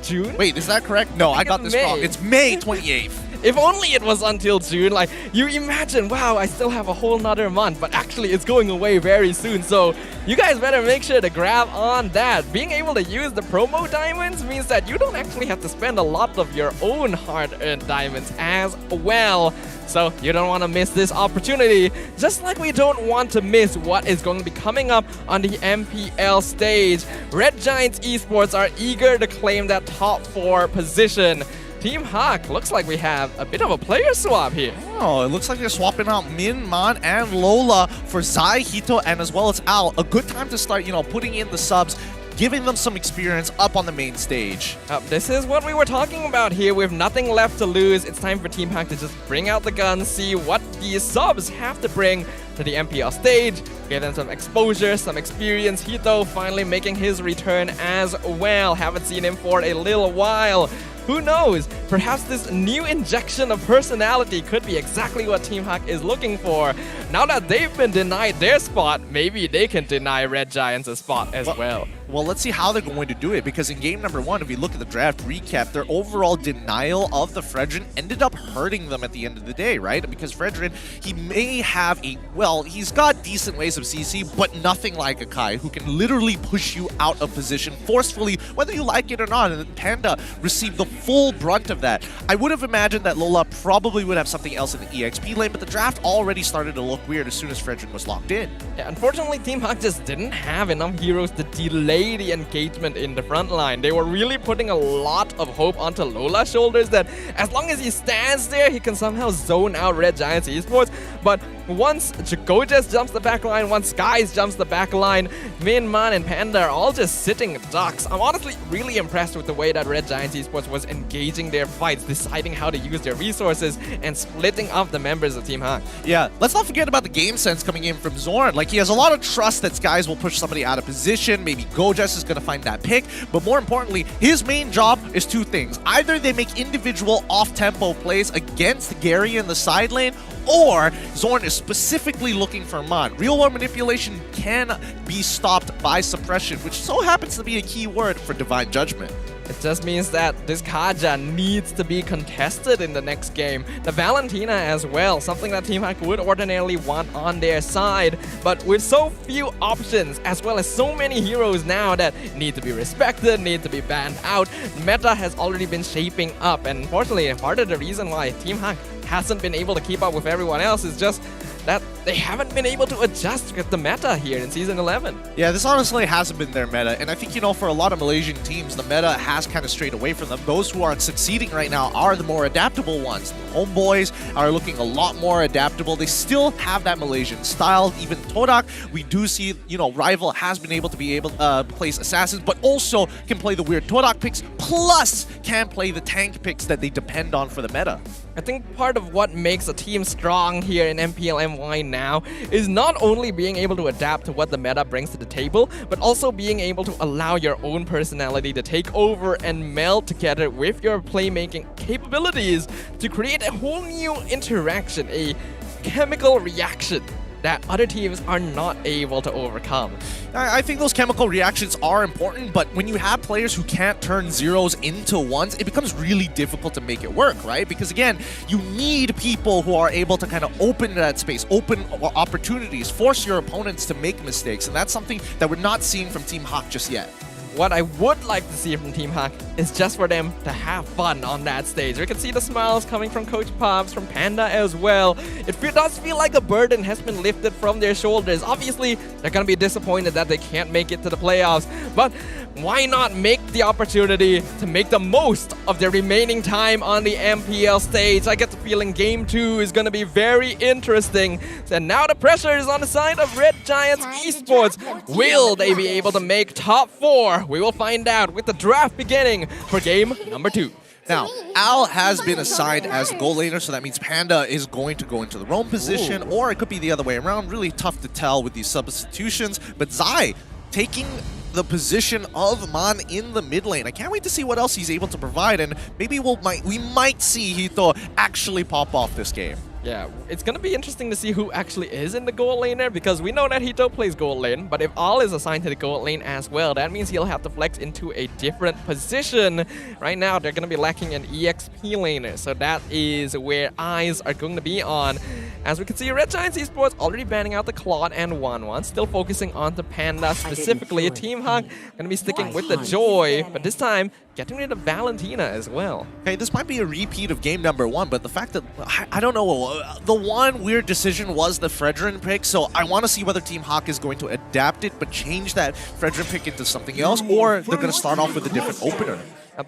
June? Wait, is that correct? No, I got this wrong. It's May 28th. If only it was until June. Like, you imagine, wow, I still have a whole nother month, but actually it's going away very soon. So you guys better make sure to grab on that. Being able to use the promo diamonds means that you don't actually have to spend a lot of your own hard-earned diamonds as well. So you don't want to miss this opportunity, just like we don't want to miss what is going to be coming up on the MPL stage. Red Giants Esports are eager to claim that top 4 position. Team HAQ, looks like we have a bit of a player swap here. Oh, it looks like they're swapping out Min, Man, and Lola for Zai, Hito, and as well as Al. A good time to start, putting in the subs, giving them some experience up on the main stage. This is what we were talking about here. With nothing left to lose, it's time for Team HAQ to just bring out the guns, see what these subs have to bring to the MPL stage, give them some exposure, some experience. Hito finally making his return as well. Haven't seen him for a little while. Who knows? Perhaps this new injection of personality could be exactly what Team HAQ is looking for. Now that they've been denied their spot, maybe they can deny Red Giants a spot as well. Well, let's see how they're going to do it, because in game number 1, if you look at the draft recap, their overall denial of the Fredrin ended up hurting them at the end of the day, right? Because Fredrin, he may have he's got decent ways of CC, but nothing like a Kai who can literally push you out of position forcefully, whether you like it or not. And Panda received the full brunt of that. I would have imagined that Lola probably would have something else in the EXP lane, but the draft already started to look weird as soon as Fredrin was locked in. Yeah, unfortunately, Team HAQ just didn't have enough heroes to delay the engagement in the front line. They were really putting a lot of hope onto Lola's shoulders that as long as he stands there, he can somehow zone out Red Giants Esports. But once Jagojas jumps the back line, once Skies jumps the back line, Min, Man, and Panda are all just sitting ducks. I'm honestly really impressed with the way that Red Giants Esports was engaging their fights, deciding how to use their resources, and splitting up the members of Team HAQ. Yeah, let's not forget about the game sense coming in from Zorn. Like, he has a lot of trust that Skies will push somebody out of position. Maybe Gojas is going to find that pick. But more importantly, his main job is two things. Either they make individual off-tempo plays against Gary in the side lane, or Zorn is specifically looking for Mon. Real-world manipulation can be stopped by suppression, which so happens to be a key word for Divine Judgment. It just means that this Kaja needs to be contested in the next game. The Valentina as well, something that Team HAQ would ordinarily want on their side. But with so few options, as well as so many heroes now that need to be respected, need to be banned out, meta has already been shaping up. And unfortunately, part of the reason why Team HAQ hasn't been able to keep up with everyone else is just that they haven't been able to adjust with the meta here in Season 11. Yeah, this honestly hasn't been their meta, and I think, you know, for a lot of Malaysian teams, the meta has kind of strayed away from them. Those who are succeeding right now are the more adaptable ones. The Homeboys are looking a lot more adaptable. They still have that Malaysian style. Even Todak, we do see, you know, Rival has been able to place assassins, but also can play the weird Todak picks, plus can play the tank picks that they depend on for the meta. I think part of what makes a team strong here in MPL MY now is not only being able to adapt to what the meta brings to the table, but also being able to allow your own personality to take over and meld together with your playmaking capabilities to create a whole new interaction, a chemical reaction that other teams are not able to overcome. I think those chemical reactions are important, but when you have players who can't turn zeros into ones, it becomes really difficult to make it work, right? Because again, you need people who are able to kind of open that space, open opportunities, force your opponents to make mistakes, and that's something that we're not seeing from Team HAQ just yet. What I would like to see from Team HAQ is just for them to have fun on that stage. We can see the smiles coming from Coach Pops, from Panda as well. It does feel like a burden has been lifted from their shoulders. Obviously, they're going to be disappointed that they can't make it to the playoffs, but why not make the opportunity to make the most of their remaining time on the MPL stage? I get the feeling Game 2 is going to be very interesting. And now the pressure is on the side of Red Giants Esports. Will they be able to make top 4? We will find out with the draft beginning for game number 2. Now, Al has been assigned as the goal laner, so that means Panda is going to go into the roam position, or it could be the other way around. Really tough to tell with these substitutions. But Zai taking the position of Man in the mid lane. I can't wait to see what else he's able to provide, and maybe we might see Hito actually pop off this game. Yeah, it's going to be interesting to see who actually is in the gold laner, because we know that Hito plays gold lane, but if Al is assigned to the gold lane as well, that means he'll have to flex into a different position. Right now, they're going to be lacking an EXP laner, so that is where eyes are going to be on. As we can see, Red Giants Esports already banning out the Claude and 1-1, still focusing on the Panda specifically. Team HAQ going to be sticking with the Joy, but this time, getting rid of Valentina as well. Okay, this might be a repeat of game number 1, but the fact that, I don't know, the one weird decision was the Fredrin pick, so I want to see whether Team HAQ is going to adapt it, but change that Fredrin pick into something else, or they're going to start off with a different opener.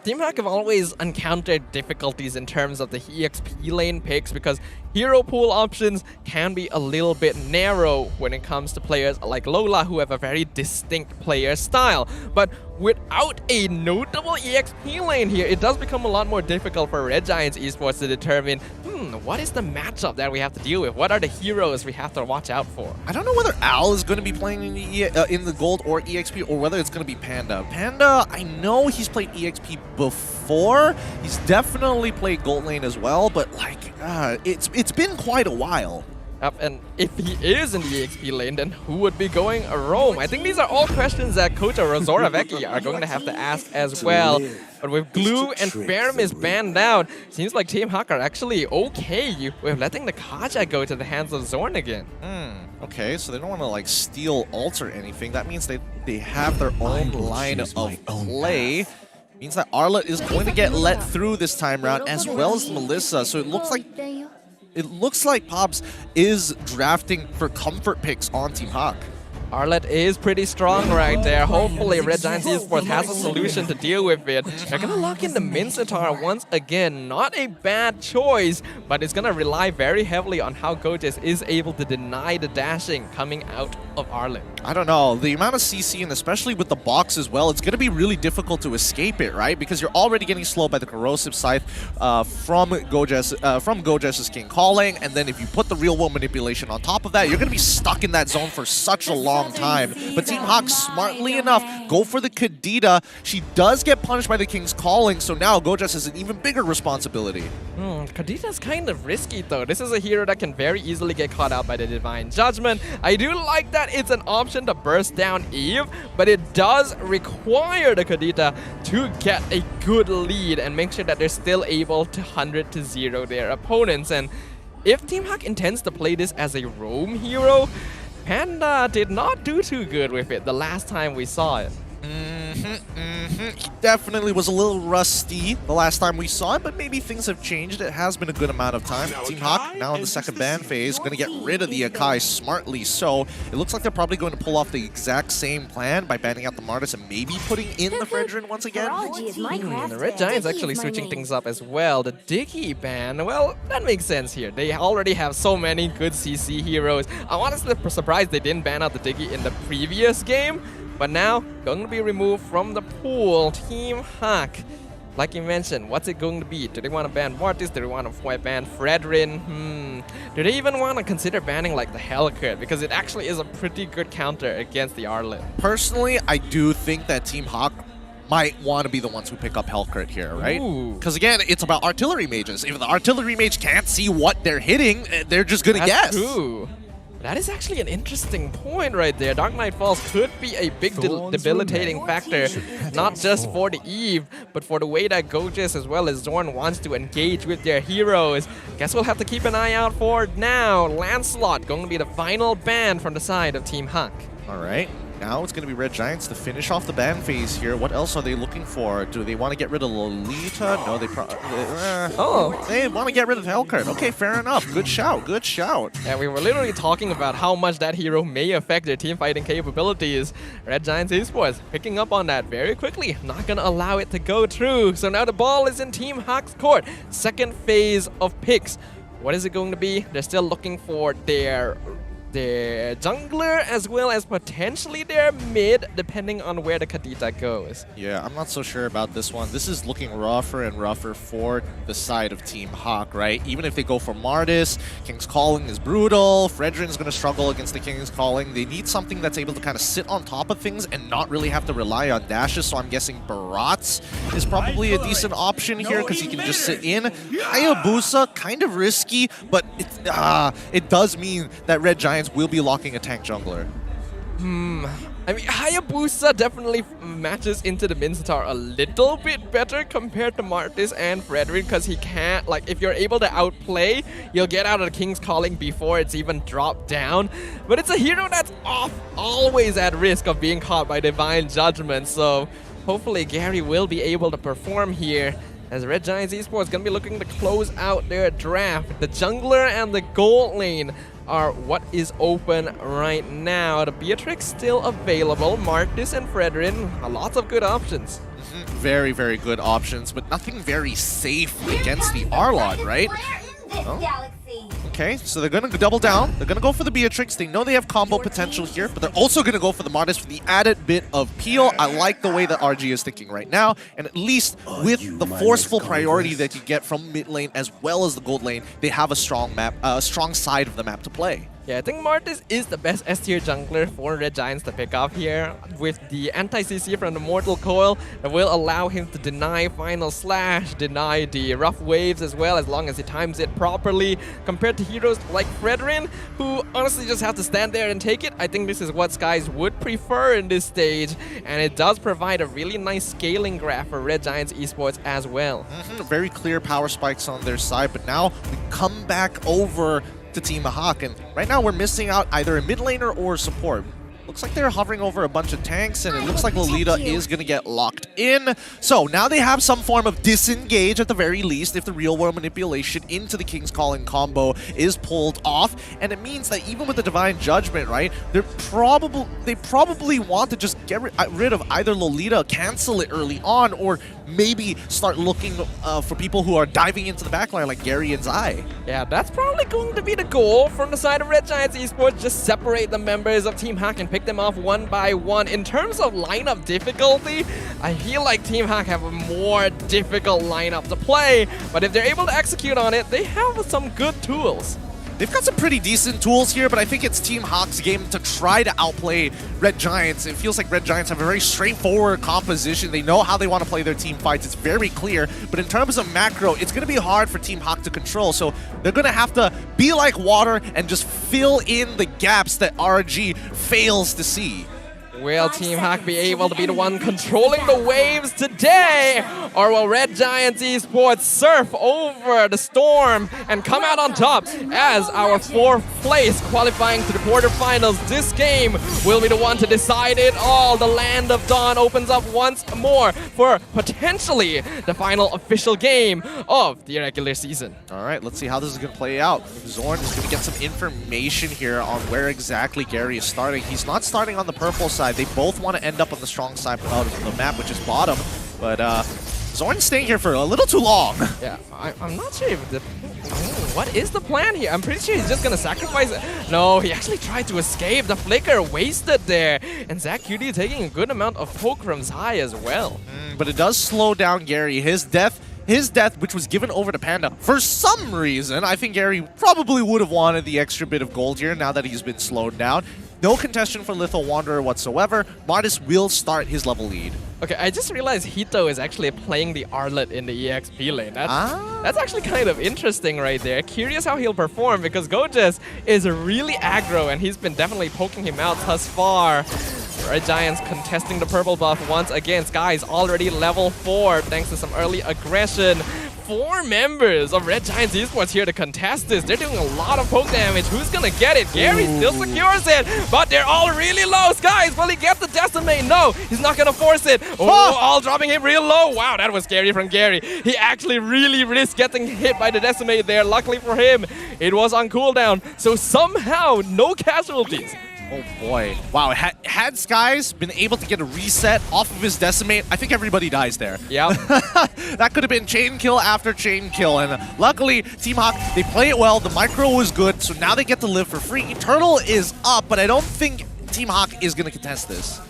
Team HAQ have always encountered difficulties in terms of the EXP lane picks because hero pool options can be a little bit narrow when it comes to players like Lola, who have a very distinct player style. But without a notable EXP lane here, it does become a lot more difficult for Red Giants Esports to determine, what is the matchup that we have to deal with? What are the heroes we have to watch out for? I don't know whether Al is going to be playing in the gold or EXP, or whether it's going to be Panda. Panda, I know he's played EXP before. He's definitely played gold lane as well, but like, it's been quite a while. And if he is in the EXP lane, then who would be going roam? I think these are all questions that Coach Rozoravecki are going to have to ask as well. But with Glue and Faramis banned out, seems like Team HAQ are actually okay with letting the Kaja go to the hands of Zorn again. Okay, so they don't want to like steal ult or anything. That means they have their own line of play. Means that Arlet is going to get let through this time round, as well as Melissa. So it looks like Pops is drafting for comfort picks on Team HAQ. Arlet is pretty strong right there. Hopefully Red Giants Esports has a solution to deal with it. They're going to lock in the Mincetar once again. Not a bad choice, but it's going to rely very heavily on how Gojes is able to deny the dashing coming out of Arlet. I don't know. The amount of CC, and especially with the box as well, it's going to be really difficult to escape it, right? Because you're already getting slowed by the Corrosive Scythe from Gojes' King Calling, and then if you put the real world manipulation on top of that, you're going to be stuck in that zone for such a long time. But Team HAQ, smartly enough, go for the Kadita. She does get punished by the King's Calling, so now Gojes has an even bigger responsibility. Kadita's kind of risky though. This is a hero that can very easily get caught out by the Divine Judgment. I do like that it's an option to burst down Eve, but it does require the Kadita to get a good lead and make sure that they're still able to 100-0 their opponents. And if Team HAQ intends to play this as a roam hero, Panda did not do too good with it the last time we saw it. He definitely was a little rusty the last time we saw it, but maybe things have changed. It has been a good amount of time. Team HAQ now in the second ban phase, going to get rid of the Akai smartly. So it looks like they're probably going to pull off the exact same plan by banning out the Martis and maybe putting in the Fredrin once again. The Red Giants actually switching things up as well. The Diggy ban, well, that makes sense here. They already have so many good CC heroes. I'm honestly surprised they didn't ban out the Diggy in the previous game. But now, going to be removed from the pool. Team HAQ, like you mentioned, what's it going to be? Do they want to ban Mortis? Do they want to ban Fredrin? Do they even want to consider banning like the Hellcat? Because it actually is a pretty good counter against the Arlet. Personally, I do think that Team HAQ might want to be the ones who pick up Hellcat here, right? Because again, it's about artillery mages. If the artillery mage can't see what they're hitting, they're just going to guess. That's true. That is actually an interesting point right there. Dark Knight Falls could be a big debilitating factor, not just for the Eve, but for the way that Gojes as well as Zorn wants to engage with their heroes. Guess we'll have to keep an eye out for it now. Lancelot going to be the final ban from the side of Team HAQ. All right. Now it's going to be Red Giants to finish off the ban phase here. What else are they looking for? Do they want to get rid of Lolita? No, they want to get rid of Hellcat. Okay, fair enough. Good shout. Good shout. Yeah, we were literally talking about how much that hero may affect their team fighting capabilities. Red Giants Esports picking up on that very quickly. Not going to allow it to go through. So now the ball is in Team HAQ's court. Second phase of picks. What is it going to be? They're still looking for their jungler as well as potentially their mid, depending on where the Kadita goes. Yeah, I'm not so sure about this one. This is looking rougher and rougher for the side of Team HAQ, right? Even if they go for Martis, King's Calling is brutal. Fredrin's going to struggle against the King's Calling. They need something that's able to kind of sit on top of things and not really have to rely on dashes, so I'm guessing Barats is probably a decent option here because he can just sit in. Hayabusa, kind of risky, but it does mean that Red Giants will be locking a tank jungler. I mean, Hayabusa definitely matches into the Mincetar a little bit better compared to Martis and Fredrin because he can't, like, if you're able to outplay, you'll get out of the King's Calling before it's even dropped down. But it's a hero that's always at risk of being caught by Divine Judgment, so hopefully Gary will be able to perform here. As Red Giants Esports going to be looking to close out their draft. The jungler and the gold lane are what is open right now. The Beatrix still available. Martis and Fredrin, lots of good options. Very, very good options, but nothing very safe against the Arlot, right? Okay, so they're going to double down. They're going to go for the Beatrix. They know they have combo potential here, but they're also going to go for the Martis for the added bit of peel. I like the way that RG is thinking right now, and at least with the forceful priority that you get from mid lane as well as the gold lane, they have a strong map, a strong side of the map to play. Yeah, I think Martis is the best S-tier jungler for Red Giants to pick up here with the anti-CC from the Mortal Coil that will allow him to deny Final Slash, deny the rough waves as well, as long as he times it properly. Compared to heroes like Fredrin, who honestly just have to stand there and take it, I think this is what Skies would prefer in this stage, and it does provide a really nice scaling graph for Red Giants Esports as well. Very clear power spikes on their side, but now we come back over to Team HAQ, and right now we're missing out either a mid laner or support. Looks like they're hovering over a bunch of tanks, and it looks like Lolita is going to get locked in. So now they have some form of disengage at the very least if the real-world manipulation into the King's Calling combo is pulled off. And it means that even with the Divine Judgment, right, they probably want to just get rid of either Lolita, cancel it early on, or maybe start looking for people who are diving into the backline like Gary and Zai. Yeah, that's probably going to be the goal from the side of Red Giants Esports. Just separate the members of Team HAQ and pick them off one by one. In terms of lineup difficulty, I feel like Team HAQ have a more difficult lineup to play, but if they're able to execute on it, they have some good tools. They've got some pretty decent tools here, but I think it's Team HAQ's game to try to outplay Red Giants. It feels like Red Giants have a very straightforward composition. They know how they want to play their team fights. It's very clear. But in terms of macro, it's going to be hard for Team HAQ to control. So they're going to have to be like water and just fill in the gaps that RG fails to see. Will Team HAQ be able to be the one controlling the waves today? Or will Red Giants Esports surf over the storm and come out on top as our 4th place qualifying to the quarterfinals? This game will be the one to decide it all. The Land of Dawn opens up once more for potentially the final official game of the regular season. All right, let's see how this is going to play out. Zorn is going to get some information here on where exactly Gary is starting. He's not starting on the purple side. They both want to end up on the strong side of the map, which is bottom. But Zorn's staying here for a little too long. Yeah, I'm not sure if the... what is the plan here? I'm pretty sure he's just going to sacrifice it. No, he actually tried to escape. The flicker wasted there. And ZachQt taking a good amount of poke from Zai as well. But it does slow down Gary. His death, which was given over to Panda, for some reason, I think Gary probably would have wanted the extra bit of gold here now that he's been slowed down. No contestation for Lethal Wanderer whatsoever. Martis will start his level lead. Okay, I just realized Hito is actually playing the Arlet in the EXP lane. That's actually kind of interesting right there. Curious how he'll perform because Gojes is really aggro and he's been definitely poking him out thus far. Red Giants contesting the purple buff once again. Sky's already level 4 thanks to some early aggression. 4 members of Red Giants Esports here to contest this. They're doing a lot of poke damage. Who's gonna get it? Gary still secures it, but they're all really low. Skies, will he get the decimate? No, he's not gonna force it. Oh, all dropping him real low. Wow, that was scary from Gary. He actually really risked getting hit by the decimate there. Luckily for him, it was on cooldown. So somehow, no casualties. Oh boy. Wow, had Skies been able to get a reset off of his decimate, I think everybody dies there. Yeah. That could have been chain kill after chain kill, and luckily, Team HAQ, they play it well, the micro was good, so now they get to live for free. Eternal is up, but I don't think Team HAQ is going to contest this.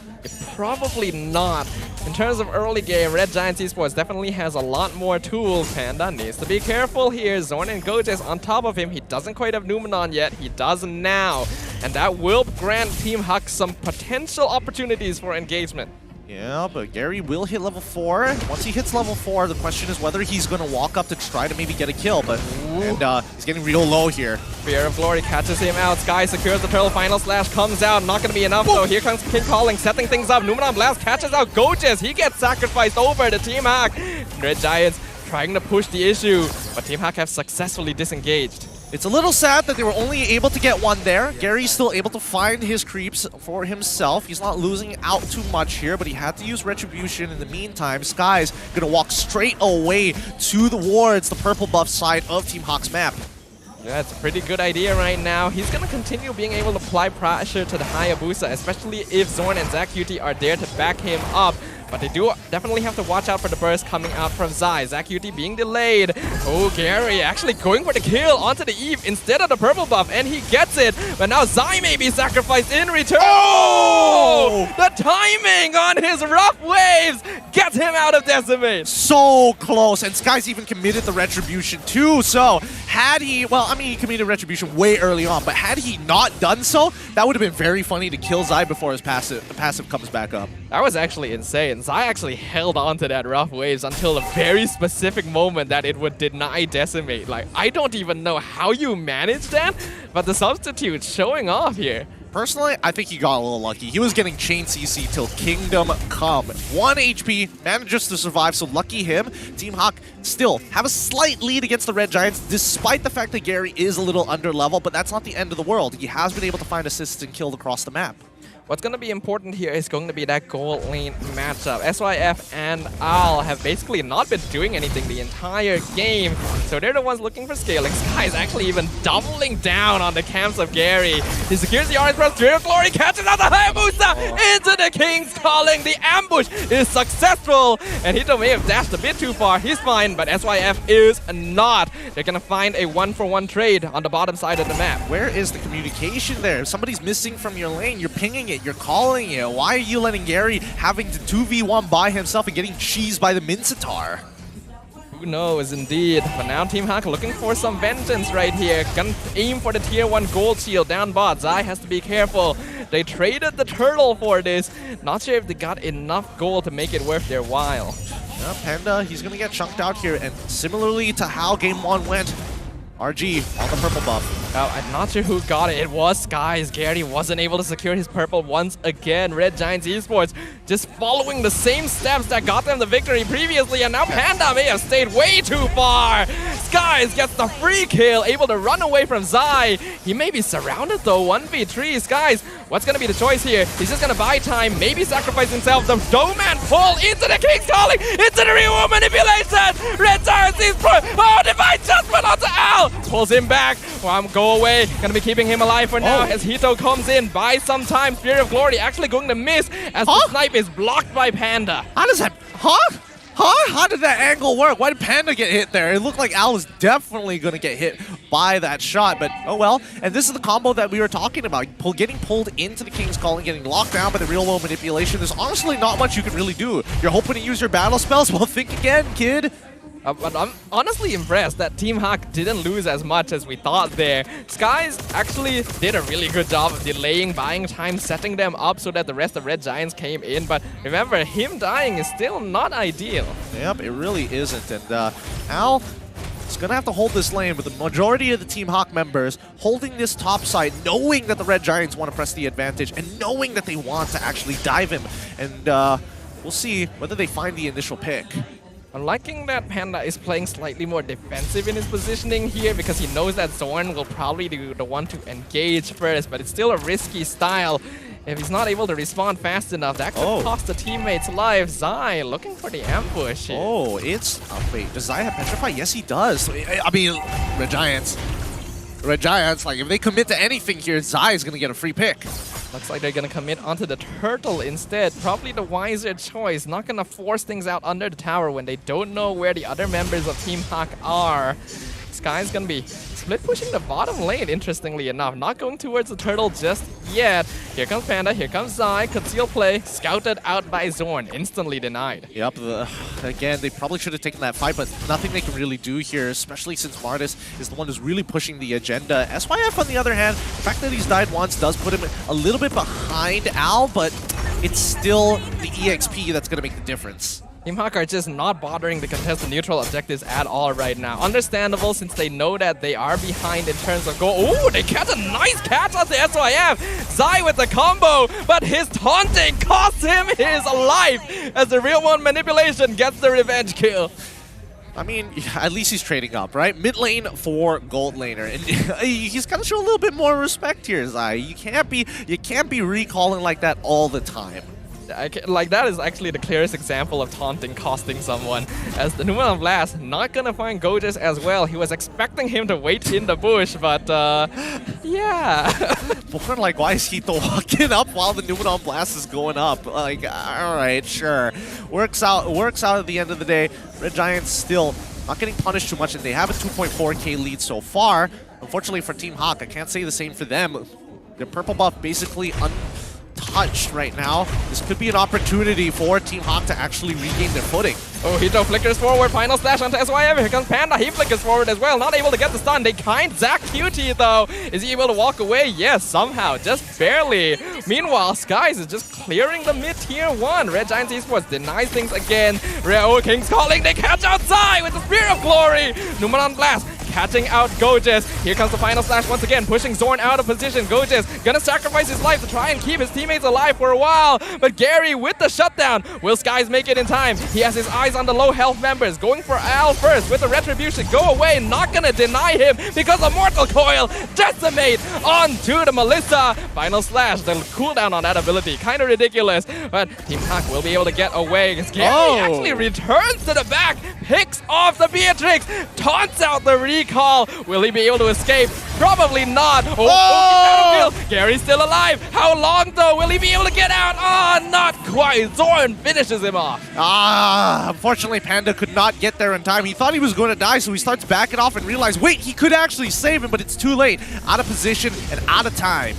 Probably not. In terms of early game, Red Giants Esports definitely has a lot more tools. Panda needs to be careful here. Zorn and Gojes on top of him. He doesn't quite have Numenon yet. He does now. And that will grant Team HAQ some potential opportunities for engagement. Yeah, but Gary will hit level 4. Once he hits level 4, the question is whether he's going to walk up to try to maybe get a kill, but he's getting real low here. Fear of Glory catches him out. Sky secures the turtle. Final Slash comes out. Not going to be enough, though. Here comes King Calling, setting things up. Numenon Blast catches out Gojes. He gets sacrificed over to Team HAQ. Red Giants trying to push the issue, but Team HAQ have successfully disengaged. It's a little sad that they were only able to get one there. Gary's still able to find his creeps for himself. He's not losing out too much here, but he had to use Retribution in the meantime. Sky's going to walk straight away towards the purple buff side of Team HAQ's map. Yeah, it's a pretty good idea right now. He's going to continue being able to apply pressure to the Hayabusa, especially if Zorn and ZachQt are there to back him up. But they do definitely have to watch out for the burst coming out from Zai. ZAQT being delayed. Oh, Gary actually going for the kill onto the Eve instead of the purple buff, and he gets it. But now Zai may be sacrificed in return. Oh! The timing on his rough waves gets him out of Decimate. So close, and Sky's even committed the retribution too. So had he, well, I mean, he committed retribution way early on, but had he not done so, that would have been very funny to kill Zai before his passive comes back up. That was actually insane. Zai actually held on to that rough waves until a very specific moment that it would deny Decimate. Like, I don't even know how you managed that, but the substitute showing off here. Personally, I think he got a little lucky. He was getting chain CC till Kingdom Come. 1 HP, manages to survive, so lucky him. Team HAQ still have a slight lead against the Red Giants, despite the fact that Gary is a little under level, but that's not the end of the world. He has been able to find assists and kills across the map. What's going to be important here is going to be that gold lane matchup. SYF and Al have basically not been doing anything the entire game, so they're the ones looking for scaling. Sky is actually even doubling down on the camps of Gary. He secures the orange press, Spirit of Glory catches out the Hayabusa into the King's Calling. The ambush is successful, and Hito may have dashed a bit too far. He's fine, but SYF is not. They're going to find a 1-for-1 trade on the bottom side of the map. Where is the communication there? If somebody's missing from your lane, you're pinging it. You're calling it. Why are you letting Gary having to 2v1 by himself and getting cheesed by the Mincetar? Who knows, indeed. But now Team HAQ looking for some vengeance right here. Gonna aim for the tier 1 gold shield down bot. Zai has to be careful. They traded the turtle for this. Not sure if they got enough gold to make it worth their while. Yeah, Panda, he's going to get chunked out here. And similarly to how game 1 went, RG on the purple buff. I'm not sure who got it. It was Skies. Gary wasn't able to secure his purple once again. Red Giants Esports just following the same steps that got them the victory previously, and now Panda may have stayed way too far. Skies gets the free kill, able to run away from Zai. He may be surrounded though, 1v3. Skies, what's going to be the choice here? He's just going to buy time, maybe sacrifice himself. The Doman pull into the King's Calling, into the reward manipulation. Red Giants Esports, oh, Divine Judgment onto Al. Pulls him back. Go away. Gonna be keeping him alive for now as Hito comes in. Buy some time. Spirit of Glory actually going to miss as the snipe is blocked by Panda. How does that... How did that angle work? Why did Panda get hit there? It looked like Al was definitely going to get hit by that shot, but oh well. And this is the combo that we were talking about. Getting pulled into the King's Calling, getting locked down by the real world manipulation. There's honestly not much you can really do. You're hoping to use your battle spells? Well, think again, kid. But I'm honestly impressed that Team HAQ didn't lose as much as we thought there. Skies actually did a really good job of delaying, buying time, setting them up so that the rest of Red Giants came in. But remember, him dying is still not ideal. Yep, it really isn't. And Al is going to have to hold this lane with the majority of the Team HAQ members holding this top side, knowing that the Red Giants want to press the advantage and knowing that they want to actually dive him. And we'll see whether they find the initial pick. I'm liking that Panda is playing slightly more defensive in his positioning here because he knows that Zorn will probably be the one to engage first, but it's still a risky style. If he's not able to respond fast enough, that could cost the teammate's life. Zai looking for the ambush here. Oh, it's... wait, does Zai have Petrify? Yes, he does. I mean, Red Giants, like, if they commit to anything here, Zai is going to get a free pick. Looks like they're going to commit onto the turtle instead. Probably the wiser choice. Not going to force things out under the tower when they don't know where the other members of Team HAQ are. Sky's going to be split pushing the bottom lane, interestingly enough. Not going towards the turtle just yet. Here comes Panda, here comes Zai. Conceal play, scouted out by Zorn. Instantly denied. Yep, again, they probably should have taken that fight, but nothing they can really do here, especially since Martis is the one who's really pushing the agenda. SYF, on the other hand, the fact that he's died once does put him a little bit behind Al, but it's still the EXP that's going to make the difference. Team HAQ are just not bothering to contest the neutral objectives at all right now. Understandable since they know that they are behind in terms of goal. Oh, they catch a nice catch on the SYF. Zai with the combo, but his taunting costs him his life as the real one manipulation gets the revenge kill. I mean, at least he's trading up, right? Mid lane for gold laner, and he's got to show a little bit more respect here, Zai. You can't be recalling like that all the time. Like, that is actually the clearest example of taunting costing someone, as the Numeron Blast not gonna find Gorgeous as well. He was expecting him to wait in the bush, but yeah. But like, why is Hito walking up while the Numeron Blast is going up? Like, alright, sure. Works out at the end of the day. Red Giants still not getting punished too much, and they have a 2.4k lead so far. Unfortunately for Team HAQ, I can't say the same for them. Their purple buff basically untouched right now. This could be an opportunity for Team HAQ to actually regain their footing. Oh, Hito flickers forward, final slash onto SYF. Here comes Panda, he flickers forward as well. Not able to get the stun. They kind Zach QT though. Is he able to walk away? Yes, somehow, just barely. Meanwhile, Skies is just clearing the mid-tier 1. Red Giants Esports denies things again. Reo King's calling, they catch out Zai with the Spear of Glory. Numeron Blast catching out Gorgeous. Here comes the final slash once again, pushing Zorn out of position. Gorgeous gonna sacrifice his life to try and keep his teammates alive for a while. But Gary with the shutdown. Will Skies make it in time? He has his eyes on the low health members. Going for Al first with the retribution. Go away, not gonna deny him because of Mortal Coil. Decimate onto the Melissa. Final slash, the cooldown on that ability. Kind of ridiculous. But Team HAQ will be able to get away. Gary actually returns to the back. Picks off the Beatrix. Taunts out the recall. Will he be able to escape? Probably not. Oh, Gary's still alive. How long though? Will he be able to get out? Not quite. Zorn finishes him off. Unfortunately, Panda could not get there in time. He thought he was going to die, so he starts backing off and realizes, wait, he could actually save him, but it's too late. Out of position and out of time.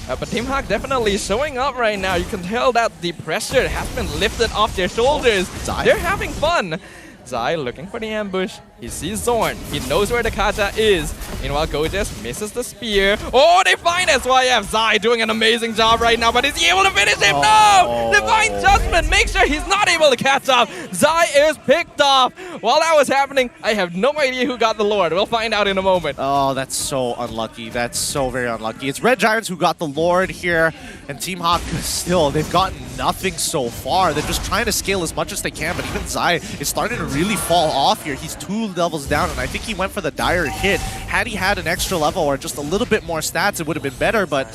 But Team HAQ definitely showing up right now. You can tell that the pressure has been lifted off their shoulders. They're having fun. Zai looking for the ambush. He sees Zorn. He knows where the Kaja is. Meanwhile, Gorgeous misses the spear. Oh, they find SYF. Zai doing an amazing job right now, but is he able to finish him? No! Divine Judgment. Make sure he's not able to catch up. Zai is picked off. While that was happening, I have no idea who got the Lord. We'll find out in a moment. Oh, that's so unlucky. That's so very unlucky. It's Red Giants who got the Lord here, and Team HAQ still, they've gotten nothing so far. They're just trying to scale as much as they can, but even Zai is starting to really fall off here. He's 2 levels down, and I think he went for the dire hit. Had he had an extra level or just a little bit more stats, it would have been better, but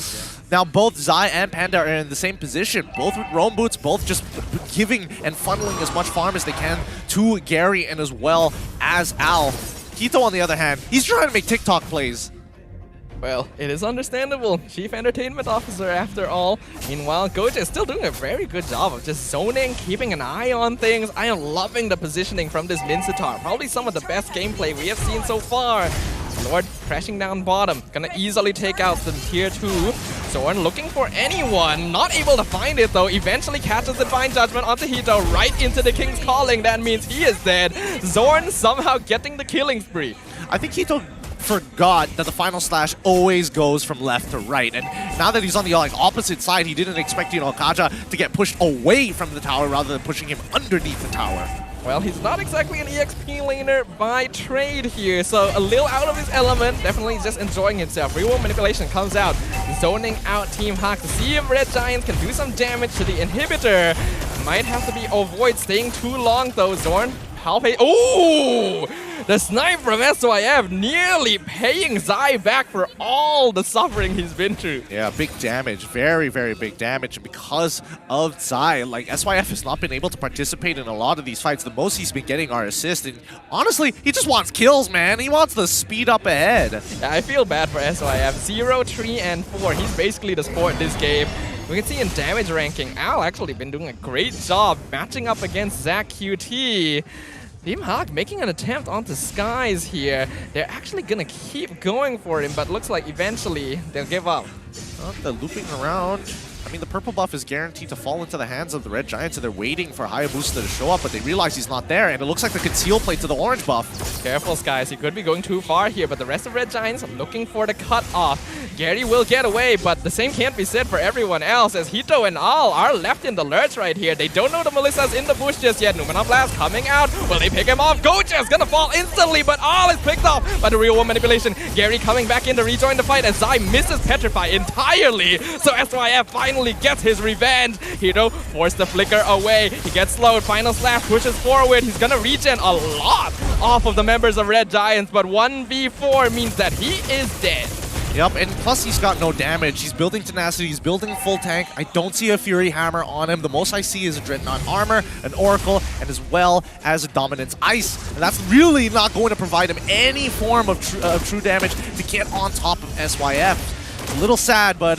now both Zai and Panda are in the same position, both with roam boots, both just giving and funneling as much farm as they can to Gary and as well as Al. Hito, on the other hand, he's trying to make TikTok plays. Well, it is understandable. Chief Entertainment Officer after all. Meanwhile, Goja is still doing a very good job of just zoning, keeping an eye on things. I am loving the positioning from this Mincetar. Probably some of the best gameplay we have seen so far. Lord crashing down bottom. Gonna easily take out the tier 2. Zorn looking for anyone. Not able to find it though. Eventually catches the Divine Judgment onto Hito right into the King's Calling. That means he is dead. Zorn somehow getting the killing spree. I think Hito forgot that the final slash always goes from left to right, and now that he's on the opposite side, he didn't expect Kaja to get pushed away from the tower rather than pushing him underneath the tower. Well, he's not exactly an EXP laner by trade here, so a little out of his element, definitely just enjoying himself. Real manipulation comes out, zoning out Team HAQ to see if Red Giants can do some damage to the inhibitor. Might have to be avoid staying too long though. Zorn, palpate. Ooh! The snipe from SYF nearly paying Zai back for all the suffering he's been through. Yeah, big damage. Very, very big damage. And because of Zai, like, SYF has not been able to participate in a lot of these fights. The most he's been getting are assists. And honestly, he just wants kills, man. He wants the speed up ahead. Yeah, I feel bad for SYF. 0, 3, and 4. He's basically the sport this game. We can see in damage ranking, Al actually been doing a great job matching up against Zach QT. Team HAQ making an attempt onto Skies here. They're actually gonna keep going for him, but looks like eventually they'll give up. They're looping around. I mean, the purple buff is guaranteed to fall into the hands of the Red Giants, and they're waiting for Hayabusa to show up, but they realize he's not there, and it looks like the conceal plate to the orange buff. Careful, Skies. He could be going too far here, but the rest of Red Giants looking for the cut-off. Gary will get away, but the same can't be said for everyone else, as Hito and Al are left in the lurch right here. They don't know the Melissa's in the bush just yet. Numeron Blast coming out. Will they pick him off? Goja's gonna fall instantly, but Al is picked off by the real world manipulation. Gary coming back in to rejoin the fight as Zai misses Petrify entirely. So SYF finally gets his revenge. Hito forced the flicker away. He gets slowed. Final slash pushes forward. He's gonna regen a lot off of the members of Red Giants, but 1v4 means that he is dead. Yep, and plus he's got no damage. He's building tenacity, he's building full tank. I don't see a Fury Hammer on him. The most I see is a Dreadnought Armor, an Oracle, and as well as a Dominance Ice. And that's really not going to provide him any form of true damage to get on top of SYF. A little sad, but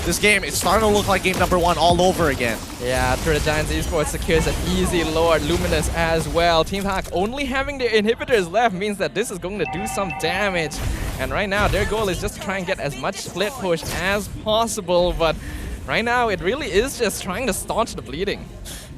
this game, it's starting to look like game number 1 all over again. Yeah, Red Giants Esports secures an easy Lord Luminous as well. Team HAQ only having their inhibitors left means that this is going to do some damage. And right now, their goal is just to try and get as much split push as possible. But right now, it really is just trying to staunch the bleeding.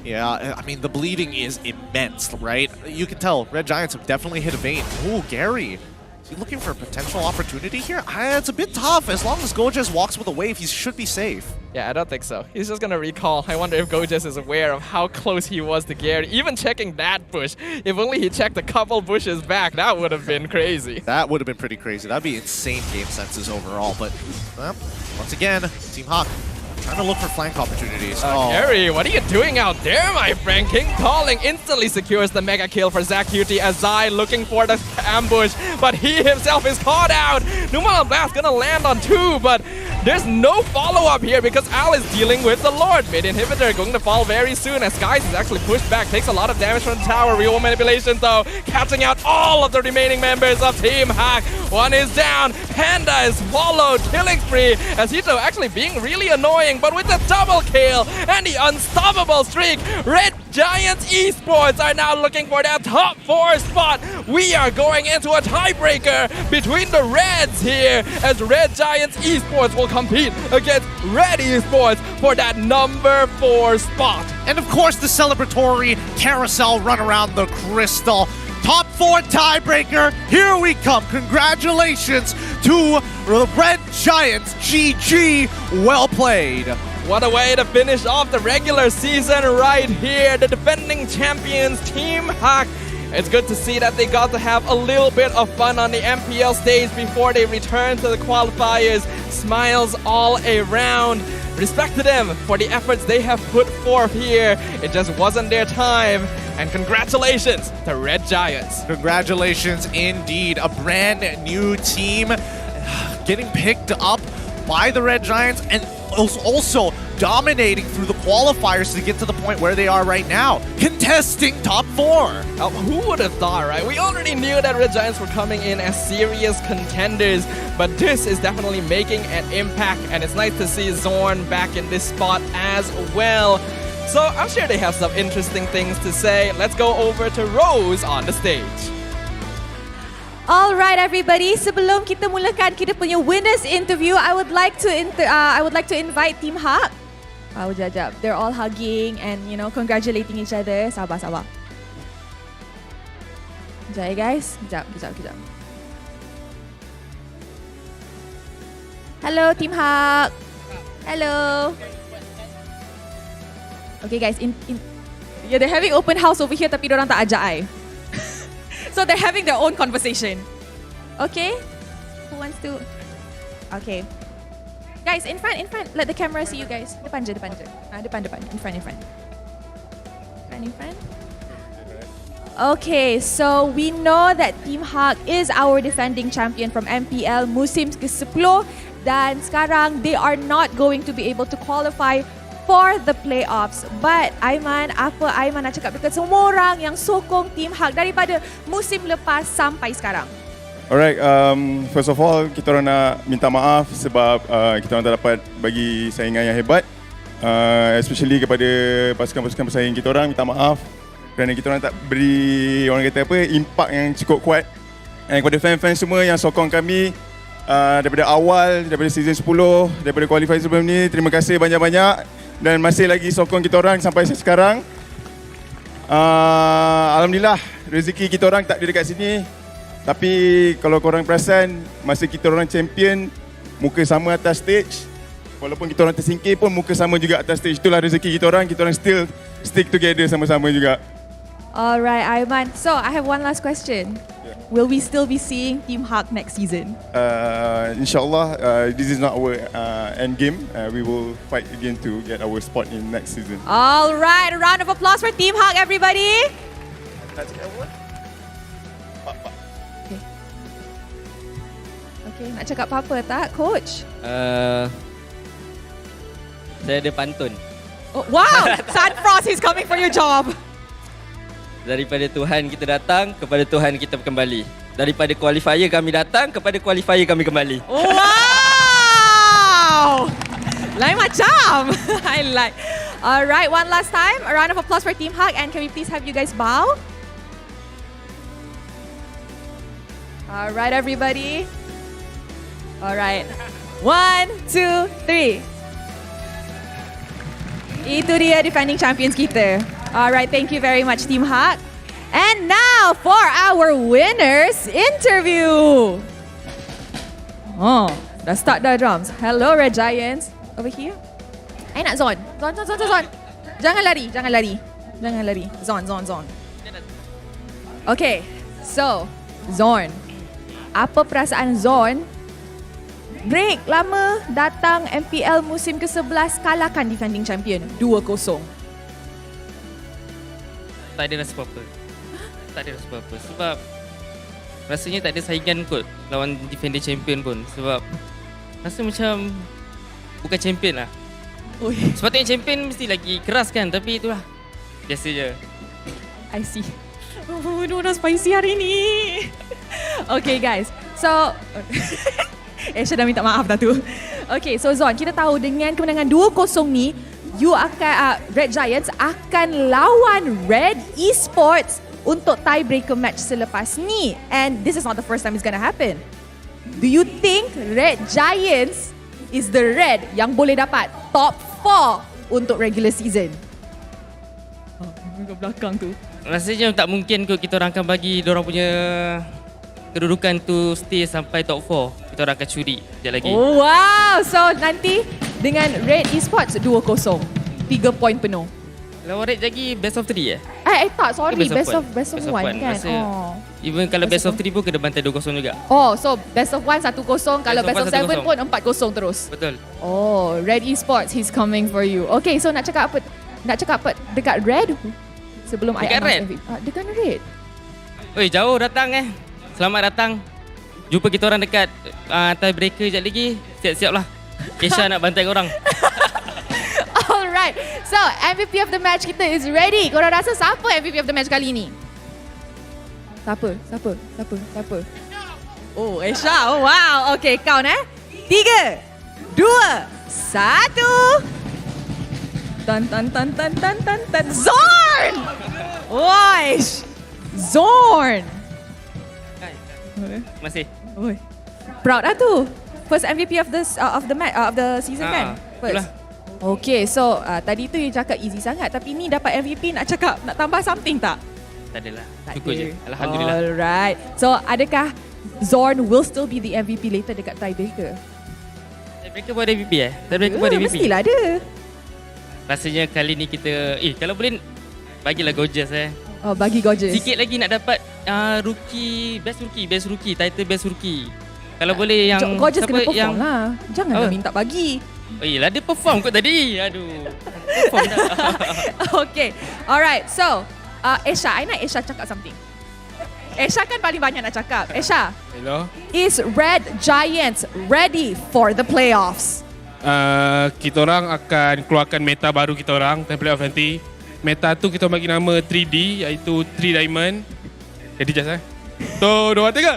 Yeah, I mean, the bleeding is immense, right? You can tell Red Giants have definitely hit a vein. Ooh, Gary. Is he looking for a potential opportunity here? It's a bit tough. As long as Gojas walks with a wave, he should be safe. Yeah, I don't think so. He's just gonna recall. I wonder if Gojas is aware of how close he was to Gary. Even checking that bush. If only he checked a couple bushes back, that would have been crazy. That would have been pretty crazy. That'd be insane game senses overall. But once again, Team HAQ trying to look for flank opportunities. Gary, what are you doing out there, my friend? King Calling instantly secures the mega kill for Zach Cutie as Zai looking for the ambush, but he himself is caught out. Numal Blast gonna land on 2, but there's no follow-up here because Al is dealing with the Lord. Mid inhibitor going to fall very soon as Skies is actually pushed back, takes a lot of damage from the tower. Real manipulation though, catching out all of the remaining members of Team HAQ. One is down, Panda is followed, killing spree as Hito actually being really annoying, but with the double kill and the unstoppable streak, Red Giants Esports are now looking for their top 4 spot. We are going into a tiebreaker between the Reds here as Red Giants Esports will compete against Red Esports for that number 4 spot. And of course, the celebratory carousel run around the crystal. Top 4 tiebreaker, here we come. Congratulations to the Red Giants. GG, well played. What a way to finish off the regular season right here. The defending champions, Team HAQ. It's good to see that they got to have a little bit of fun on the MPL stage before they return to the qualifiers. Smiles all around. Respect to them for the efforts they have put forth here. It just wasn't their time. And congratulations to Red Giants. Congratulations indeed. A brand new team getting picked up by the Red Giants and also dominating through the qualifiers to get to the point where they are right now, contesting top 4. Who would have thought, right? We already knew that Red Giants were coming in as serious contenders, but this is definitely making an impact, and it's nice to see Zorn back in this spot as well. So I'm sure they have some interesting things to say. Let's go over to Rose on the stage. Alright everybody, sebelum kita mulakan kita punya winners interview, I would like to invite Team HAQ. Jap. They're all hugging and congratulating each other. Sabar. Sekejap ya guys. Sekejap. Hello Team HAQ. Hello. Okay guys, yeah, they're having open house over here tapi diorang tak ajak I. So they're having their own conversation. Okay? Who wants to? Okay. Guys, in front. Let the camera see you guys. Depan je. Depan. In front. Okay, so we know that Team HAQ is our defending champion from MPL musim ke-10 dan sekarang they are not going to be able to qualify for the playoffs. But Aiman, apa Aiman nak cakap dekat semua orang yang sokong Team HAQ daripada musim lepas sampai sekarang? Alright, first of all, kita orang nak minta maaf sebab kita orang tak dapat bagi saingan yang hebat. Especially kepada pasukan-pasukan pesaing kita orang, minta maaf kerana kita orang tak beri impak yang cukup kuat. Dan kepada fan-fan semua yang sokong kami daripada awal, daripada season 10, daripada qualify sebelum ni, terima kasih banyak-banyak. Dan masih lagi sokong kita orang sampai sekarang. Alhamdulillah rezeki kita orang tak ada dekat sini. Tapi kalau korang perasan, masa kita orang champion, muka sama atas stage. Walaupun kita orang tersingkir pun muka sama juga atas stage. Itulah rezeki kita orang still stick together sama-sama juga. Alright Aiman, so I have one last question. Will we still be seeing Team HAQ next season? InsyaAllah, this is not our end game. We will fight again to get our spot in next season. Alright, a round of applause for Team HAQ, everybody. Okay, nak cakap apa-apa tak, Coach? Saya ada pantun. Oh, wow! Sunfrost, he's coming for your job. Daripada Tuhan kita datang, kepada Tuhan kita kembali. Daripada qualifier kami datang, kepada qualifier kami kembali. Wow! Lain macam. I like. Alright, one last time. A round of applause for Team HAQ, and can we please have you guys bow? Alright, everybody. Alright. 1, 2, 3. Itu dia defending champions kita. Alright, thank you very much, Team HAQ. And now for our winners interview. Oh, dah start dah drums. Hello, Red Giants. Over here. I nak Zon. Zon. Jangan lari. Zon. Okay, so Zon. Apa perasaan Zon? Break lama datang MPL musim ke-11 kalahkan defending champion 2-0. Tak ada rasa apa-apa. Sebab rasanya tak ada saingan kot lawan defending champion pun. Sebab rasa macam bukan champion lah. Sepatutnya champion mesti lagi keras kan, tapi itulah. Biasa je. I see. Oh, dah spicy hari ni. Okay guys, so Asia dah minta maaf dah tu. Okay, so Zon, kita tahu dengan kemenangan 2-0 ni, you akan Red Giants akan lawan Red Esports untuk tiebreaker match selepas ni. And this is not the first time it's gonna happen. Do you think Red Giants is the Red yang boleh dapat top 4 untuk regular season? Oh, ke belakang tu. Rasanya tak mungkin kot kita orang akan bagi diorang punya kedudukan tu stay sampai top 4. Kita orang akan curi sekejap lagi. Oh, wow! So nanti dengan Red Esports 2-0. 3 point penuh. Lawan Red lagi best of 3 tak, sorry. Best of 1 kan? Oh. Even kalau best of 3 pun kena bantai 2-0 juga. Oh, so best of 1 1-0. Kalau best of 7 pun 4-0 terus. Betul. Oh, Red Esports, he's coming for you. Okay, so nak cakap apa dekat Red? Sebelum dekat Red? Dekat Red. Oi, jauh datang Selamat datang. Jumpa kita orang dekat tiebreaker sekejap lagi. Siap-siap lah. Kesha nak bantai korang. Alright, so MVP of the match kita is ready. Korang rasa siapa MVP of the match kali ni? Siapa? Oh, Esha. Oh, wow. Okay, count 3, 2, 1. Tan. Zorn! Oish! Zorn! Masih. Oi. Proud lah tu. First MVP of the season kan? First. Itulah. Okay, so tadi tu you cakap easy sangat, tapi ni dapat MVP, nak tambah something tak? Tak adalah. Cukup je. Alhamdulillah. Alright. So adakah Zorn will still be the MVP later dekat tiebreaker? Tiebreaker pun ada MVP Tiebreaker pun ada MVP. Mestilah ada. Rasanya kali ni kita kalau boleh bagilah gorgeous Oh, bagi gorgeous. Sikit lagi nak dapat best rookie, title best rookie. Kalau boleh yang gorgeous kena perform yang lah. Janganlah minta bagi. Oh iyalah, dia perform kot tadi. Aduh. Perform dah. Okay. Alright. So, Esha, I nak Esha cakap something. Esha kan paling banyak nak cakap. Esha. Hello. Is Red Giants ready for the playoffs? Kita orang akan keluarkan meta baru kita orang, template of NT. Meta tu kita bagi nama 3D, iaitu 3 diamond. Jadi just Tu, 2, 3.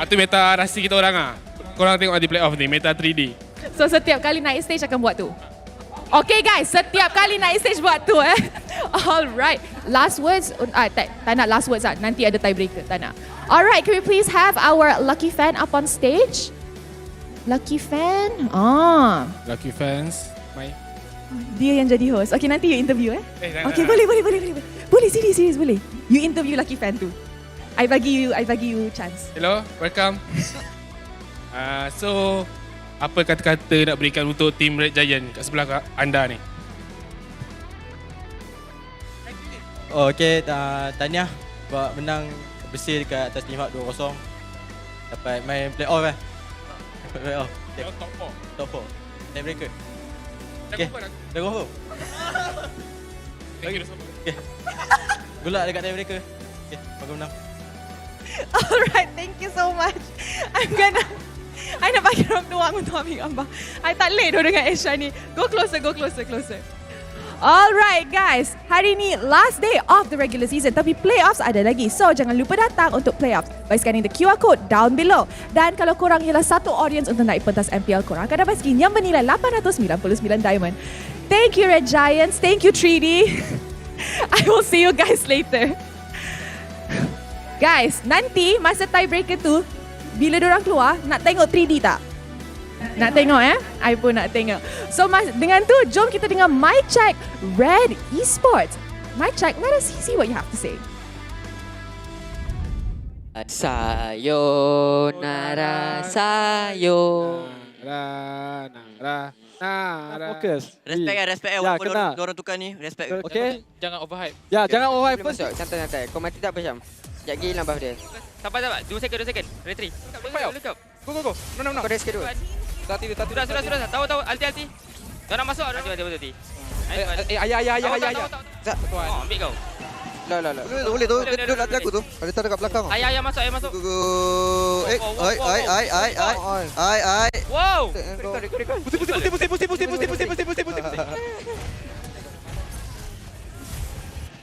Tu meta rahsia kita orang Korang tengok di playoff ni, meta 3D. So setiap kali naik stage akan buat tu. Okay guys, setiap kali naik stage buat tu Alright. Last words, tak nak last words lah. Nanti ada tiebreaker, tak nak. Alright, can we please have our lucky fan up on stage? Lucky fan? Lucky fans. Dia yang jadi host. Okay, nanti you interview Okay, boleh. Boleh, serius boleh. You interview lucky fan tu. I bagi you chance. Hello, welcome. So, apa kata-kata nak berikan untuk tim Red Giant kat sebelah anda ni? Okay, tahniah buat menang bersih dekat atas Team HAQ 2-0. Dapat main playoff Playoff. Okay. Top 4. Tiebreaker. Okay, dah confirm. Thank you so much. Okay. Good luck dekat tiebreaker. Okay, bagus menang. Alright, thank you so much. I nak bagi orang tuang untuk ambil gambar. I tak late dengan Asia ni. Go closer. Alright guys, hari ni last day of the regular season tapi playoffs ada lagi. So jangan lupa datang untuk playoffs by scanning the QR code down below. Dan kalau korang ialah satu audience untuk naik pentas MPL, korang akan dapat skin yang bernilai 899 diamond. Thank you Red Giants, thank you 3D. I will see you guys later. Guys, nanti masa tiebreaker tu, bila diorang keluar, nak tengok 3D tak? Nak tengok I pun nak tengok. So dengan tu, jom kita dengar mic check Red Esports. Mic check, let us see what you have to say. Sayonara, Fokus. Respect Ya, kena. Diorang tukar ni, respect. Okay. Jangan overhype. Ya, jangan overhype first. Santai. Kau mati tak apa Syam? Sekejap lagi hilang buff dia. Sabar. 2 second. Retry. Go. No. Kau dah schedule. Sudah. Tahu. Alti. Jangan masuk. Alti. Ayah. Ambil kau. Boleh tu. Duduk latih aku tu. Ada tak dekat belakang. Ayah masuk. Ai. Wow. Pusing.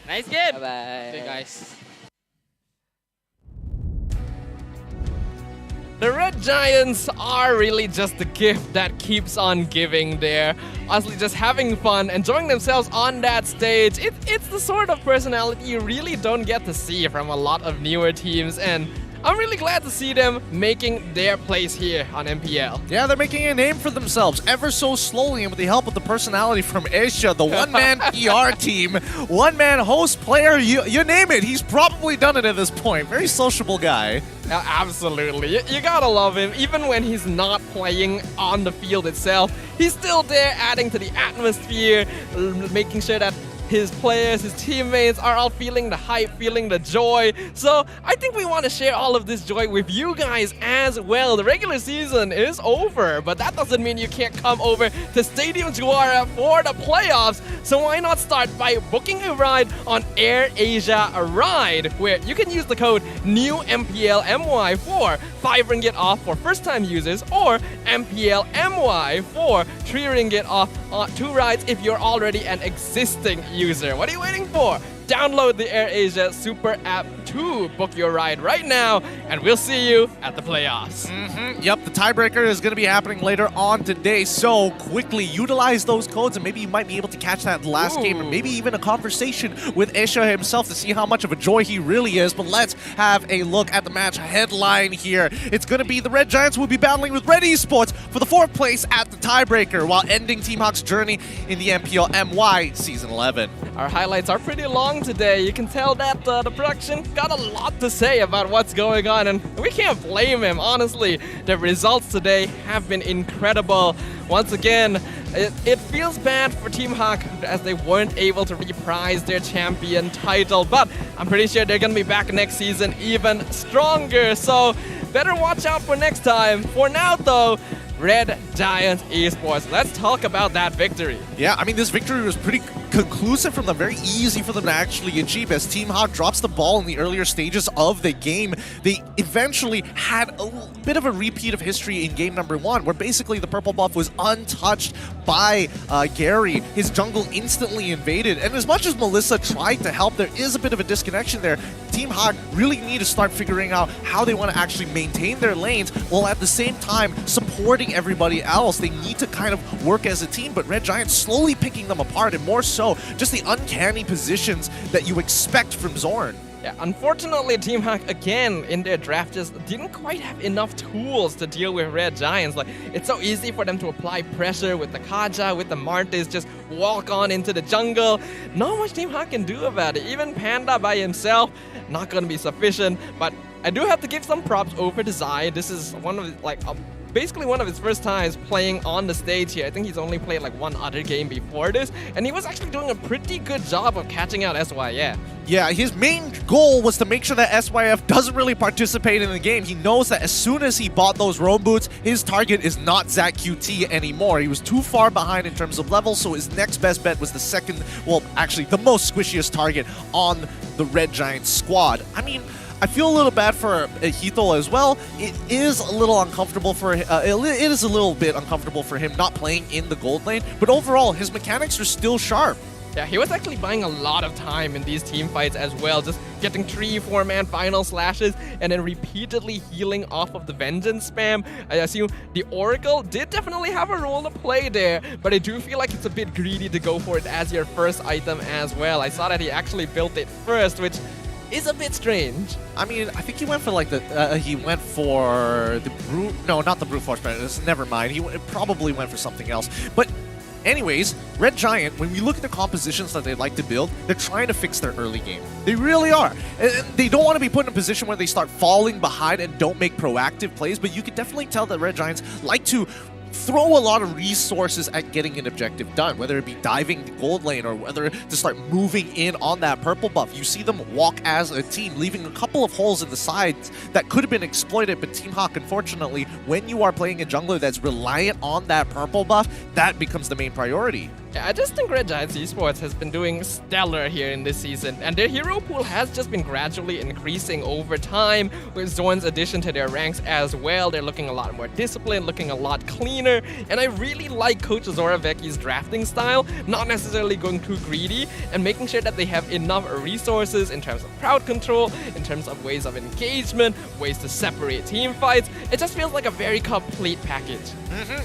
Nice game. Bye. Okay guys. The Red Giants are really just the gift that keeps on giving there. Honestly, just having fun, enjoying themselves on that stage. It's the sort of personality you really don't get to see from a lot of newer teams, and I'm really glad to see them making their place here on MPL. Yeah, they're making a name for themselves ever so slowly, and with the help of the personality from Asia, the one-man PR team, one-man host player, you name it, he's probably done it at this point. Very sociable guy. Absolutely. You gotta love him. Even when he's not playing on the field itself, he's still there adding to the atmosphere, making sure that his players, his teammates are all feeling the hype, feeling the joy. So I think we want to share all of this joy with you guys as well. The regular season is over, but that doesn't mean you can't come over to Stadium Juara for the playoffs. So why not start by booking a ride on Air Asia Ride, where you can use the code NEWMPLMY for 5 ringgit off for first-time users, or MPLMY for 3 ringgit off 2 rides if you're already an existing user. What are you waiting for? Download the AirAsia Super App to book your ride right now, and we'll see you at the playoffs. Yep, the tiebreaker is going to be happening later on today, so quickly utilize those codes, and maybe you might be able to catch that last game, or maybe even a conversation with Asia himself to see how much of a joy he really is. But let's have a look at the match headline here. It's going to be the Red Giants will be battling with Red Esports for the 4th place at the tiebreaker, while ending Team HAQ's journey in the MPL MY Season 11. Our highlights are pretty long today. You can tell that the production got a lot to say about what's going on, and we can't blame him, honestly. The results today have been incredible. Once again, it feels bad for Team HAQ as they weren't able to reprise their champion title, but I'm pretty sure they're gonna be back next season even stronger, so better watch out for next time. For now though, Red Giants Esports. Let's talk about that victory. Yeah, I mean, this victory was pretty conclusive from them, very easy for them to actually achieve. As Team HAQ drops the ball in the earlier stages of the game, they eventually had a bit of a repeat of history in game number 1, where basically the purple buff was untouched by Gary. His jungle instantly invaded, and as much as Melissa tried to help, there is a bit of a disconnection there. Team HAQ really need to start figuring out how they want to actually maintain their lanes, while at the same time supporting everybody else. They need to kind of work as a team, but Red Giants slowly picking them apart, and more so just the uncanny positions that you expect from Zorn. Yeah, unfortunately, Team HAQ again in their draft just didn't quite have enough tools to deal with Red Giants. Like, it's so easy for them to apply pressure with the Kaja, with the Martis, just walk on into the jungle. Not much Team HAQ can do about it. Even Panda by himself, not gonna be sufficient, but I do have to give some props over to Zai. This is one of basically one of his first times playing on the stage here. I think he's only played like one other game before this, and he was actually doing a pretty good job of catching out SYF. Yeah, his main goal was to make sure that SYF doesn't really participate in the game. He knows that as soon as he bought those roam boots, his target is not Zach QT anymore. He was too far behind in terms of level, so his next best bet was the second, well, actually the most squishiest target on the Red Giant squad. I mean, I feel a little bad for Hito as well. It is a little uncomfortable for it is a little bit uncomfortable for him not playing in the gold lane, but overall his mechanics are still sharp. Yeah, he was actually buying a lot of time in these team fights as well, just getting 3-4-man final slashes and then repeatedly healing off of the vengeance spam. I assume the Oracle did definitely have a role to play there, but I do feel like it's a bit greedy to go for it as your first item as well. I saw that he actually built it first, which is a bit strange. I mean, I think he went for like the, he went for the brute, no, not the brute force, but never mind. He probably went for something else. But anyways, Red Giant, when we look at the compositions that they like to build, they're trying to fix their early game. They really are. And they don't want to be put in a position where they start falling behind and don't make proactive plays, but you can definitely tell that Red Giants like to throw a lot of resources at getting an objective done, whether it be diving the gold lane or whether to start moving in on that purple buff. You see them walk as a team, leaving a couple of holes in the sides that could have been exploited, but Team HAQ, unfortunately, when you are playing a jungler that's reliant on that purple buff, that becomes the main priority. Yeah, I just think Red Giants Esports has been doing stellar here in this season, and their hero pool has just been gradually increasing over time with Zorn's addition to their ranks as well. They're looking a lot more disciplined, looking a lot cleaner, and I really like Coach Zoravecki's drafting style, not necessarily going too greedy, and making sure that they have enough resources in terms of crowd control, in terms of ways of engagement, ways to separate team fights. It just feels like a very complete package.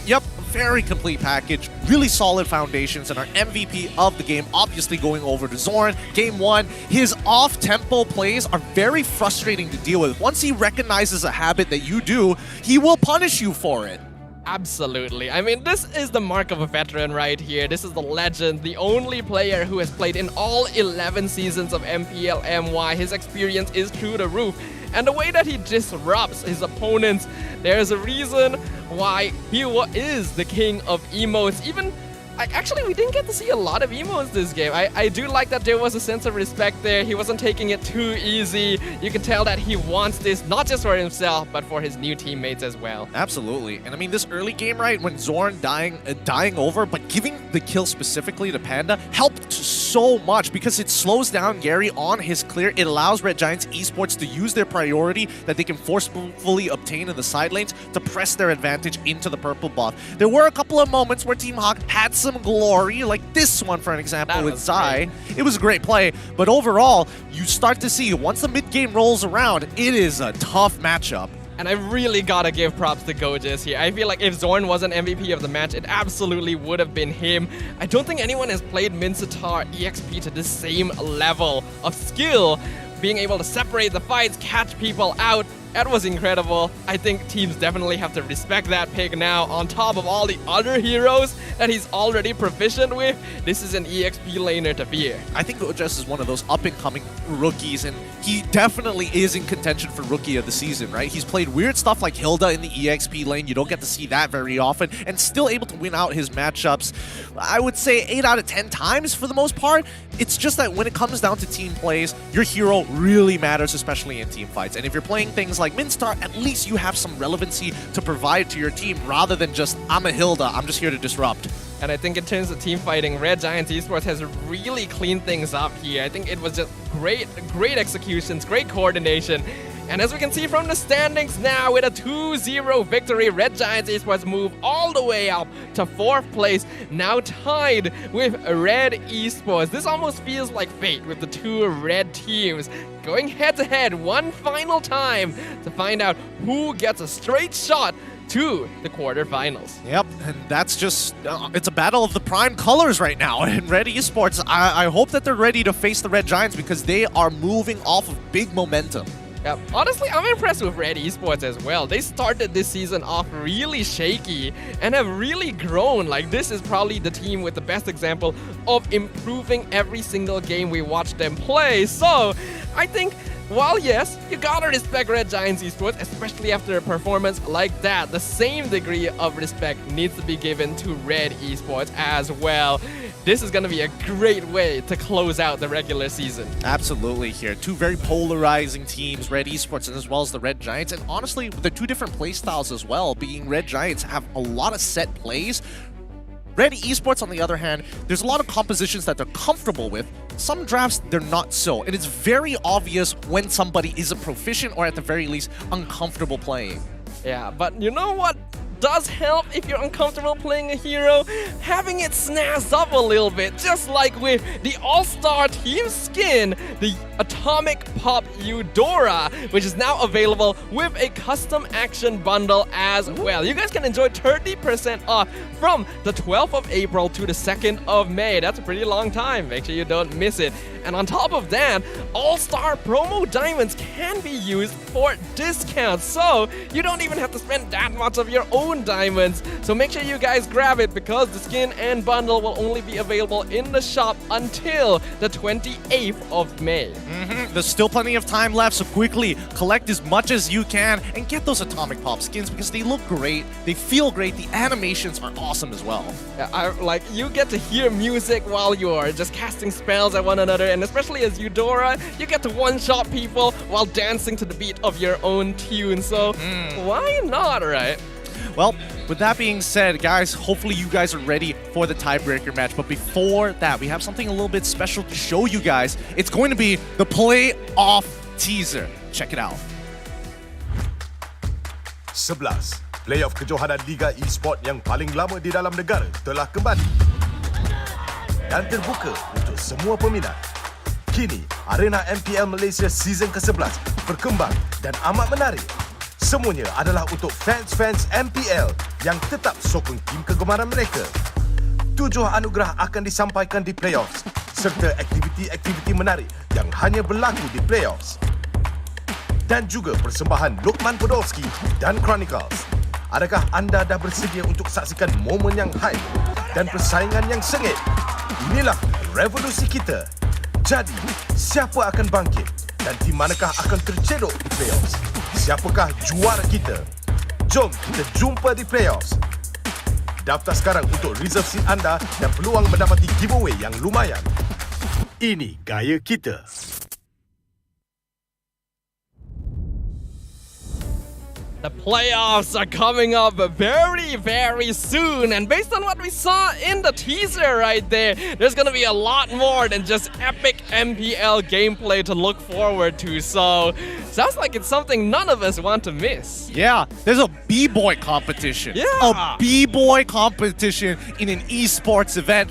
Yep, very complete package, really solid foundations, and our MVP of the game obviously going over to Zorn. Game 1, his off-tempo plays are very frustrating to deal with. Once he recognizes a habit that you do, he will punish you for it. Absolutely. I mean, this is the mark of a veteran right here. This is the legend, the only player who has played in all 11 seasons of MPL MY. His experience is through the roof. And the way that he disrupts his opponents, there's a reason why he is the king of emotes. Even, actually, we didn't get to see a lot of emotes this game. I do like that there was a sense of respect there. He wasn't taking it too easy. You can tell that he wants this not just for himself, but for his new teammates as well. Absolutely. And I mean, this early game, right, when Zorn dying over, but giving the kill specifically to Panda helped so much because it slows down Gary on his clear. It allows Red Giants Esports to use their priority that they can forcefully obtain in the side lanes to press their advantage into the purple buff. There were a couple of moments where Team HAQ had some glory, like this one, for an example, with Zai. It was a great play, but overall, you start to see, once the mid-game rolls around, it is a tough matchup. And I really gotta give props to Gojes here. I feel like if Zorn wasn't MVP of the match, it absolutely would have been him. I don't think anyone has played Mincetar EXP to the same level of skill, being able to separate the fights, catch people out. That was incredible. I think teams definitely have to respect that pick now. On top of all the other heroes that he's already proficient with, this is an EXP laner to fear. I think Gojes is one of those up-and-coming rookies, and he definitely is in contention for Rookie of the Season, right? He's played weird stuff like Hilda in the EXP lane. You don't get to see that very often, and still able to win out his matchups, I would say 8 out of 10 times for the most part. It's just that when it comes down to team plays, your hero really matters, especially in team fights. And if you're playing things like Minstar, at least you have some relevancy to provide to your team rather than just, I'm a Hilda, I'm just here to disrupt. And I think in terms of team fighting, Red Giants Esports has really cleaned things up here. I think it was just great executions, great coordination. And as we can see from the standings now, with a 2-0 victory, Red Giants Esports move all the way up to 4th place, now tied with Red Esports. This almost feels like fate with the two red teams going head-to-head one final time to find out who gets a straight shot to the quarterfinals. Yep, and that's just, it's a battle of the prime colors right now in Red Esports. I hope that they're ready to face the Red Giants because they are moving off of big momentum. Yeah, honestly, I'm impressed with Red Esports as well. They started this season off really shaky and have really grown. Like, this is probably the team with the best example of improving every single game we watch them play. So, I think while yes, you gotta respect Red Giants Esports, especially after a performance like that, the same degree of respect needs to be given to Red Esports as well. This is going to be a great way to close out the regular season. Absolutely here. Two very polarizing teams, Red Esports and as well as the Red Giants. And honestly, they're two different play styles as well. Being Red Giants have a lot of set plays. Red Esports, on the other hand, there's a lot of compositions that they're comfortable with. Some drafts, they're not so. And it's very obvious when somebody isn't proficient or at the very least uncomfortable playing. Yeah, but you know what does help if you're uncomfortable playing a hero? Having it snazz up a little bit, just like with the All-Star Team skin, the Atomic Pop Eudora, which is now available with a custom action bundle as well. You guys can enjoy 30% off from the 12th of April to the 2nd of May. That's a pretty long time. Make sure you don't miss it. And on top of that, All-Star promo diamonds can be used for discounts. So you don't even have to spend that much of your own diamonds. So make sure you guys grab it because the skin and bundle will only be available in the shop until the 28th of May. There's still plenty of time left, so quickly collect as much as you can and get those Atomic Pop skins because they look great, they feel great, the animations are awesome as well. Yeah, you get to hear music while you're just casting spells at one another, and especially as Eudora, you get to one-shot people while dancing to the beat of your own tune, so why not, right? Well, with that being said, guys, hopefully you guys are ready for the tiebreaker match. But before that, we have something a little bit special to show you guys. It's going to be the playoff teaser. Check it out. 11. Playoff kejohanan Liga Esport yang paling lama di dalam negara telah kembali dan terbuka untuk semua peminat. Kini, arena MPL Malaysia Season ke-11 berkembang dan amat menarik. Semuanya adalah untuk fans-fans MPL yang tetap sokong tim kegemaran mereka. 7 anugerah akan disampaikan di playoffs serta aktiviti-aktiviti menarik yang hanya berlaku di playoffs. Dan juga persembahan Lokman Podolski dan Chronicles. Adakah anda dah bersedia untuk saksikan momen yang hype dan persaingan yang sengit? Inilah revolusi kita. Jadi, siapa akan bangkit dan tim manakah akan tercedok di playoffs? Siapakah juara kita? Jom kita jumpa di playoffs. Daftar sekarang untuk reserve seat anda dan peluang mendapati giveaway yang lumayan. Ini gaya kita. The playoffs are coming up very, very soon. And based on what we saw in the teaser right there, there's going to be a lot more than just epic MPL gameplay to look forward to. So, sounds like it's something none of us want to miss. Yeah, there's a B-boy competition. Yeah. A B-boy competition in an esports event.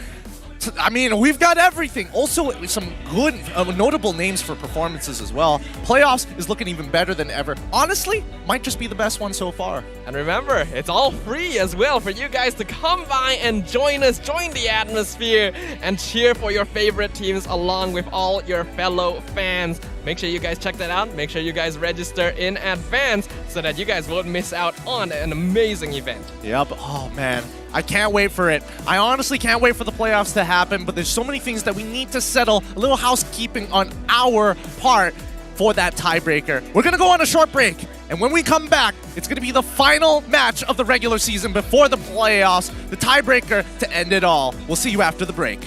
I mean, we've got everything. Also, some good, notable names for performances as well. Playoffs is looking even better than ever. Honestly, might just be the best one so far. And remember, it's all free as well for you guys to come by and join us, join the atmosphere, and cheer for your favorite teams along with all your fellow fans. Make sure you guys check that out. Make sure you guys register in advance so that you guys won't miss out on an amazing event. Yep. Oh, man. I can't wait for it. I honestly can't wait for the playoffs to happen, but there's so many things that we need to settle. A little housekeeping on our part for that tiebreaker. We're going to go on a short break, and when we come back, it's going to be the final match of the regular season before the playoffs, the tiebreaker to end it all. We'll see you after the break.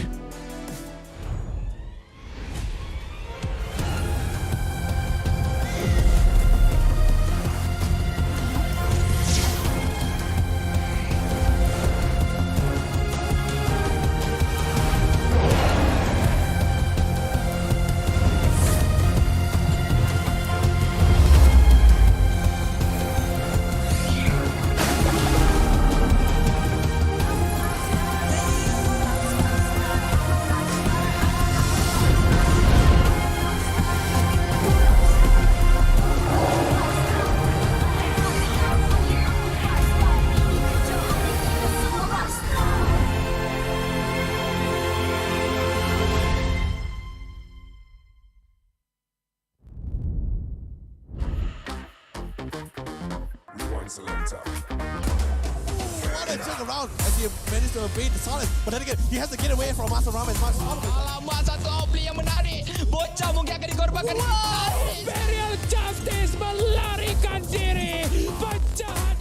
Managed to evade the silence, but then again, he has to get away from Master Ram as much as possible. Alamak, satu outplay yang menarik. Bocah mungkin akan dikorbankan. Imperial Justice melarikan diri. Pecahan.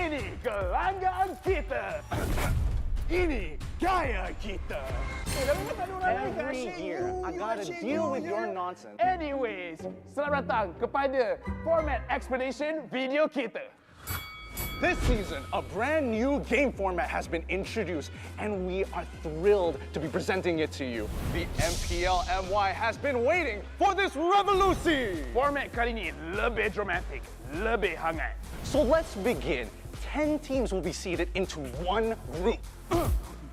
Ini kelanggaan kita. Ini gaya kita. Every year, I gotta deal with your nonsense. Anyways, selamat datang kepada format explanation video kita. This season, a brand new game format has been introduced, and we are thrilled to be presenting it to you. The MPL MY has been waiting for this revolution. Format kali ini lebih dramatic, lebih hangat. So let's begin. 10 teams will be seeded into one group.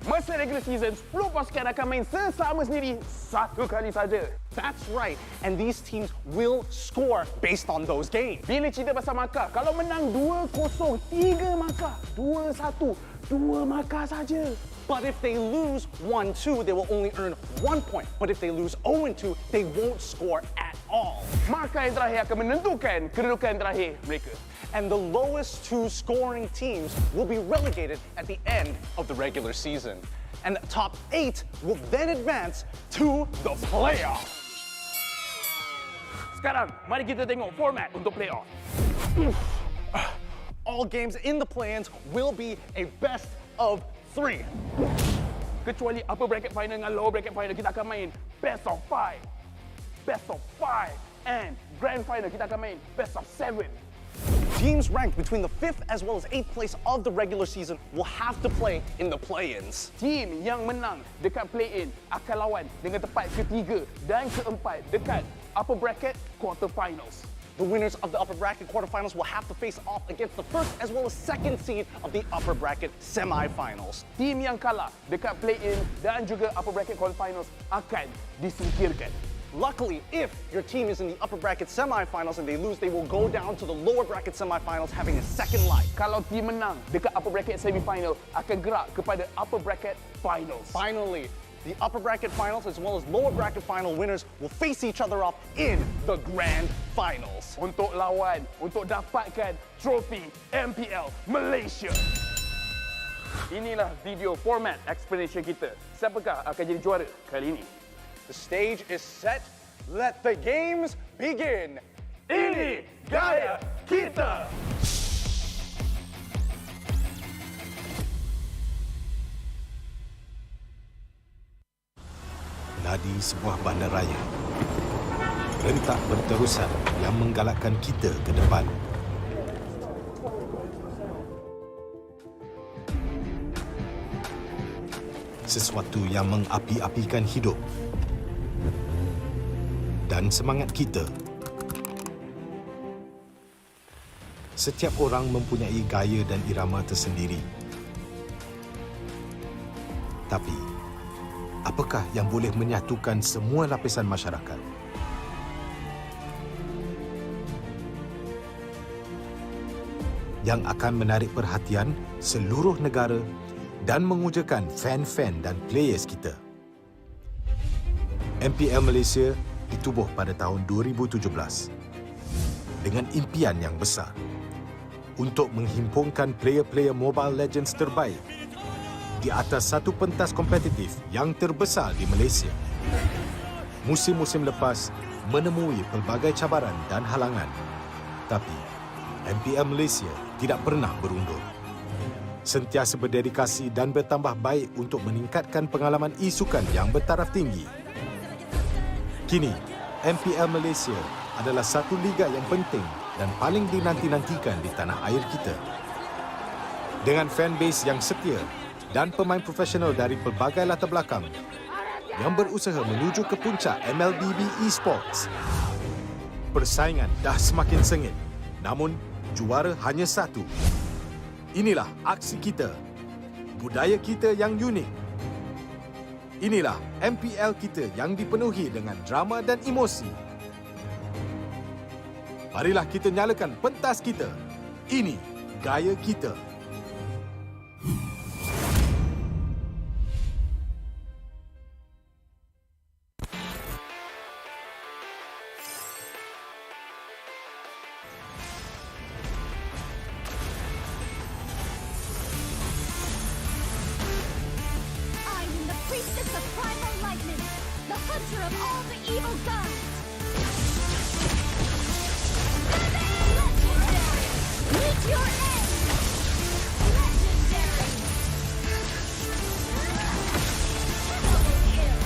Masa regular season, 10 pasukan akan main sesama sendiri satu kali saja. That's right, and these teams will score based on those games. Bila cerita pasal markah, kalau menang 2-0, 3 markah. 2-1, 2 markah saja. But if they lose 1-2, they will only earn 1 point. But if they lose 0-2, they won't score at all. Markah yang terakhir akan menentukan kedudukan terakhir mereka. And the lowest 2 scoring teams will be relegated at the end of the regular season. And the top 8 will then advance to the playoffs. Sekarang, mari kita tengok format untuk playoff. All games in the play-ins will be a best of 3. Kecuali upper bracket final dengan lower bracket final, kita akan main best of 5. Best of 5. And grand final, kita akan main best of 7. Teams ranked between the 5th as well as 8th place of the regular season will have to play in the play-ins. Team yang menang dekat play-in akan lawan dengan tempat ketiga dan keempat dekat upper bracket quarterfinals. The winners of the upper bracket quarterfinals will have to face off against the first as well as second seed of the upper bracket semifinals. Team yang kalah dekat play-in dan juga upper bracket quarterfinals akan disingkirkan. Luckily, if your team is in the upper bracket semifinals and they lose, they will go down to the lower bracket semifinals having a second life. Kalau team menang dekat upper bracket semifinal, akan gerak kepada upper bracket finals. Finally, the upper bracket finals as well as lower bracket final winners will face each other off in the grand finals. Untuk lawan, untuk dapatkan trofi MPL Malaysia. Inilah video format explanation kita. Siapakah akan jadi juara kali ini? The stage is set. Let the games begin. Ini gaya kita. Nadi sebuah bandaraya. Rentak berterusan yang menggalakkan kita ke depan. Sesuatu yang mengapi-apikan hidup dan semangat kita. Setiap orang mempunyai gaya dan irama tersendiri. Tapi, apakah yang boleh menyatukan semua lapisan masyarakat? Yang akan menarik perhatian seluruh negara dan mengujakan fan-fan dan players kita. MPL Malaysia ditubuh pada tahun 2017 dengan impian yang besar untuk menghimpunkan player-player Mobile Legends terbaik di atas satu pentas kompetitif yang terbesar di Malaysia. Musim-musim lepas menemui pelbagai cabaran dan halangan, tapi MPL Malaysia tidak pernah berundur. Sentiasa berdedikasi dan bertambah baik untuk meningkatkan pengalaman e-sukan yang bertaraf tinggi. Kini, MPL Malaysia adalah satu liga yang penting dan paling dinanti-nantikan di tanah air kita. Dengan fanbase yang setia dan pemain profesional dari pelbagai latar belakang yang berusaha menuju ke puncak MLBB Esports. Persaingan dah semakin sengit, namun juara hanya satu. Inilah aksi kita, budaya kita yang unik. Inilah MPL kita yang dipenuhi dengan drama dan emosi. Marilah kita nyalakan pentas kita. Ini gaya kita. hunter of all the evil gods. Meet your end! Legendary! Double kill!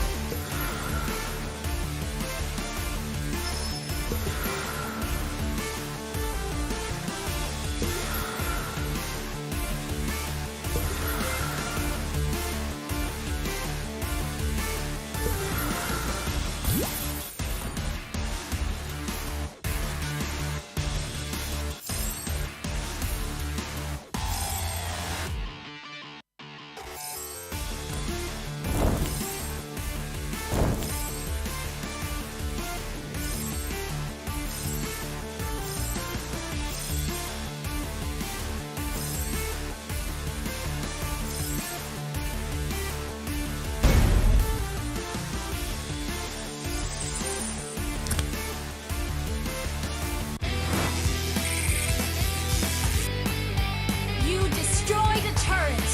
You destroyed a turret!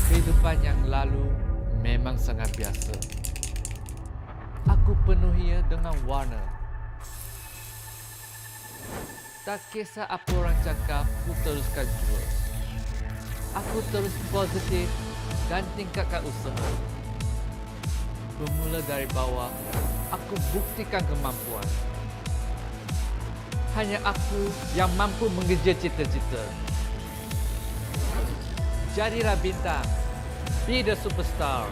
Kehidupan yang lalu memang sangat biasa. Aku penuhinya dengan warna. Tak kisah apa orang cakap, aku teruskan jua. Aku terus positif dan tingkatkan usaha. Bermula dari bawah, aku buktikan kemampuan. Hanya aku yang mampu mengejar cita-cita. Jadilah bintang. Be the superstar.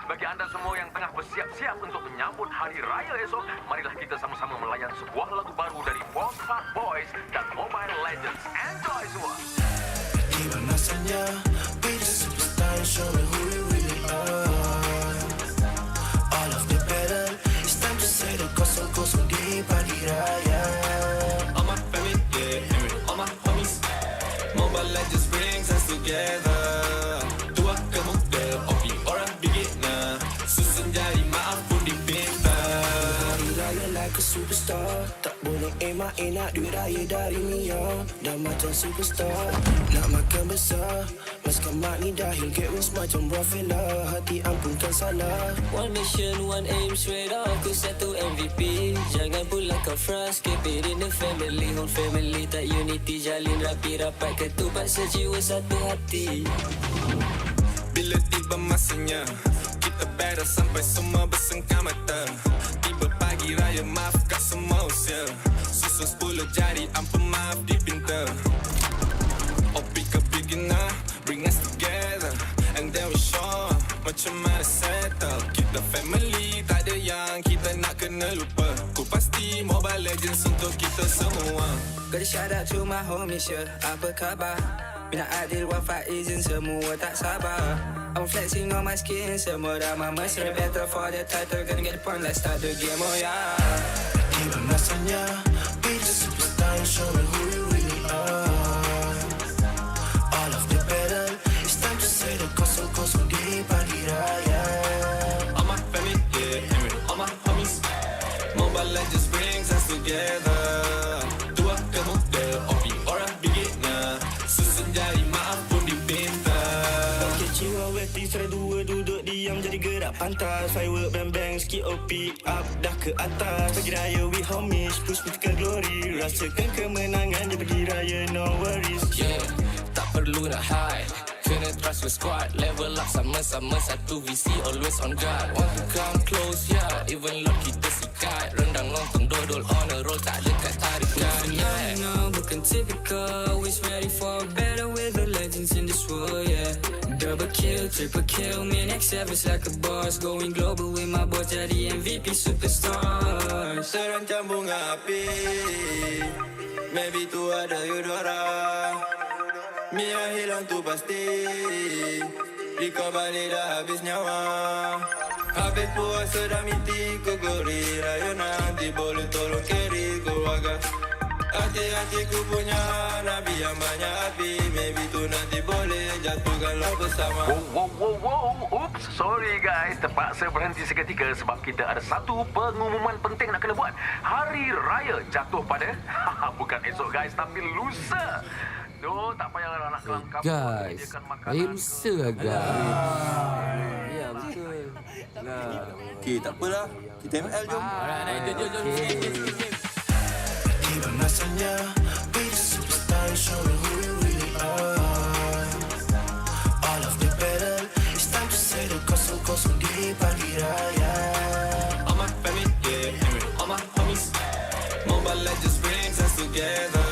Bagi anda semua yang tengah bersiap-siap untuk menyambut Hari Raya esok, marilah kita sama-sama melayan sebuah lagu baru dari HAQ Boys dan Mobile Legends. Enjoy semua! Tiba masanya, be the superstar and show me who we really are. All of the battle, it's time to say the kosong-kosong di pagi raya. All my family, yeah, all my homies. Mobile Legends brings us together. Tua ke muda, opi orang beginner. Susun jari maaf pun dipinta. Hari raya like a superstar, tak boleh emak nak duit raya dari Mia. Dah macam superstar, nak makan besar. Maskan mak ni dahil get wins macam Rafaela. Hati ampunkan salah. One mission, one aim, straight up aku satu MVP. Jangan pula kau frust, keep it in the family. Whole family tak unity, jalin rapi rapat ketupat sejiwa satu hati. Bila tiba masanya, kita battle sampai semua bersengkam mata. Tiba pagi raya, maafkan semua usia. Susun 10 jari, ampun maaf dipinta. Opi ke beginner, bring us together. And then we show macam mana settle. Kita family, tak ada yang kita nak kena lupa. Ku pasti Mobile Legends untuk kita semua. Gotta shout out to my homies, yeah. Apa khabar? Mina Adil, Wafa, Izin, semua tak sabar. I'm flexing on my skin, semua dah mesra. Better for the title, gonna get the point, let's start the game, oh yeah. Tiba masanya, be the superstar and show me who we really are. All of the battle, it's time to say the kosong-kosong di pagi raya. All my family, yeah, all my homies. Mobile Legends brings us together. Tua ke muda, opi orang beginner. Susun jari maaf pun dipinta. Okay, jiwa weti serai dua duduk diam jadi gerak pantas. Firework bang-bang sikit OP up dah ke atas. Pagi raya we homies push me ke glory. Rasakan kemenangan di pagi raya no worries. Yeah, tak perlu nak hide. Kena trust with squad. Level up sama-sama satu visi, always on guard. Want to come close, yeah. Even Lord kita sikat. Rendang lontong dodol on a roll, tak dekat tarikan, yeah. No, bukan typical. Always ready for better with the legends in this world, yeah. Double kill, triple kill. Me next service like a boss. Going global with my boys, jadi MVP superstar. Terancam bunga api, maybe tu ada Eudora. Mia hilang tu pasti, Rika balik dah habis nyawa. Habis puasa dah miti ku gori. Raya nanti boleh tolong carry keluarga. Hati-hati ku punya Nabi yang banyak api. Maybe tu nanti boleh jatuhkanlah bersama. Wow. Oops, sorry guys. Terpaksa berhenti seketika sebab kita ada satu pengumuman penting nak kena buat. Hari Raya jatuh pada bukan esok guys, tapi lusa. Tak payahlah nak kelangkap. Guys, air lusa guys. Ya, betul. Okey, tak apalah. Kita ML jom. Jom. Tiba masanya, be the superstar and show me who we really are. All of the battle, it's time to say the kosong-kosong di pagi raya. All my family, yeah, all my homies. Mobile Legends brings us together.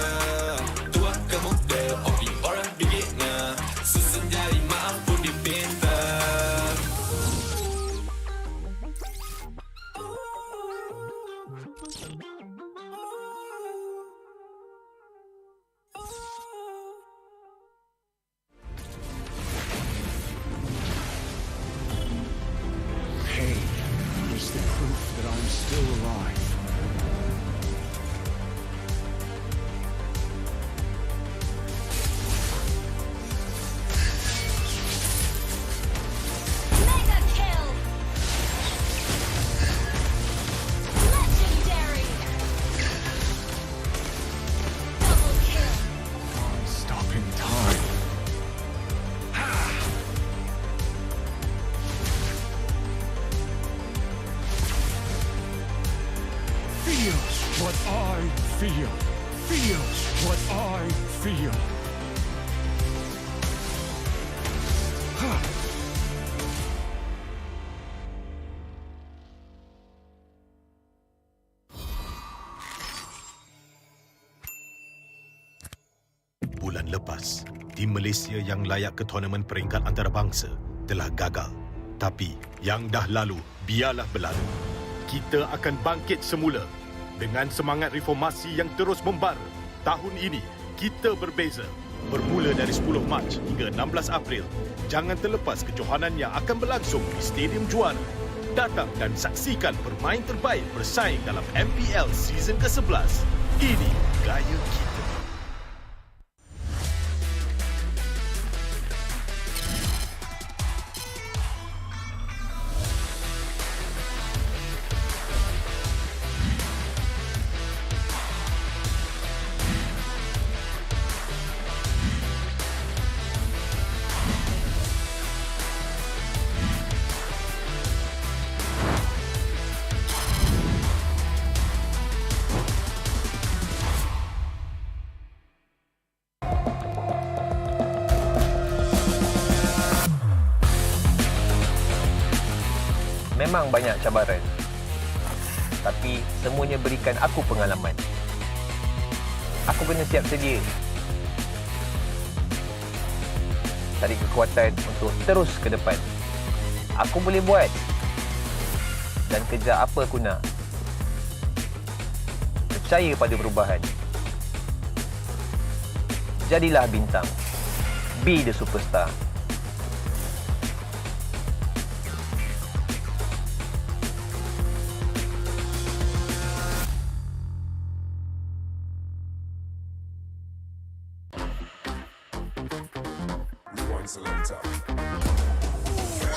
Tua ke muda, opi orang beginner. Susun jari maaf pun dipinta. Pain is the proof that I'm still alive. Mega kill! Legendary! Double kill! Stopping time. Feels what I feel. Feels what I feel. Bulan lepas, tim Malaysia yang layak ke tournament peringkat antarabangsa telah gagal Tetapi yang dah lalu, biarlah berlalu. Kita akan bangkit semula dengan semangat reformasi yang terus membara. Tahun ini, kita berbeza. Bermula dari 10 Mac hingga 16 April, jangan terlepas kejohanan yang akan berlangsung di Stadium Juara. Datang dan saksikan bermain terbaik bersaing dalam MPL season ke-11. Ini gaya kita. Memang banyak cabaran, tapi semuanya berikan aku pengalaman. Aku kena siap sedia, cari kekuatan untuk terus ke depan. Aku boleh buat dan kejar apa aku nak. Percaya pada perubahan. Jadilah bintang. Be the superstar.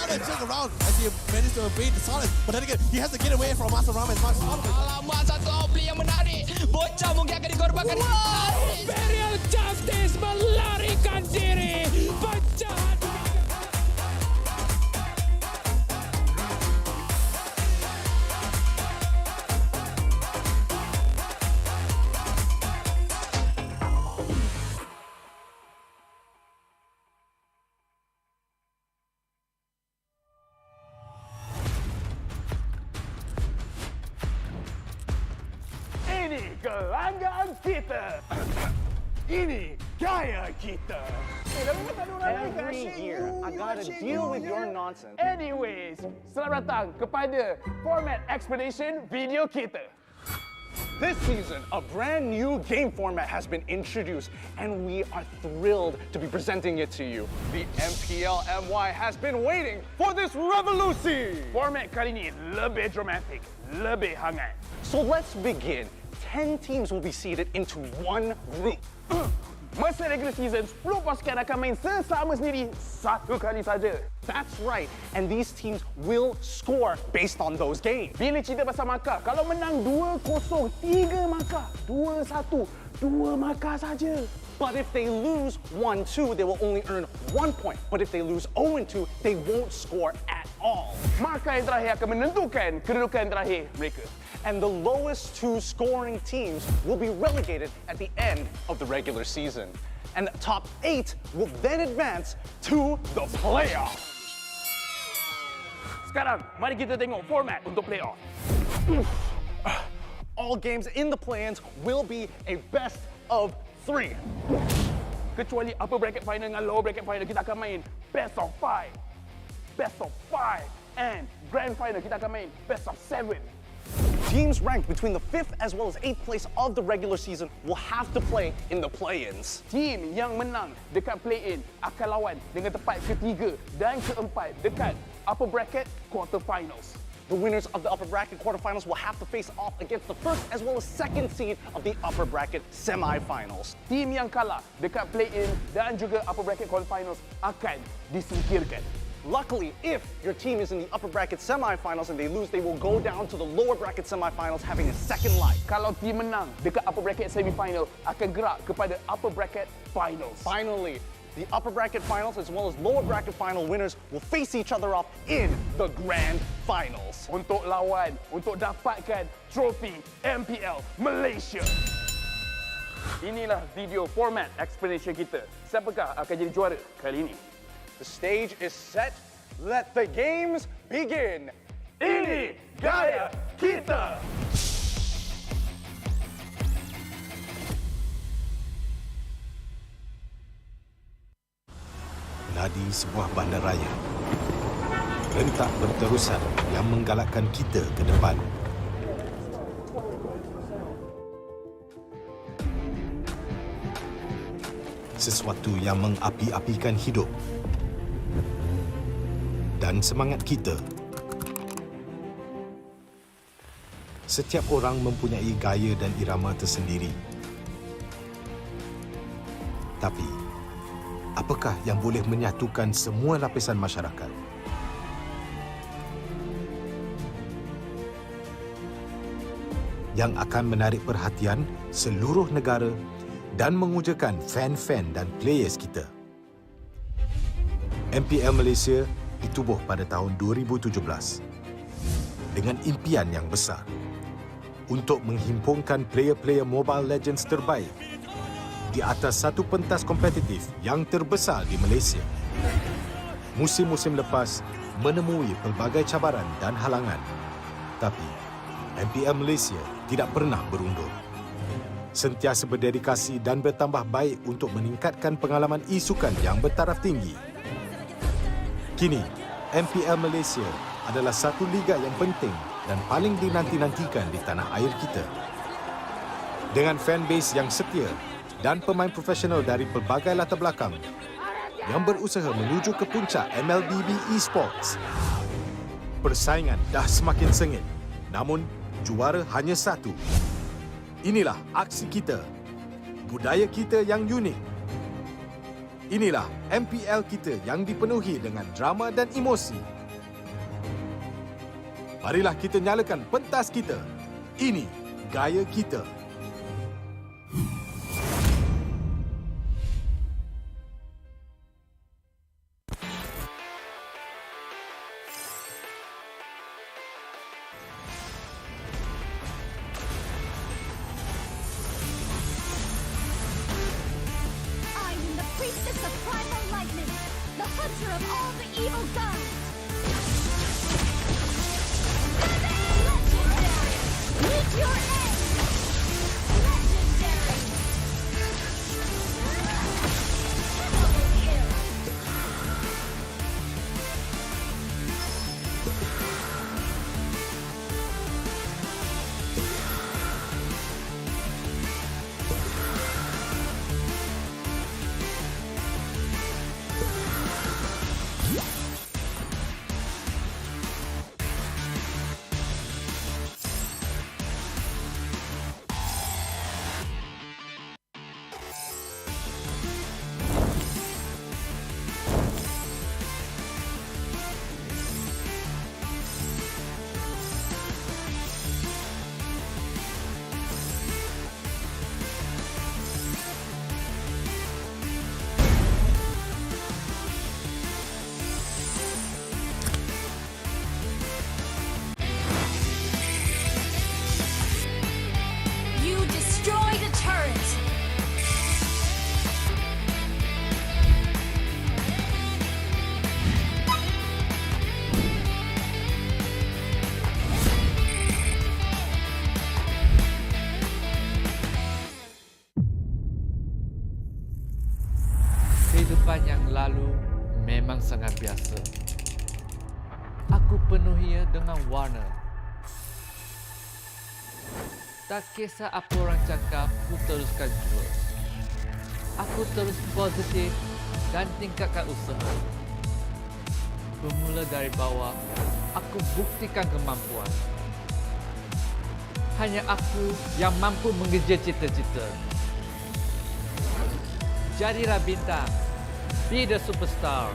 What a jump around as he managed to evade the silence. But then again, he has to get away from Master Ram as much as possible. Alamak, satu outplay yang menarik. Bocah mungkin akan dikorbankan. Imperial Justice melarikan diri. Penjahat. Ini kelanggaan kita. Ini gaya kita. Every year, I gotta deal with your nonsense. Anyways, selamat datang kepada format explanation video kita. This season, a brand new game format has been introduced, and we are thrilled to be presenting it to you. The MPL MY has been waiting for this revolution. Format kali ini lebih dramatic, lebih hangat. So let's begin. 10 teams will be seeded into one group. Masa regular season, 10 pasukan akan main sesama sendiri satu kali saja. That's right, and these teams will score based on those games. Bila cerita pasal markah, kalau menang 2-0, 3 markah, 2-1, 2 markah saja. But if they lose 1-2, they will only earn 1 point. But if they lose 0-2, they won't score at all. Markah yang terakhir akan menentukan kedudukan terakhir mereka. And the lowest 2 scoring teams will be relegated at the end of the regular season. And the top 8 will then advance to the playoffs. Sekarang, mari kita tengok format untuk playoff. All games in the play-ins will be a best of 3. Kecuali upper bracket final dengan lower bracket final, kita akan main best of 5. Best of 5. And grand final, kita akan main best of 7. Teams ranked between the 5th as well as 8th place of the regular season will have to play in the play-ins. Team yang menang dekat play-in akan lawan dengan tempat ketiga dan keempat dekat upper bracket quarterfinals. The winners of the upper bracket quarterfinals will have to face off against the first as well as second seed of the upper bracket semifinals. Team yang kalah dekat play-in dan juga upper bracket quarterfinals akan disingkirkan. Luckily, if your team is in the upper bracket semifinals and they lose, they will go down to the lower bracket semifinals having a second life. Kalau team menang dekat upper bracket semifinal, akan gerak kepada upper bracket finals. Finally, the upper bracket finals as well as lower bracket final winners will face each other off in the grand finals. Untuk lawan, untuk dapatkan trofi MPL Malaysia. Inilah video format explanation kita. Siapakah akan jadi juara kali ini? The stage is set. Let the games begin. Ini gaya kita. Nadi sebuah bandaraya. rentak berterusan yang menggalakkan kita ke depan. Sesuatu yang mengapi-apikan hidup dan semangat kita. Setiap orang mempunyai gaya dan irama tersendiri. Tapi, apakah yang boleh menyatukan semua lapisan masyarakat? Yang akan menarik perhatian seluruh negara dan mengujakan fan-fan dan players kita. MPL Malaysia ditubuh pada tahun 2017 dengan impian yang besar untuk menghimpunkan player-player Mobile Legends terbaik di atas satu pentas kompetitif yang terbesar di Malaysia. Musim-musim lepas menemui pelbagai cabaran dan halangan, tapi MPL Malaysia tidak pernah berundur. Sentiasa berdedikasi dan bertambah baik untuk meningkatkan pengalaman e-sukan yang bertaraf tinggi. Kini, MPL Malaysia adalah satu liga yang penting dan paling dinanti-nantikan di tanah air kita. Dengan fanbase yang setia dan pemain profesional dari pelbagai latar belakang yang berusaha menuju ke puncak MLBB Esports. Persaingan dah semakin sengit, namun juara hanya satu. Inilah aksi kita, budaya kita yang unik. Inilah MPL kita yang dipenuhi dengan drama dan emosi. Marilah kita nyalakan pentas kita. Ini gaya kita. Priestess of primal lightning, the hunter of all the evil gods. Legendary! Meet your end! Legendary! Double kill! Kehidupan yang lalu memang sangat biasa. Aku penuhinya dengan warna. Tak kisah apa orang cakap, aku teruskan jua. Aku terus positif dan tingkatkan usaha. Bermula dari bawah, aku buktikan kemampuan. Hanya aku yang mampu mengejar cita-cita. Jadilah bintang. Be the superstar.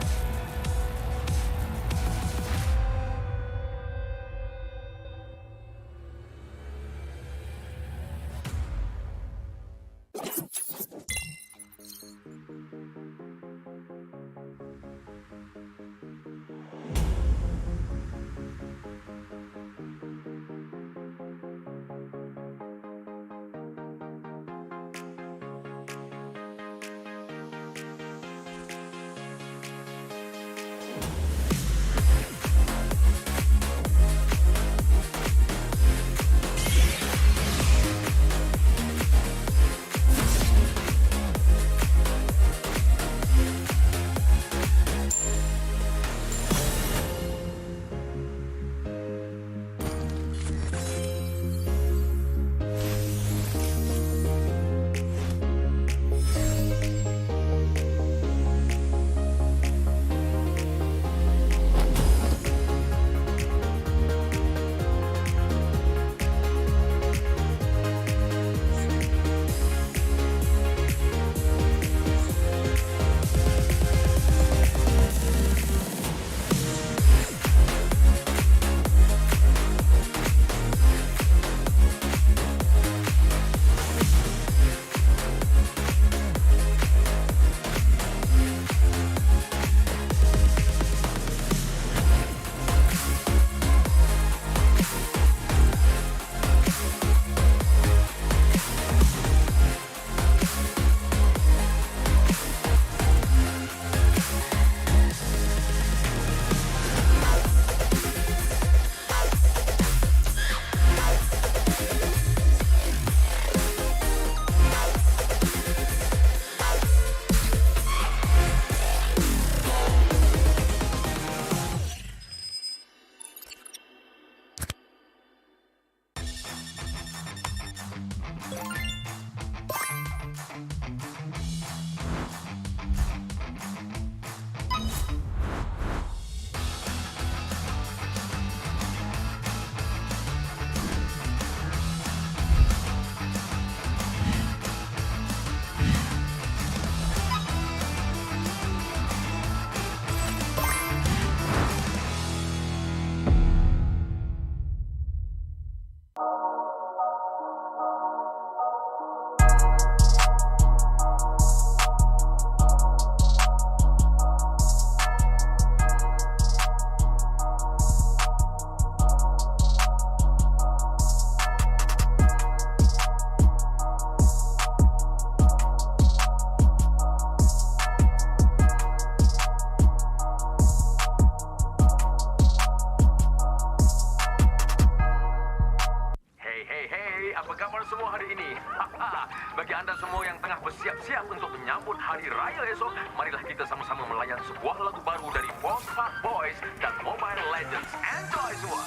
Bagi anda semua yang tengah bersiap-siap untuk menyambut Hari Raya esok, marilah kita sama-sama melayan sebuah lagu baru dari HAQ Boys dan Mobile Legends. Enjoy semua!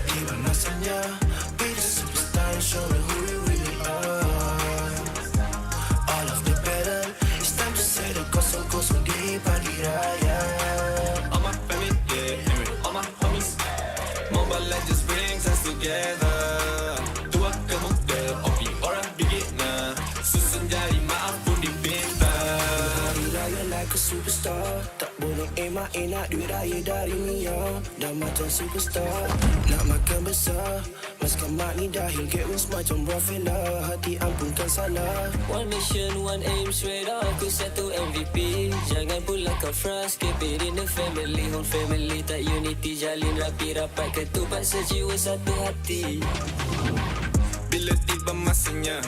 Tiba masanya, be the superstar and show me who you really are. All of the better, it's time to say the kosong-kosong di pagi raya. All my family, yeah, all my homies. Mobile Legends brings us together. Tua ke muda, opi orang beginner. Susun jari maaf pun dipinta. Hari raya like a superstar. Tak boleh emak enak duit raya dari Mia. Dah macam superstar, nak makan besar. Maskan mak ni dahil get wins macam Rafaela. Hati ampunkan salah. One mission, one aim, straight up aku satu MVP. Jangan pula kau frust, keep it in the family. Whole family tak unity, jalin rapi rapat, ketupat sejiwa satu hati. Bila tiba masanya,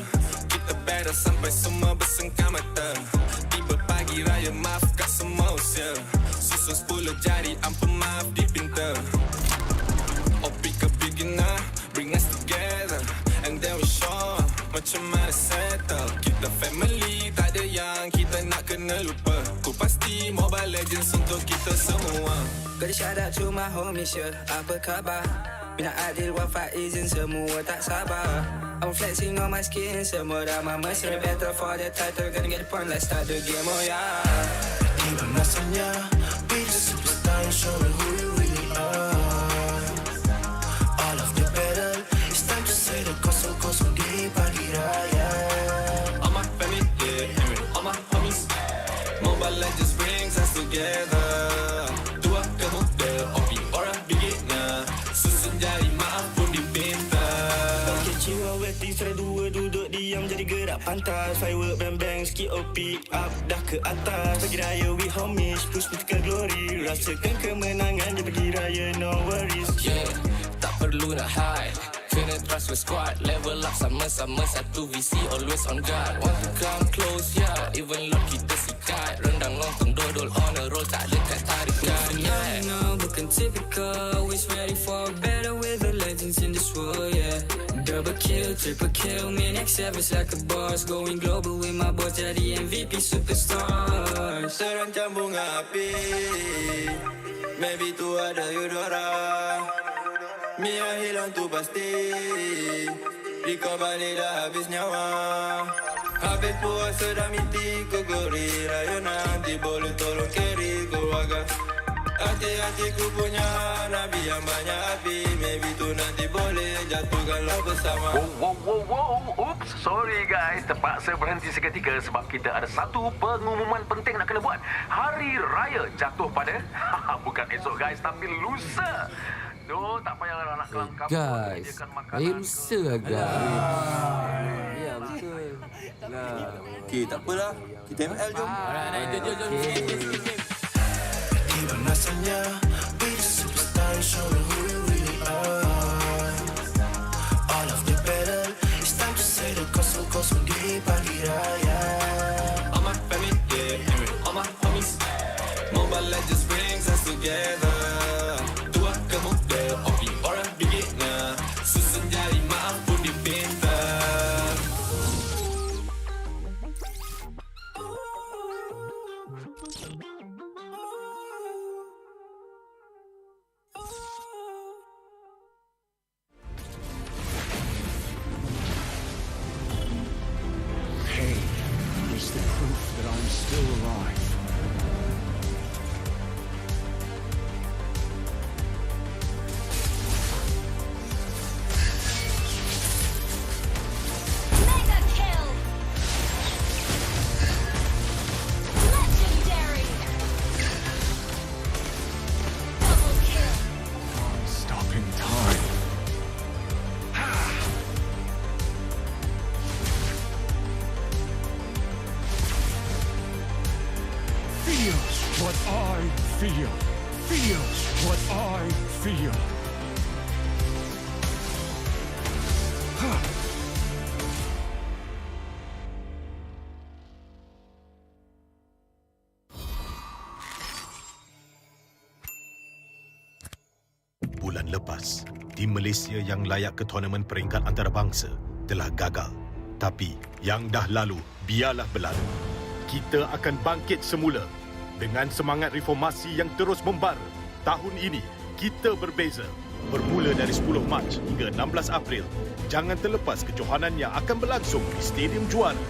kita battle sampai semua bersengkam mata. Tiba pagi raya, maafkan semua usia. Susun 10 jari, ampun maaf dipinta. Opi ke beginner, bring us together. And then we show macam mana settle. Kita family, tak ada yang kita nak kena lupa. Ku pasti Mobile Legends untuk kita semua. Gotta shout out to my homies, yeah. Apa khabar? Bina Adil, Wafat, Izin, semua tak sabar. I'm flexing on my skin, semua dah mamas. Battle for the title, gonna get the point, let's start the game, oh yeah. Tiba masanya, be the superstar and show me who you really are. All of the better, it's time to say the kosong-kosong di pagi raya. All my family, yeah, all my homies. Mobile Legends brings us together. Tua ke muda, opi orang beginner. Susun jari maaf pun dipinta. Okay, jiwa waiting, serai dua duduk diam jadi gerak pantas. Firework bang-bang, skip OP up dah ke atas. Pagi raya we homies, push me ke glory. Rasakan kemenangan di pagi raya, no worries. Yeah, tak perlu nak hide. Kena trust with squad. Level up sama-sama satu visi, always on guard. Want to come close, yeah. Even Lord kita sikat. Rendang lontong dodol on a roll, tak dekat tarikan. Yeah, No, bukan typical. Always ready for better with the legends in this world, yeah. Double kill, triple kill, man, X7's like a boss. Going global with my boys, jadi MVP superstars. Terancam bunga api, maybe tu ada Eudora. Mia hilang tu pasti, Riko balik dah habis nyawa. Habis puasa dah miti ku gori. Raya nanti boleh tolong carry keluarga. Hati-hati ku punya Nabi yang banyak api. Maybe tu nanti boleh jatuhkanlah bersama. Wow. Oops, sorry guys. Terpaksa berhenti seketika sebab kita ada satu pengumuman penting nak kena buat. Hari Raya jatuh pada bukan esok guys, tapi lusa. Tak payah nak kelangkap. Guys, air lusa guys. Ya, betul. Okey, tak apalah. Kita ML jom. Jom. Tiba masanya, be the superstar and show me who you really are. All of the better, it's time to say the kosong-kosong di pagi raya. All my family, yeah, all my homies. Mobile Legends brings us together. Tua ke muda, opi orang beginner. Susun jari maaf pun dipinta. Pain is the proof that I'm still alive. Mega kill! Legendary! Double kill! Stopping time. Feels what I feel. Feels what I feel. Bulan lepas, tim Malaysia yang layak ke tournament peringkat antarabangsa telah gagal Tapi yang dah lalu, biarlah berlalu. Kita akan bangkit semula dengan semangat reformasi yang terus membara. Tahun ini, kita berbeza. Bermula dari 10 Mac hingga 16 April, jangan terlepas kejohanan yang akan berlangsung di Stadium Juara.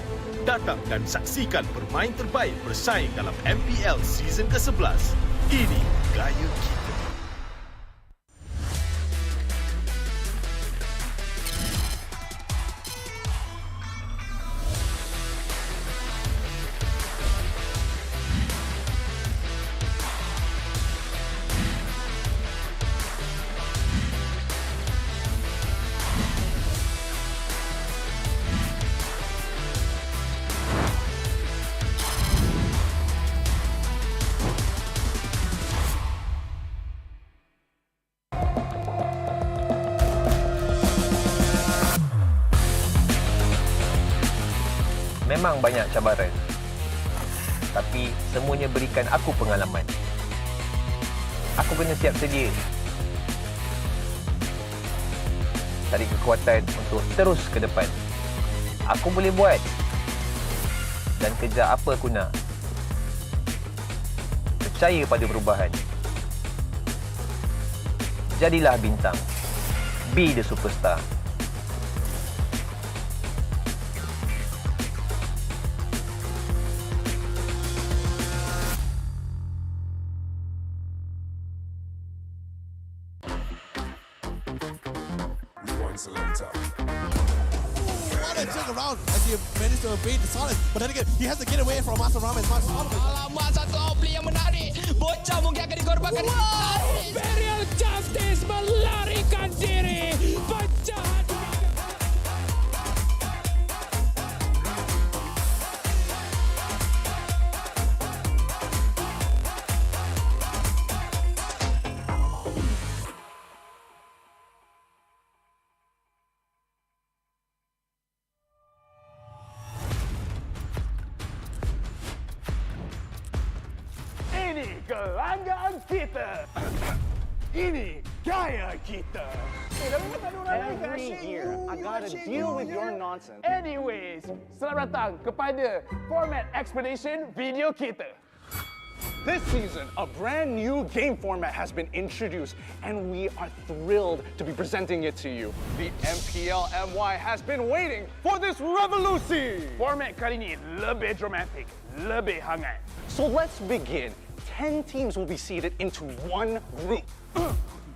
Datang dan saksikan permain terbaik bersaing dalam MPL Season ke-11. Ini gaya kita. Memang banyak cabaran, tapi semuanya berikan aku pengalaman. Aku kena siap sedia, cari kekuatan untuk terus ke depan. Aku boleh buat dan kejar apa aku nak. Percaya pada perubahan. Jadilah bintang. Be the superstar. What a jig around as he managed to evade the silence. But then again, he has to get away from Master Ram as much as possible. Alamak, satu outplay yang menarik. Bocah mungkin akan dikorbankan. Imperial Justice melarikan diri. Penjahat. Ini kelanggaan kita. Ini gaya kita. Every year, I gotta deal with your nonsense. Anyways, selamat datang kepada format explanation video kita. This season, a brand new game format has been introduced, and we are thrilled to be presenting it to you. The MPL MY has been waiting for this revolution. Format kali ini lebih dramatic, lebih hangat. So let's begin. 10 teams will be seeded into one group.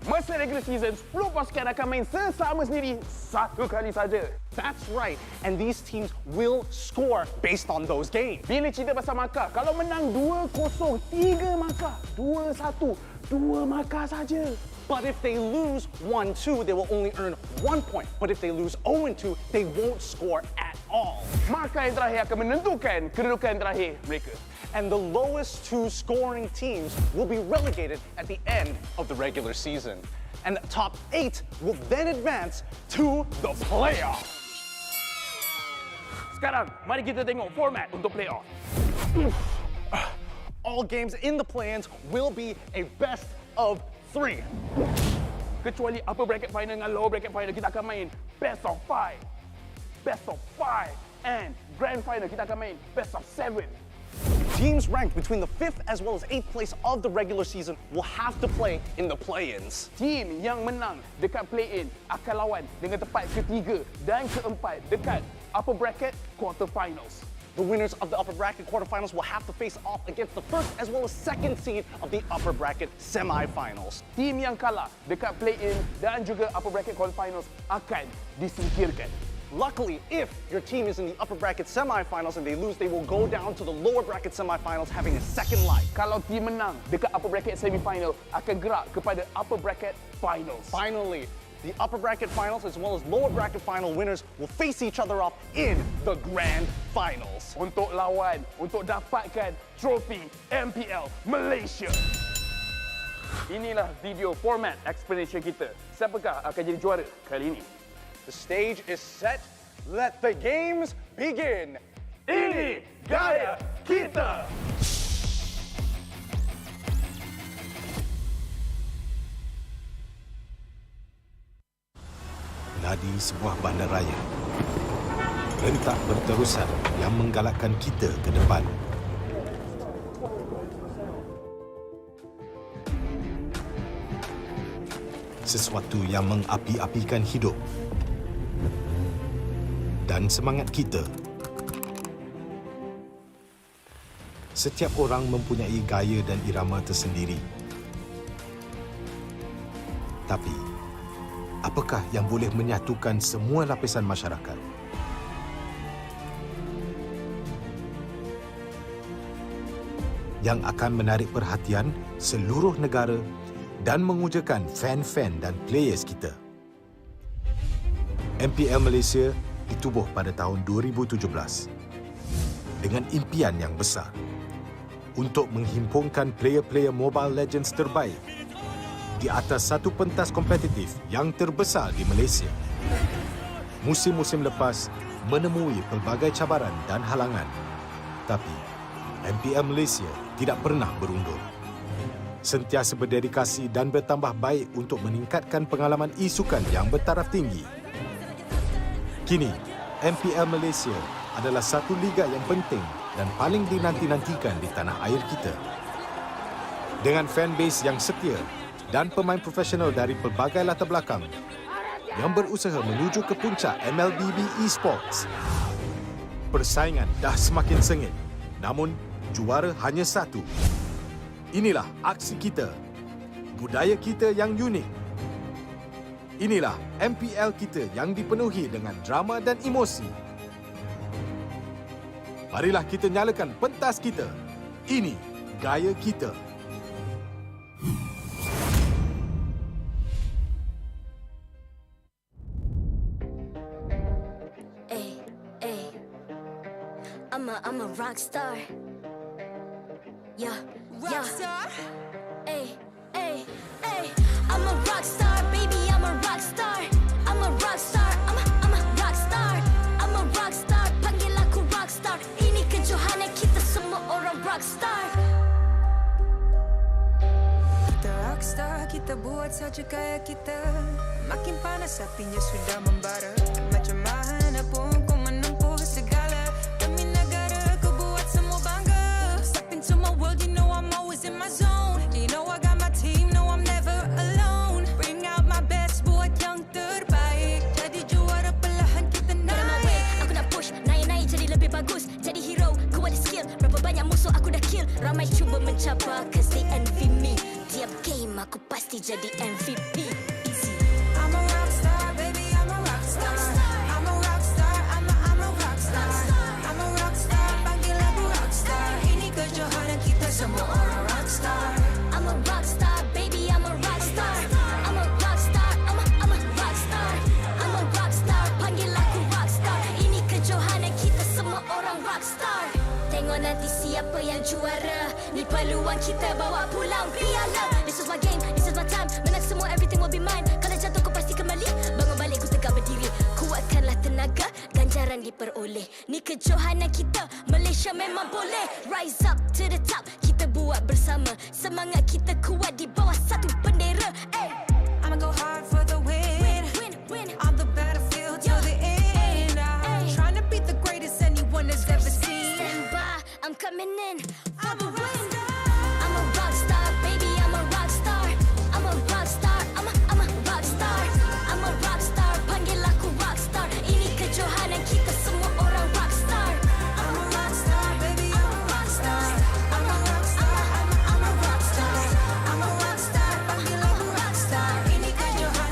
Masa regular season, 10 pasukan akan main sesama sendiri satu kali saja. That's right, and these teams will score based on those games. Bila cerita pasal markah, kalau menang 2-0, 3 markah. 2-1, 2 markah saja. But if they lose 1-2, they will only earn 1 point. But if they lose 0-2, they won't score at all. Markah yang terakhir akan menentukan kedudukan terakhir mereka. And the lowest 2 scoring teams will be relegated at the end of the regular season. And the top 8 will then advance to the playoffs. Sekarang, mari kita tengok format untuk playoff. All games in the play-ins will be a best of 3. Kecuali upper bracket final dengan lower bracket final, kita akan main best of 5. Best of 5. And grand final, kita akan main best of 7. Teams ranked between the 5th as well as 8th place of the regular season will have to play in the play-ins. Team yang menang dekat play-in akan lawan dengan tempat ketiga dan keempat dekat upper bracket quarterfinals. The winners of the upper bracket quarterfinals will have to face off against the first as well as second seed of the upper bracket semifinals. Team yang kalah dekat play-in dan juga upper bracket quarterfinals akan disingkirkan. Luckily, if your team is in the upper bracket semifinals and they lose, they will go down to the lower bracket semifinals having a second life. Kalau team menang dekat upper bracket semifinal, akan gerak kepada upper bracket finals. Finally, the upper bracket finals as well as lower bracket final winners will face each other off in the grand finals. Untuk lawan, untuk dapatkan trofi MPL Malaysia. Inilah video format explanation kita. Siapakah akan jadi juara kali ini? The stage is set. Let the games begin. Ini gaya kita. Nadi sebuah bandaraya. rentak berterusan yang menggalakkan kita ke depan. Sesuatu yang mengapi-apikan hidup dan semangat kita. Setiap orang mempunyai gaya dan irama tersendiri. Tapi, apakah yang boleh menyatukan semua lapisan masyarakat? Yang akan menarik perhatian seluruh negara dan mengujakan fan-fan dan players kita. MPL Malaysia ditubuh pada tahun 2017 dengan impian yang besar untuk menghimpunkan player-player Mobile Legends terbaik di atas satu pentas kompetitif yang terbesar di Malaysia. Musim-musim lepas menemui pelbagai cabaran dan halangan, tapi MPL Malaysia tidak pernah berundur. Sentiasa berdedikasi dan bertambah baik untuk meningkatkan pengalaman e-sukan yang bertaraf tinggi. Kini, MPL Malaysia adalah satu liga yang penting dan paling dinanti-nantikan di tanah air kita. Dengan fanbase yang setia dan pemain profesional dari pelbagai latar belakang yang berusaha menuju ke puncak MLBB Esports. Persaingan dah semakin sengit, namun juara hanya satu. Inilah aksi kita, budaya kita yang unik. Inilah MPL kita yang dipenuhi dengan drama dan emosi. Marilah kita nyalakan pentas kita. Ini gaya kita. I'm a rock star. Yeah, rockstar. Ay, ay, ay. I'm a rock star, baby. I'm a rock star. I'm a rock star. I'm a rock star. I'm a rock star. Panggil aku rock star. Ini kejohanan kita semua orang rock star. Kita rock star, kita buat saja gaya kita. Makin panas apinya sudah membara. Macam mana pun kau menempuh segala. Demi negara kau buat semua bangga. Step into my world, you know I'm always in my zone. You know I got my team, no I'm never alone. Bring out my best, buat yang terbaik. Jadi juara perlahan kita naik. Aku nak push, naik-naik jadi lebih bagus. Jadi hero, ku ada skill. Berapa banyak musuh aku dah kill. Ramai cuba mencabar, cause they envy me. Tiap game aku pasti jadi MVP. I'm a rock star, baby, I'm a rock star. I'm a rock star, I'm a rock star. I'm a rock star, panggil aku rock star. Ini kejohanan kita semua orang rock star. I'm a rock star, baby, I'm a rock star. I'm a rock star, I'm a rock star. I'm a rock star, panggil aku rock star. Ini kejohanan kita semua orang rock star. Tengok nanti siapa yang juara. Ni peluang kita bawa pulang piala. This is my game, this is my time. Menang semua, everything will be mine. Kalau jatuh kau pasti kembali. Bangun balik ku tegak berdiri. Kuatkanlah tenaga, ganjaran diperoleh. Ni kejohanan kita, Malaysia memang boleh. Rise up to the top, kita buat bersama. Semangat kita kuat di bawah satu bendera. Ay. I'ma go hard for the win. Win. On the battlefield till the end. I'm trying to beat the greatest anyone has ever seen. Stand by, I'm coming in for the win. I'm a rock star, baby, I'm a rock star. I'm a rock star, I'm a rock star. I'm a rock star, panggil aku rock star. Ini kejohanan kita semua orang rock star. I'm a rock star, baby, I'm a rock star. I'm a rock star, I'm a rock star. I'm a rock star, panggil aku rock star. Ini kejohanan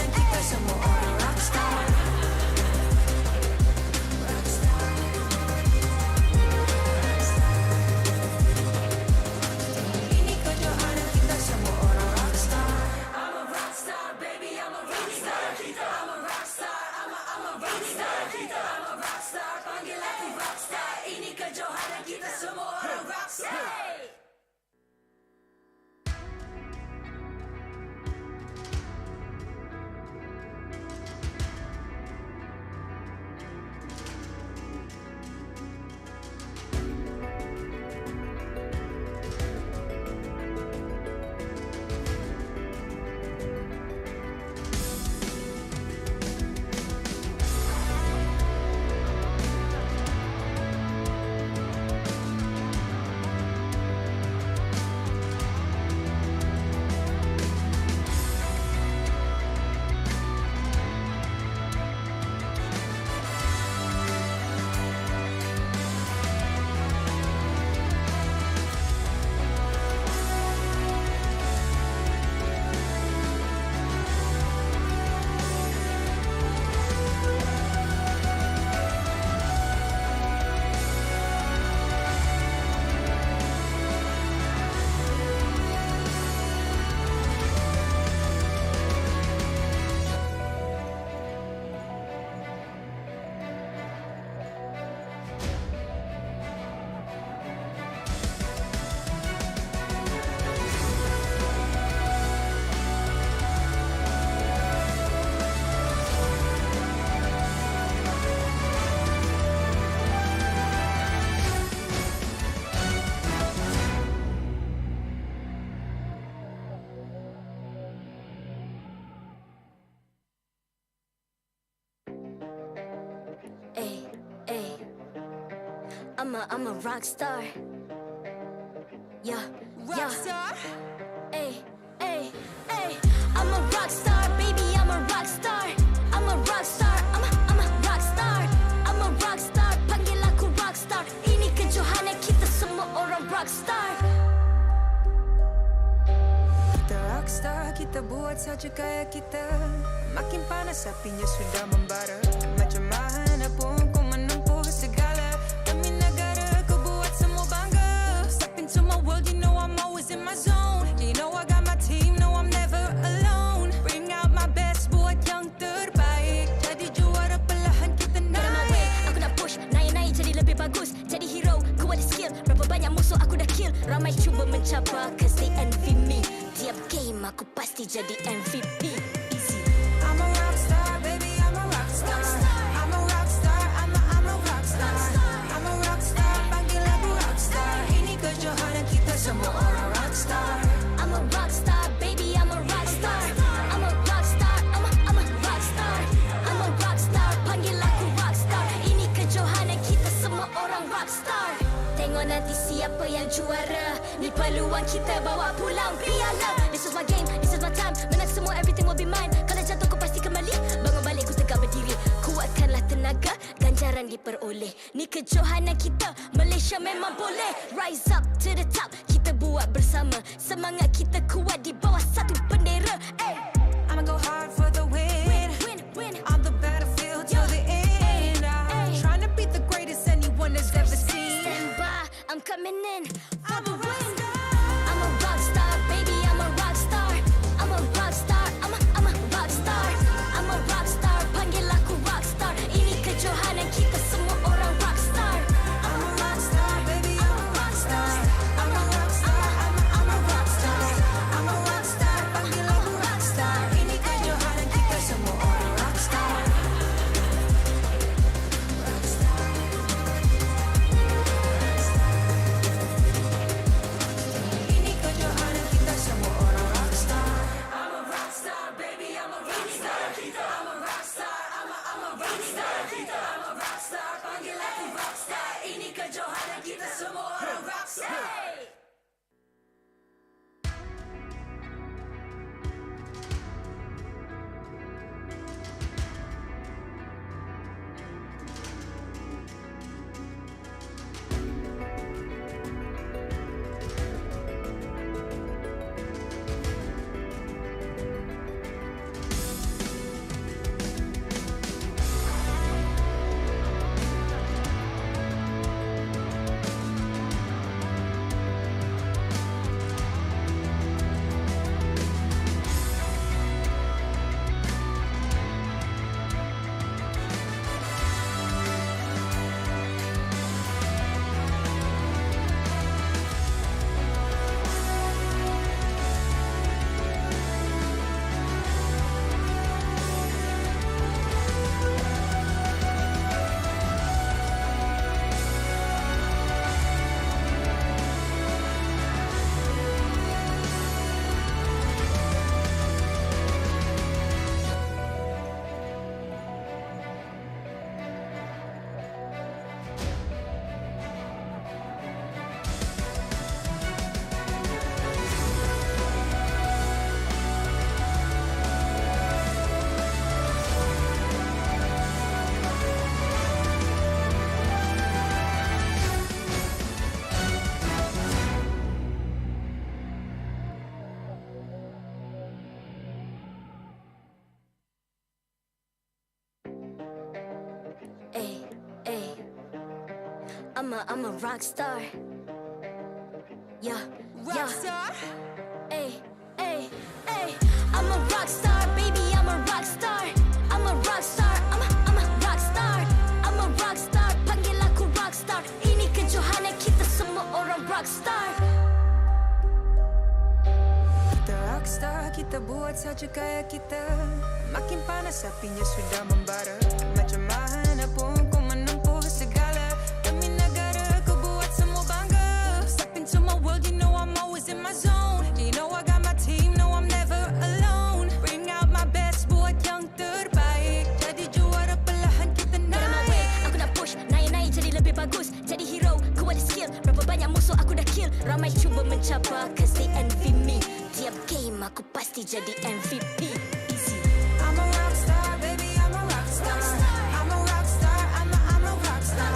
I'm a rock star. Yeah, Rockstar? Ay, ay, ay. I'm a rock star, baby, I'm a rock star. I'm a rock star, I'm a rock star. I'm a rock star, panggil aku rock star. Ini kejohanan kita semua orang rock star. Kita rockstar, kita buat saja gaya kita. Makin panas apinya sudah membara. Macam mana pun kau menempuh segala. Demi negara kau buat semua bangga. Step into my world, you know I'm always in my zone. You know I got my team, no I'm never alone. Bring out my best, buat yang terbaik. Jadi juara perlahan kita naik. Aku nak push, naik-naik jadi lebih bagus. Jadi hero, ku ada skill. Berapa banyak musuh aku dah kill. Ramai cuba mencabar, cause they envy me. Tiap game aku pasti jadi MVP. I'm a rockstar, baby, I'm a rockstar. I'm a rockstar, I'm a rockstar. I'm a rockstar, panggil aku rockstar. Ini kejohanan kita semua orang rockstar. I'm a rockstar, baby, I'm a rockstar. I'm a rockstar, I'm a rockstar. I'm a rockstar, panggil aku rockstar. Ini kejohanan kita semua orang rockstar. Tengok nanti siapa yang juara. Ni peluang kita bawa pulang piala. This is my game, this is my time. Menang semua, everything will be mine. Kalau jatuh kau pasti kembali. Bangun balik ku tegak berdiri. Kuatkanlah tenaga, ganjaran diperoleh. Ni kejohanan kita, Malaysia memang boleh. Rise up to the top, kita buat bersama. Semangat kita kuat di bawah satu bendera. Ay. I'ma go hard for the win. Win. On the battlefield till the end. I'm trying to beat the greatest anyone has ever seen. Stand by, I'm coming in for the win. I'm a rock star, baby, I'm a rock star. I'm a rock star, I'm a rock star. I'm a rock star, panggil aku rock star. Ini kejohanan kita semua orang rock star. I'm a rockstar, baby, I'm a rockstar. I'm a rockstar, I'm a rockstar. I'm a rockstar, panggil aku rockstar. Ini kejohanan kita semua orang rockstar. Ini kejohanan kita semua orang rockstar. I'm a rockstar, baby, I'm a rockstar. I'm a rockstar, I'm a rockstar. I'm a rockstar, panggil aku rockstar. Ini kejohanan kita semua orang rockstar. I'm a rock star. Yeah. Rockstar? Ay. I'm a rock star, baby, I'm a rock star. I'm a rock star, I'm a rock star. I'm a rock star, panggil aku rock star. Ini kejohanan kita semua orang rock star. Kita rockstar, kita buat saja gaya kita. Makin panas apinya sudah membara. Macam mana pun kau menempuh segala. Demi negara kau buat semua bangga. Step into my world, you know I'm always in my zone. You know I got my team, no I'm never alone. Bring out my best, buat yang terbaik. Jadi juara perlahan kita naik. Aku nak push, naik-naik jadi lebih bagus. Jadi hero, mati jadi MVP. Easy. I'm a rock star, baby, I'm a rock star. I'm a rock star, I'm a rock star.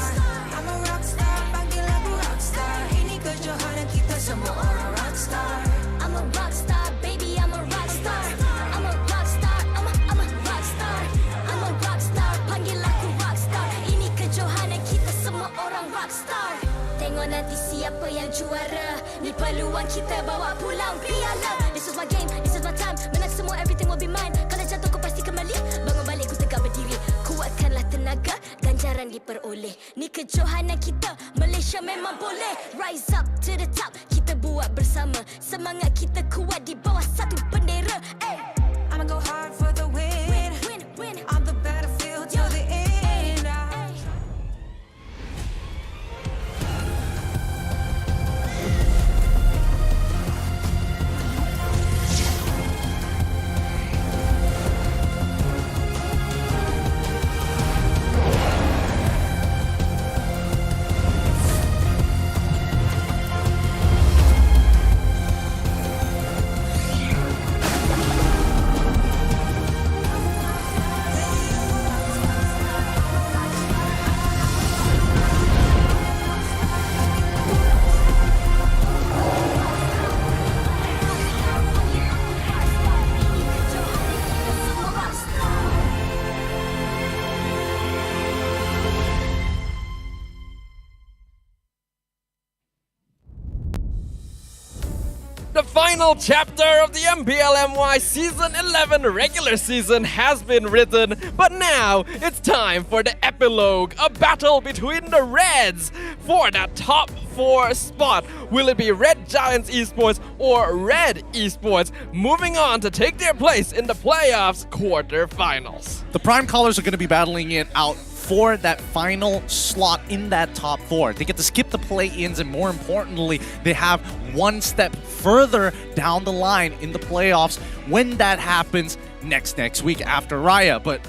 I'm a rock star, panggil aku rock star. Ini kejohanan kita semua orang rock star. I'm a rock star, baby, I'm a rock star. I'm a rock star, I'm a rock star. I'm a rock star, panggil aku rock star. Ini kejohanan kita semua orang rock star. Tengok nanti siapa yang juara. Ni peluang kita bawa pulang piala. This is my game, this is my time. Menang semua, everything will be mine. Kalau jatuh kau pasti kembali. Bangun balik ku tegak berdiri. Kuatkanlah tenaga, ganjaran diperoleh. Ni kejohanan kita, Malaysia memang boleh. Rise up to the top, kita buat bersama. Semangat kita kuat di bawah satu bendera. Ay. I'ma go hard for the win. Win. On the battlefield till the end. The final chapter of the MPL MY Season 11 regular season has been written, but now it's time for the epilogue, a battle between the Reds for that top 4 spot. Will it be Red Giants Esports or Red Esports moving on to take their place in the playoffs quarterfinals? The Prime Colors are going to be battling it out for that final slot in that top 4. They get to skip the play-ins, and more importantly, they have one step further down the line in the playoffs when that happens next week after Raya. But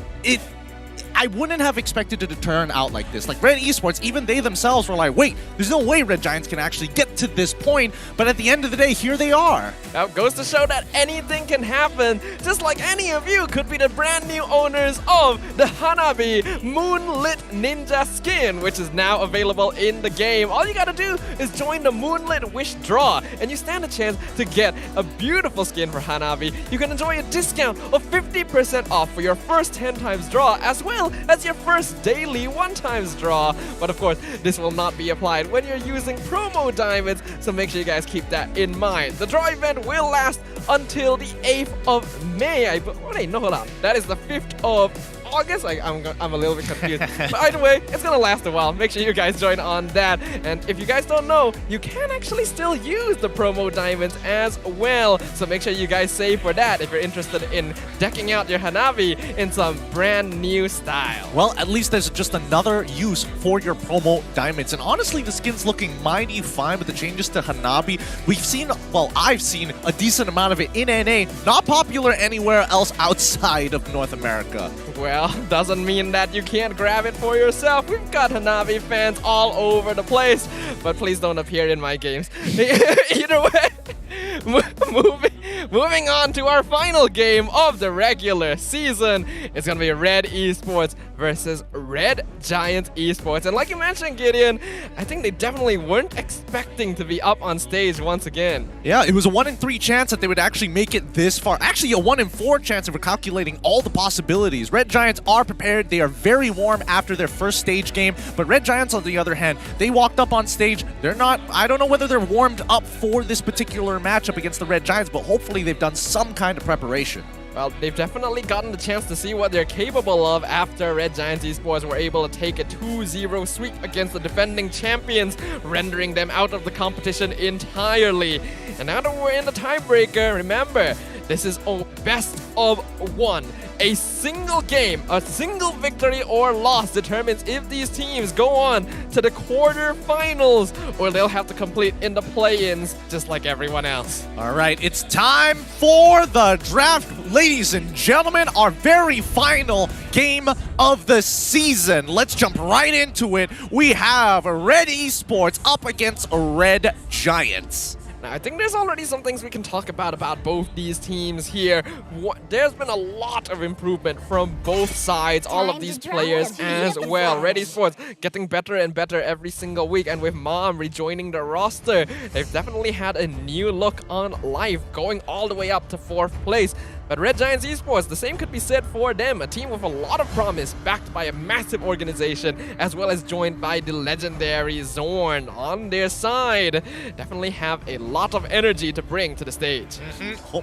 I wouldn't have expected it to turn out like this. Like Red Esports, even they themselves were like, wait, there's no way Red Giants can actually get to this point. But at the end of the day, here they are. That goes to show that anything can happen. Just like any of you could be the brand new owners of the Hanabi Moonlit Ninja skin, which is now available in the game. All you gotta do is join the Moonlit Wish Draw, and you stand a chance to get a beautiful skin for Hanabi. You can enjoy a discount of 50% off for your first 10 times draw, as well as your first daily 1 times draw. But of course, this will not be applied when you're using promo diamonds, so make sure you guys keep that in mind. The draw event will last until the 8th of May. Wait, no, hold on. That is the 5th of August? I'm a little bit confused. But either way, it's gonna last a while. Make sure you guys join on that. And if you guys don't know, you can actually still use the promo diamonds as well. So make sure you guys save for that if you're interested in decking out your Hanabi in some brand new style. Well, at least there's just another use for your promo diamonds. And honestly, the skin's looking mighty fine with the changes to Hanabi. We've seen, well, I've seen a decent amount of it in NA, not popular anywhere else outside of North America. Well, doesn't mean that you can't grab it for yourself. We've got Hanabi fans all over the place, but please don't appear in my games. Either way, moving on to our final game of the regular season. It's gonna be Red Esports versus Red Giants Esports. And like you mentioned, Gideon, I think they definitely weren't expecting to be up on stage once again. Yeah, it was a 1 in 3 chance that they would actually make it this far. Actually, a 1 in 4 chance if we're calculating all the possibilities. Red Giants are prepared. They are very warm after their first stage game. But Red Giants, on the other hand, they walked up on stage. They're not, I don't know whether they're warmed up for this particular matchup against the Red Giants, but hopefully they've done some kind of preparation. Well, they've definitely gotten the chance to see what they're capable of after Red Giants Esports were able to take a 2-0 sweep against the defending champions, rendering them out of the competition entirely. And now that we're in the tiebreaker, remember, this is a best of 1. A single game, a single victory or loss determines if these teams go on to the quarterfinals, or they'll have to complete in the play-ins just like everyone else. All right, it's time for the draft, ladies and gentlemen, our very final game of the season. Let's jump right into it. We have Red Esports up against Red Giants. Now, I think there's already some things we can talk about both these teams here. There's been a lot of improvement from both sides, all of these players as well. Red Esports getting better and better every single week, and with Mom rejoining the roster, they've definitely had a new look on life, going all the way up to 4th place. But Red Giants Esports, the same could be said for them. A team with a lot of promise, backed by a massive organization, as well as joined by the legendary Zorn on their side. Definitely have a lot of energy to bring to the stage.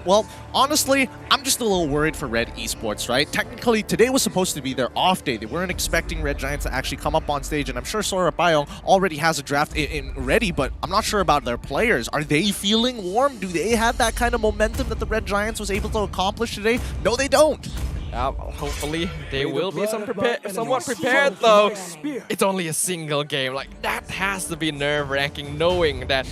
Well, honestly, I'm just a little worried for Red Esports, right? Technically, today was supposed to be their off day. They weren't expecting Red Giants to actually come up on stage, and I'm sure Sora Bayong already has a draft ready, but I'm not sure about their players. Are they feeling warm? Do they have that kind of momentum that the Red Giants was able to accomplish today? No, they don't. Hopefully they will be somewhat prepared, though. It's only a single game. Like, that has to be nerve-wracking, knowing that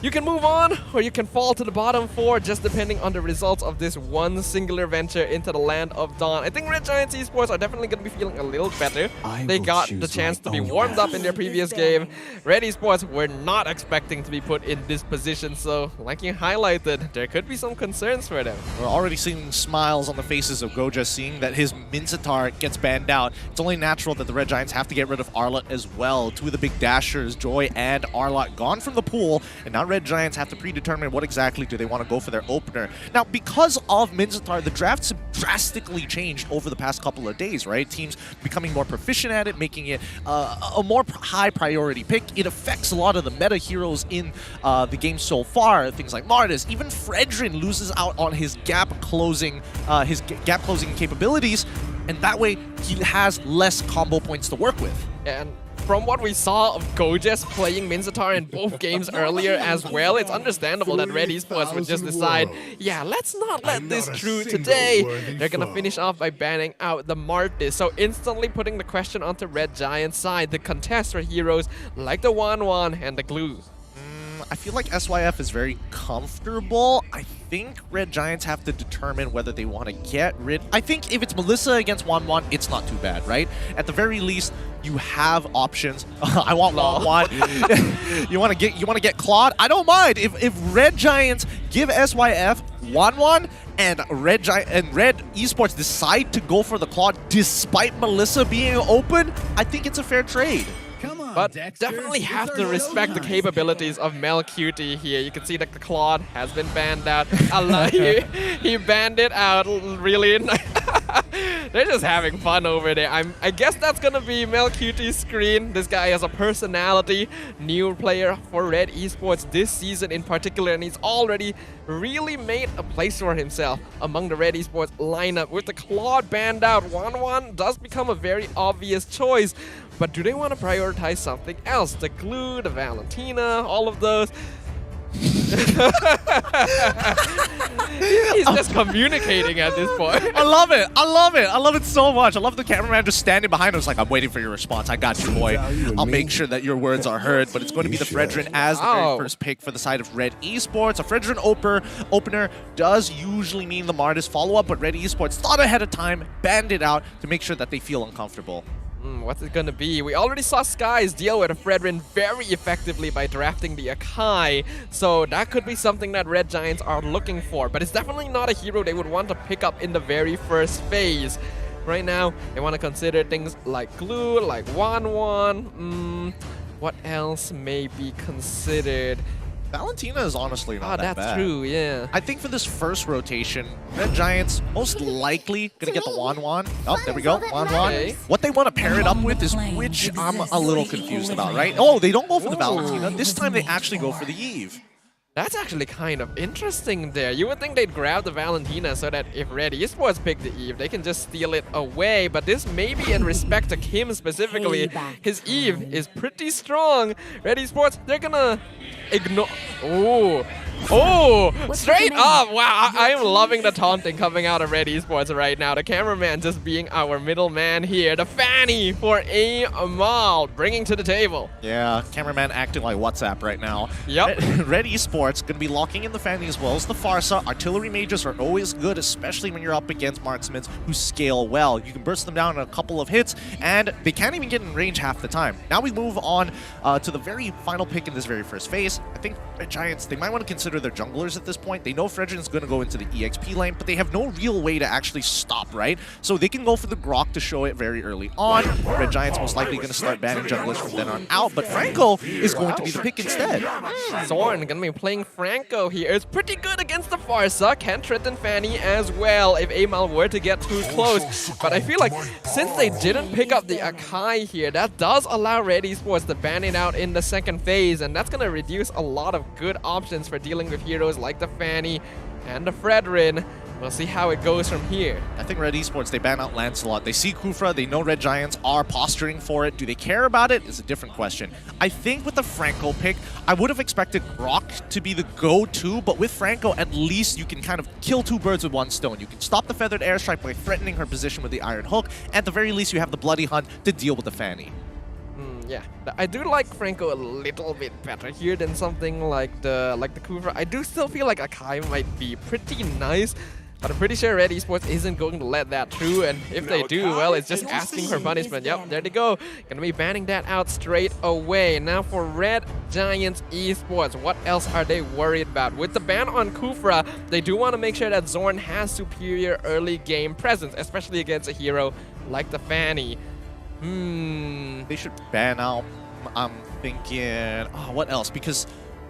you can move on, or you can fall to the bottom 4, just depending on the results of this one singular venture into the land of Dawn. I think Red Giants Esports are definitely going to be feeling a little better. They got the chance to be warmed up in their previous game. Red Esports were not expecting to be put in this position, so like you highlighted, there could be some concerns for them. We're already seeing smiles on the faces of Goja, seeing that his Minzatar gets banned out. It's only natural that the Red Giants have to get rid of Arlott as well. Two of the big dashers, Joy and Arlott, gone from the pool, and now Red Giants have to predetermine what exactly do they want to go for their opener. Now, because of Minzatar, the drafts have drastically changed over the past couple of days, right? Teams becoming more proficient at it, making it a more high priority pick. It affects a lot of the meta heroes in the game so far. Things like Martis, even Fredrin loses out on his gap closing capabilities, and that way he has less combo points to work with. And from what we saw of Gojes playing Minzatar in both games earlier as well, it's understandable that Red Esports would just decide, yeah, let's not let this through today. They're gonna finish off by banning out the Martis, so instantly putting the question onto Red Giants' side, the contest for heroes like the Wan and the Glue. I feel like SYF is very comfortable. I think Red Giants have to determine whether they want to get rid. I think if it's Melissa against Wan, it's not too bad, right? At the very least, you have options. I want Wan. You want to get Claude? I don't mind. If Red Giants give SYF Wan and Red Esports decide to go for the Claude despite Melissa being open, I think it's a fair trade. But definitely have to respect the capabilities of MLBB here. You can see that the Claude has been banned out. He banned it out, really. They're just having fun over there. I guess that's gonna be MLBB's screen. This guy has a personality. New player for Red Esports this season in particular, and he's already really made a place for himself among the Red Esports lineup. With the Claude banned out, Wan does become a very obvious choice. But do they want to prioritize something else? The Glue, the Valentina, all of those. He's just communicating at this point. I love it. I love it so much. I love the cameraman just standing behind us like, I'm waiting for your response. I got you, boy. I'll make sure that your words are heard. But it's going to be the Fredrin as the very first pick for the side of Red Esports. A Fredrin opener does usually mean the Martis follow-up, but Red Esports thought ahead of time, banned it out to make sure that they feel uncomfortable. What's it gonna be? We already saw Skies deal with a Fredrin very effectively by drafting the Akai, so that could be something that Red Giants are looking for, but it's definitely not a hero they would want to pick up in the very first phase. Right now, they want to consider things like Glue, like Wan. What else may be considered? Valentina is honestly not that bad. That's true, yeah. I think for this first rotation, Red Giants most likely gonna get the Wan. Oh, there we go, Wan. Okay. What they want to pair it up with is which I'm a little confused about, right? Oh, they don't go for the Valentina. This time they actually go for the Eve. That's actually kind of interesting there. You would think they'd grab the Valentina so that if Red Esports pick the Eve, they can just steal it away. But this may be in respect to Kim specifically. His Eve is pretty strong. Red Esports, they're gonna ignore... Oh, straight up! Wow, I am loving the taunting coming out of Red Esports right now. The cameraman just being our middleman here. The Fanny for Amal, bringing to the table. Yeah, cameraman acting like WhatsApp right now. Yep. Red Esports going to be locking in the Fanny as well as the Farsa. Artillery mages are always good, especially when you're up against marksmen who scale well. You can burst them down in a couple of hits, and they can't even get in range half the time. Now we move on to the very final pick in this very first phase. I think Red Giants, they might want to consider their junglers at this point. They know Fredrin's going to go into the EXP lane, but they have no real way to actually stop, right? So they can go for the Grok to show it very early on. Red Giants most likely going to start banning junglers from then on out, but Franco is going to be the pick instead. Zorn gonna be playing Franco here. It's pretty good against the Farsa. Can threaten Fanny as well if Amal were to get too close. But I feel like since they didn't pick up the Akai here, that does allow Red Esports to ban it out in the second phase, and that's gonna reduce a lot of good options for dealing with heroes like the Fanny and the Fredrin. We'll see how it goes from here. I think Red Esports, they ban out Lancelot. They see Kufra, they know Red Giants are posturing for it. Do they care about it? Is a different question. I think with the Franco pick, I would have expected Grok to be the go-to, but with Franco, at least you can kind of kill two birds with one stone. You can stop the Feathered Airstrike by threatening her position with the Iron Hook. At the very least, you have the Bloody Hunt to deal with the Fanny. Yeah, I do like Franco a little bit better here than something like the Kufra. I do still feel like Akai might be pretty nice, but I'm pretty sure Red Esports isn't going to let that through, and if they do, well, it's just asking for punishment. Yep, there they go. Gonna be banning that out straight away. Now for Red Giants Esports, what else are they worried about? With the ban on Kufra, they do want to make sure that Zorn has superior early game presence, especially against a hero like the Fanny. They should ban out, I'm thinking, what else? Because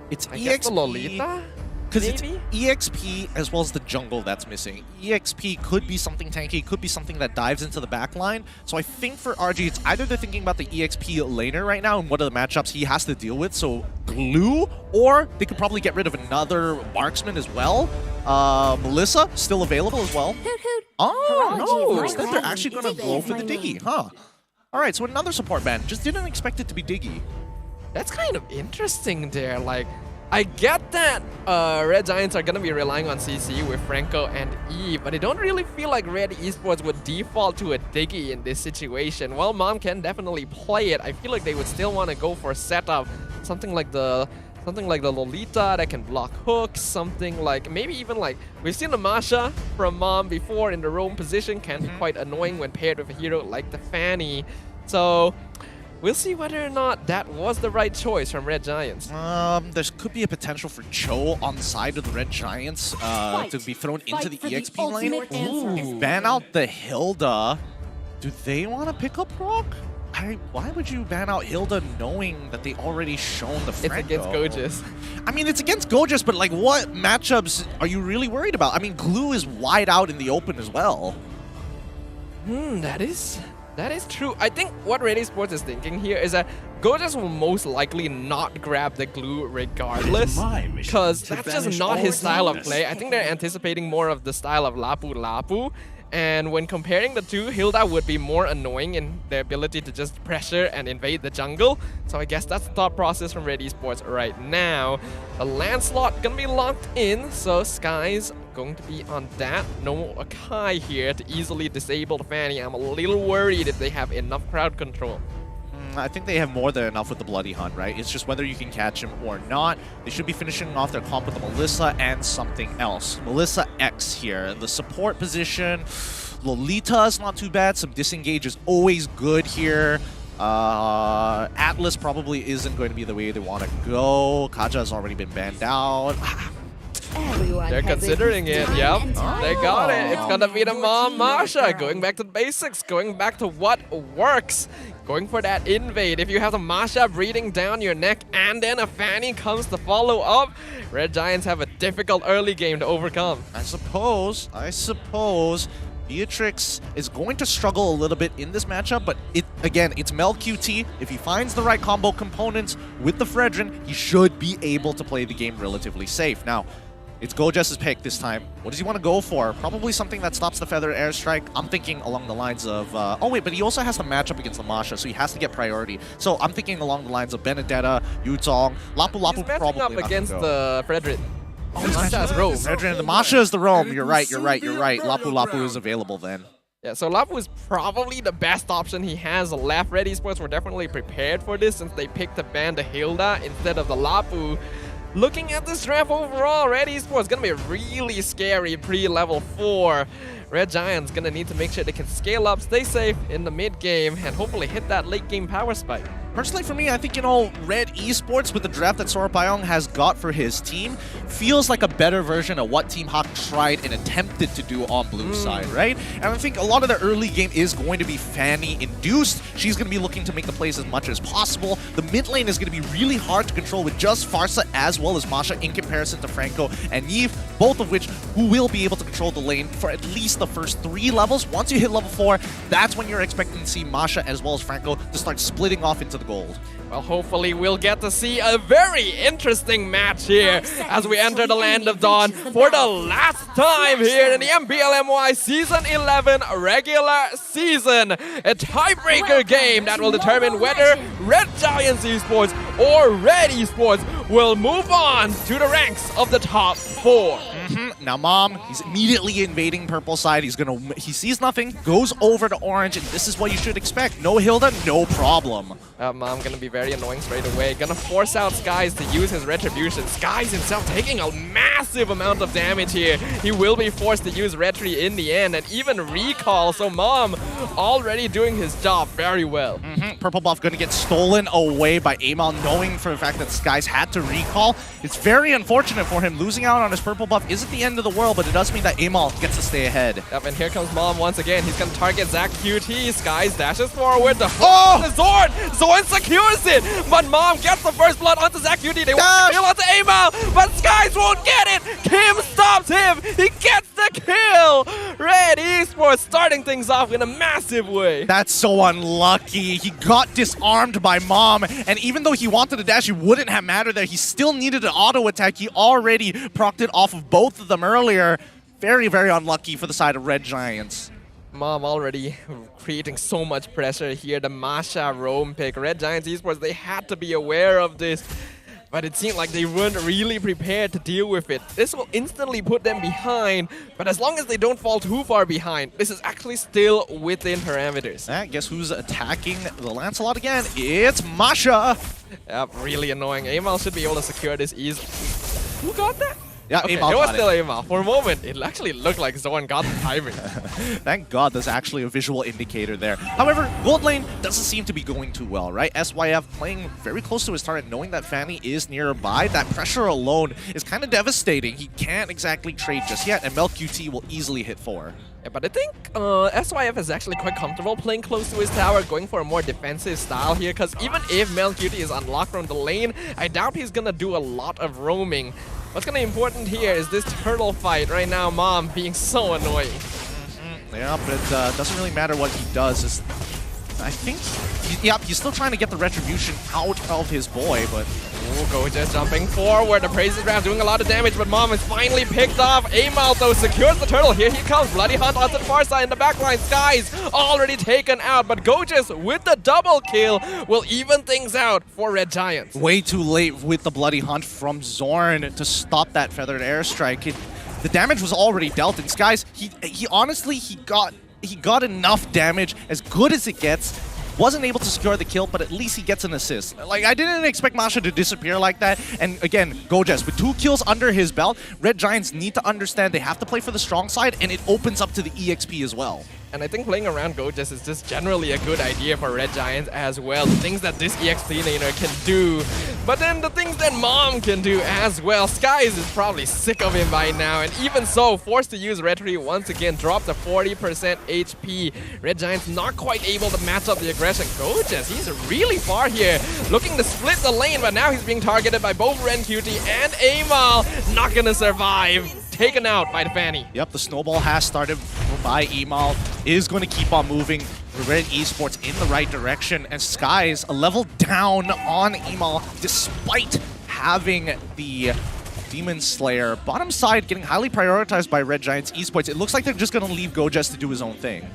it's I guess the Lolita? Because it's EXP as well as the jungle that's missing. EXP could be something tanky, could be something that dives into the backline. So I think for RG, it's either they're thinking about the EXP laner right now and what are the matchups he has to deal with, so Glue, or they could probably get rid of another marksman as well. Melissa, still available as well. Oh, no, instead they're actually going to go for the Diggy, huh? Alright, so another support ban. Just didn't expect it to be Diggy. That's kind of interesting there. Like, I get that Red Giants are going to be relying on CC with Franco and E, but I don't really feel like Red Esports would default to a Diggy in this situation. While Mom can definitely play it, I feel like they would still want to go for a setup. Something like the Lolita that can block hooks, something like, maybe even like, we've seen the Masha from Mom before in the roam position, can be quite annoying when paired with a hero like the Fanny. So, we'll see whether or not that was the right choice from Red Giants. There could be a potential for Cho on the side of the Red Giants to be thrown into the EXP lane. You ban out the Hilda. Do they want to pick up Grok? Why would you ban out Hilda knowing that they already shown the Franco? It's against Gogus. I mean, it's against Gogus, but like, what matchups are you really worried about? I mean, Glue is wide out in the open as well. That is true. I think what Red Esports is thinking here is that Gogus will most likely not grab the Glue regardless, because that's just not his style of play. I think they're anticipating more of the style of Lapu Lapu. And when comparing the two, Hilda would be more annoying in their ability to just pressure and invade the jungle. So I guess that's the thought process from Red Esports right now. The Lancelot gonna be locked in, so Sky's going to be on that. No Akai here to easily disable the Fanny. I'm a little worried if they have enough crowd control. I think they have more than enough with the Bloody Hunt, right? It's just whether you can catch him or not. They should be finishing off their comp with the Melissa and something else. Melissa X here. The support position. Lolita is not too bad. Some disengage is always good here. Atlas probably isn't going to be the way they want to go. Kaja has already been banned out. They're considering it, yep. They got it. It's gonna be the Mom Masha. Going back to the basics, going back to what works. Going for that invade. If you have the Masha breathing down your neck and then a Fanny comes to follow up, Red Giants have a difficult early game to overcome. I suppose. Beatrix is going to struggle a little bit in this matchup, but again, it's Mel QT. If he finds the right combo components with the Fredrin, he should be able to play the game relatively safe. Now, it's Gogus' pick this time. What does he want to go for? Probably something that stops the Feather Airstrike. I'm thinking along the lines of... oh wait, but he also has to match up against the Masha, so he has to get priority. So I'm thinking along the lines of Benedetta, Yuzong, Lapu Lapu probably up against the Fredrin. Oh, Masha's Roam. Fredrin, the Masha is the Roam. You're right. Lapu Lapu is available then. Yeah, so Lapu is probably the best option he has left. Red Esports were definitely prepared for this since they picked to ban the Hilda instead of the Lapu. Looking at this draft overall, Red Esports is going to be really scary pre-level 4. Red Giants going to need to make sure they can scale up, stay safe in the mid game, and hopefully hit that late game power spike. Personally, for me, I think, Red Esports with the draft that Sora Payong has got for his team feels like a better version of what Team HAQ tried and attempted to do on blue side, right? And I think a lot of the early game is going to be Fanny-induced. She's going to be looking to make the plays as much as possible. The mid lane is going to be really hard to control with just Farsa as well as Masha in comparison to Franco and Yves, both of which who will be able to control the lane for at least the first 3 levels. Once you hit level 4, that's when you're expecting to see Masha as well as Franco to start splitting off into the gold. Well, hopefully we'll get to see a very interesting match here as we enter the Land of Dawn for the last time here in the MPL MY Season 11 regular season. A tiebreaker game that will determine whether Red Giants Esports or Red Esports will move on to the ranks of the top 4. Now, Mom, he's immediately invading purple side. He sees nothing, goes over to orange, and this is what you should expect. No Hilda, no problem. Mom gonna be very annoying straight away. Gonna force out Skies to use his retribution. Skies himself taking a massive amount of damage here. He will be forced to use retri in the end and even recall. So Mom already doing his job very well. Purple buff gonna get stolen away by Amal, knowing for the fact that Skies had to recall. It's very unfortunate for him. Losing out on his purple buff isn't the end of the world, but it does mean that Amal gets to stay ahead. Yep, and here comes Mom once again. He's gonna target Zach QT. Skies dashes forward. The Zorn! Zorn secures it! But Mom gets the first blood onto Zach QT. They want to kill onto Amal, but Skies won't get it! Kim stops him! He gets the kill! Red Esports starting things off in a massive way. That's so unlucky. He got disarmed by Mom, and even though he wanted to dash, he wouldn't have mattered there. He still needed an auto attack. He already procced it off of both of them earlier. Very, very unlucky for the side of Red Giants. Mom already creating so much pressure here. The Masha roam pick. Red Giants Esports, they had to be aware of this. But it seemed like they weren't really prepared to deal with it. This will instantly put them behind, but as long as they don't fall too far behind, this is actually still within parameters. Guess who's attacking the Lancelot again? It's Masha! Yep, really annoying. Amal should be able to secure this easily. Who got that? Yeah, okay, Amal it was got still Amal. For a moment, it actually looked like Zorn got the timing. Thank God there's actually a visual indicator there. However, gold lane doesn't seem to be going too well, right? SYF playing very close to his target, knowing that Fanny is nearby. That pressure alone is kind of devastating. He can't exactly trade just yet, and MLQT will easily hit 4. Yeah, but I think SYF is actually quite comfortable playing close to his tower, going for a more defensive style here, because even if MLQT is unlocked from the lane, I doubt he's gonna do a lot of roaming. What's gonna be important here is this turtle fight right now, Mom being so annoying. Yeah, but it doesn't really matter what he does. I think, he's still trying to get the retribution out of his boy, but... Go just jumping forward. The Praises Draft doing a lot of damage, but Mom is finally picked off. Amal, though, secures the turtle. Here he comes. Bloody Hunt onto the far side in the backline. Skies already taken out, but Gojas with the double kill will even things out for Red Giants. Way too late with the Bloody Hunt from Zorn to stop that feathered airstrike. The damage was already dealt, and Skies, he honestly, he got enough damage, as good as it gets. Wasn't able to secure the kill, but at least he gets an assist. Like, I didn't expect Masha to disappear like that. And again, Gojas, with 2 kills under his belt, Red Giants need to understand they have to play for the strong side, and it opens up to the EXP as well. And I think playing around Gojas is just generally a good idea for Red Giants as well. The things that this EXP laner can do, but then the things that Mom can do as well. Skies is probably sick of him by now, and even so, forced to use Retri once again, dropped to 40% HP. Red Giants not quite able to match up the aggression. Gojas, he's really far here, looking to split the lane, but now he's being targeted by both Ren QT and Amal. Not gonna survive. Taken out by the Fanny. Yep, the snowball has started by Amal. Is going to keep on moving Red Esports in the right direction. And Skies a level down on Amal despite having the Demon Slayer. Bottom side getting highly prioritized by Red Giants Esports. It looks like they're just going to leave Gojas to do his own thing.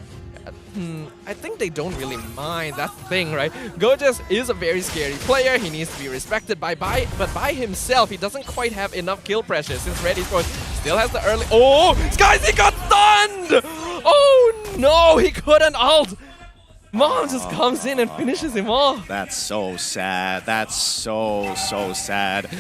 I think they don't really mind. That's the thing, right? Gojas is a very scary player. He needs to be respected but by himself, he doesn't quite have enough kill pressure since Red Esports still has the early... Oh! Skies, he got stunned! Oh no, he couldn't ult! Mom just comes in and finishes him off. That's so sad. That's so sad.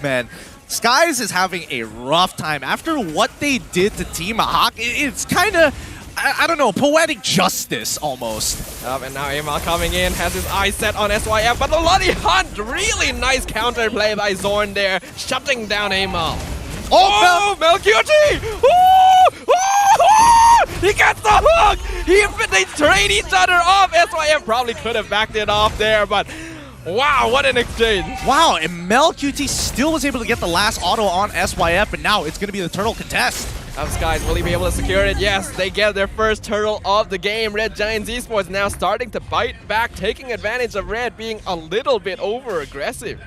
Man, Skies is having a rough time. After what they did to Team HAQ, it's kind of I don't know, poetic justice almost. And now Amal coming in, has his eyes set on SYF, but the Bloody Hunt, really nice counterplay by Zorn there, shutting down Amal. Oh, Melcuti! He gets the hook! They trade each other off. SYF probably could have backed it off there, but wow, what an exchange. Wow, and MLQT still was able to get the last auto on SYF, and now it's going to be the turtle contest. Skies, will he be able to secure it? Yes, they get their first turtle of the game. Red Giants Esports now starting to bite back, taking advantage of Red being a little bit over-aggressive.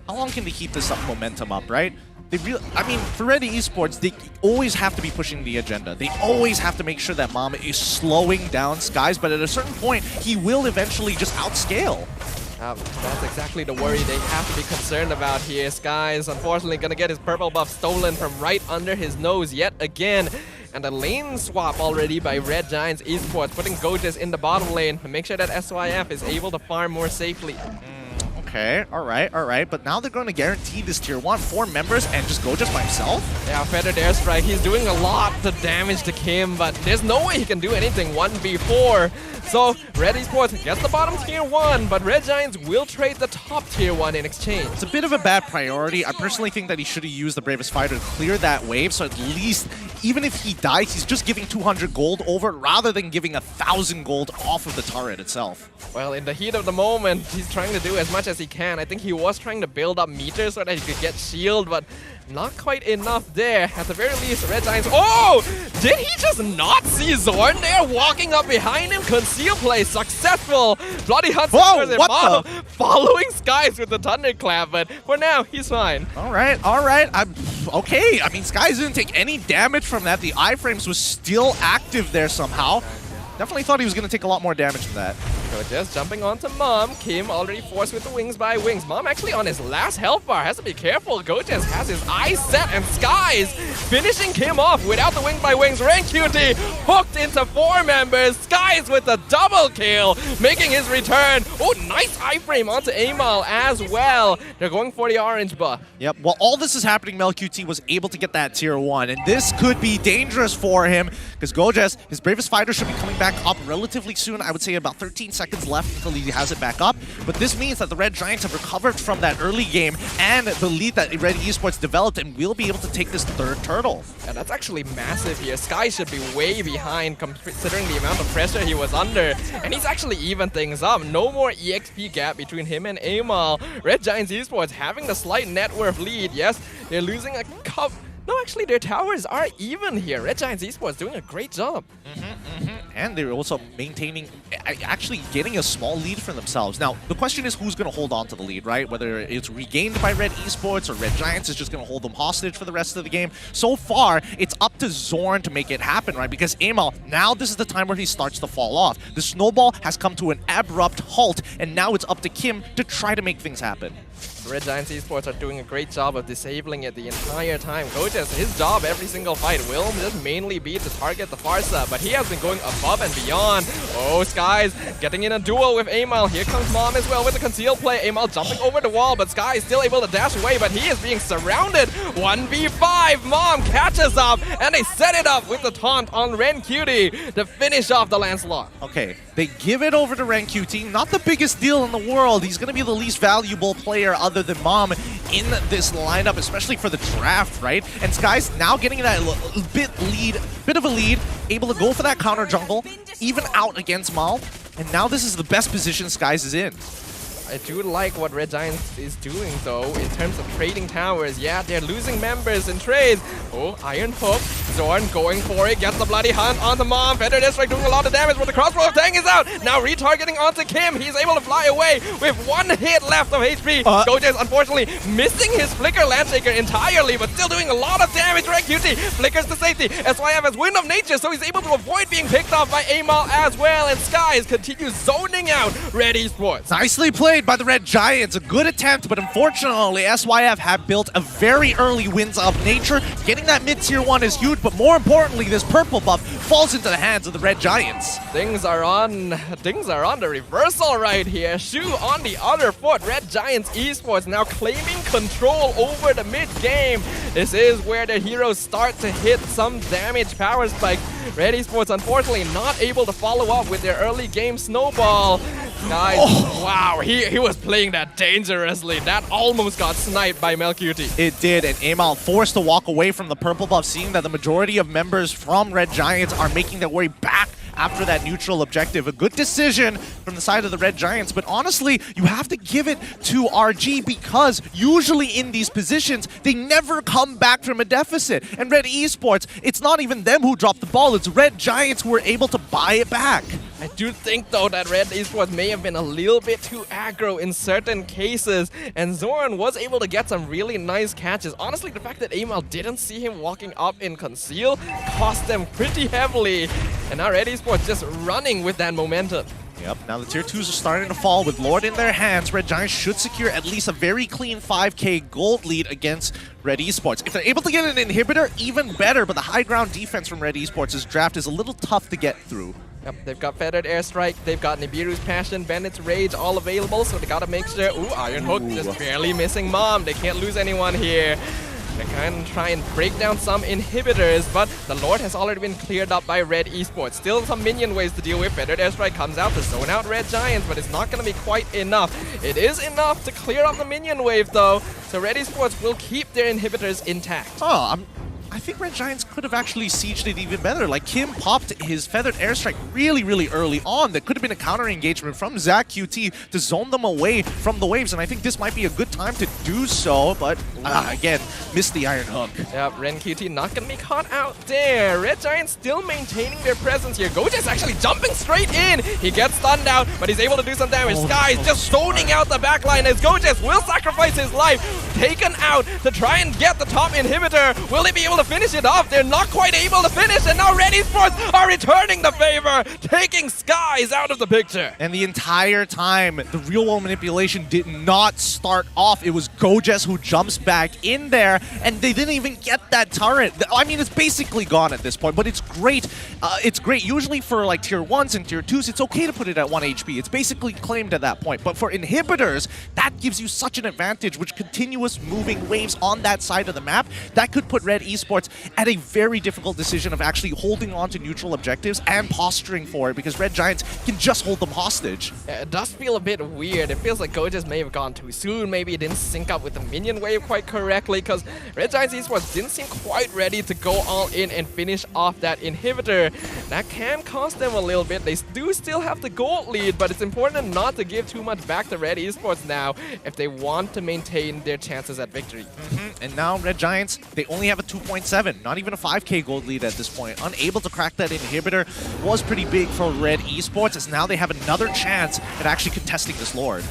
How long can they keep this momentum up, right? I mean, for Red Esports, they always have to be pushing the agenda. They always have to make sure that Mom is slowing down Skies, but at a certain point, he will eventually just outscale. That's exactly the worry they have to be concerned about here. Skies, unfortunately, gonna get his purple buff stolen from right under his nose yet again. And a lane swap already by Red Giants Esports, putting Gojas in the bottom lane to make sure that SYF is able to farm more safely. Okay, alright, but now they're going to guarantee this tier 1, 4 members, and just go just by himself? Yeah, Feathered Airstrike, he's doing a lot of damage to Kim, but there's no way he can do anything 1v4. So, Red Esports gets the bottom tier 1, but Red Giants will trade the top tier 1 in exchange. It's a bit of a bad priority. I personally think that he should have used the Bravest Fighter to clear that wave, so at least, even if he dies, he's just giving 200 gold over rather than giving 1,000 gold off of the turret itself. Well, in the heat of the moment, he's trying to do as much as he can. I think he was trying to build up meters so that he could get shield, but not quite enough there. At the very least, Red Giants... Oh! Did he just not see Zorn there walking up behind him? Conceal play successful. Bloody Hunt following Skies with the Thunderclap, but for now, he's fine. Alright. I'm okay. I mean, Skies didn't take any damage from that. The iframes was still active there somehow. Definitely thought he was going to take a lot more damage from that. So just jumping onto Mom. Kim already forced with the wings by wings. Mom actually on his last health bar. Has to be careful. Gojas has his eyes set, and Skies finishing Kim off without the wings by wings. Rencuti hooked into 4 members. Skies with a double kill, making his return. Oh, nice iframe onto Amal as well. They're going for the orange buff. Yep, while all this is happening, MelQT was able to get that tier 1, and this could be dangerous for him because Gojas, his Bravest Fighter, should be coming back up relatively soon. I would say about 13 seconds left until he has it back up. But this means that the Red Giants have recovered from that early game and the lead that Red Esports developed and will be able to take this 3rd turtle. Yeah, that's actually massive here. Sky should be way behind considering the amount of pressure he was under. And he's actually evened things up. No more EXP gap between him and Amal. Red Giants Esports having the slight net worth lead. Yes, they're losing a cup. No, actually, their towers are even here. Red Giants Esports doing a great job. And they're also maintaining, actually getting a small lead for themselves. Now, the question is who's going to hold on to the lead, right? Whether it's regained by Red Esports or Red Giants is just going to hold them hostage for the rest of the game. So far, it's up to Zorn to make it happen, right? Because Amal, now this is the time where he starts to fall off. The snowball has come to an abrupt halt, and now it's up to Kim to try to make things happen. Red Giants Esports are doing a great job of disabling it the entire time. Gojas, his job every single fight will just mainly be to target the Farsa, but he has been going above and beyond. Oh, Skies getting in a duel with Amal. Here comes Mom as well with the conceal play. Amal jumping over the wall, but Sky is still able to dash away, but he is being surrounded. 1v5, Mom catches up, and they set it up with the taunt on Rencuti to finish off the Lancelot. Okay, they give it over to Rencuti. Not the biggest deal in the world. He's going to be the least valuable player other than Mom in this lineup, especially for the draft, right? And Sky's now getting that bit of a lead, able to go for that counter jungle, even out against Mal. And now this is the best position Skies is in. I do like what Red Giants is doing, though, in terms of trading towers. Yeah, they're losing members in trades. Oh, Iron Hook. Zorn going for it. Gets the Bloody Hunt onto Mom. Feathered Airstrike doing a lot of damage, but the crossbow of Tang is out. Now retargeting onto Kim. He's able to fly away with 1 hit left of HP. Gojas, unfortunately, missing his Flicker Landshaker entirely, but still doing a lot of damage. Rencuti flickers to safety. SYF has Wind of Nature, so he's able to avoid being picked off by Amal as well. And Skies continues zoning out Red Esports. Nicely played by the Red Giants. A good attempt, but unfortunately, SYF have built a very early Winds of Nature. Getting that mid-tier 1 is huge, but more importantly, this purple buff falls into the hands of the Red Giants. Things are on the reversal right here. Shu on the other foot. Red Giants Esports now claiming control over the mid game. This is where the heroes start to hit some damage. Power Spike. Red Esports unfortunately not able to follow up with their early game snowball. Guys, wow, he was playing that dangerously. That almost got sniped by MLBB. It did, and Amal forced to walk away from the purple buff, seeing that the majority of members from Red Giants are making their way back after that neutral objective. A good decision from the side of the Red Giants, but honestly, you have to give it to RG because usually in these positions, they never come back from a deficit. And Red Esports, it's not even them who dropped the ball, it's Red Giants who were able to buy it back. I do think, though, that Red Esports may have been a little bit too aggro in certain cases, and Zoran was able to get some really nice catches. Honestly, the fact that Amal didn't see him walking up in conceal cost them pretty heavily, and now Red Esports just running with that momentum. Yep, now the tier 2s are starting to fall with Lord in their hands. Red Giants should secure at least a very clean 5k gold lead against Red Esports. If they're able to get an inhibitor, even better, but the high ground defense from Red Esports' draft is a little tough to get through. Yep, they've got Feathered Airstrike, they've got Nibiru's Passion, Bandit's Rage all available, so they gotta make sure. Ooh, Iron Hook just barely missing Mom. They can't lose anyone here. They kind of try and break down some inhibitors, but the Lord has already been cleared up by Red Esports. Still some minion waves to deal with. Feathered Airstrike comes out to zone out Red Giants, but it's not going to be quite enough. It is enough to clear up the minion wave, though, so Red Esports will keep their inhibitors intact. Oh, I think Red Giants could have actually sieged it even better. Like, Kim popped his Feathered Airstrike really, really early on. There could have been a counter engagement from ZachQT to zone them away from the waves, and I think this might be a good time to do so, but again, missed the Iron Hook. Yep, RenQT not gonna be caught out there. Red Giants still maintaining their presence here. Goja's actually jumping straight in. He gets stunned out, but he's able to do some damage. Sky's just zoning out the backline as Gojas will sacrifice his life. Taken out to try and get the top inhibitor. Will they be able to finish it off? They're not quite able to finish, and now Red Esports are returning the favor, taking Skies out of the picture. And the entire time, the real world manipulation did not start off. It was Gojas who jumps back in there, and they didn't even get that turret. I mean, it's basically gone at this point, but it's great. It's great. Usually for like tier 1s and tier 2s, it's okay to put it at 1 HP. It's basically claimed at that point. But for inhibitors, that gives you such an advantage, which continuous moving waves on that side of the map, that could put Red Esports at a very difficult decision of actually holding on to neutral objectives and posturing for it, because Red Giants can just hold them hostage. Yeah, it does feel a bit weird. It feels like Gojas may have gone too soon. Maybe it didn't sync up with the minion wave quite correctly, because Red Giants Esports didn't seem quite ready to go all in and finish off that inhibitor. That can cost them a little bit. They do still have the gold lead, but it's important not to give too much back to Red Esports now if they want to maintain their chances at victory. And now Red Giants, they only have a 2.7, not even a 5k gold lead at this point. Unable to crack that inhibitor was pretty big for Red Esports, as now they have another chance at actually contesting this Lord.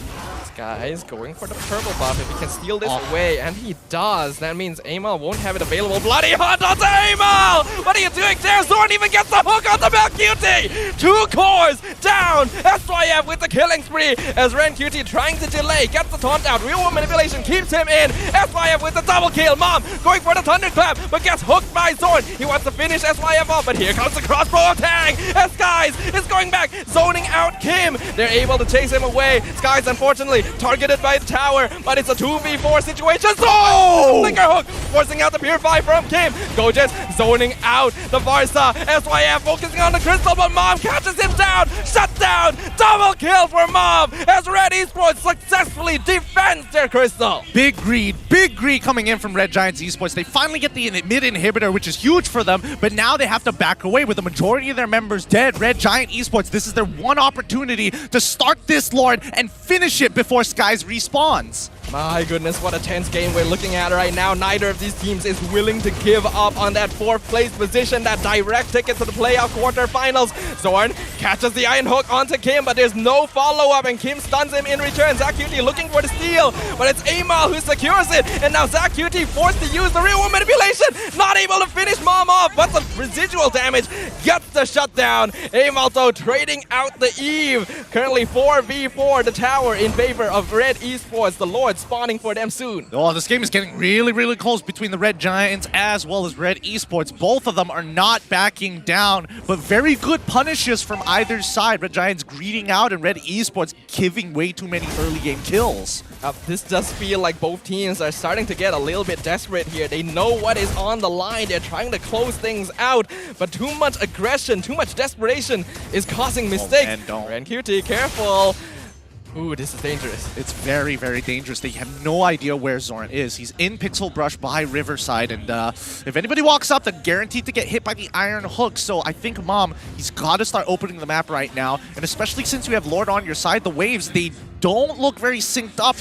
Guys going for the purple buff if he can steal this away, and he does. That means Amal won't have it available. Bloody hunt onto Amal! What are you doing there? Zorn even gets the hook onto MLBB! 2 cores down! SYF with the killing spree as RenQT trying to delay, gets the taunt out. Real world manipulation keeps him in. SYF with the double kill. Mom going for the thunderclap, but gets hooked by Zorn. He wants to finish SYF off, but here comes the crossbow attack as Skies is going back, zoning out Kim. They're able to chase him away. Skies, unfortunately, targeted by the tower, but it's a 2v4 situation. So Flicker Hook forcing out the Purify from Kim. Gojas zoning out the Varsa. SYF focusing on the crystal, but Mom catches him down. Shut down. Double kill for Mom as Red Esports successfully defends their crystal. Big greed coming in from Red Giants Esports. They finally get the mid inhibitor, which is huge for them, but now they have to back away with the majority of their members dead. Red Giant Esports, this is their one opportunity to start this Lord and finish it before Skies respawns. My goodness, what a tense game we're looking at right now. Neither of these teams is willing to give up on that 4th place position, that direct ticket to the playoff quarterfinals. Zorn catches the Iron Hook onto Kim, but there's no follow-up, and Kim stuns him in return. ZachQT looking for the steal, but it's Amal who secures it, and now ZachQT forced to use the real world manipulation. Not able to finish Mom off, but some residual damage gets the shutdown. Amal, though, trading out the Eve. Currently 4v4 the tower in favor of Red Esports. The Lords spawning for them soon. Oh, this game is getting really, really close between the Red Giants as well as Red Esports. Both of them are not backing down, but very good punishes from either side. Red Giants greeting out and Red Esports giving way too many early game kills. This does feel like both teams are starting to get a little bit desperate here. They know what is on the line. They're trying to close things out, but too much aggression, too much desperation is causing mistakes. RenQT, careful. Ooh, this is dangerous. It's very, very dangerous. They have no idea where Zorn is. He's in Pixel Brush by Riverside, and if anybody walks up, they're guaranteed to get hit by the Iron Hook. So I think, Mom, he's got to start opening the map right now, and especially since you have Lord on your side, the waves, they don't look very synced up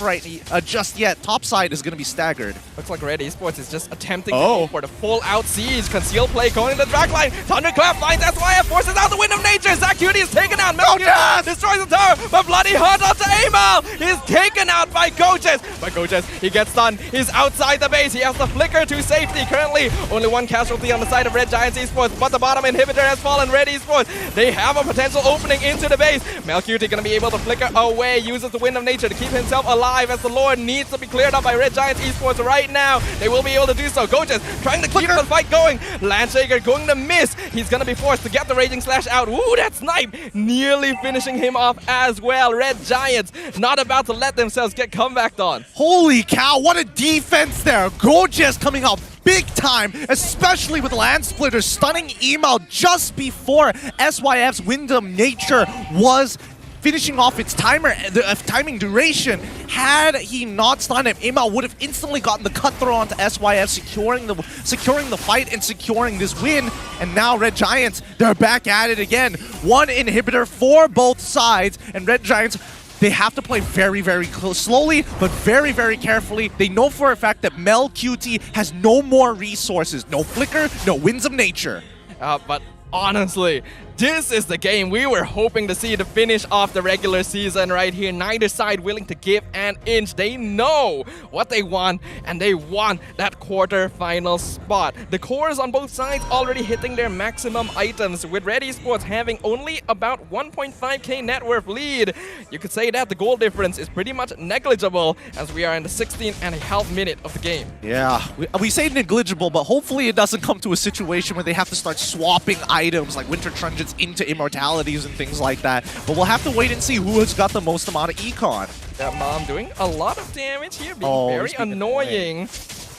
just yet. Top side is going to be staggered. Looks like Red Esports is just attempting to go for the full out siege. Conceal play going to the drag line. Thunderclap finds SYF, forces out the Wind of Nature. ZAQT is taken out. Melchior destroys the tower, but Bloody Hunt onto Amal. He's taken out by Gojes. But Gojes, he gets stunned. He's outside the base. He has the flicker to safety. Currently, only one casualty on the side of Red Giants Esports, but the bottom inhibitor has fallen. Red Esports, they have a potential opening into the base. Melchior going to be able to flicker away, uses the Wind of Nature to keep himself alive as the Lord needs to be cleared up by Red Giants Esports right now. They will be able to do so. Gojes trying to keep the fight going. Landshaker going to miss. He's going to be forced to get the Raging Slash out. Ooh, that snipe nearly finishing him off as well. Red Giants not about to let themselves get comebacked on. Holy cow, what a defense there. Gojes coming out big time, especially with Land Splitter stunning Email just before SYF's Wind of Nature was finishing off its timing duration. Had he not stunned him, Email would have instantly gotten the cut throw onto SYF, securing the fight and securing this win. And now Red Giants, they're back at it again. One inhibitor for both sides, and Red Giants, they have to play very, very slowly, but very, very carefully. They know for a fact that MLQT has no more resources. No flicker, no Winds of Nature. But honestly, this is the game we were hoping to see to finish off the regular season right here. Neither side willing to give an inch. They know what they want, and they want that quarter-final spot. The cores on both sides already hitting their maximum items, with Red Esports having only about 1.5k net worth lead. You could say that the goal difference is pretty much negligible as we are in the 16.5 minute of the game. Yeah, we say negligible, but hopefully it doesn't come to a situation where they have to start swapping items like Winter Truncheons into immortalities and things like that. But we'll have to wait and see who has got the most amount of econ. That Mom doing a lot of damage here, being very annoying.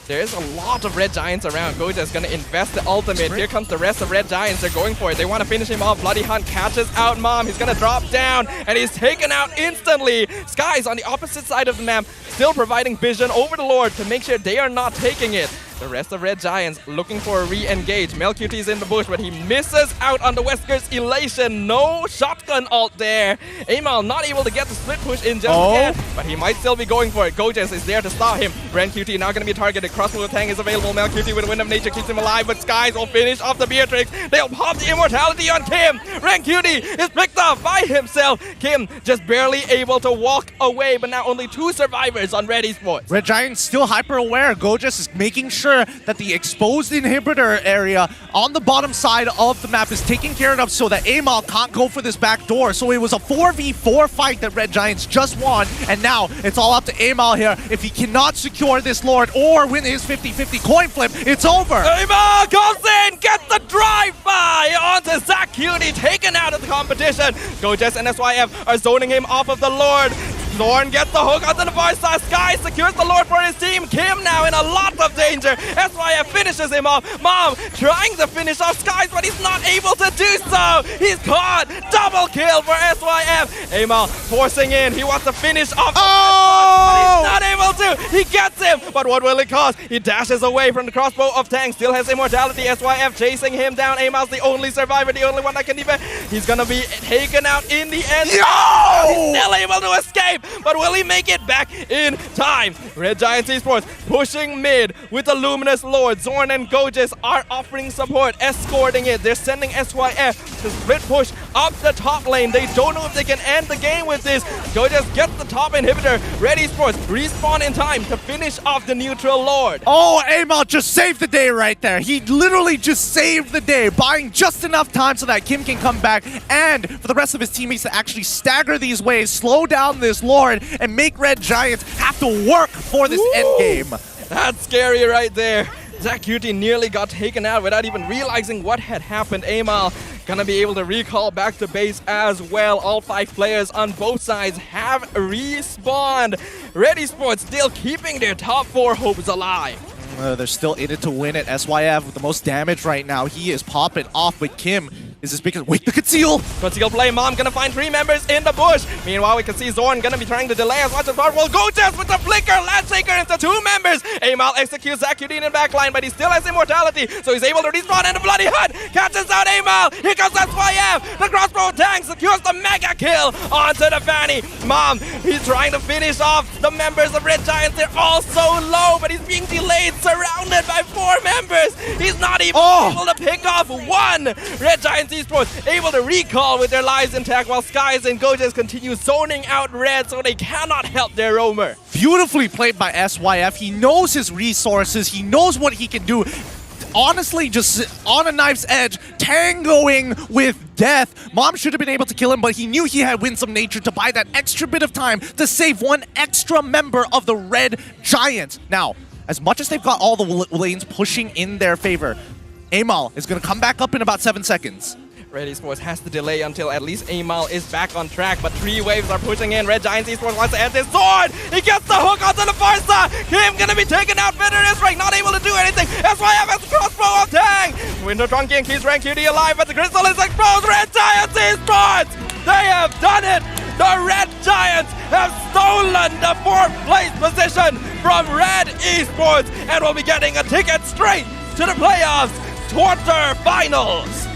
There's a lot of Red Giants around. Goja is going to invest the ultimate. Here comes the rest of Red Giants. They're going for it. They want to finish him off. Bloody Hunt catches out Mom. He's going to drop down, and he's taken out instantly. Sky's on the opposite side of the map, still providing vision over the Lord to make sure they are not taking it. The rest of Red Giants looking for a re-engage. MelQT is in the bush, but he misses out on the Wesker's Elation. No shotgun ult there. Amal not able to get the split push in just yet, but he might still be going for it. Gojes is there to stop him. RenQT now going to be targeted. Crossbow Tang is available. MelQT with a Wind of Nature keeps him alive, but Skies will finish off the Beatrix. They'll pop the immortality on Kim. RenQT is picked up by himself. Kim just barely able to walk away, but now only 2 survivors on Red Esports. Red Giants still hyper aware. Gojes is making sure that the exposed inhibitor area on the bottom side of the map is taken care of so that Amal can't go for this back door. So it was a 4v4 fight that Red Giants just won, and now it's all up to Amal here. If he cannot secure this Lord or win his 50-50 coin flip, it's over. Amal comes in, gets the drive-by onto ZAQT, taken out of the competition. Gojes and SYF are zoning him off of the Lord. Zorn gets the hook onto the far side. Sky secures the Lord for his team. Kim now in a lot of danger. SYF finishes him off. Mom trying to finish off Skies, but he's not able to do so. He's caught. Double kill for SYF. Amal forcing in. He wants to finish off. But he's not able to. He gets him. But what will it cost? He dashes away from the crossbow of Tang. Still has immortality. SYF chasing him down. Amal's the only survivor, the only one that can defend. He's gonna be taken out in the end. He's still able to escape. But will he make it back in time? Red Giants Esports pushing mid with the Luminous Lord. Zorn and Gojes are offering support, escorting it. They're sending SYF to split push up the top lane. They don't know if they can end the game with this. Gojes gets the top inhibitor. Red Esports respawn in time to finish off the neutral Lord. Oh, Amal just saved the day right there. He literally just saved the day, buying just enough time so that Kim can come back and for the rest of his teammates to actually stagger these waves, slow down this Lord. Lord and make Red Giants have to work for this endgame. That's scary right there. ZAQT nearly got taken out without even realizing what had happened. Amal gonna be able to recall back to base as well. All 5 players on both sides have respawned. Red Esports still keeping their top 4 hopes alive. They're still in it to win it. SYF with the most damage right now. He is popping off, but Kim is this because wait, the conceal! Conceal play, Mom gonna find 3 members in the bush. Meanwhile, we can see Zorn gonna be trying to delay as much as possible. Gojas with the flicker, Landshaker into 2 members. Amal executes ZAQT in the backline, but he still has immortality, so he's able to respawn, and the bloody hunt catches out Amal. Here comes SYF. The crossbow tank secures the mega kill onto the Fanny. Mom, he's trying to finish off the members of Red Giants. They're all so low, but he's being delayed, surrounded by 4 members. He's not even able to pick off 1. Red Giants Esports able to recall with their lives intact, while Skies and Gojas continue zoning out Red, so they cannot help their roamer. Beautifully played by SYF. He knows his resources. He knows what he can do. Honestly, just on a knife's edge, tangoing with death. Mom should have been able to kill him, but he knew he had Winsome Nature to buy that extra bit of time to save 1 extra member of the Red Giants. Now, as much as they've got all the lanes pushing in their favor, Amal is going to come back up in about 7 seconds. Red Esports has to delay until at least Amal is back on track, but 3 waves are pushing in. Red Giants Esports wants to end this sword. He gets the hook onto the far side. Kim gonna be taken out. Veteran Rank not able to do anything. SYF has the crossbow of Tang. Winter Trunky and keeps Rank QD alive, but the crystal is exposed. Red Giants Esports, they have done it. The Red Giants have stolen the 4th place position from Red Esports and will be getting a ticket straight to the playoffs quarterfinals.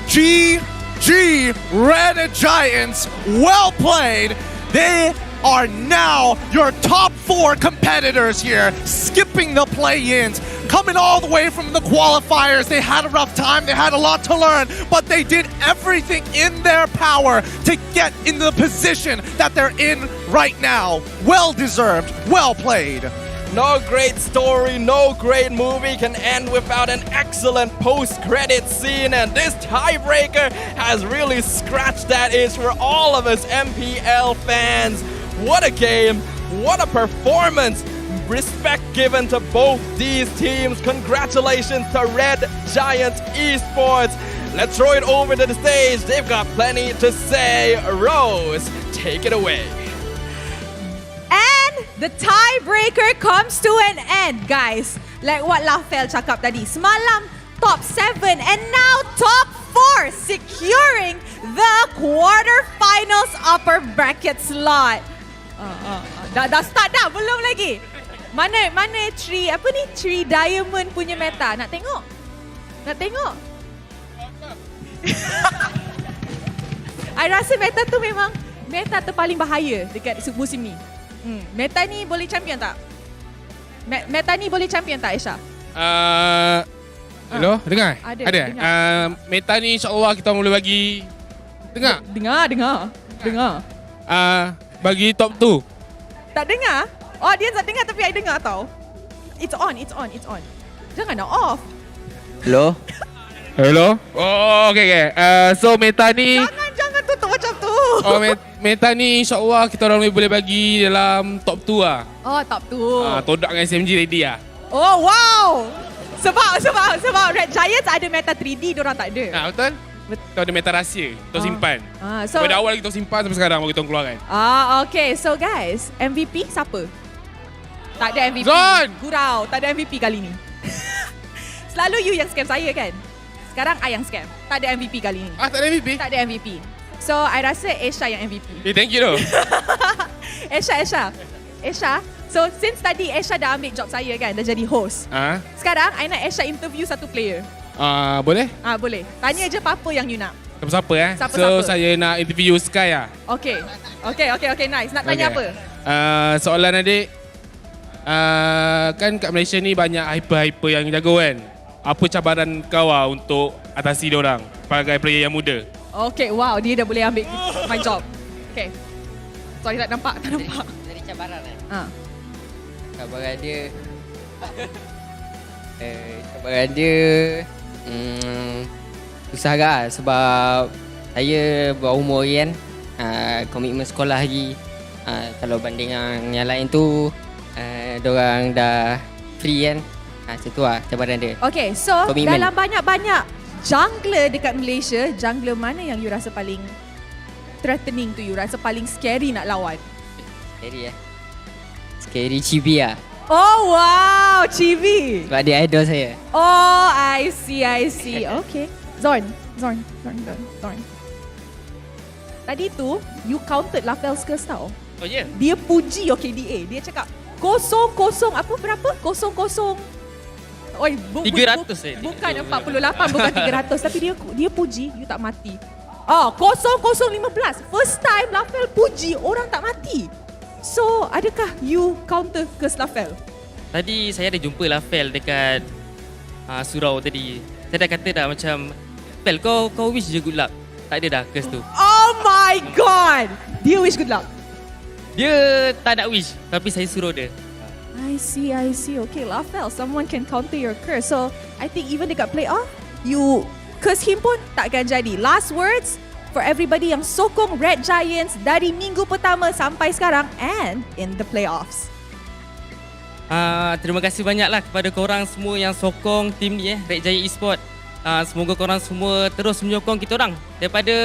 GG Red Giants, well played. They are now your top 4 competitors here, skipping the play-ins, coming all the way from the qualifiers. They had a rough time, they had a lot to learn, but they did everything in their power to get in the position that they're in right now. Well deserved, well played. No great story, no great movie can end without an excellent post-credit scene, and this tiebreaker has really scratched that itch for all of us MPL fans. What a game, what a performance. Respect given to both these teams. Congratulations to Red Giants Esports. Let's throw it over to the stage. They've got plenty to say. Rose, take it away. The tiebreaker comes to an end, guys. Like what Lafel cakap tadi. Semalam top 7 and now top 4 securing the quarterfinals upper bracket slot. Dah start dah? Belum lagi? Mana 3 diamond punya meta? Nak tengok? Nak tengok? I rasa meta tu memang meta terpaling bahaya dekat musim ni. Meta ni boleh champion tak? Meta ni boleh champion tak, Aisyah? Hello, dengar? Ada. Meta ni insyaAllah kita boleh bagi... Dengar? Dengar. Bagi top 2. Tak dengar? Oh, dia tak dengar tapi I dengar tau. It's on. Jangan nak off. Hello? Oh, okay. So meta ni... Jangan tutup macam tu. Oh, meta ni insyaAllah kita orang boleh bagi dalam top 2 lah. Oh, top 2. Todak dengan SMG ready lah. Oh, wow. Sebab Red Giants ada meta 3D, diorang tak ada. Betul? Kita ada meta rahsia. Kita simpan. So, pada awal kita simpan sampai sekarang baru kita keluarkan. Okay. So guys, MVP siapa? Tak ada MVP. Zon! Gurau. Tak ada MVP kali ni. Selalu you yang scam saya kan? Sekarang I yang scam. Tak ada MVP kali ni. Tak ada MVP? Tak ada MVP. So, I rasa Asia yang MVP. Thank you though. Asia. So, since tadi Asia dah ambil job saya kan, dah jadi host. Sekarang, I nak Asia interview satu player. Boleh? Boleh. Tanya je apa yang you nak. Siapa? So, saya nak interview Sky lah. Okay, nice. Nak tanya apa? Soalan adik. Kan kat Malaysia ni banyak hyper yang jago kan. Apa cabaran kau untuk atasi diorang sebagai player yang muda? Okay, wow. Dia dah boleh ambil my job. Okay. Sorry, tak nampak. Dari cabaran cabaran dia susah agak sebab saya berumur kan, komitmen sekolah lagi, Kalau banding yang lain tu, diorang dah free kan. Macam tu lah cabaran dia. Okay, so Komitmen. dalam banyak-banyak jungler dekat Malaysia, jungler mana yang you rasa paling threatening to you, rasa paling scary nak lawan? Scary Scary Chibi lah. Oh wow, Chibi. Sebab dia idol saya. Oh, I see. Okay. Zorn. Tadi tu, you counted Lafel's curse tau. Oh ya? Yeah. Dia puji your KDA. Dia cakap, 0-0, apa berapa? 0-0. Oi, 300 bukan 48, bukan 300. Tapi dia puji, you tak mati. Oh, 0-0-15. First time Lafel puji, orang tak mati. So, adakah you counter curse Lafel? Tadi saya ada jumpa Lafel dekat surau tadi. Saya dah kata dah macam, Fel, kau wish je good luck. Tak ada dah curse tu. Oh my god! Dia wish good luck. Dia tak nak wish, tapi saya suruh dia. I see. Okay, Lafel, someone can counter your curse. So, I think even dekat playoff, you curse him pun takkan jadi. Last words for everybody yang sokong Red Giants dari minggu pertama sampai sekarang and in the playoffs. Terima kasih banyaklah kepada korang semua yang sokong tim ni Red Giant Esports. Semoga korang semua terus menyokong kita orang daripada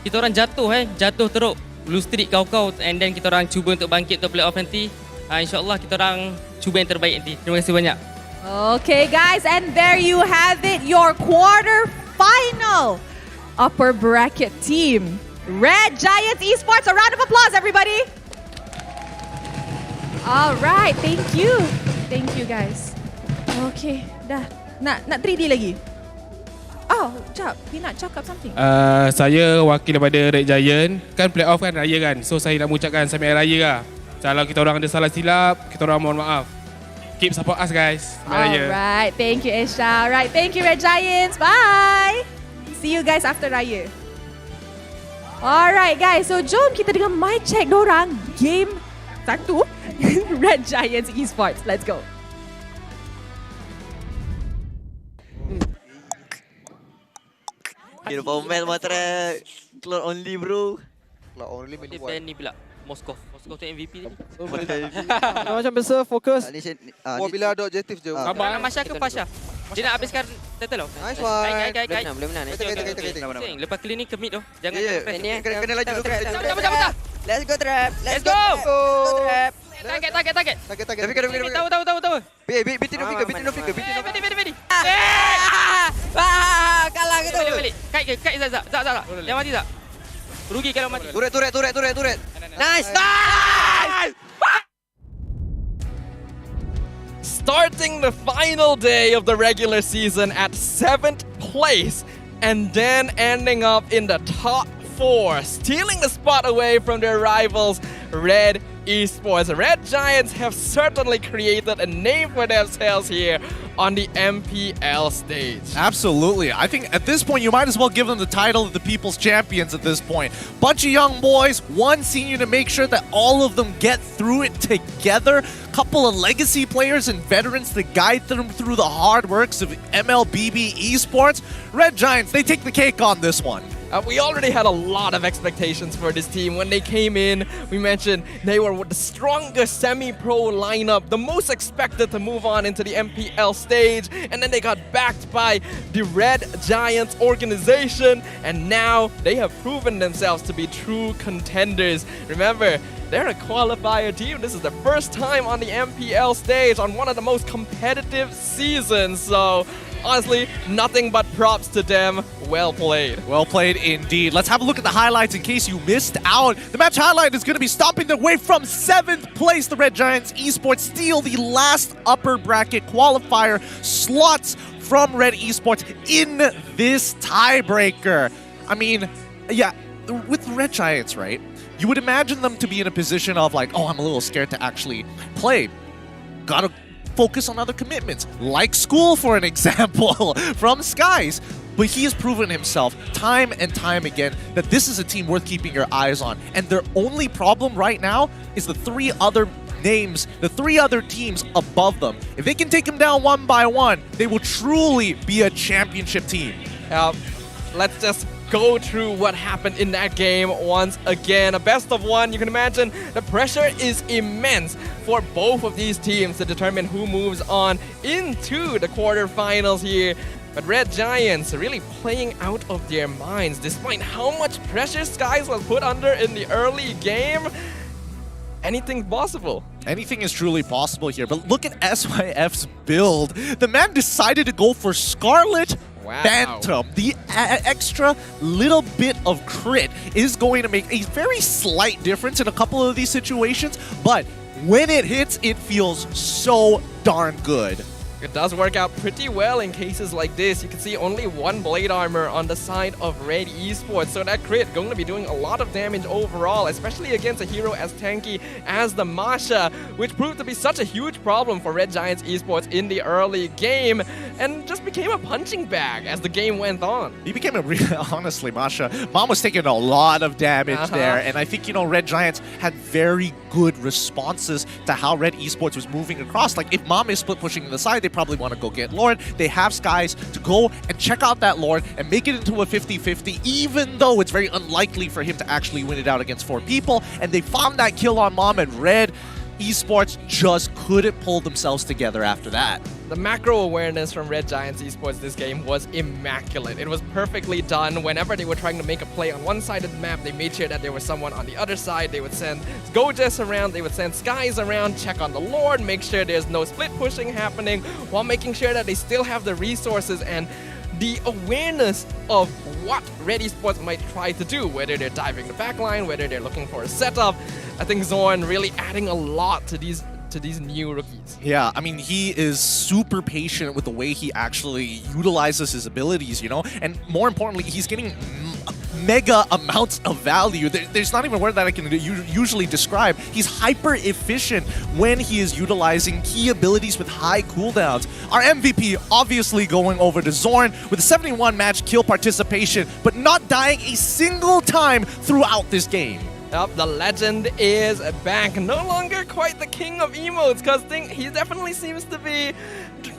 kita orang jatuh teruk, lose streak kau and then kita orang cuba untuk bangkit untuk playoff nanti. InsyaAllah kita orang cuba yang terbaik nanti. Terima kasih banyak. Okay guys, and there you have it, your quarter final upper bracket team, Red Giants Esports. A round of applause, everybody. All right, thank you guys. Okay, dah. Nak 3D lagi? Oh, jap, you nak cakap something? Saya wakil daripada Red Giant. Kan playoff kan, raya kan. So saya nak mengucapkan selamat hari raya lah. Kalau kita orang ada salah silap, kita orang mohon maaf. Keep support us guys. Selamat raya. Alright, thank you Esha. Alright, thank you Red Giants. Bye. See you guys after raya. Alright guys, so jom kita dengan mic check dorang game 1 Red Giants Esports. Let's go. Kira format matre cloud only bro. Cloud only Dia ban ni pula. Moskov tu MVP tadi. Macam biasa fokus. Wah, bila ada objektif je. Abang Masya ke Pasha? Dia nak habiskan title tau. Nice one. Kait. Boleh menang. Lepas clean ni commit tu. Jangan kena laju dulu. Bentar. Let's go trap. Let's go. Trap. Target. Tahu. BT no figure. Kalah gitu. Balik. Kait Zak. Jangan mati Zak. Rugi kalau mati. Turret. Nice. Starting the final day of the regular season at 7th place and then ending up in the top 4, stealing the spot away from their rivals, Red Esports. Red Giants have certainly created a name for themselves here on the MPL stage. Absolutely. I think at this point, you might as well give them the title of the People's Champions at this point. Bunch of young boys, one senior to make sure that all of them get through it together. Couple of legacy players and veterans to guide them through the hard works of MLBB Esports. Red Giants, they take the cake on this one. We already had a lot of expectations for this team. When they came in, we mentioned they were the strongest semi-pro lineup, the most expected to move on into the MPL stage, and then they got backed by the Red Giants organization, and now they have proven themselves to be true contenders. Remember, they're a qualifier team. This is the first time on the MPL stage on one of the most competitive seasons, so honestly, nothing but props to them. Well played. Well played indeed. Let's have a look at the highlights in case you missed out. The match highlight is going to be stomping their way from 7th place. The Red Giants Esports steal the last upper bracket qualifier slots from Red Esports in this tiebreaker. I mean, yeah, with Red Giants, right? You would imagine them to be in a position of like, oh, I'm a little scared to actually play. Gotta focus on other commitments, like school, for an example, from Skies. But he has proven himself time and time again that this is a team worth keeping your eyes on. And their only problem right now is the 3 other names, the 3 other teams above them. If they can take them down one by one, they will truly be a championship team. Let's just go through what happened in that game once again. A best of one, you can imagine the pressure is immense for both of these teams to determine who moves on into the quarterfinals here. But Red Giants are really playing out of their minds despite how much pressure Skies was put under in the early game. Anything's possible. Anything is truly possible here, but look at SYF's build. The man decided to go for Scarlet Phantom. The extra little bit of crit is going to make a very slight difference in a couple of these situations, but when it hits, it feels so darn good. It does work out pretty well in cases like this. You can see only one blade armor on the side of Red Esports, so that crit going to be doing a lot of damage overall, especially against a hero as tanky as the Masha, which proved to be such a huge problem for Red Giants Esports in the early game, and just became a punching bag as the game went on. He became a real, honestly, Masha, Mom was taking a lot of damage there, and I think, you know, Red Giants had very good responses to how Red Esports was moving across. Like, if Mom is split pushing to the side, they probably want to go get Lord. They have Skies to go and check out that Lord and make it into a 50-50, even though it's very unlikely for him to actually win it out against 4 people. And they found that kill on Mom, and Red Esports just couldn't pull themselves together after that. The macro awareness from Red Giants Esports this game was immaculate. It was perfectly done. Whenever they were trying to make a play on one side of the map, they made sure that there was someone on the other side. They would send Gojas around, they would send Skies around, check on the Lord, make sure there's no split pushing happening, while making sure that they still have the resources and the awareness of what Red Esports might try to do, whether they're diving the backline, whether they're looking for a setup. I think Zorn really adding a lot to these new rookies. Yeah, I mean, he is super patient with the way he actually utilizes his abilities, you know? And more importantly, he's getting mega amounts of value. There's not even a word that I can usually describe. He's hyper efficient when he is utilizing key abilities with high cooldowns. Our MVP obviously going over to Zorn with a 71 match kill participation, but not dying a single time throughout this game. Yep, the legend is back. No longer quite the king of emotes, because he definitely seems to be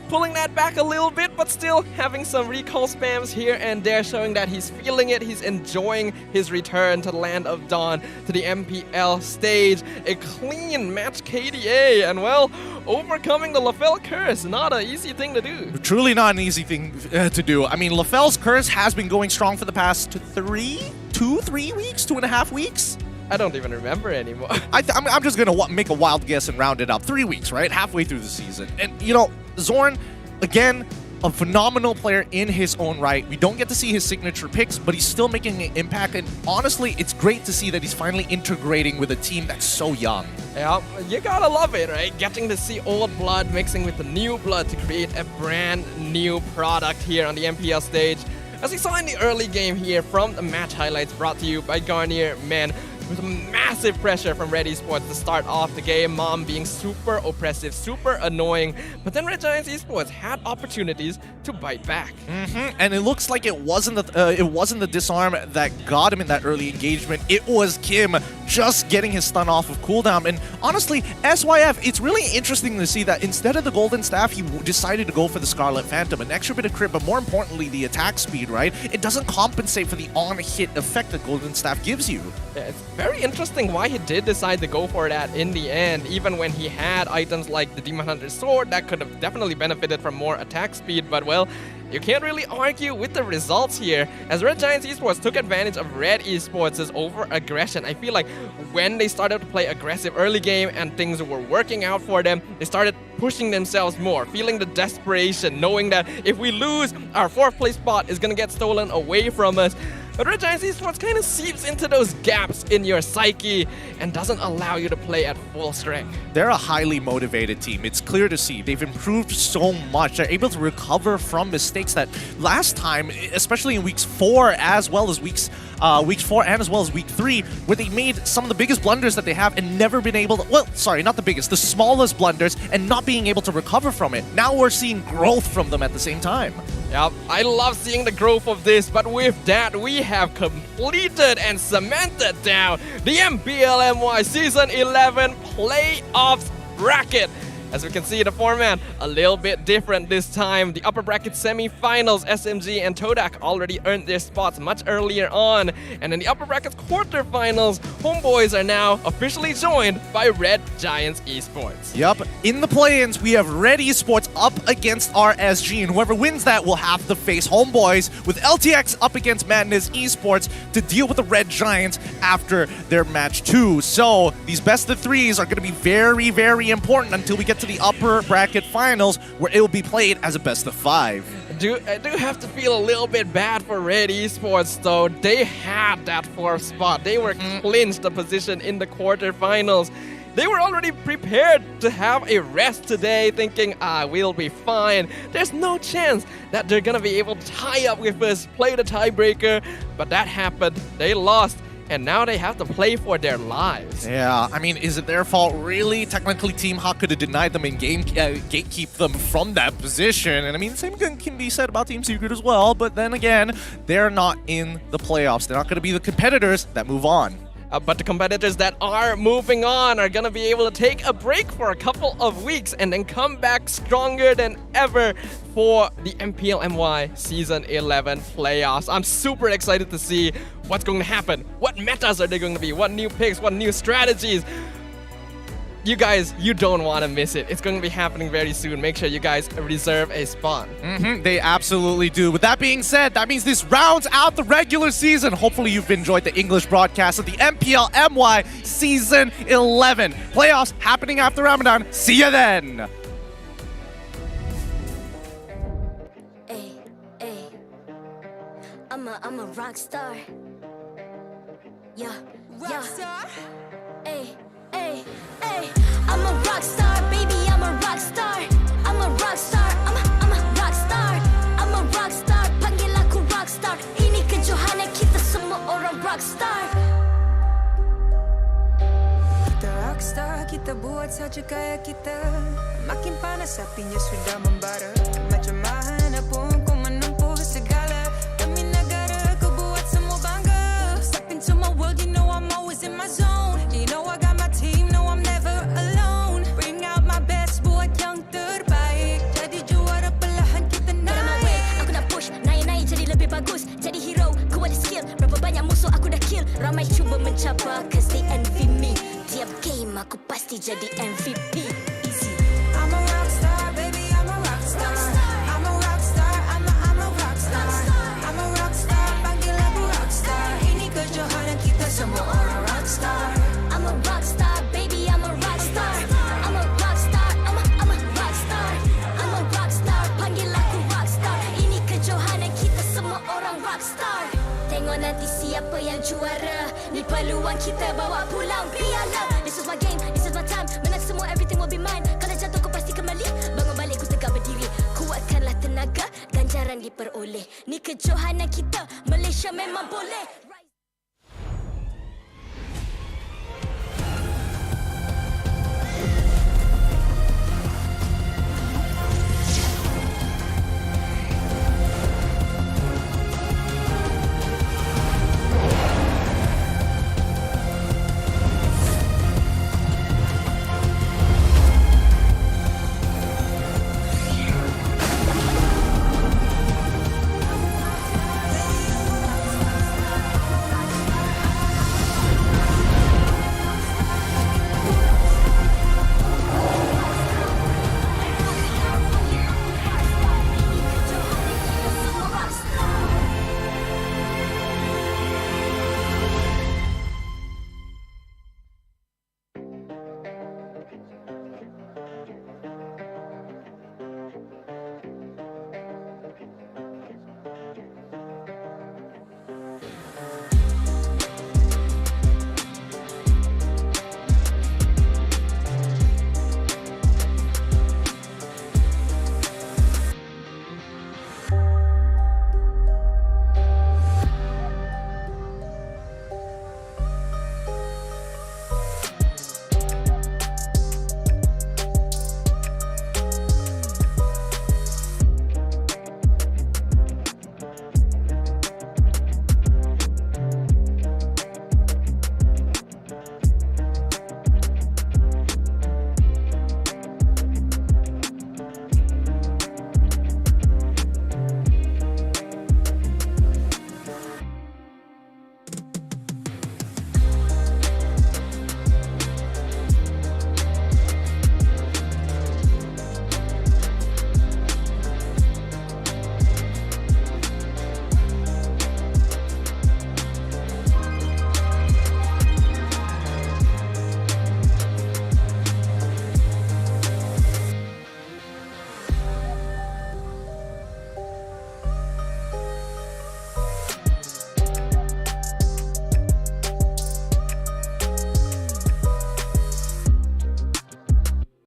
pulling that back a little bit, but still having some recall spams here and there, showing that he's feeling it. He's enjoying his return to the Land of Dawn, to the MPL stage. A clean match KDA, and well, overcoming the LaFell curse, not an easy thing to do. Truly not an easy thing to do. I mean, LaFell's curse has been going strong for the past 3 weeks, 2.5 weeks? I don't even remember anymore. I'm just going to make a wild guess and round it up. 3 weeks, right? Halfway through the season. And, you know, Zorn, again, a phenomenal player in his own right. We don't get to see his signature picks, but he's still making an impact. And honestly, it's great to see that he's finally integrating with a team that's so young. Yeah, you gotta love it, right? Getting to see old blood mixing with the new blood to create a brand new product here on the MPL stage. As we saw in the early game here from the match highlights brought to you by Garnier, man, with massive pressure from Red Esports to start off the game, Mom being super oppressive, super annoying, but then Red Giants Esports had opportunities to bite back. And it looks like it wasn't the disarm that got him in that early engagement. It was Kim just getting his stun off of cooldown. And honestly, SYF, it's really interesting to see that instead of the Golden Staff, he decided to go for the Scarlet Phantom. An extra bit of crit, but more importantly, the attack speed, right? It doesn't compensate for the on-hit effect that Golden Staff gives you. Yeah, it's very interesting why he did decide to go for that in the end, even when he had items like the Demon Hunter's Sword that could have definitely benefited from more attack speed, but well, you can't really argue with the results here, as Red Giants Esports took advantage of Red Esports' over-aggression. I feel like when they started to play aggressive early game and things were working out for them, they started pushing themselves more, feeling the desperation, knowing that if we lose, our 4th place spot is going to get stolen away from us. But Red Giants Esports kind of seeps into those gaps in your psyche and doesn't allow you to play at full strength. They're a highly motivated team. It's clear to see. They've improved so much. They're able to recover from mistakes that last time, especially in weeks 4 as well as weeks 4 and as well as week 3, where they made some of the biggest blunders that they have and never been able to, well, sorry, not the biggest, the smallest blunders, and not being able to recover from it. Now we're seeing growth from them at the same time. Yep, I love seeing the growth of this, but with that, we have completed and cemented down the MPL MY Season 11 Playoffs bracket. As we can see, the format a little bit different this time. The upper bracket semi-finals, SMG and Todak already earned their spots much earlier on. And in the upper bracket quarterfinals, Homeboys are now officially joined by Red Giants Esports. Yup, in the play-ins, we have Red Esports up against RSG, and whoever wins that will have to face Homeboys, with LTX up against Madness Esports to deal with the Red Giants after their match 2. So these best of threes are going to be very, very important until we get to the upper bracket finals, where it will be played as a best of 5. I do have to feel a little bit bad for Red Esports though. They had that 4th spot. They were clinched the position in the quarterfinals. They were already prepared to have a rest today, thinking, we'll be fine. There's no chance that they're gonna be able to tie up with us, play the tiebreaker, but that happened. They lost. And now they have to play for their lives. Yeah, I mean, is it their fault? Really? Technically, Team HAQ could have denied them in game, gatekeep them from that position. And I mean, the same can be said about Team Secret as well. But then again, they're not in the playoffs. They're not going to be the competitors that move on. But the competitors that are moving on are going to be able to take a break for a couple of weeks and then come back stronger than ever for the MPL MY Season 11 playoffs. I'm super excited to see what's going to happen. What metas are they going to be? What new picks? What new strategies? You guys, you don't want to miss it. It's going to be happening very soon. Make sure you guys reserve a spot. They absolutely do. With that being said, that means this rounds out the regular season. Hopefully you've enjoyed the English broadcast of the MPL MY Season 11. Playoffs happening after Ramadan. See ya then! I'm a rock star. Yeah, rock star. Ay. I'm a rock star, baby. I'm a rock star. I'm a rock star. I'm a rock star. I'm a rock star. Panggil aku rock star. Ini kejohanan kita semua orang rock star. Kita rock star, kita buat saja gaya kita. Makin panas apinya sudah membara. Macam mana pun kau menempuh segala. Demi negara kau buat semua bangga. Step into my world, you know I'm always in my zone. You know I got my team, no I'm never alone. Bring out my best, buat yang terbaik. Jadi juara perlahan kita naik. Aku nak push, naik-naik jadi lebih bagus. Jadi hero, ku ada skill. Berapa banyak musuh aku dah kill. Ramai cuba mencapai, cause they envy me. Tiap game aku pasti jadi MVP. Easy. I'm a rock star, baby, I'm a rock star. I'm a rock star, I'm a rock star. I'm a rock star, panggil aku rock star. Ini kejohanan kita semua orang rock star. I'm a rock star, baby, I'm a rock star. I'm a rock star, I'm a rock star. I'm a rock star, panggil aku rock star. Ini kejohanan kita semua orang rock star. Tengok nanti siapa yang juara. Ni peluang kita bawa pulang piala. This is my game, this is my time. Menang semua, everything will be mine. Kalau jatuh kau pasti kembali. Bangun balik ku tegak berdiri. Kuatkanlah tenaga, ganjaran diperoleh. Ni kejohanan kita, Malaysia memang boleh.